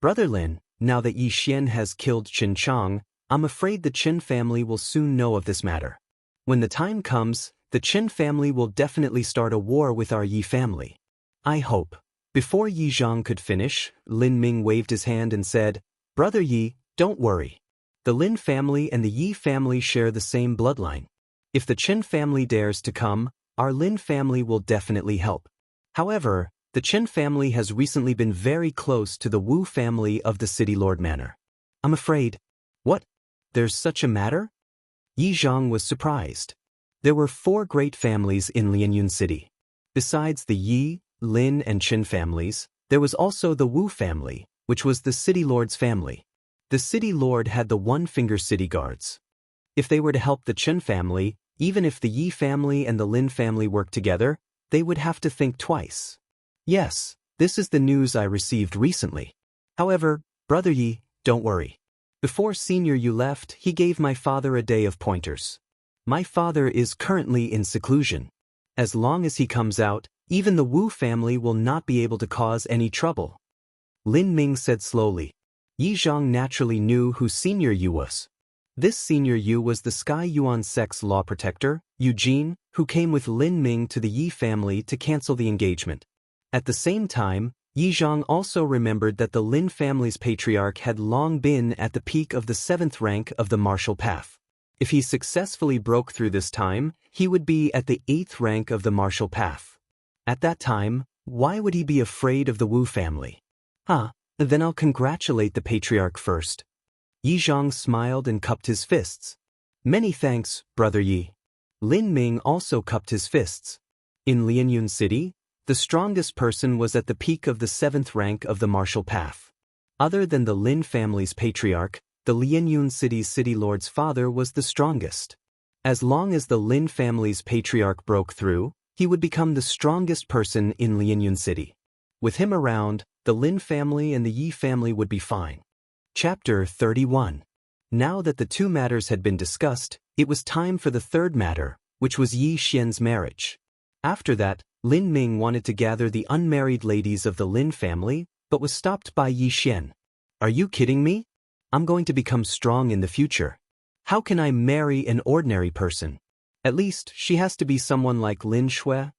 S1: Brother Lin, now that Yi Xian has killed Qin Chang, I'm afraid the Chen family will soon know of this matter. When the time comes, the Chen family will definitely start a war with our Yi family. I hope. Before Yi Zhang could finish, Lin Ming waved his hand and said, Brother Yi, don't worry. The Lin family and the Yi family share the same bloodline. If the Chen family dares to come, our Lin family will definitely help. However, the Chen family has recently been very close to the Wu family of the City Lord Manor. I'm afraid. What? There's such a matter? Yi Zhang was surprised. There were 4 great families in Lianyun City. Besides the Yi, Lin, and Chen families, there was also the Wu family, which was the City Lord's family. The City Lord had the One-Finger City Guards. If they were to help the Chen family, even if the Yi family and the Lin family worked together, they would have to think twice. Yes, this is the news I received recently. However, Brother Yi, don't worry. Before Senior Yu left, he gave my father a day of pointers. My father is currently in seclusion. As long as he comes out, even the Wu family will not be able to cause any trouble. Lin Ming said slowly. Yi Zhang naturally knew who Senior Yu was. This Senior Yu was the Sky Yuan sect's law protector, Eugene, who came with Lin Ming to the Yi family to cancel the engagement. At the same time, Yi Zhang also remembered that the Lin family's patriarch had long been at the peak of the 7th rank of the martial path. If he successfully broke through this time, he would be at the 8th rank of the martial path. At that time, why would he be afraid of the Wu family? Then I'll congratulate the patriarch first. Yi Zhang smiled and cupped his fists. Many thanks, Brother Yi. Lin Ming also cupped his fists. In Lianyun City, the strongest person was at the peak of the 7th rank of the martial path. Other than the Lin family's patriarch, the Lianyun City's city lord's father was the strongest. As long as the Lin family's patriarch broke through, he would become the strongest person in Lianyun City. With him around, the Lin family and the Yi family would be fine. Chapter 31. Now that the two matters had been discussed, it was time for the third matter, which was Yi Xian's marriage. After that, Lin Ming wanted to gather the unmarried ladies of the Lin family, but was stopped by Yi Xian. Are you kidding me? I'm going to become strong in the future. How can I marry an ordinary person? At least, she has to be someone like Lin Shui.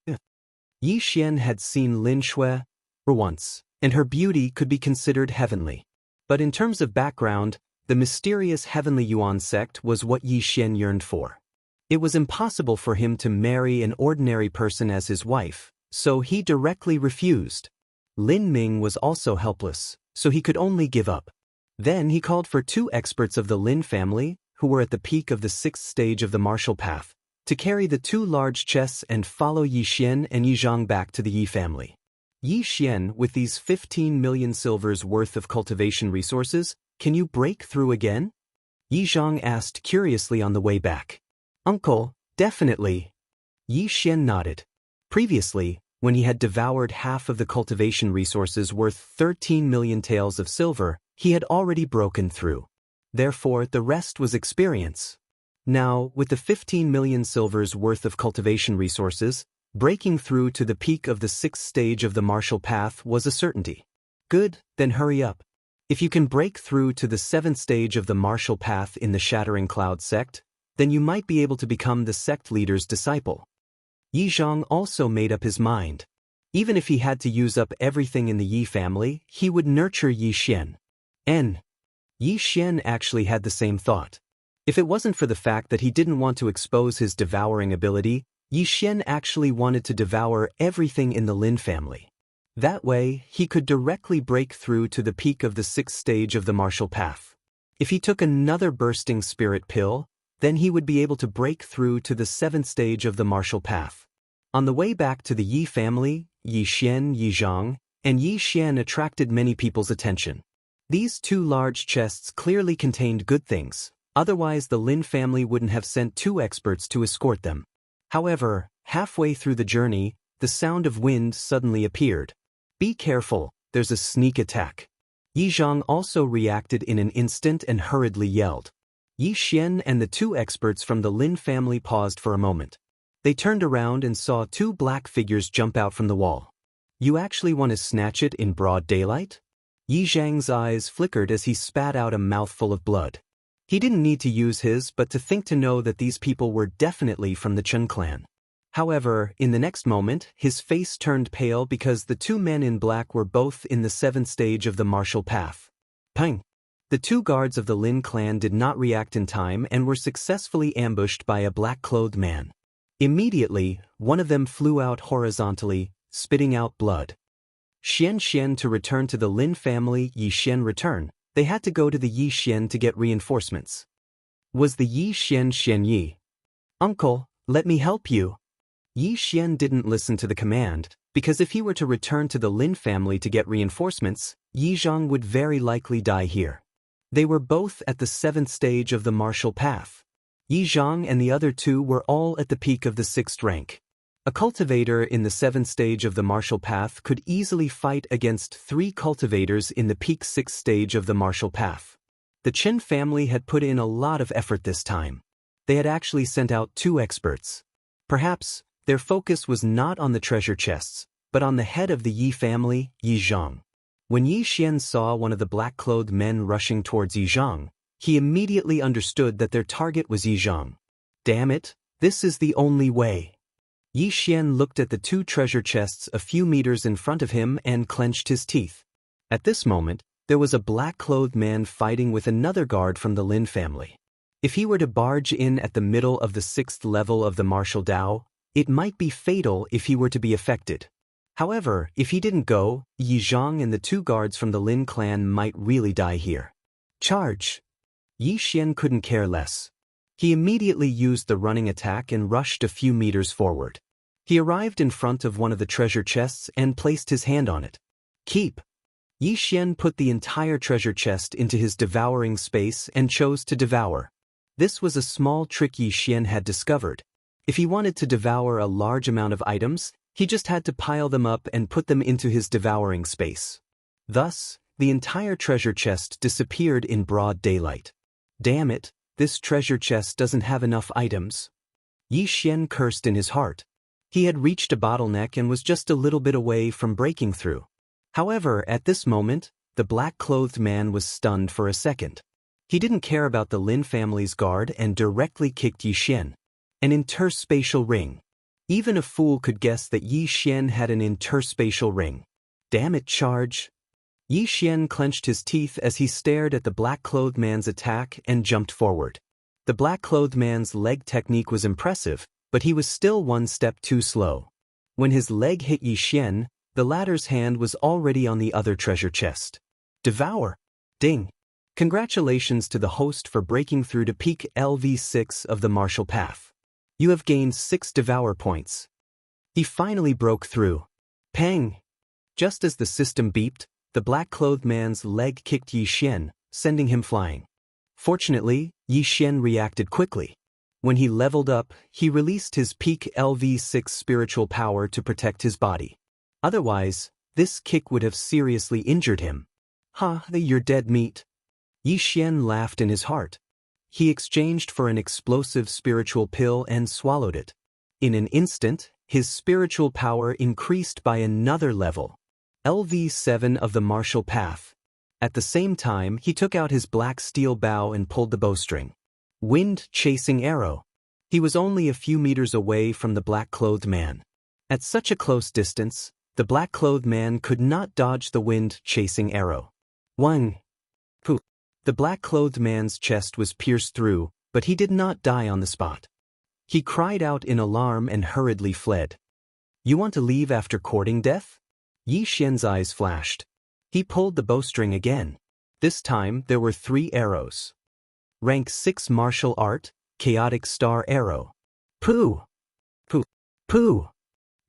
S1: Yi Xian had seen Lin Shui once, and her beauty could be considered heavenly. But in terms of background, the mysterious heavenly Yuan sect was what Yi Xian yearned for. It was impossible for him to marry an ordinary person as his wife, so he directly refused. Lin Ming was also helpless, so he could only give up. Then he called for 2 experts of the Lin family, who were at the peak of the 6th stage of the martial path, to carry the 2 large chests and follow Yi Xian and Yi Zhang back to the Yi family. Yi Xian, with these 15 million silvers worth of cultivation resources, can you break through again? Yi Zhang asked curiously on the way back. Uncle, definitely. Yi Xian nodded. Previously, when he had devoured half of the cultivation resources worth 13 million taels of silver, he had already broken through. Therefore, the rest was experience. Now, with the 15 million silvers worth of cultivation resources, breaking through to the peak of the 6th stage of the martial path was a certainty. Good, then hurry up. If you can break through to the 7th stage of the martial path in the Shattering Cloud sect, then you might be able to become the sect leader's disciple. Yi Zhang also made up his mind. Even if he had to use up everything in the Yi family, he would nurture Yi Xian. Yi Xian actually had the same thought. If it wasn't for the fact that he didn't want to expose his devouring ability, Yi Xian actually wanted to devour everything in the Lin family. That way, he could directly break through to the peak of the 6th stage of the martial path. If he took another bursting spirit pill, then he would be able to break through to the 7th stage of the martial path. On the way back to the Yi family, Yi Xian, Yi Zhang, and Yi Xian attracted many people's attention. These 2 large chests clearly contained good things, otherwise the Lin family wouldn't have sent 2 experts to escort them. However, halfway through the journey, the sound of wind suddenly appeared. Be careful, there's a sneak attack. Yi Zhang also reacted in an instant and hurriedly yelled. Yi Xian and the 2 experts from the Lin family paused for a moment. They turned around and saw 2 black figures jump out from the wall. You actually want to snatch it in broad daylight? Yi Zhang's eyes flickered as he spat out a mouthful of blood. He didn't need to use his but to think to know that these people were definitely from the Chen clan. However, in the next moment, his face turned pale because the 2 men in black were both in the 7th stage of the martial path. Pang! The 2 guards of the Lin clan did not react in time and were successfully ambushed by a black-clothed man. Immediately, one of them flew out horizontally, spitting out blood. Xian to return to the Lin family, Yi Xian return. They had to go to the Yi Xian to get reinforcements. Was the Yi Xian Yi? Uncle, let me help you. Yi Xian didn't listen to the command, because if he were to return to the Lin family to get reinforcements, Yi Zhang would very likely die here. They were both at the 7th stage of the martial path. Yi Zhang and the other 2 were all at the peak of the 6th rank. A cultivator in the 7th stage of the martial path could easily fight against 3 cultivators in the peak 6th stage of the martial path. The Chen family had put in a lot of effort this time. They had actually sent out 2 experts. Perhaps, their focus was not on the treasure chests, but on the head of the Yi family, Yi Zhang. When Yi Xian saw one of the black-clothed men rushing towards Yi Zhang, he immediately understood that their target was Yi Zhang. Damn it, this is the only way. Yi Xian looked at the two treasure chests a few meters in front of him and clenched his teeth. At this moment, there was a black-clothed man fighting with another guard from the Lin family. If he were to barge in at the middle of the 6th level of the martial Dao, it might be fatal if he were to be affected. However, if he didn't go, Yi Zhang and the two guards from the Lin clan might really die here. Charge! Yi Xian couldn't care less. He immediately used the running attack and rushed a few meters forward. He arrived in front of one of the treasure chests and placed his hand on it. Keep! Yi Xian put the entire treasure chest into his devouring space and chose to devour. This was a small trick Yi Xian had discovered. If he wanted to devour a large amount of items, he just had to pile them up and put them into his devouring space. Thus, the entire treasure chest disappeared in broad daylight. Damn it, this treasure chest doesn't have enough items. Yi Xian cursed in his heart. He had reached a bottleneck and was just a little bit away from breaking through. However, at this moment, the black-clothed man was stunned for a second. He didn't care about the Lin family's guard and directly kicked Yi Xian. An interspatial ring. Even a fool could guess that Yi Xian had an interspatial ring. Damn it, charge! Yi Xian clenched his teeth as he stared at the black-clothed man's attack and jumped forward. The black-clothed man's leg technique was impressive, but he was still one step too slow. When his leg hit Yi Xian, the latter's hand was already on the other treasure chest. Devour! Ding! Congratulations to the host for breaking through to peak LV6 of the martial path. You have gained 6 devour points. He finally broke through. Pang! Just as the system beeped, the black-clothed man's leg kicked Yi Xian, sending him flying. Fortunately, Yi Xian reacted quickly. When he leveled up, he released his peak LV6 spiritual power to protect his body. Otherwise, this kick would have seriously injured him. You're dead meat. Yi Xian laughed in his heart. He exchanged for an explosive spiritual pill and swallowed it. In an instant, his spiritual power increased by another level. LV7 of the martial path. At the same time, he took out his black steel bow and pulled the bowstring. Wind-chasing arrow. He was only a few meters away from the black-clothed man. At such a close distance, the black-clothed man could not dodge the wind-chasing arrow. Wang! Pooh! The black-clothed man's chest was pierced through, but he did not die on the spot. He cried out in alarm and hurriedly fled. You want to leave after courting death? Yi Xian's eyes flashed. He pulled the bowstring again. This time there were 3 arrows. Rank 6 martial art, chaotic star arrow. Pooh! Pooh! Pooh!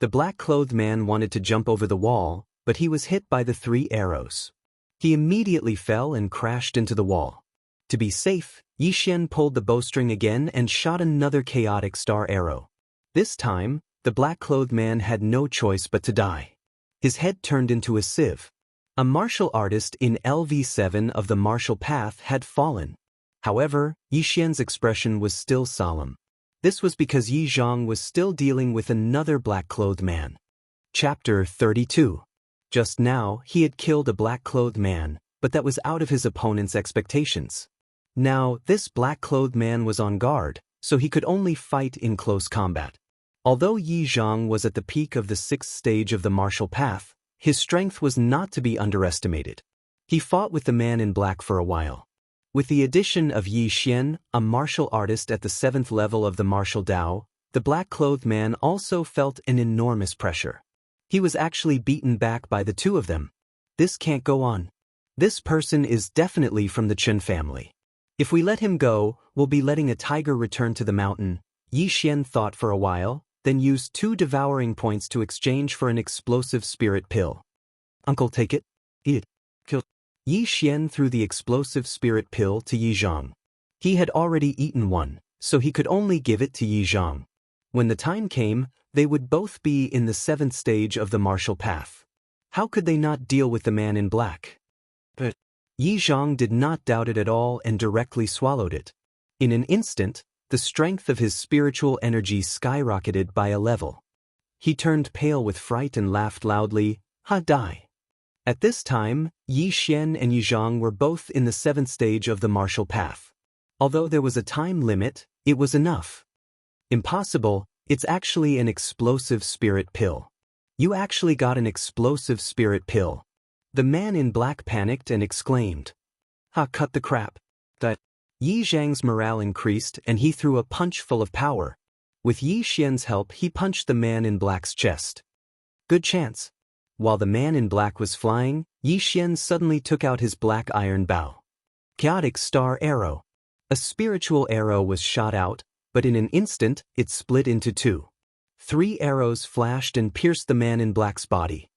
S1: The black-clothed man wanted to jump over the wall, but he was hit by the 3 arrows. He immediately fell and crashed into the wall. To be safe, Yi Xian pulled the bowstring again and shot another chaotic star arrow. This time, the black-clothed man had no choice but to die. His head turned into a sieve. A martial artist in LV7 of the martial path had fallen. However, Yi Xian's expression was still solemn. This was because Yi Zhang was still dealing with another black-clothed man. Chapter 32. Just now, he had killed a black-clothed man, but that was out of his opponent's expectations. Now, this black-clothed man was on guard, so he could only fight in close combat. Although Yi Zhang was at the peak of the 6th stage of the martial path, his strength was not to be underestimated. He fought with the man in black for a while. With the addition of Yi Xian, a martial artist at the 7th level of the martial Dao, the black-clothed man also felt an enormous pressure. He was actually beaten back by the 2 of them. This can't go on. This person is definitely from the Chen family. If we let him go, we'll be letting a tiger return to the mountain. Yi Xian thought for a while, then used 2 devouring points to exchange for an explosive spirit pill. Uncle, take it. Eat it. Kill. Yi Xian threw the explosive spirit pill to Yi Zhang. He had already eaten one, so he could only give it to Yi Zhang. When the time came, they would both be in the 7th stage of the martial path. How could they not deal with the man in black? But Yi Zhang did not doubt it at all and directly swallowed it. In an instant, the strength of his spiritual energy skyrocketed by a level. He turned pale with fright and laughed loudly, "Ha, die." At this time, Yi Xian and Yi Zhang were both in the 7th stage of the martial path. Although there was a time limit, it was enough. Impossible, it's actually an explosive spirit pill. You actually got an explosive spirit pill. The man in black panicked and exclaimed. Ha, cut the crap. That. Yi Zhang's morale increased and he threw a punch full of power. With Yi Xian's help, he punched the man in black's chest. Good chance. While the man in black was flying, Yi Xian suddenly took out his black iron bow. Chaotic star arrow. A spiritual arrow was shot out, but in an instant, it split into 2. 3 arrows flashed and pierced the man in black's body.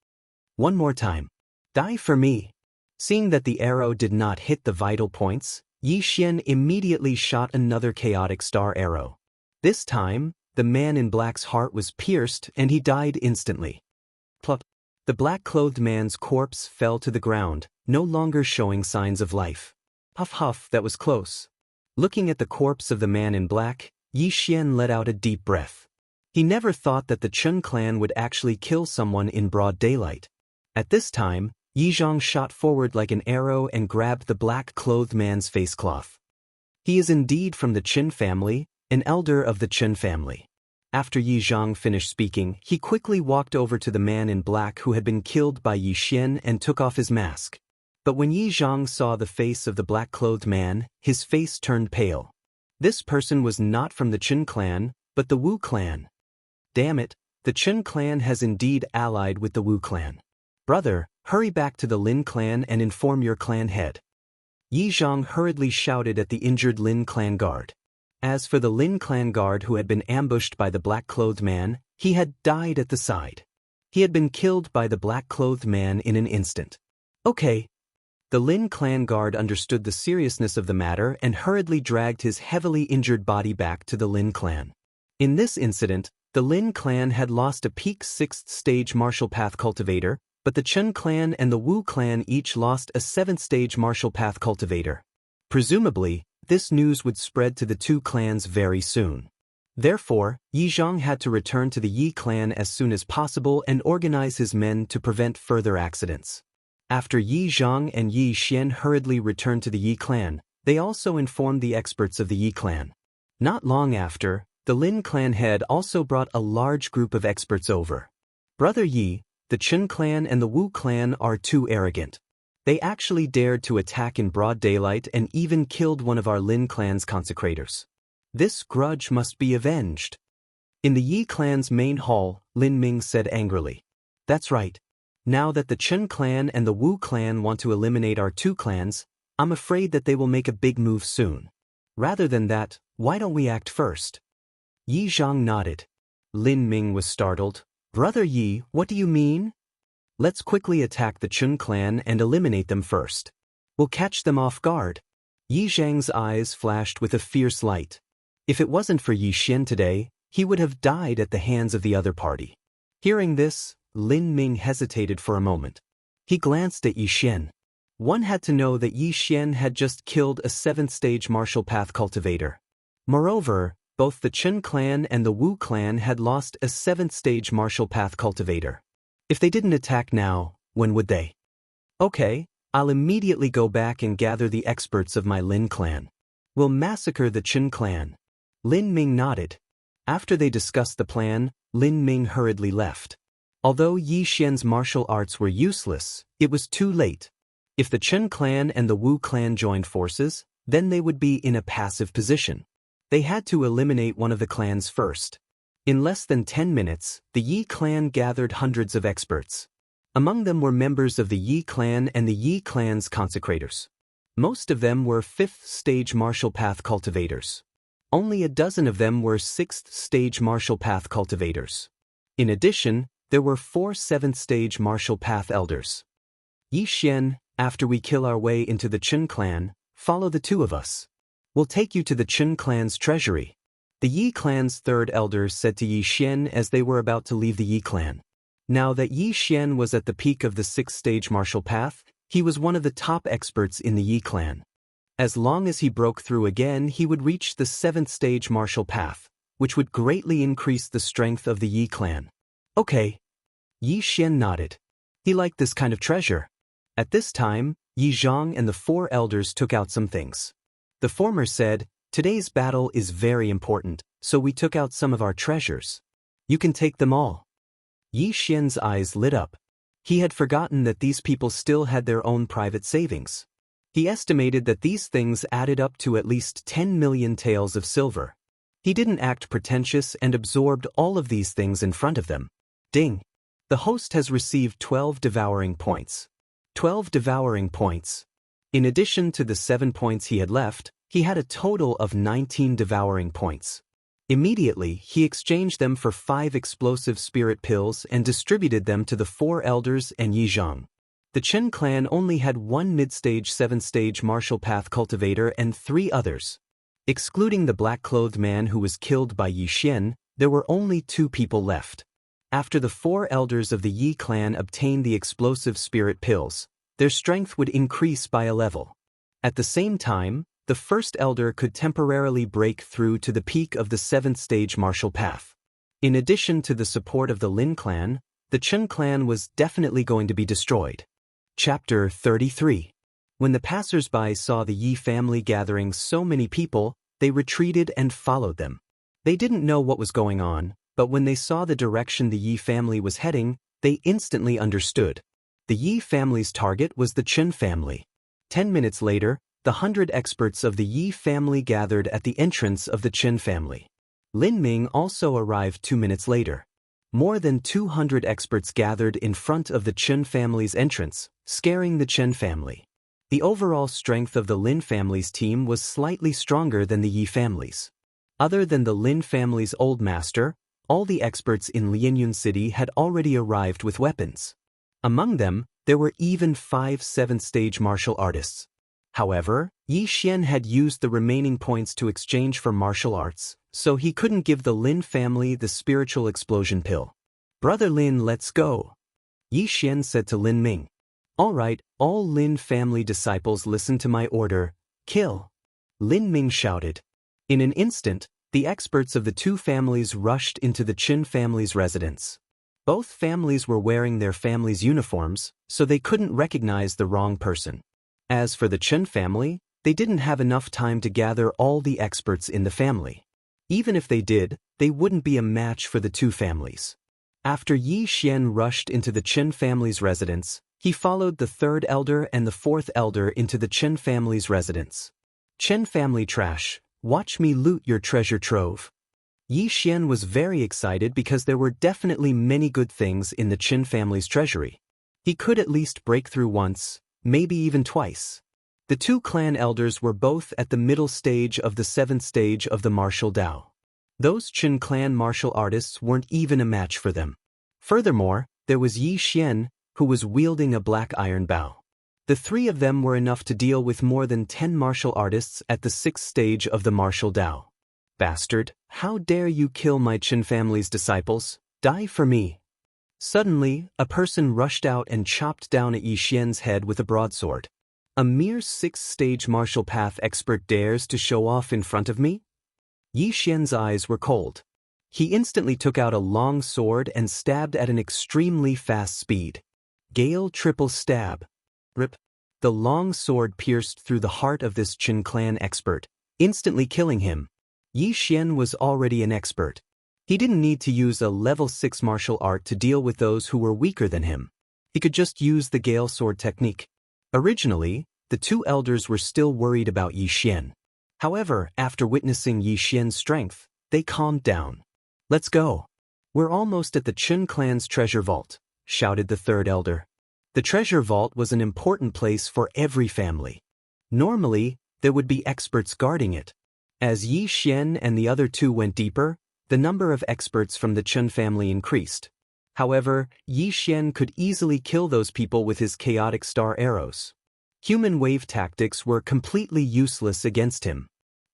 S1: One more time. Die for me. Seeing that the arrow did not hit the vital points, Yi Xian immediately shot another chaotic star arrow. This time, the man in black's heart was pierced and he died instantly. Plop. The black-clothed man's corpse fell to the ground, no longer showing signs of life. Huff huff, that was close. Looking at the corpse of the man in black, Yi Xian let out a deep breath. He never thought that the Chun clan would actually kill someone in broad daylight. At this time, Yi Zhang shot forward like an arrow and grabbed the black-clothed man's face cloth. He is indeed from the Qin family, an elder of the Qin family. After Yi Zhang finished speaking, he quickly walked over to the man in black who had been killed by Yi Xian and took off his mask. But when Yi Zhang saw the face of the black-clothed man, his face turned pale. This person was not from the Qin clan, but the Wu clan. Damn it, the Qin clan has indeed allied with the Wu clan. Brother, hurry back to the Lin clan and inform your clan head. Yi Zhang hurriedly shouted at the injured Lin clan guard. As for the Lin clan guard who had been ambushed by the black-clothed man, he had died at the side. He had been killed by the black-clothed man in an instant. Okay. The Lin clan guard understood the seriousness of the matter and hurriedly dragged his heavily injured body back to the Lin clan. In this incident, the Lin clan had lost a peak 6th stage martial path cultivator, but the Chun clan and the Wu clan each lost a 7th stage martial path cultivator. Presumably, this news would spread to the 2 clans very soon. Therefore, Yi Zhang had to return to the Yi clan as soon as possible and organize his men to prevent further accidents. After Yi Zhang and Yi Xian hurriedly returned to the Yi clan, they also informed the experts of the Yi clan. Not long after, the Lin clan head also brought a large group of experts over. Brother Yi, the Chun clan and the Wu clan are too arrogant. They actually dared to attack in broad daylight and even killed one of our Lin clan's consecrators. This grudge must be avenged. In the Yi clan's main hall, Lin Ming said angrily. That's right. Now that the Chun clan and the Wu clan want to eliminate our 2 clans, I'm afraid that they will make a big move soon. Rather than that, why don't we act first? Yi Zhang nodded. Lin Ming was startled. Brother Yi, what do you mean? Let's quickly attack the Chun clan and eliminate them first. We'll catch them off guard. Yi Zhang's eyes flashed with a fierce light. If it wasn't for Yi Xian today, he would have died at the hands of the other party. Hearing this, Lin Ming hesitated for a moment. He glanced at Yi Xian. One had to know that Yi Xian had just killed a 7th stage martial path cultivator. Moreover, both the Chun clan and the Wu clan had lost a 7th stage martial path cultivator. If they didn't attack now, when would they? Okay, I'll immediately go back and gather the experts of my Lin clan. We'll massacre the Chun clan. Lin Ming nodded. After they discussed the plan, Lin Ming hurriedly left. Although Yi Xian's martial arts were useless, it was too late. If the Chun clan and the Wu clan joined forces, then they would be in a passive position. They had to eliminate one of the clans first. In less than 10 minutes, the Yi clan gathered hundreds of experts. Among them were members of the Yi clan and the Yi clan's consecrators. Most of them were 5th stage martial path cultivators. Only a dozen of them were 6th stage martial path cultivators. In addition, there were 4 7th stage martial path elders. Yi Xian, after we kill our way into the Chun clan, follow the 2 of us. We'll take you to the Chun clan's treasury. The Yi clan's 3rd elder said to Yi Xian as they were about to leave the Yi clan. Now that Yi Xian was at the peak of the 6th stage martial path, he was one of the top experts in the Yi clan. As long as he broke through again, he would reach the 7th stage martial path, which would greatly increase the strength of the Yi clan. Okay. Yi Xian nodded. He liked this kind of treasure. At this time, Yi Zhang and the 4 elders took out some things. The former said, "Today's battle is very important, so we took out some of our treasures. You can take them all." Yi Xian's eyes lit up. He had forgotten that these people still had their own private savings. He estimated that these things added up to at least 10 million taels of silver. He didn't act pretentious and absorbed all of these things in front of them. Ding! The host has received 12 devouring points. 12 devouring points. In addition to the 7 points he had left, he had a total of 19 devouring points. Immediately, he exchanged them for 5 explosive spirit pills and distributed them to the 4 elders and Yi Zhang. The Chen clan only had 1 mid-stage 7-stage martial path cultivator and 3 others. Excluding the black-clothed man who was killed by Yi Xian, there were only 2 people left. After the 4 elders of the Yi clan obtained the explosive spirit pills, their strength would increase by a level. At the same time, the first elder could temporarily break through to the peak of the 7th-stage martial path. In addition to the support of the Lin clan, the Chen clan was definitely going to be destroyed. Chapter 33. When the passers-by saw the Yi family gathering so many people, they retreated and followed them. They didn't know what was going on, but when they saw the direction the Yi family was heading, they instantly understood. The Yi family's target was the Chen family. 10 minutes later, the 100 experts of the Yi family gathered at the entrance of the Chen family. Lin Ming also arrived 2 minutes later. More than 200 experts gathered in front of the Chen family's entrance, scaring the Chen family. The overall strength of the Lin family's team was slightly stronger than the Yi family's. Other than the Lin family's old master, all the experts in Lianyun City had already arrived with weapons. Among them, there were even 5 7th-stage martial artists. However, Yi Xian had used the remaining points to exchange for martial arts, so he couldn't give the Lin family the spiritual explosion pill. "Brother Lin, let's go," Yi Xian said to Lin Ming. "All right, all Lin family disciples listen to my order, kill," Lin Ming shouted. In an instant, the experts of the 2 families rushed into the Chen family's residence. Both families were wearing their family's uniforms, so they couldn't recognize the wrong person. As for the Chen family, they didn't have enough time to gather all the experts in the family. Even if they did, they wouldn't be a match for the 2 families. After Yi Xian rushed into the Chen family's residence, he followed the 3rd elder and the 4th elder into the Chen family's residence. "Chen family trash, watch me loot your treasure trove." Yi Xian was very excited because there were definitely many good things in the Chen family's treasury. He could at least break through once, maybe even twice. The 2 clan elders were both at the middle stage of the 7th stage of the martial Dao. Those Chen clan martial artists weren't even a match for them. Furthermore, there was Yi Xian, who was wielding a black iron bow. The 3 of them were enough to deal with more than 10 martial artists at the 6th stage of the martial Dao. "Bastard, how dare you kill my Chen family's disciples? Die for me." Suddenly, a person rushed out and chopped down at Yi Xian's head with a broadsword. "A mere 6th-stage martial path expert dares to show off in front of me?" Yi Xian's eyes were cold. He instantly took out a long sword and stabbed at an extremely fast speed. Gale triple stab. Rip. The long sword pierced through the heart of this Chen clan expert, instantly killing him. Yi Xian was already an expert. He didn't need to use a level 6 martial art to deal with those who were weaker than him. He could just use the Gale sword technique. Originally, the 2 elders were still worried about Yi Xian. However, after witnessing Yi Xian's strength, they calmed down. "Let's go. We're almost at the Chen clan's treasure vault," shouted the 3rd elder. The treasure vault was an important place for every family. Normally, there would be experts guarding it. As Yi Xian and the other 2 went deeper, the number of experts from the Chen family increased. However, Yi Xian could easily kill those people with his chaotic star arrows. Human wave tactics were completely useless against him.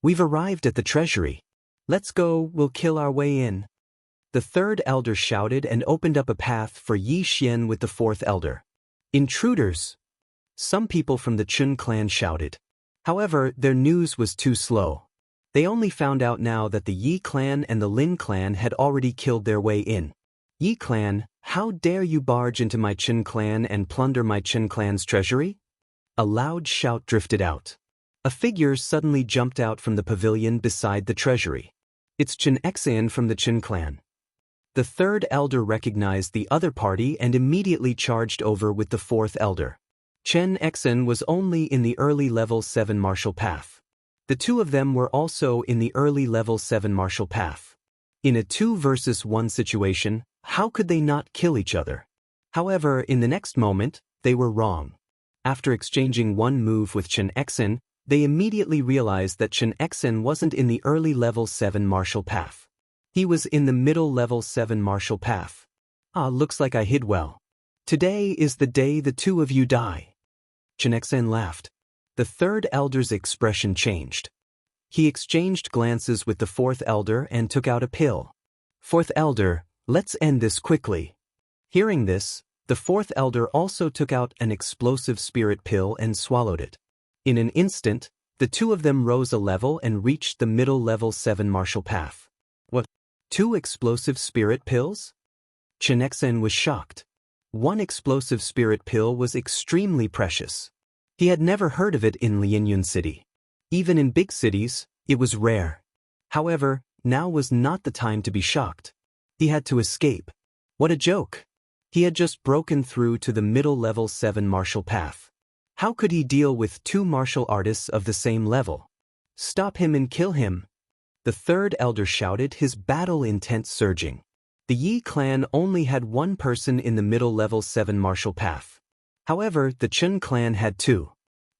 S1: "We've arrived at the treasury. Let's go, we'll kill our way in." The 3rd elder shouted and opened up a path for Yi Xian with the 4th elder. "Intruders!" Some people from the Chen clan shouted. However, their news was too slow. They only found out now that the Yi clan and the Lin clan had already killed their way in. Yi clan, how dare you barge into my Qin clan and plunder my Qin clan's treasury? A loud shout drifted out. A figure suddenly jumped out from the pavilion beside the treasury. It's Chen Xan from the Qin clan. The third elder recognized the other party and immediately charged over with the fourth elder. Chen Xan was only in the early level 7 martial path. The two of them were also in the early level 7 martial path. In a 2 versus 1 situation, how could they not kill each other? However, in the next moment, they were wrong. After exchanging one move with Chen Xan, they immediately realized that Chen Xan wasn't in the early level 7 martial path. He was in the middle level 7 martial path. Looks like I hid well. Today is the day the two of you die. Chen Xan laughed. The third elder's expression changed. He exchanged glances with the fourth elder and took out a pill. Fourth elder, let's end this quickly. Hearing this, the fourth elder also took out an explosive spirit pill and swallowed it. In an instant, the two of them rose a level and reached the middle level 7 martial path. What? 2 explosive spirit pills? Chen Xan was shocked. One explosive spirit pill was extremely precious. He had never heard of it in Lianyun City. Even in big cities, it was rare. However, now was not the time to be shocked. He had to escape. What a joke! He had just broken through to the middle level 7 martial path. How could he deal with 2 martial artists of the same level? Stop him and kill him! The third elder shouted, his battle intent surging. The Yi clan only had one person in the middle level 7 martial path. However, the Chen clan had 2.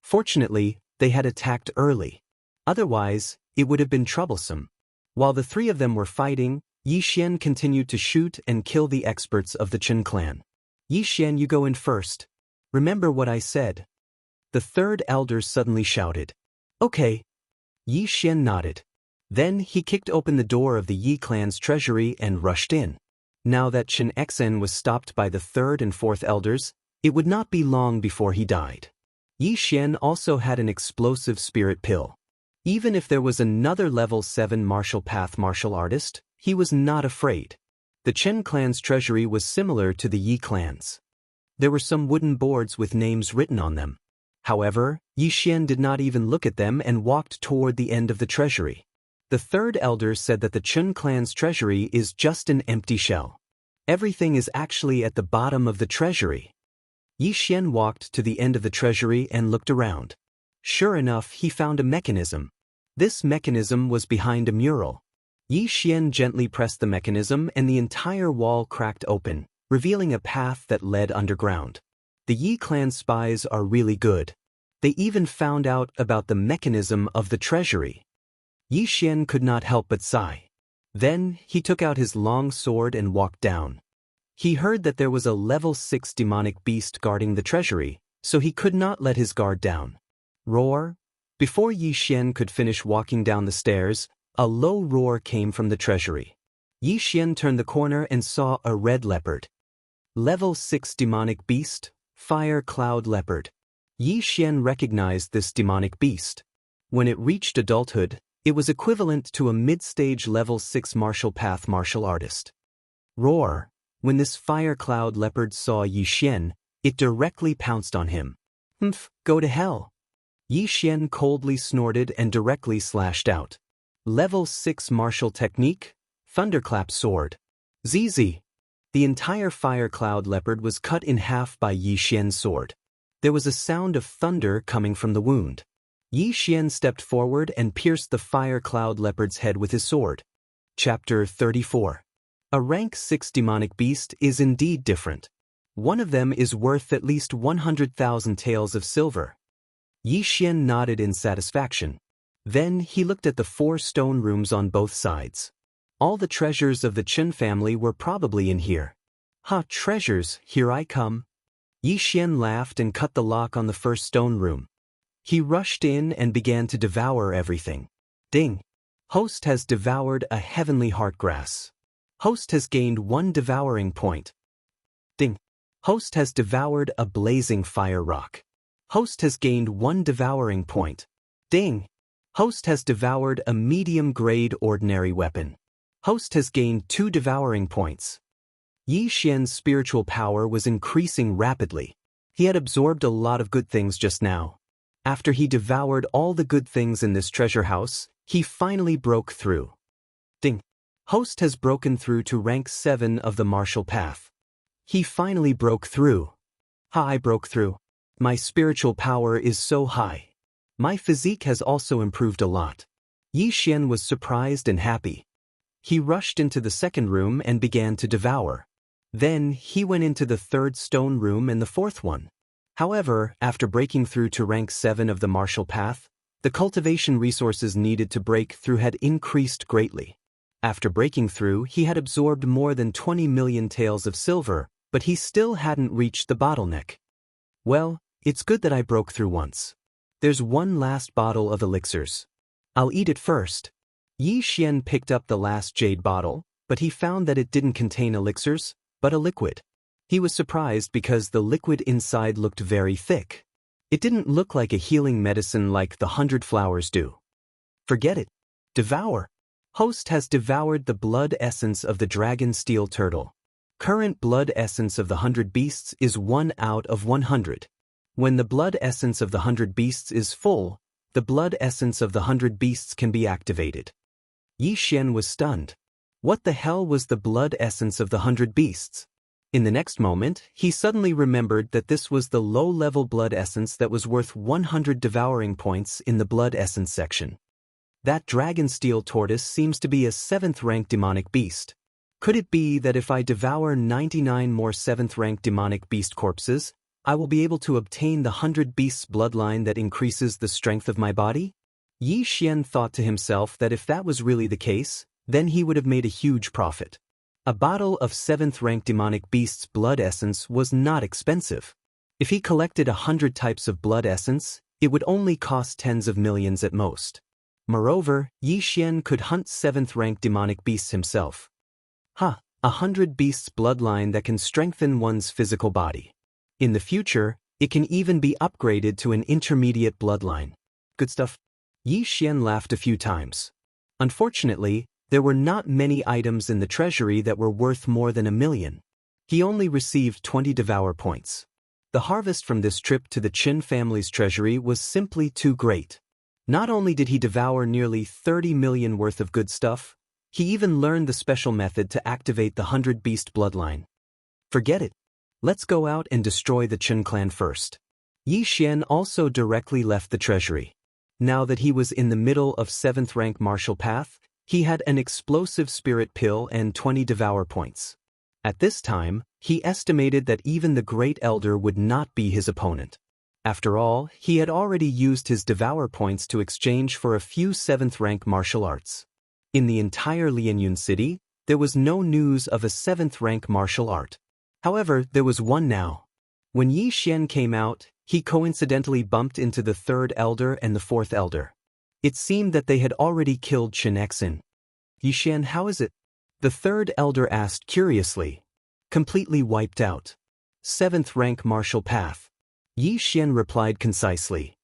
S1: Fortunately, they had attacked early. Otherwise, it would have been troublesome. While the 3 of them were fighting, Yi Xian continued to shoot and kill the experts of the Chen clan. Yi Xian, you go in first. Remember what I said. The third elder suddenly shouted. Okay. Yi Xian nodded. Then he kicked open the door of the Yi clan's treasury and rushed in. Now that Chen Xan was stopped by the third and fourth elders, it would not be long before he died. Yi Xian also had an explosive spirit pill. Even if there was another level 7 martial path martial artist, he was not afraid. The Chen clan's treasury was similar to the Yi clan's. There were some wooden boards with names written on them. However, Yi Xian did not even look at them and walked toward the end of the treasury. The third elder said that the Chen clan's treasury is just an empty shell. Everything is actually at the bottom of the treasury. Yi Xian walked to the end of the treasury and looked around. Sure enough, he found a mechanism. This mechanism was behind a mural. Yi Xian gently pressed the mechanism and the entire wall cracked open, revealing a path that led underground. The Yi clan spies are really good. They even found out about the mechanism of the treasury. Yi Xian could not help but sigh. Then, he took out his long sword and walked down. He heard that there was a level 6 demonic beast guarding the treasury, so he could not let his guard down. Roar! Before Yi Xian could finish walking down the stairs, a low roar came from the treasury. Yi Xian turned the corner and saw a red leopard. Level 6 demonic beast, fire cloud leopard. Yi Xian recognized this demonic beast. When it reached adulthood, it was equivalent to a mid-stage level 6 martial path martial artist. Roar! When this fire cloud leopard saw Yi Xian, it directly pounced on him. Humph, go to hell! Yi Xian coldly snorted and directly slashed out. Level 6 martial technique, thunderclap sword. ZZ! The entire fire cloud leopard was cut in half by Yi Xian's sword. There was a sound of thunder coming from the wound. Yi Xian stepped forward and pierced the fire cloud leopard's head with his sword. Chapter 34. A rank 6 demonic beast is indeed different. One of them is worth at least 100,000 taels of silver. Yi Xian nodded in satisfaction. Then he looked at the 4 stone rooms on both sides. All the treasures of the Chen family were probably in here. Treasures, here I come. Yi Xian laughed and cut the lock on the first stone room. He rushed in and began to devour everything. Ding! Host has devoured a heavenly heartgrass. Host has gained 1 devouring point. Ding! Host has devoured a blazing fire rock. Host has gained 1 devouring point. Ding! Host has devoured a medium-grade ordinary weapon. Host has gained 2 devouring points. Yi Xian's spiritual power was increasing rapidly. He had absorbed a lot of good things just now. After he devoured all the good things in this treasure house, he finally broke through. Ding! Host has broken through to rank 7 of the martial path. He finally broke through. I broke through. My spiritual power is so high. My physique has also improved a lot. Yi Xian was surprised and happy. He rushed into the second room and began to devour. Then he went into the third stone room and the fourth one. However, after breaking through to rank 7 of the martial path, the cultivation resources needed to break through had increased greatly. After breaking through, he had absorbed more than 20 million taels of silver, but he still hadn't reached the bottleneck. Well, it's good that I broke through once. There's one last bottle of elixirs. I'll eat it first. Yi Xian picked up the last jade bottle, but he found that it didn't contain elixirs, but a liquid. He was surprised because the liquid inside looked very thick. It didn't look like a healing medicine like the 100 flowers do. Forget it. Devour. Host has devoured the blood essence of the dragon steel turtle. Current blood essence of the 100 beasts is 1 out of 100. When the blood essence of the 100 beasts is full, the blood essence of the 100 beasts can be activated. Yi Xian was stunned. What the hell was the blood essence of the 100 beasts? In the next moment, he suddenly remembered that this was the low-level blood essence that was worth 100 devouring points in the blood essence section. That dragon steel tortoise seems to be a 7th-rank demonic beast. Could it be that if I devour 99 more 7th-rank demonic beast corpses, I will be able to obtain the 100 beasts bloodline that increases the strength of my body? Yi Xian thought to himself that if that was really the case, then he would have made a huge profit. A bottle of 7th-rank demonic beast's blood essence was not expensive. If he collected 100 types of blood essence, it would only cost tens of millions at most. Moreover, Yi Xian could hunt 7th-rank demonic beasts himself. 100 beasts bloodline that can strengthen one's physical body. In the future, it can even be upgraded to an intermediate bloodline. Good stuff. Yi Xian laughed a few times. Unfortunately, there were not many items in the treasury that were worth more than 1 million. He only received 20 devour points. The harvest from this trip to the Qin family's treasury was simply too great. Not only did he devour nearly 30 million worth of good stuff, he even learned the special method to activate the 100 beast bloodline. Forget it. Let's go out and destroy the Qin clan first. Yi Xian also directly left the treasury. Now that he was in the middle of 7th rank martial path, he had an explosive spirit pill and 20 devour points. At this time, he estimated that even the Great Elder would not be his opponent. After all, he had already used his devour points to exchange for a few 7th rank martial arts. In the entire Lianyun city, there was no news of a 7th rank martial art. However, there was one now. When Yi Xian came out, he coincidentally bumped into the 3rd elder and the 4th elder. It seemed that they had already killed Qin Xin. Yi Xian, how is it? The 3rd elder asked curiously. Completely wiped out. 7th rank martial path. Yi Xian replied concisely.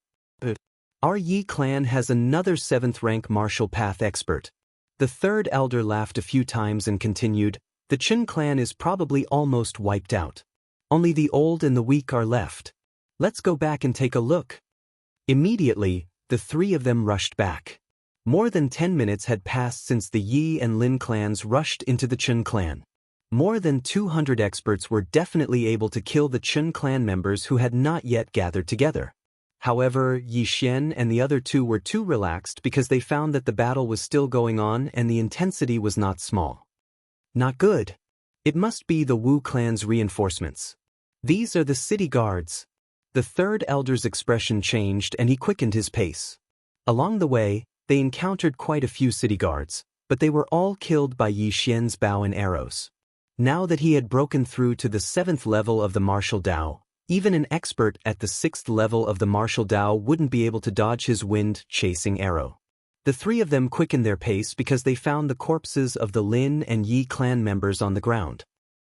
S1: Our Yi clan has another 7th rank martial path expert. The 3rd elder laughed a few times and continued, the Qin clan is probably almost wiped out. Only the old and the weak are left. Let's go back and take a look. Immediately, the 3 of them rushed back. More than 10 minutes had passed since the Yi and Lin clans rushed into the Qin clan. More than 200 experts were definitely able to kill the Qin clan members who had not yet gathered together. However, Yi Xian and the other 2 were too relaxed because they found that the battle was still going on and the intensity was not small. Not good. It must be the Wu clan's reinforcements. These are the city guards. The 3rd elder's expression changed and he quickened his pace. Along the way, they encountered quite a few city guards, but they were all killed by Yi Xian's bow and arrows. Now that he had broken through to the 7th level of the martial Dao, even an expert at the 6th level of the martial Dao wouldn't be able to dodge his wind-chasing arrow. The 3 of them quickened their pace because they found the corpses of the Lin and Yi clan members on the ground.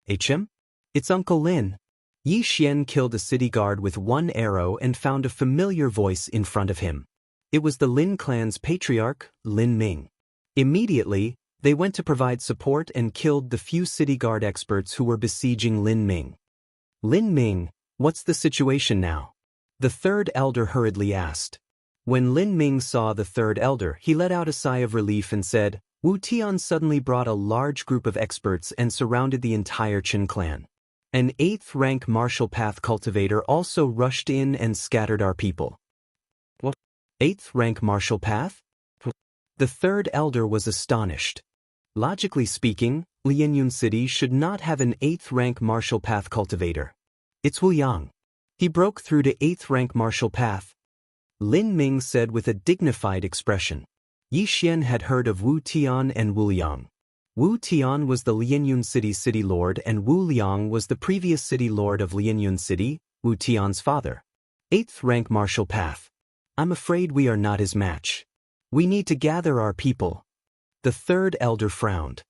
S1: HM? It's Uncle Lin. Yi Xian killed a city guard with 1 arrow and found a familiar voice in front of him. It was the Lin clan's patriarch, Lin Ming. Immediately, They went to provide support and killed the few city guard experts who were besieging Lin Ming. Lin Ming, what's the situation now? The third elder hurriedly asked. When Lin Ming saw the third elder, he let out a sigh of relief and said, Wu Tian suddenly brought a large group of experts and surrounded the entire Qin clan. An 8th rank martial path cultivator also rushed in and scattered our people. What? 8th rank martial path? The third elder was astonished. Logically speaking, Lianyun City should not have an 8th rank martial path cultivator. It's Wu Yang. He broke through to 8th rank martial path. Lin Ming said with a dignified expression. Yi Xian had heard of Wu Tian and Wu Liang. Wu Tian was the Lianyun City city lord and Wu Liang was the previous city lord of Lianyun City, Wu Tian's father. 8th rank martial path. I'm afraid we are not his match. We need to gather our people. The third elder frowned.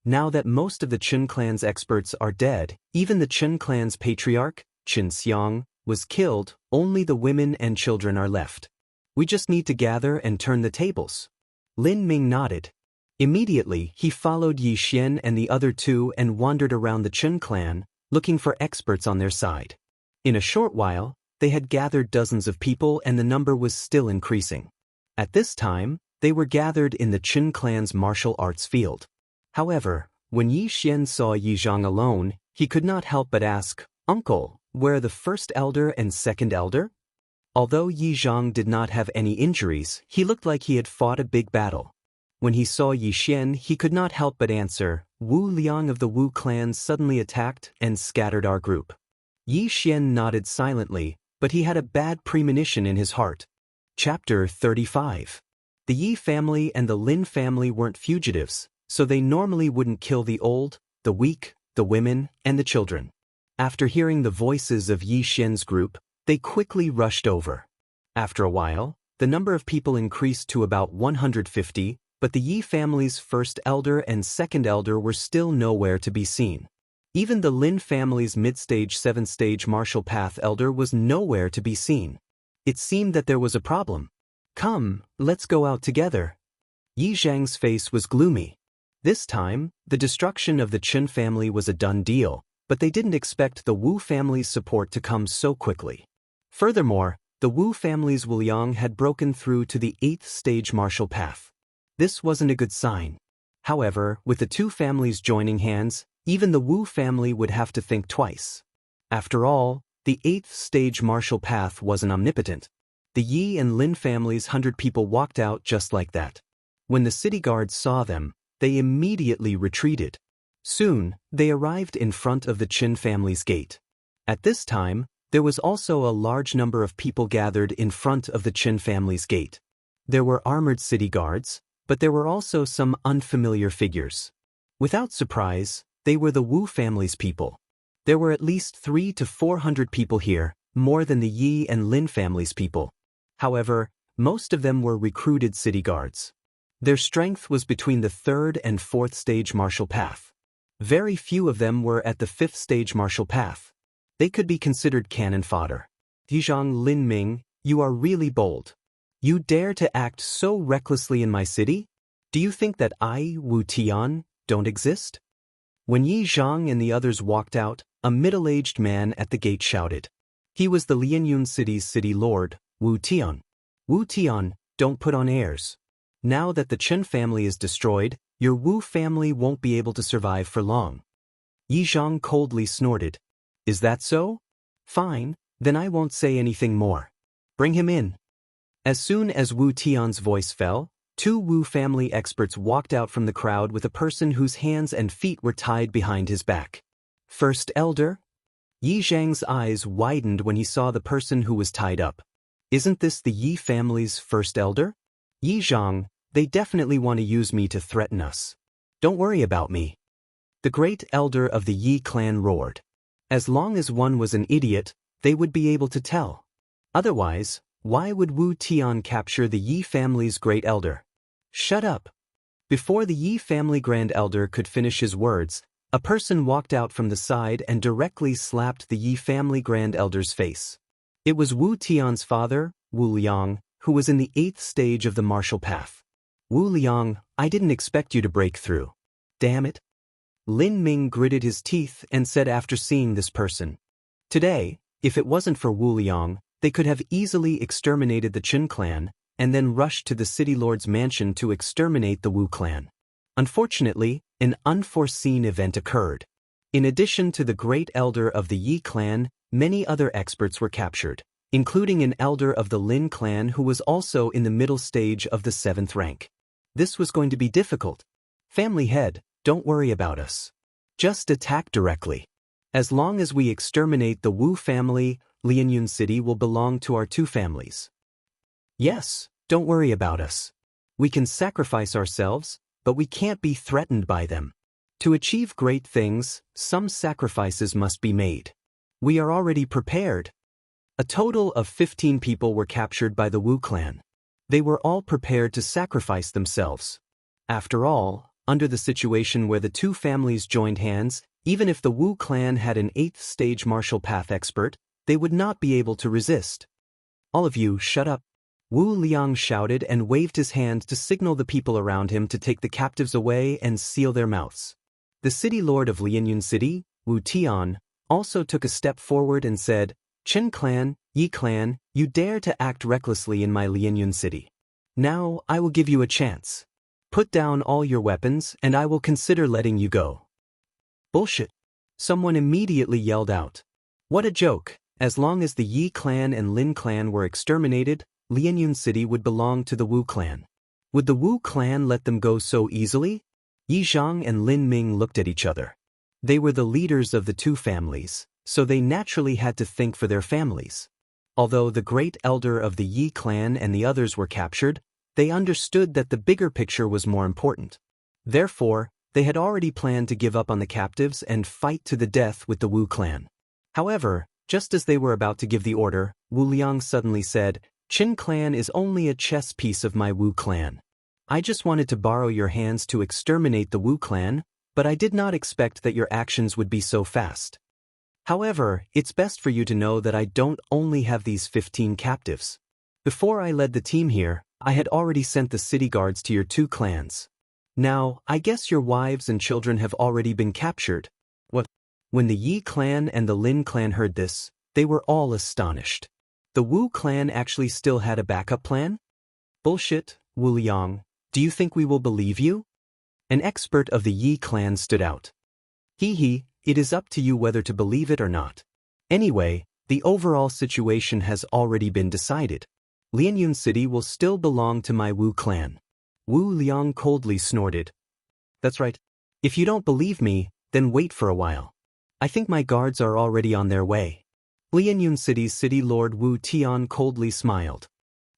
S1: Now that most of the Qin clan's experts are dead, even the Qin clan's patriarch, Qin Xiang, was killed, only the women and children are left. We just need to gather and turn the tables. Lin Ming nodded. Immediately, he followed Yi Xian and the other two and wandered around the Qin clan, looking for experts on their side. In a short while, they had gathered dozens of people and the number was still increasing. At this time, they were gathered in the Qin clan's martial arts field. However, when Yi Xian saw Yi Zhang alone, he could not help but ask, Uncle, where are the first elder and second elder? Although Yi Zhang did not have any injuries, he looked like he had fought a big battle. When he saw Yi Xian, he could not help but answer, Wu Liang of the Wu clan suddenly attacked and scattered our group. Yi Xian nodded silently, but he had a bad premonition in his heart. Chapter 35. The Yi family and the Lin family weren't fugitives, so they normally wouldn't kill the old, the weak, the women, and the children. After hearing the voices of Yi Xian's group, they quickly rushed over. After a while, the number of people increased to about 150, but the Yi family's first elder and second elder were still nowhere to be seen. Even the Lin family's mid-stage 7th-stage martial path elder was nowhere to be seen. It seemed that there was a problem. Come, let's go out together. Yi Zhang's face was gloomy. This time, the destruction of the Qin family was a done deal, but they didn't expect the Wu family's support to come so quickly. Furthermore, the Wu family's Wu Liang had broken through to the 8th stage martial path. This wasn't a good sign. However, with the two families joining hands, even the Wu family would have to think twice. After all, the 8th stage martial path wasn't omnipotent. The Yi and Lin families' 100 people walked out just like that. When the city guards saw them, they immediately retreated. Soon, they arrived in front of the Qin family's gate. At this time, there was also a large number of people gathered in front of the Qin family's gate. There were armored city guards, but there were also some unfamiliar figures. Without surprise, they were the Wu family's people. There were at least 300 to 400 people here, more than the Yi and Lin family's people. However, most of them were recruited city guards. Their strength was between the 3rd and 4th stage martial path. Very few of them were at the 5th stage martial path. They could be considered cannon fodder. Yizhang Lin Ming, you are really bold. You dare to act so recklessly in my city? Do you think that I, Wu Tian, don't exist? When Yi Zhang and the others walked out, a middle-aged man at the gate shouted. He was the Lianyun city's city lord, Wu Tian. Wu Tian, don't put on airs. Now that the Qin family is destroyed, your Wu family won't be able to survive for long. Yi Zhang coldly snorted. Is that so? Fine, then I won't say anything more. Bring him in. As soon as Wu Tian's voice fell, 2 Wu family experts walked out from the crowd with a person whose hands and feet were tied behind his back. First elder? Yi Zhang's eyes widened when he saw the person who was tied up. Isn't this the Yi family's first elder? Yi Zhang, they definitely want to use me to threaten us. Don't worry about me. The great elder of the Yi clan roared. As long as one was an idiot, they would be able to tell. Otherwise, why would Wu Tian capture the Yi family's great elder? Shut up. Before the Yi family grand elder could finish his words, a person walked out from the side and directly slapped the Yi family grand elder's face. It was Wu Tian's father, Wu Liang, who was in the 8th stage of the martial path. Wu Liang, I didn't expect you to break through. Damn it. Lin Ming gritted his teeth and said after seeing this person. Today, if it wasn't for Wu Liang, they could have easily exterminated the Qin clan, and then rushed to the city lord's mansion to exterminate the Wu clan. Unfortunately, an unforeseen event occurred. In addition to the great elder of the Yi clan, many other experts were captured, including an elder of the Lin clan who was also in the middle stage of the 7th rank. This was going to be difficult. Family head, don't worry about us. Just attack directly. As long as we exterminate the Wu family, Lianyun City will belong to our 2 families. Yes, don't worry about us. We can sacrifice ourselves, but we can't be threatened by them. To achieve great things, some sacrifices must be made. We are already prepared. A total of 15 people were captured by the Wu clan. They were all prepared to sacrifice themselves. After all, under the situation where the 2 families joined hands, even if the Wu clan had an 8th stage martial path expert, they would not be able to resist. All of you, shut up. Wu Liang shouted and waved his hand to signal the people around him to take the captives away and seal their mouths. The city lord of Lianyun City, Wu Tian, also took a step forward and said, Qin clan, Yi clan, you dare to act recklessly in my Lianyun City. Now I will give you a chance. Put down all your weapons and I will consider letting you go. Bullshit. Someone immediately yelled out. What a joke. As long as the Yi clan and Lin clan were exterminated, Lianyun City would belong to the Wu clan. Would the Wu clan let them go so easily? Yi Zhang and Lin Ming looked at each other. They were the leaders of the 2 families, so they naturally had to think for their families. Although the great elder of the Yi clan and the others were captured, they understood that the bigger picture was more important. Therefore, they had already planned to give up on the captives and fight to the death with the Wu clan. However, just as they were about to give the order, Wu Liang suddenly said, Qin clan is only a chess piece of my Wu clan. I just wanted to borrow your hands to exterminate the Wu clan, but I did not expect that your actions would be so fast. However, it's best for you to know that I don't only have these 15 captives. Before I led the team here, I had already sent the city guards to your 2 clans. Now, I guess your wives and children have already been captured. What? When the Yi clan and the Lin clan heard this, they were all astonished. The Wu clan actually still had a backup plan? Bullshit, Wu Liang. Do you think we will believe you? An expert of the Yi clan stood out. Hee, it is up to you whether to believe it or not. Anyway, the overall situation has already been decided. Lianyun City will still belong to my Wu clan. Wu Liang coldly snorted. That's right. If you don't believe me, then wait for a while. I think my guards are already on their way. Lianyun City's city lord Wu Tian coldly smiled.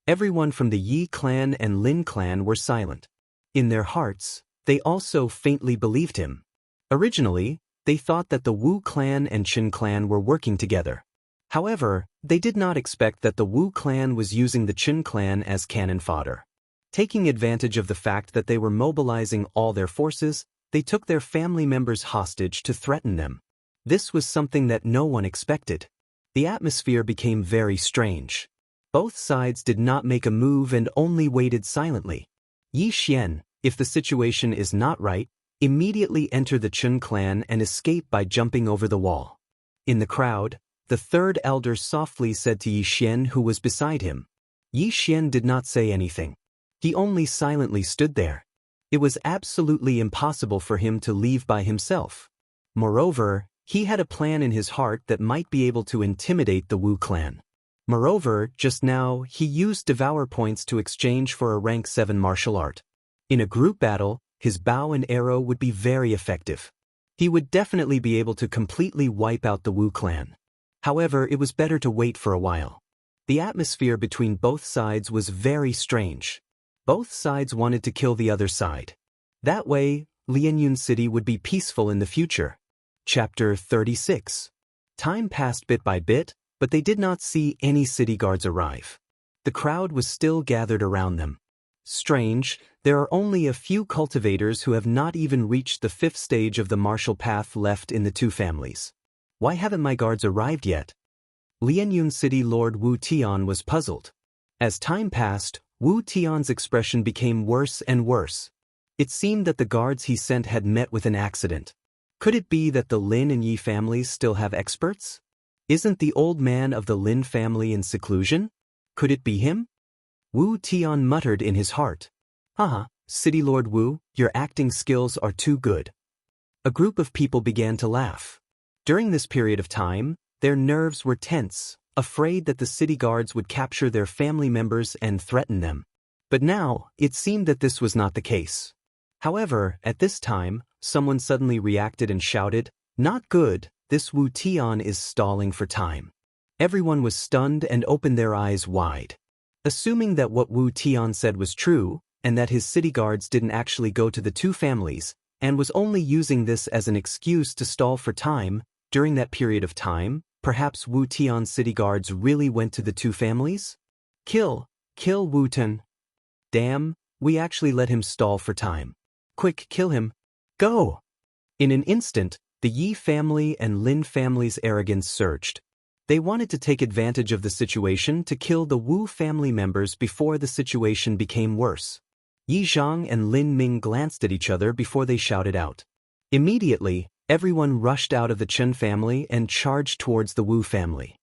S1: Everyone from the Yi clan and Lin clan were silent. In their hearts, they also faintly believed him. Originally, they thought that the Wu clan and Qin clan were working together. However, they did not expect that the Wu clan was using the Qin clan as cannon fodder. Taking advantage of the fact that they were mobilizing all their forces, they took their family members hostage to threaten them. This was something that no one expected. The atmosphere became very strange. Both sides did not make a move and only waited silently. Yi Xian, if the situation is not right, immediately enter the Qin clan and escape by jumping over the wall. In the crowd, the 3rd elder softly said to Yi Xian who was beside him. Yi Xian did not say anything. He only silently stood there. It was absolutely impossible for him to leave by himself. Moreover, he had a plan in his heart that might be able to intimidate the Wu clan. Moreover, just now, he used devour points to exchange for a rank 7 martial art. In a group battle, his bow and arrow would be very effective. He would definitely be able to completely wipe out the Wu clan. However, it was better to wait for a while. The atmosphere between both sides was very strange. Both sides wanted to kill the other side. That way, Lianyun City would be peaceful in the future. Chapter 36. Time passed bit by bit, but they did not see any city guards arrive. The crowd was still gathered around them. Strange, there are only a few cultivators who have not even reached the 5th stage of the martial path left in the 2 families. Why haven't my guards arrived yet? Lianyun City Lord Wu Tian was puzzled. As time passed, Wu Tian's expression became worse and worse. It seemed that the guards he sent had met with an accident. Could it be that the Lin and Yi families still have experts? Isn't the old man of the Lin family in seclusion? Could it be him? Wu Tian muttered in his heart. Haha, City Lord Wu, your acting skills are too good. A group of people began to laugh. During this period of time, their nerves were tense, afraid that the city guards would capture their family members and threaten them. But now, it seemed that this was not the case. However, at this time, someone suddenly reacted and shouted, "Not good, this Wu Tian is stalling for time." Everyone was stunned and opened their eyes wide. Assuming that what Wu Tian said was true, and that his city guards didn't actually go to the two families, and was only using this as an excuse to stall for time, during that period of time, perhaps Wu Tian's city guards really went to the two families? Kill Wu Tian. Damn, we actually let him stall for time. Quick, kill him. Go! In an instant, the Yi family and Lin family's arrogance surged. They wanted to take advantage of the situation to kill the Wu family members before the situation became worse. Yi Zhang and Lin Ming glanced at each other before they shouted out. Immediately, everyone rushed out of the Chen family and charged towards the Wu family.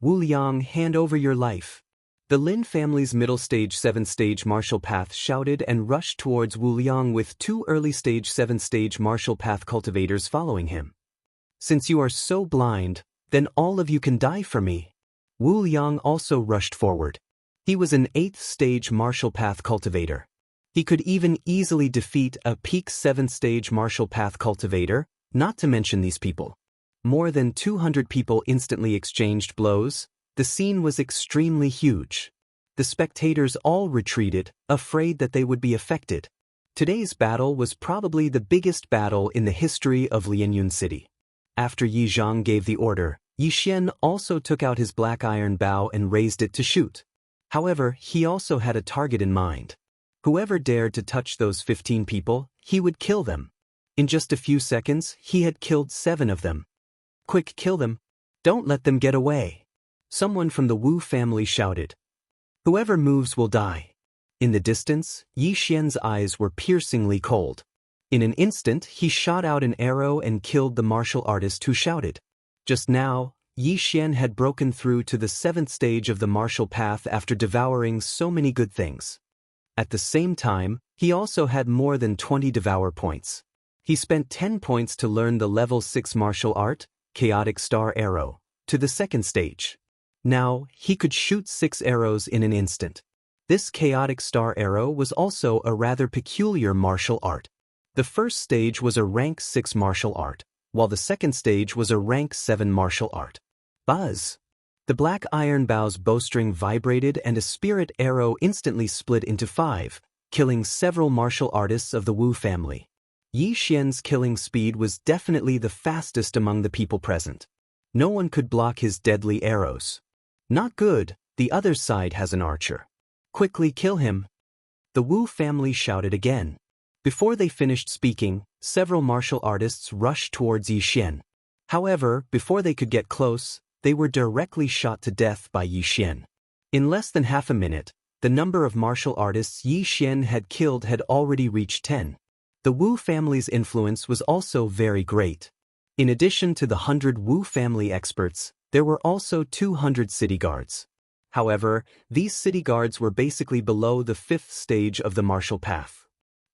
S1: Wu Liang, hand over your life. The Lin family's middle-stage 7th-stage martial path shouted and rushed towards Wu Liang with two early-stage 7th-stage martial path cultivators following him. Since you are so blind, then all of you can die for me. Wu Liang also rushed forward. He was an 8th-stage martial path cultivator. He could even easily defeat a peak 7th-stage martial path cultivator, not to mention these people. More than 200 people instantly exchanged blows. The scene was extremely huge. The spectators all retreated, afraid that they would be affected. Today's battle was probably the biggest battle in the history of Lianyun City. After Yi Zhang gave the order, Yi Xian also took out his black iron bow and raised it to shoot. However, he also had a target in mind. Whoever dared to touch those 15 people, he would kill them. In just a few seconds, he had killed 7 of them. Quick, kill them. Don't let them get away. Someone from the Wu family shouted. Whoever moves will die. In the distance, Yi Xian's eyes were piercingly cold. In an instant, he shot out an arrow and killed the martial artist who shouted. Just now, Yi Xian had broken through to the 7th stage of the martial path after devouring so many good things. At the same time, he also had more than 20 devour points. He spent 10 points to learn the level 6 martial art, Chaotic Star Arrow, to the 2nd stage. Now, he could shoot 6 arrows in an instant. This Chaotic Star Arrow was also a rather peculiar martial art. The first stage was a rank 6 martial art, while the second stage was a rank 7 martial art. Buzz! The black iron bow's bowstring vibrated and a spirit arrow instantly split into 5, killing several martial artists of the Wu family. Yi Xian's killing speed was definitely the fastest among the people present. No one could block his deadly arrows. Not good, the other side has an archer. Quickly kill him. The Wu family shouted again. Before they finished speaking, several martial artists rushed towards Yi Xian. However, before they could get close, they were directly shot to death by Yi Xian. In less than half a minute, the number of martial artists Yi Xian had killed had already reached 10. The Wu family's influence was also very great. In addition to the 100 Wu family experts, there were also 200 city guards. However, these city guards were basically below the 5th stage of the martial path.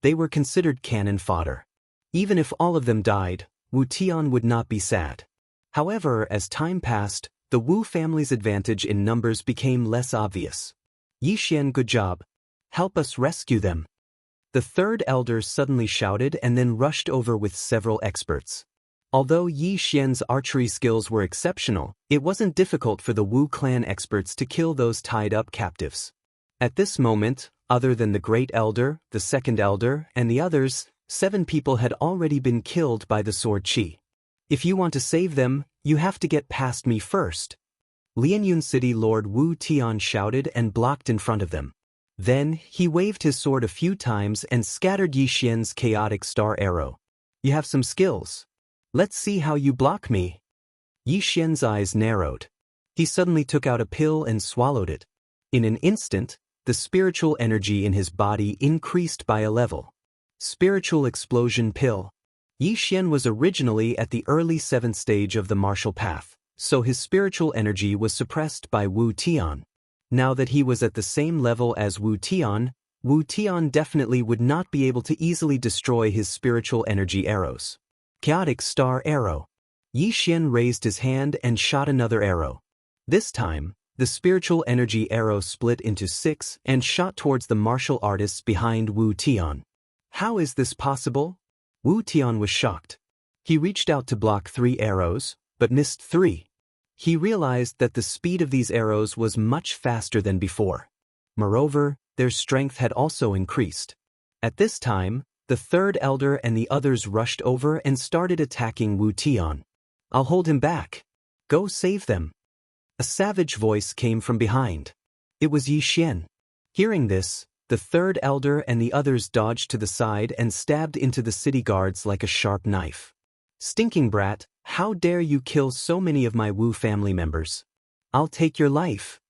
S1: They were considered cannon fodder. Even if all of them died, Wu Tian would not be sad. However, as time passed, the Wu family's advantage in numbers became less obvious. Yi Xian, good job. Help us rescue them. The third elder suddenly shouted and then rushed over with several experts. Although Yi Xian's archery skills were exceptional, it wasn't difficult for the Wu clan experts to kill those tied-up captives. At this moment, other than the Great Elder, the Second Elder, and the others, 7 people had already been killed by the sword Qi. If you want to save them, you have to get past me first. Lianyun City Lord Wu Tian shouted and blocked in front of them. Then, he waved his sword a few times and scattered Yi Xian's chaotic star arrow. You have some skills. Let's see how you block me. Yi Xian's eyes narrowed. He suddenly took out a pill and swallowed it. In an instant, the spiritual energy in his body increased by a level. Spiritual explosion pill. Yi Xian was originally at the early 7th stage of the martial path, so his spiritual energy was suppressed by Wu Tian. Now that he was at the same level as Wu Tian definitely would not be able to easily destroy his spiritual energy arrows. Chaotic Star Arrow. Yi Xian raised his hand and shot another arrow. This time, the spiritual energy arrow split into 6 and shot towards the martial artists behind Wu Tian. How is this possible? Wu Tian was shocked. He reached out to block 3 arrows, but missed 3. He realized that the speed of these arrows was much faster than before. Moreover, their strength had also increased. At this time, the third elder and the others rushed over and started attacking Wu Tian. I'll hold him back. Go save them. A savage voice came from behind. It was Yi Xian. Hearing this, the third elder and the others dodged to the side and stabbed into the city guards like a sharp knife. Stinking brat, how dare you kill so many of my Wu family members? I'll take your life.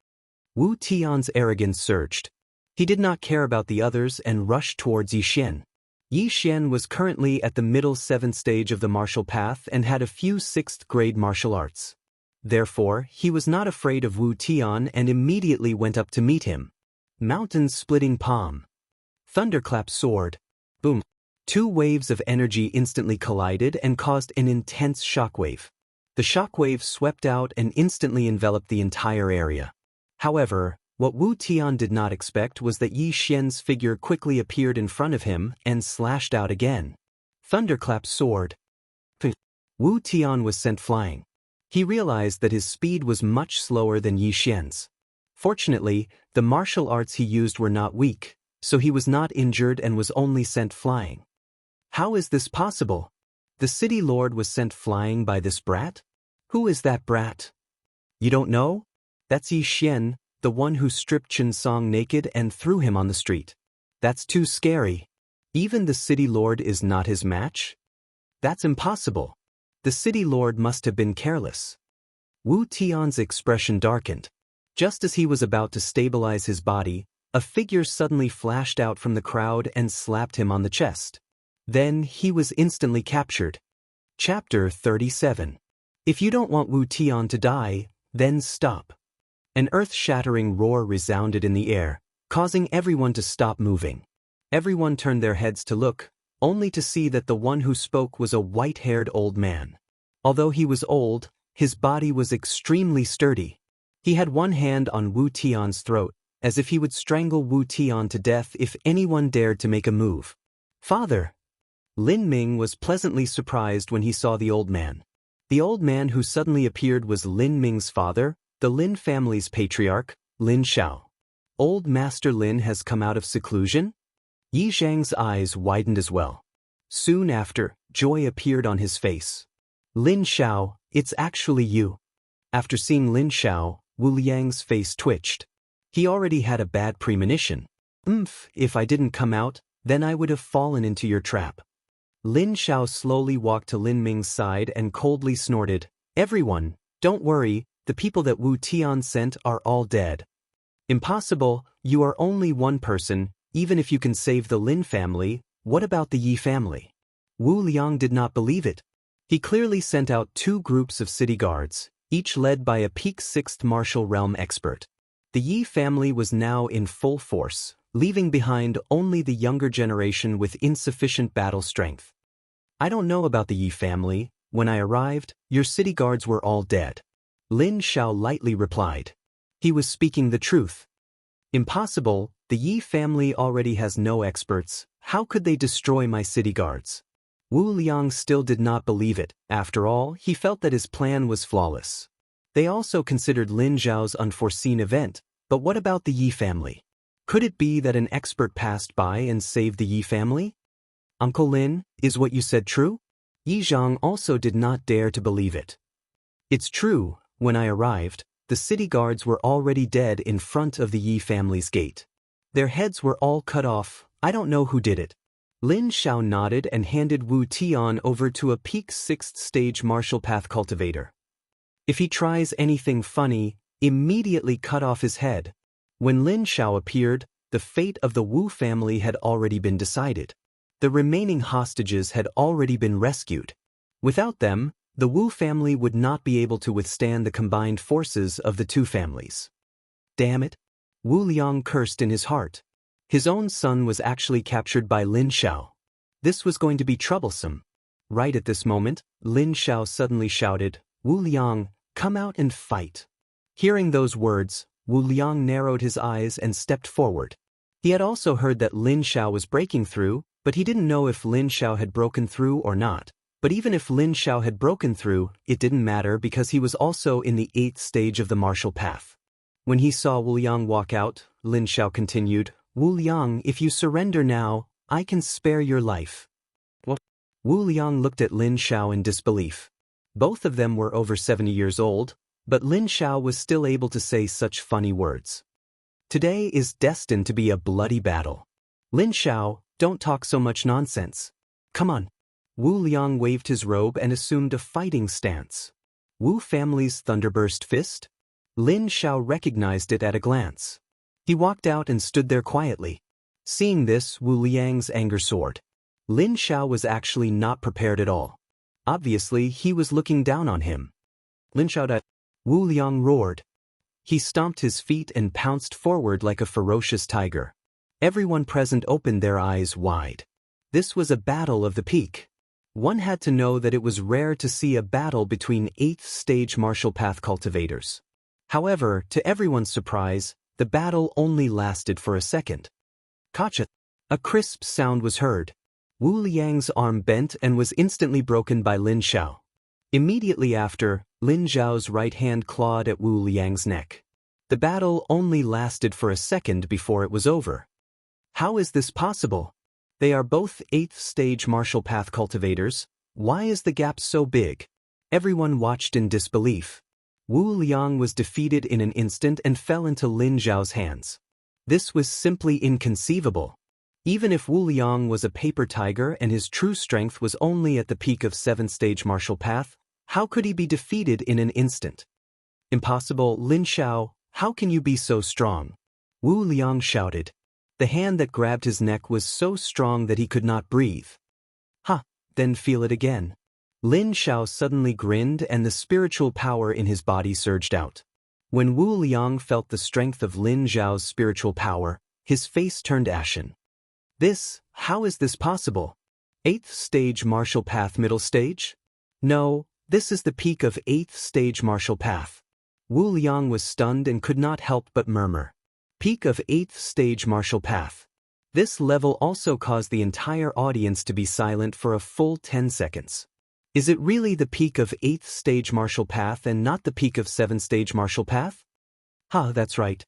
S1: Wu Tian's arrogance surged. He did not care about the others and rushed towards Yi Xian. Yi Xian was currently at the middle 7th stage of the martial path and had a few 6th grade martial arts. Therefore, he was not afraid of Wu Tian and immediately went up to meet him. Mountain-splitting palm. Thunderclap sword. Boom. 2 waves of energy instantly collided and caused an intense shockwave. The shockwave swept out and instantly enveloped the entire area. However, what Wu Tian did not expect was that Yi Xian's figure quickly appeared in front of him and slashed out again. Thunderclap sword. Wu Tian was sent flying. He realized that his speed was much slower than Yi Xian's. Fortunately, the martial arts he used were not weak, so he was not injured and was only sent flying. How is this possible? The city lord was sent flying by this brat? Who is that brat? You don't know? That's Yi Xian, the one who stripped Chen Song naked and threw him on the street. That's too scary. Even the city lord is not his match? That's impossible. The city lord must have been careless. Wu Tian's expression darkened. Just as he was about to stabilize his body, a figure suddenly flashed out from the crowd and slapped him on the chest. Then he was instantly captured. Chapter 37. If you don't want Wu Tian to die, then stop. An earth-shattering roar resounded in the air, causing everyone to stop moving. Everyone turned their heads to look, only to see that the one who spoke was a white-haired old man. Although he was old, his body was extremely sturdy. He had one hand on Wu Tian's throat, as if he would strangle Wu Tian to death if anyone dared to make a move. Father! Lin Ming was pleasantly surprised when he saw the old man. The old man who suddenly appeared was Lin Ming's father, the Lin family's patriarch, Lin Xiao. Old Master Lin has come out of seclusion? Yi Zhang's eyes widened as well. Soon after, joy appeared on his face. Lin Xiao, it's actually you. After seeing Lin Xiao, Wu Liang's face twitched. He already had a bad premonition. If I didn't come out, then I would have fallen into your trap. Lin Xiao slowly walked to Lin Ming's side and coldly snorted, Everyone, don't worry, the people that Wu Tian sent are all dead. Impossible, you are only one person, even if you can save the Lin family, what about the Yi family? Wu Liang did not believe it. He clearly sent out 2 groups of city guards, each led by a peak 6th martial realm expert. The Yi family was now in full force, leaving behind only the younger generation with insufficient battle strength. I don't know about the Yi family. When I arrived, your city guards were all dead. Lin Xiao lightly replied. He was speaking the truth. Impossible, the Yi family already has no experts. How could they destroy my city guards? Wu Liang still did not believe it. After all, he felt that his plan was flawless. They also considered Lin Zhao's unforeseen event, but what about the Yi family? Could it be that an expert passed by and saved the Yi family? Uncle Lin, is what you said true? Yi Zhang also did not dare to believe it. It's true, when I arrived, the city guards were already dead in front of the Yi family's gate. Their heads were all cut off. I don't know who did it. Lin Xiao nodded and handed Wu Tian over to a peak 6th stage martial path cultivator. If he tries anything funny, immediately cut off his head. When Lin Xiao appeared, the fate of the Wu family had already been decided. The remaining hostages had already been rescued. Without them, the Wu family would not be able to withstand the combined forces of the two families. Damn it! Wu Liang cursed in his heart. His own son was actually captured by Lin Xiao. This was going to be troublesome. Right at this moment, Lin Xiao suddenly shouted, "Wu Liang, come out and fight." Hearing those words, Wu Liang narrowed his eyes and stepped forward. He had also heard that Lin Xiao was breaking through, but he didn't know if Lin Xiao had broken through or not. But even if Lin Xiao had broken through, it didn't matter because he was also in the 8th stage of the martial path. When he saw Wu Liang walk out, Lin Xiao continued, "Wu Liang, if you surrender now, I can spare your life." What? Wu Liang looked at Lin Xiao in disbelief. Both of them were over 70 years old, but Lin Xiao was still able to say such funny words. Today is destined to be a bloody battle. Lin Xiao, don't talk so much nonsense. Come on. Wu Liang waved his robe and assumed a fighting stance. Wu family's thunderburst fist? Lin Xiao recognized it at a glance. He walked out and stood there quietly. Seeing this, Wu Liang's anger soared. Lin Xiao was actually not prepared at all. Obviously, he was looking down on him. Lin Xiao. Wu Liang roared. He stomped his feet and pounced forward like a ferocious tiger. Everyone present opened their eyes wide. This was a battle of the peak. One had to know that it was rare to see a battle between 8th stage martial path cultivators. However, to everyone's surprise, the battle only lasted for a second. Kacha! A crisp sound was heard. Wu Liang's arm bent and was instantly broken by Lin Xiao. Immediately after, Lin Xiao's right hand clawed at Wu Liang's neck. The battle only lasted for a second before it was over. How is this possible? They are both 8th stage martial path cultivators. Why is the gap so big? Everyone watched in disbelief. Wu Liang was defeated in an instant and fell into Lin Xiao's hands. This was simply inconceivable. Even if Wu Liang was a paper tiger and his true strength was only at the peak of 7th stage martial path, how could he be defeated in an instant? Impossible. Lin Xiao, how can you be so strong? Wu Liang shouted. The hand that grabbed his neck was so strong that he could not breathe. Ha, then feel it again. Lin Xiao suddenly grinned and the spiritual power in his body surged out. When Wu Liang felt the strength of Lin Xiao's spiritual power, his face turned ashen. How is this possible? 8th stage martial path middle stage? No, this is the peak of 8th stage martial path. Wu Liang was stunned and could not help but murmur. Peak of 8th stage martial path. This level also caused the entire audience to be silent for a full 10 seconds. Is it really the peak of 8th stage martial path and not the peak of 7th stage martial path? That's right.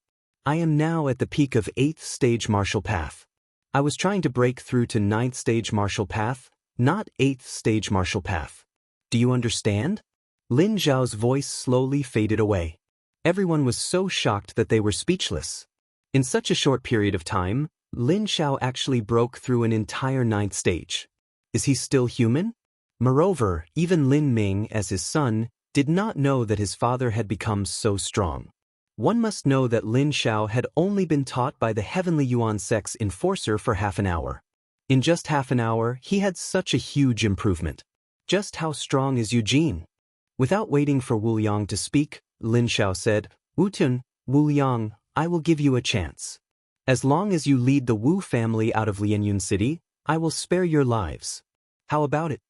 S1: I am now at the peak of 8th stage martial path. I was trying to break through to 9th stage martial path, not 8th stage martial path. Do you understand? Lin Xiao's voice slowly faded away. Everyone was so shocked that they were speechless. In such a short period of time, Lin Xiao actually broke through an entire 9th stage. Is he still human? Moreover, even Lin Ming, as his son, did not know that his father had become so strong. One must know that Lin Xiao had only been taught by the Heavenly Yuan Sect's enforcer for half an hour. In just half an hour, he had such a huge improvement. Just how strong is Eugene? Without waiting for Wu Liang to speak, Lin Xiao said, Wu Liang, I will give you a chance. As long as you lead the Wu family out of Lianyun City, I will spare your lives. How about it?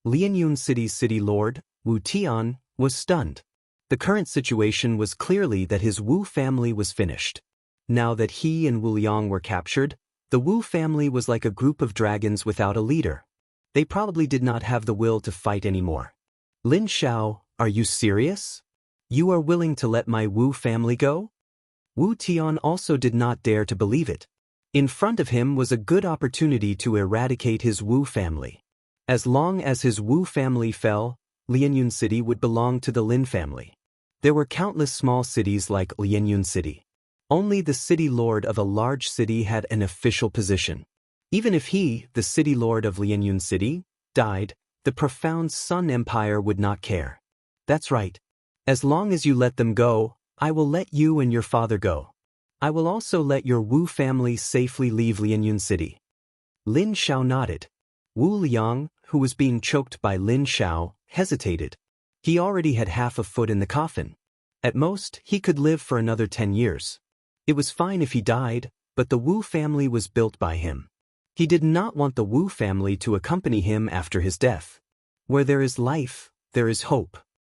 S1: Lianyun City's city lord, Wu Tian, was stunned. The current situation was clearly that his Wu family was finished. Now that he and Wu Liang were captured, the Wu family was like a group of dragons without a leader. They probably did not have the will to fight anymore. Lin Xiao, are you serious? You are willing to let my Wu family go? Wu Tian also did not dare to believe it. In front of him was a good opportunity to eradicate his Wu family. As long as his Wu family fell, Lianyun City would belong to the Lin family. There were countless small cities like Lianyun City. Only the city lord of a large city had an official position. Even if he, the city lord of Lianyun City, died, the profound Sun Empire would not care. That's right. As long as you let them go, I will let you and your father go. I will also let your Wu family safely leave Lianyun City. Lin Xiao nodded. Wu Liang, who was being choked by Lin Xiao, hesitated. He already had half a foot in the coffin. At most, he could live for another 10 years. It was fine if he died, but the Wu family was built by him. He did not want the Wu family to accompany him after his death. Where there is life, there is hope.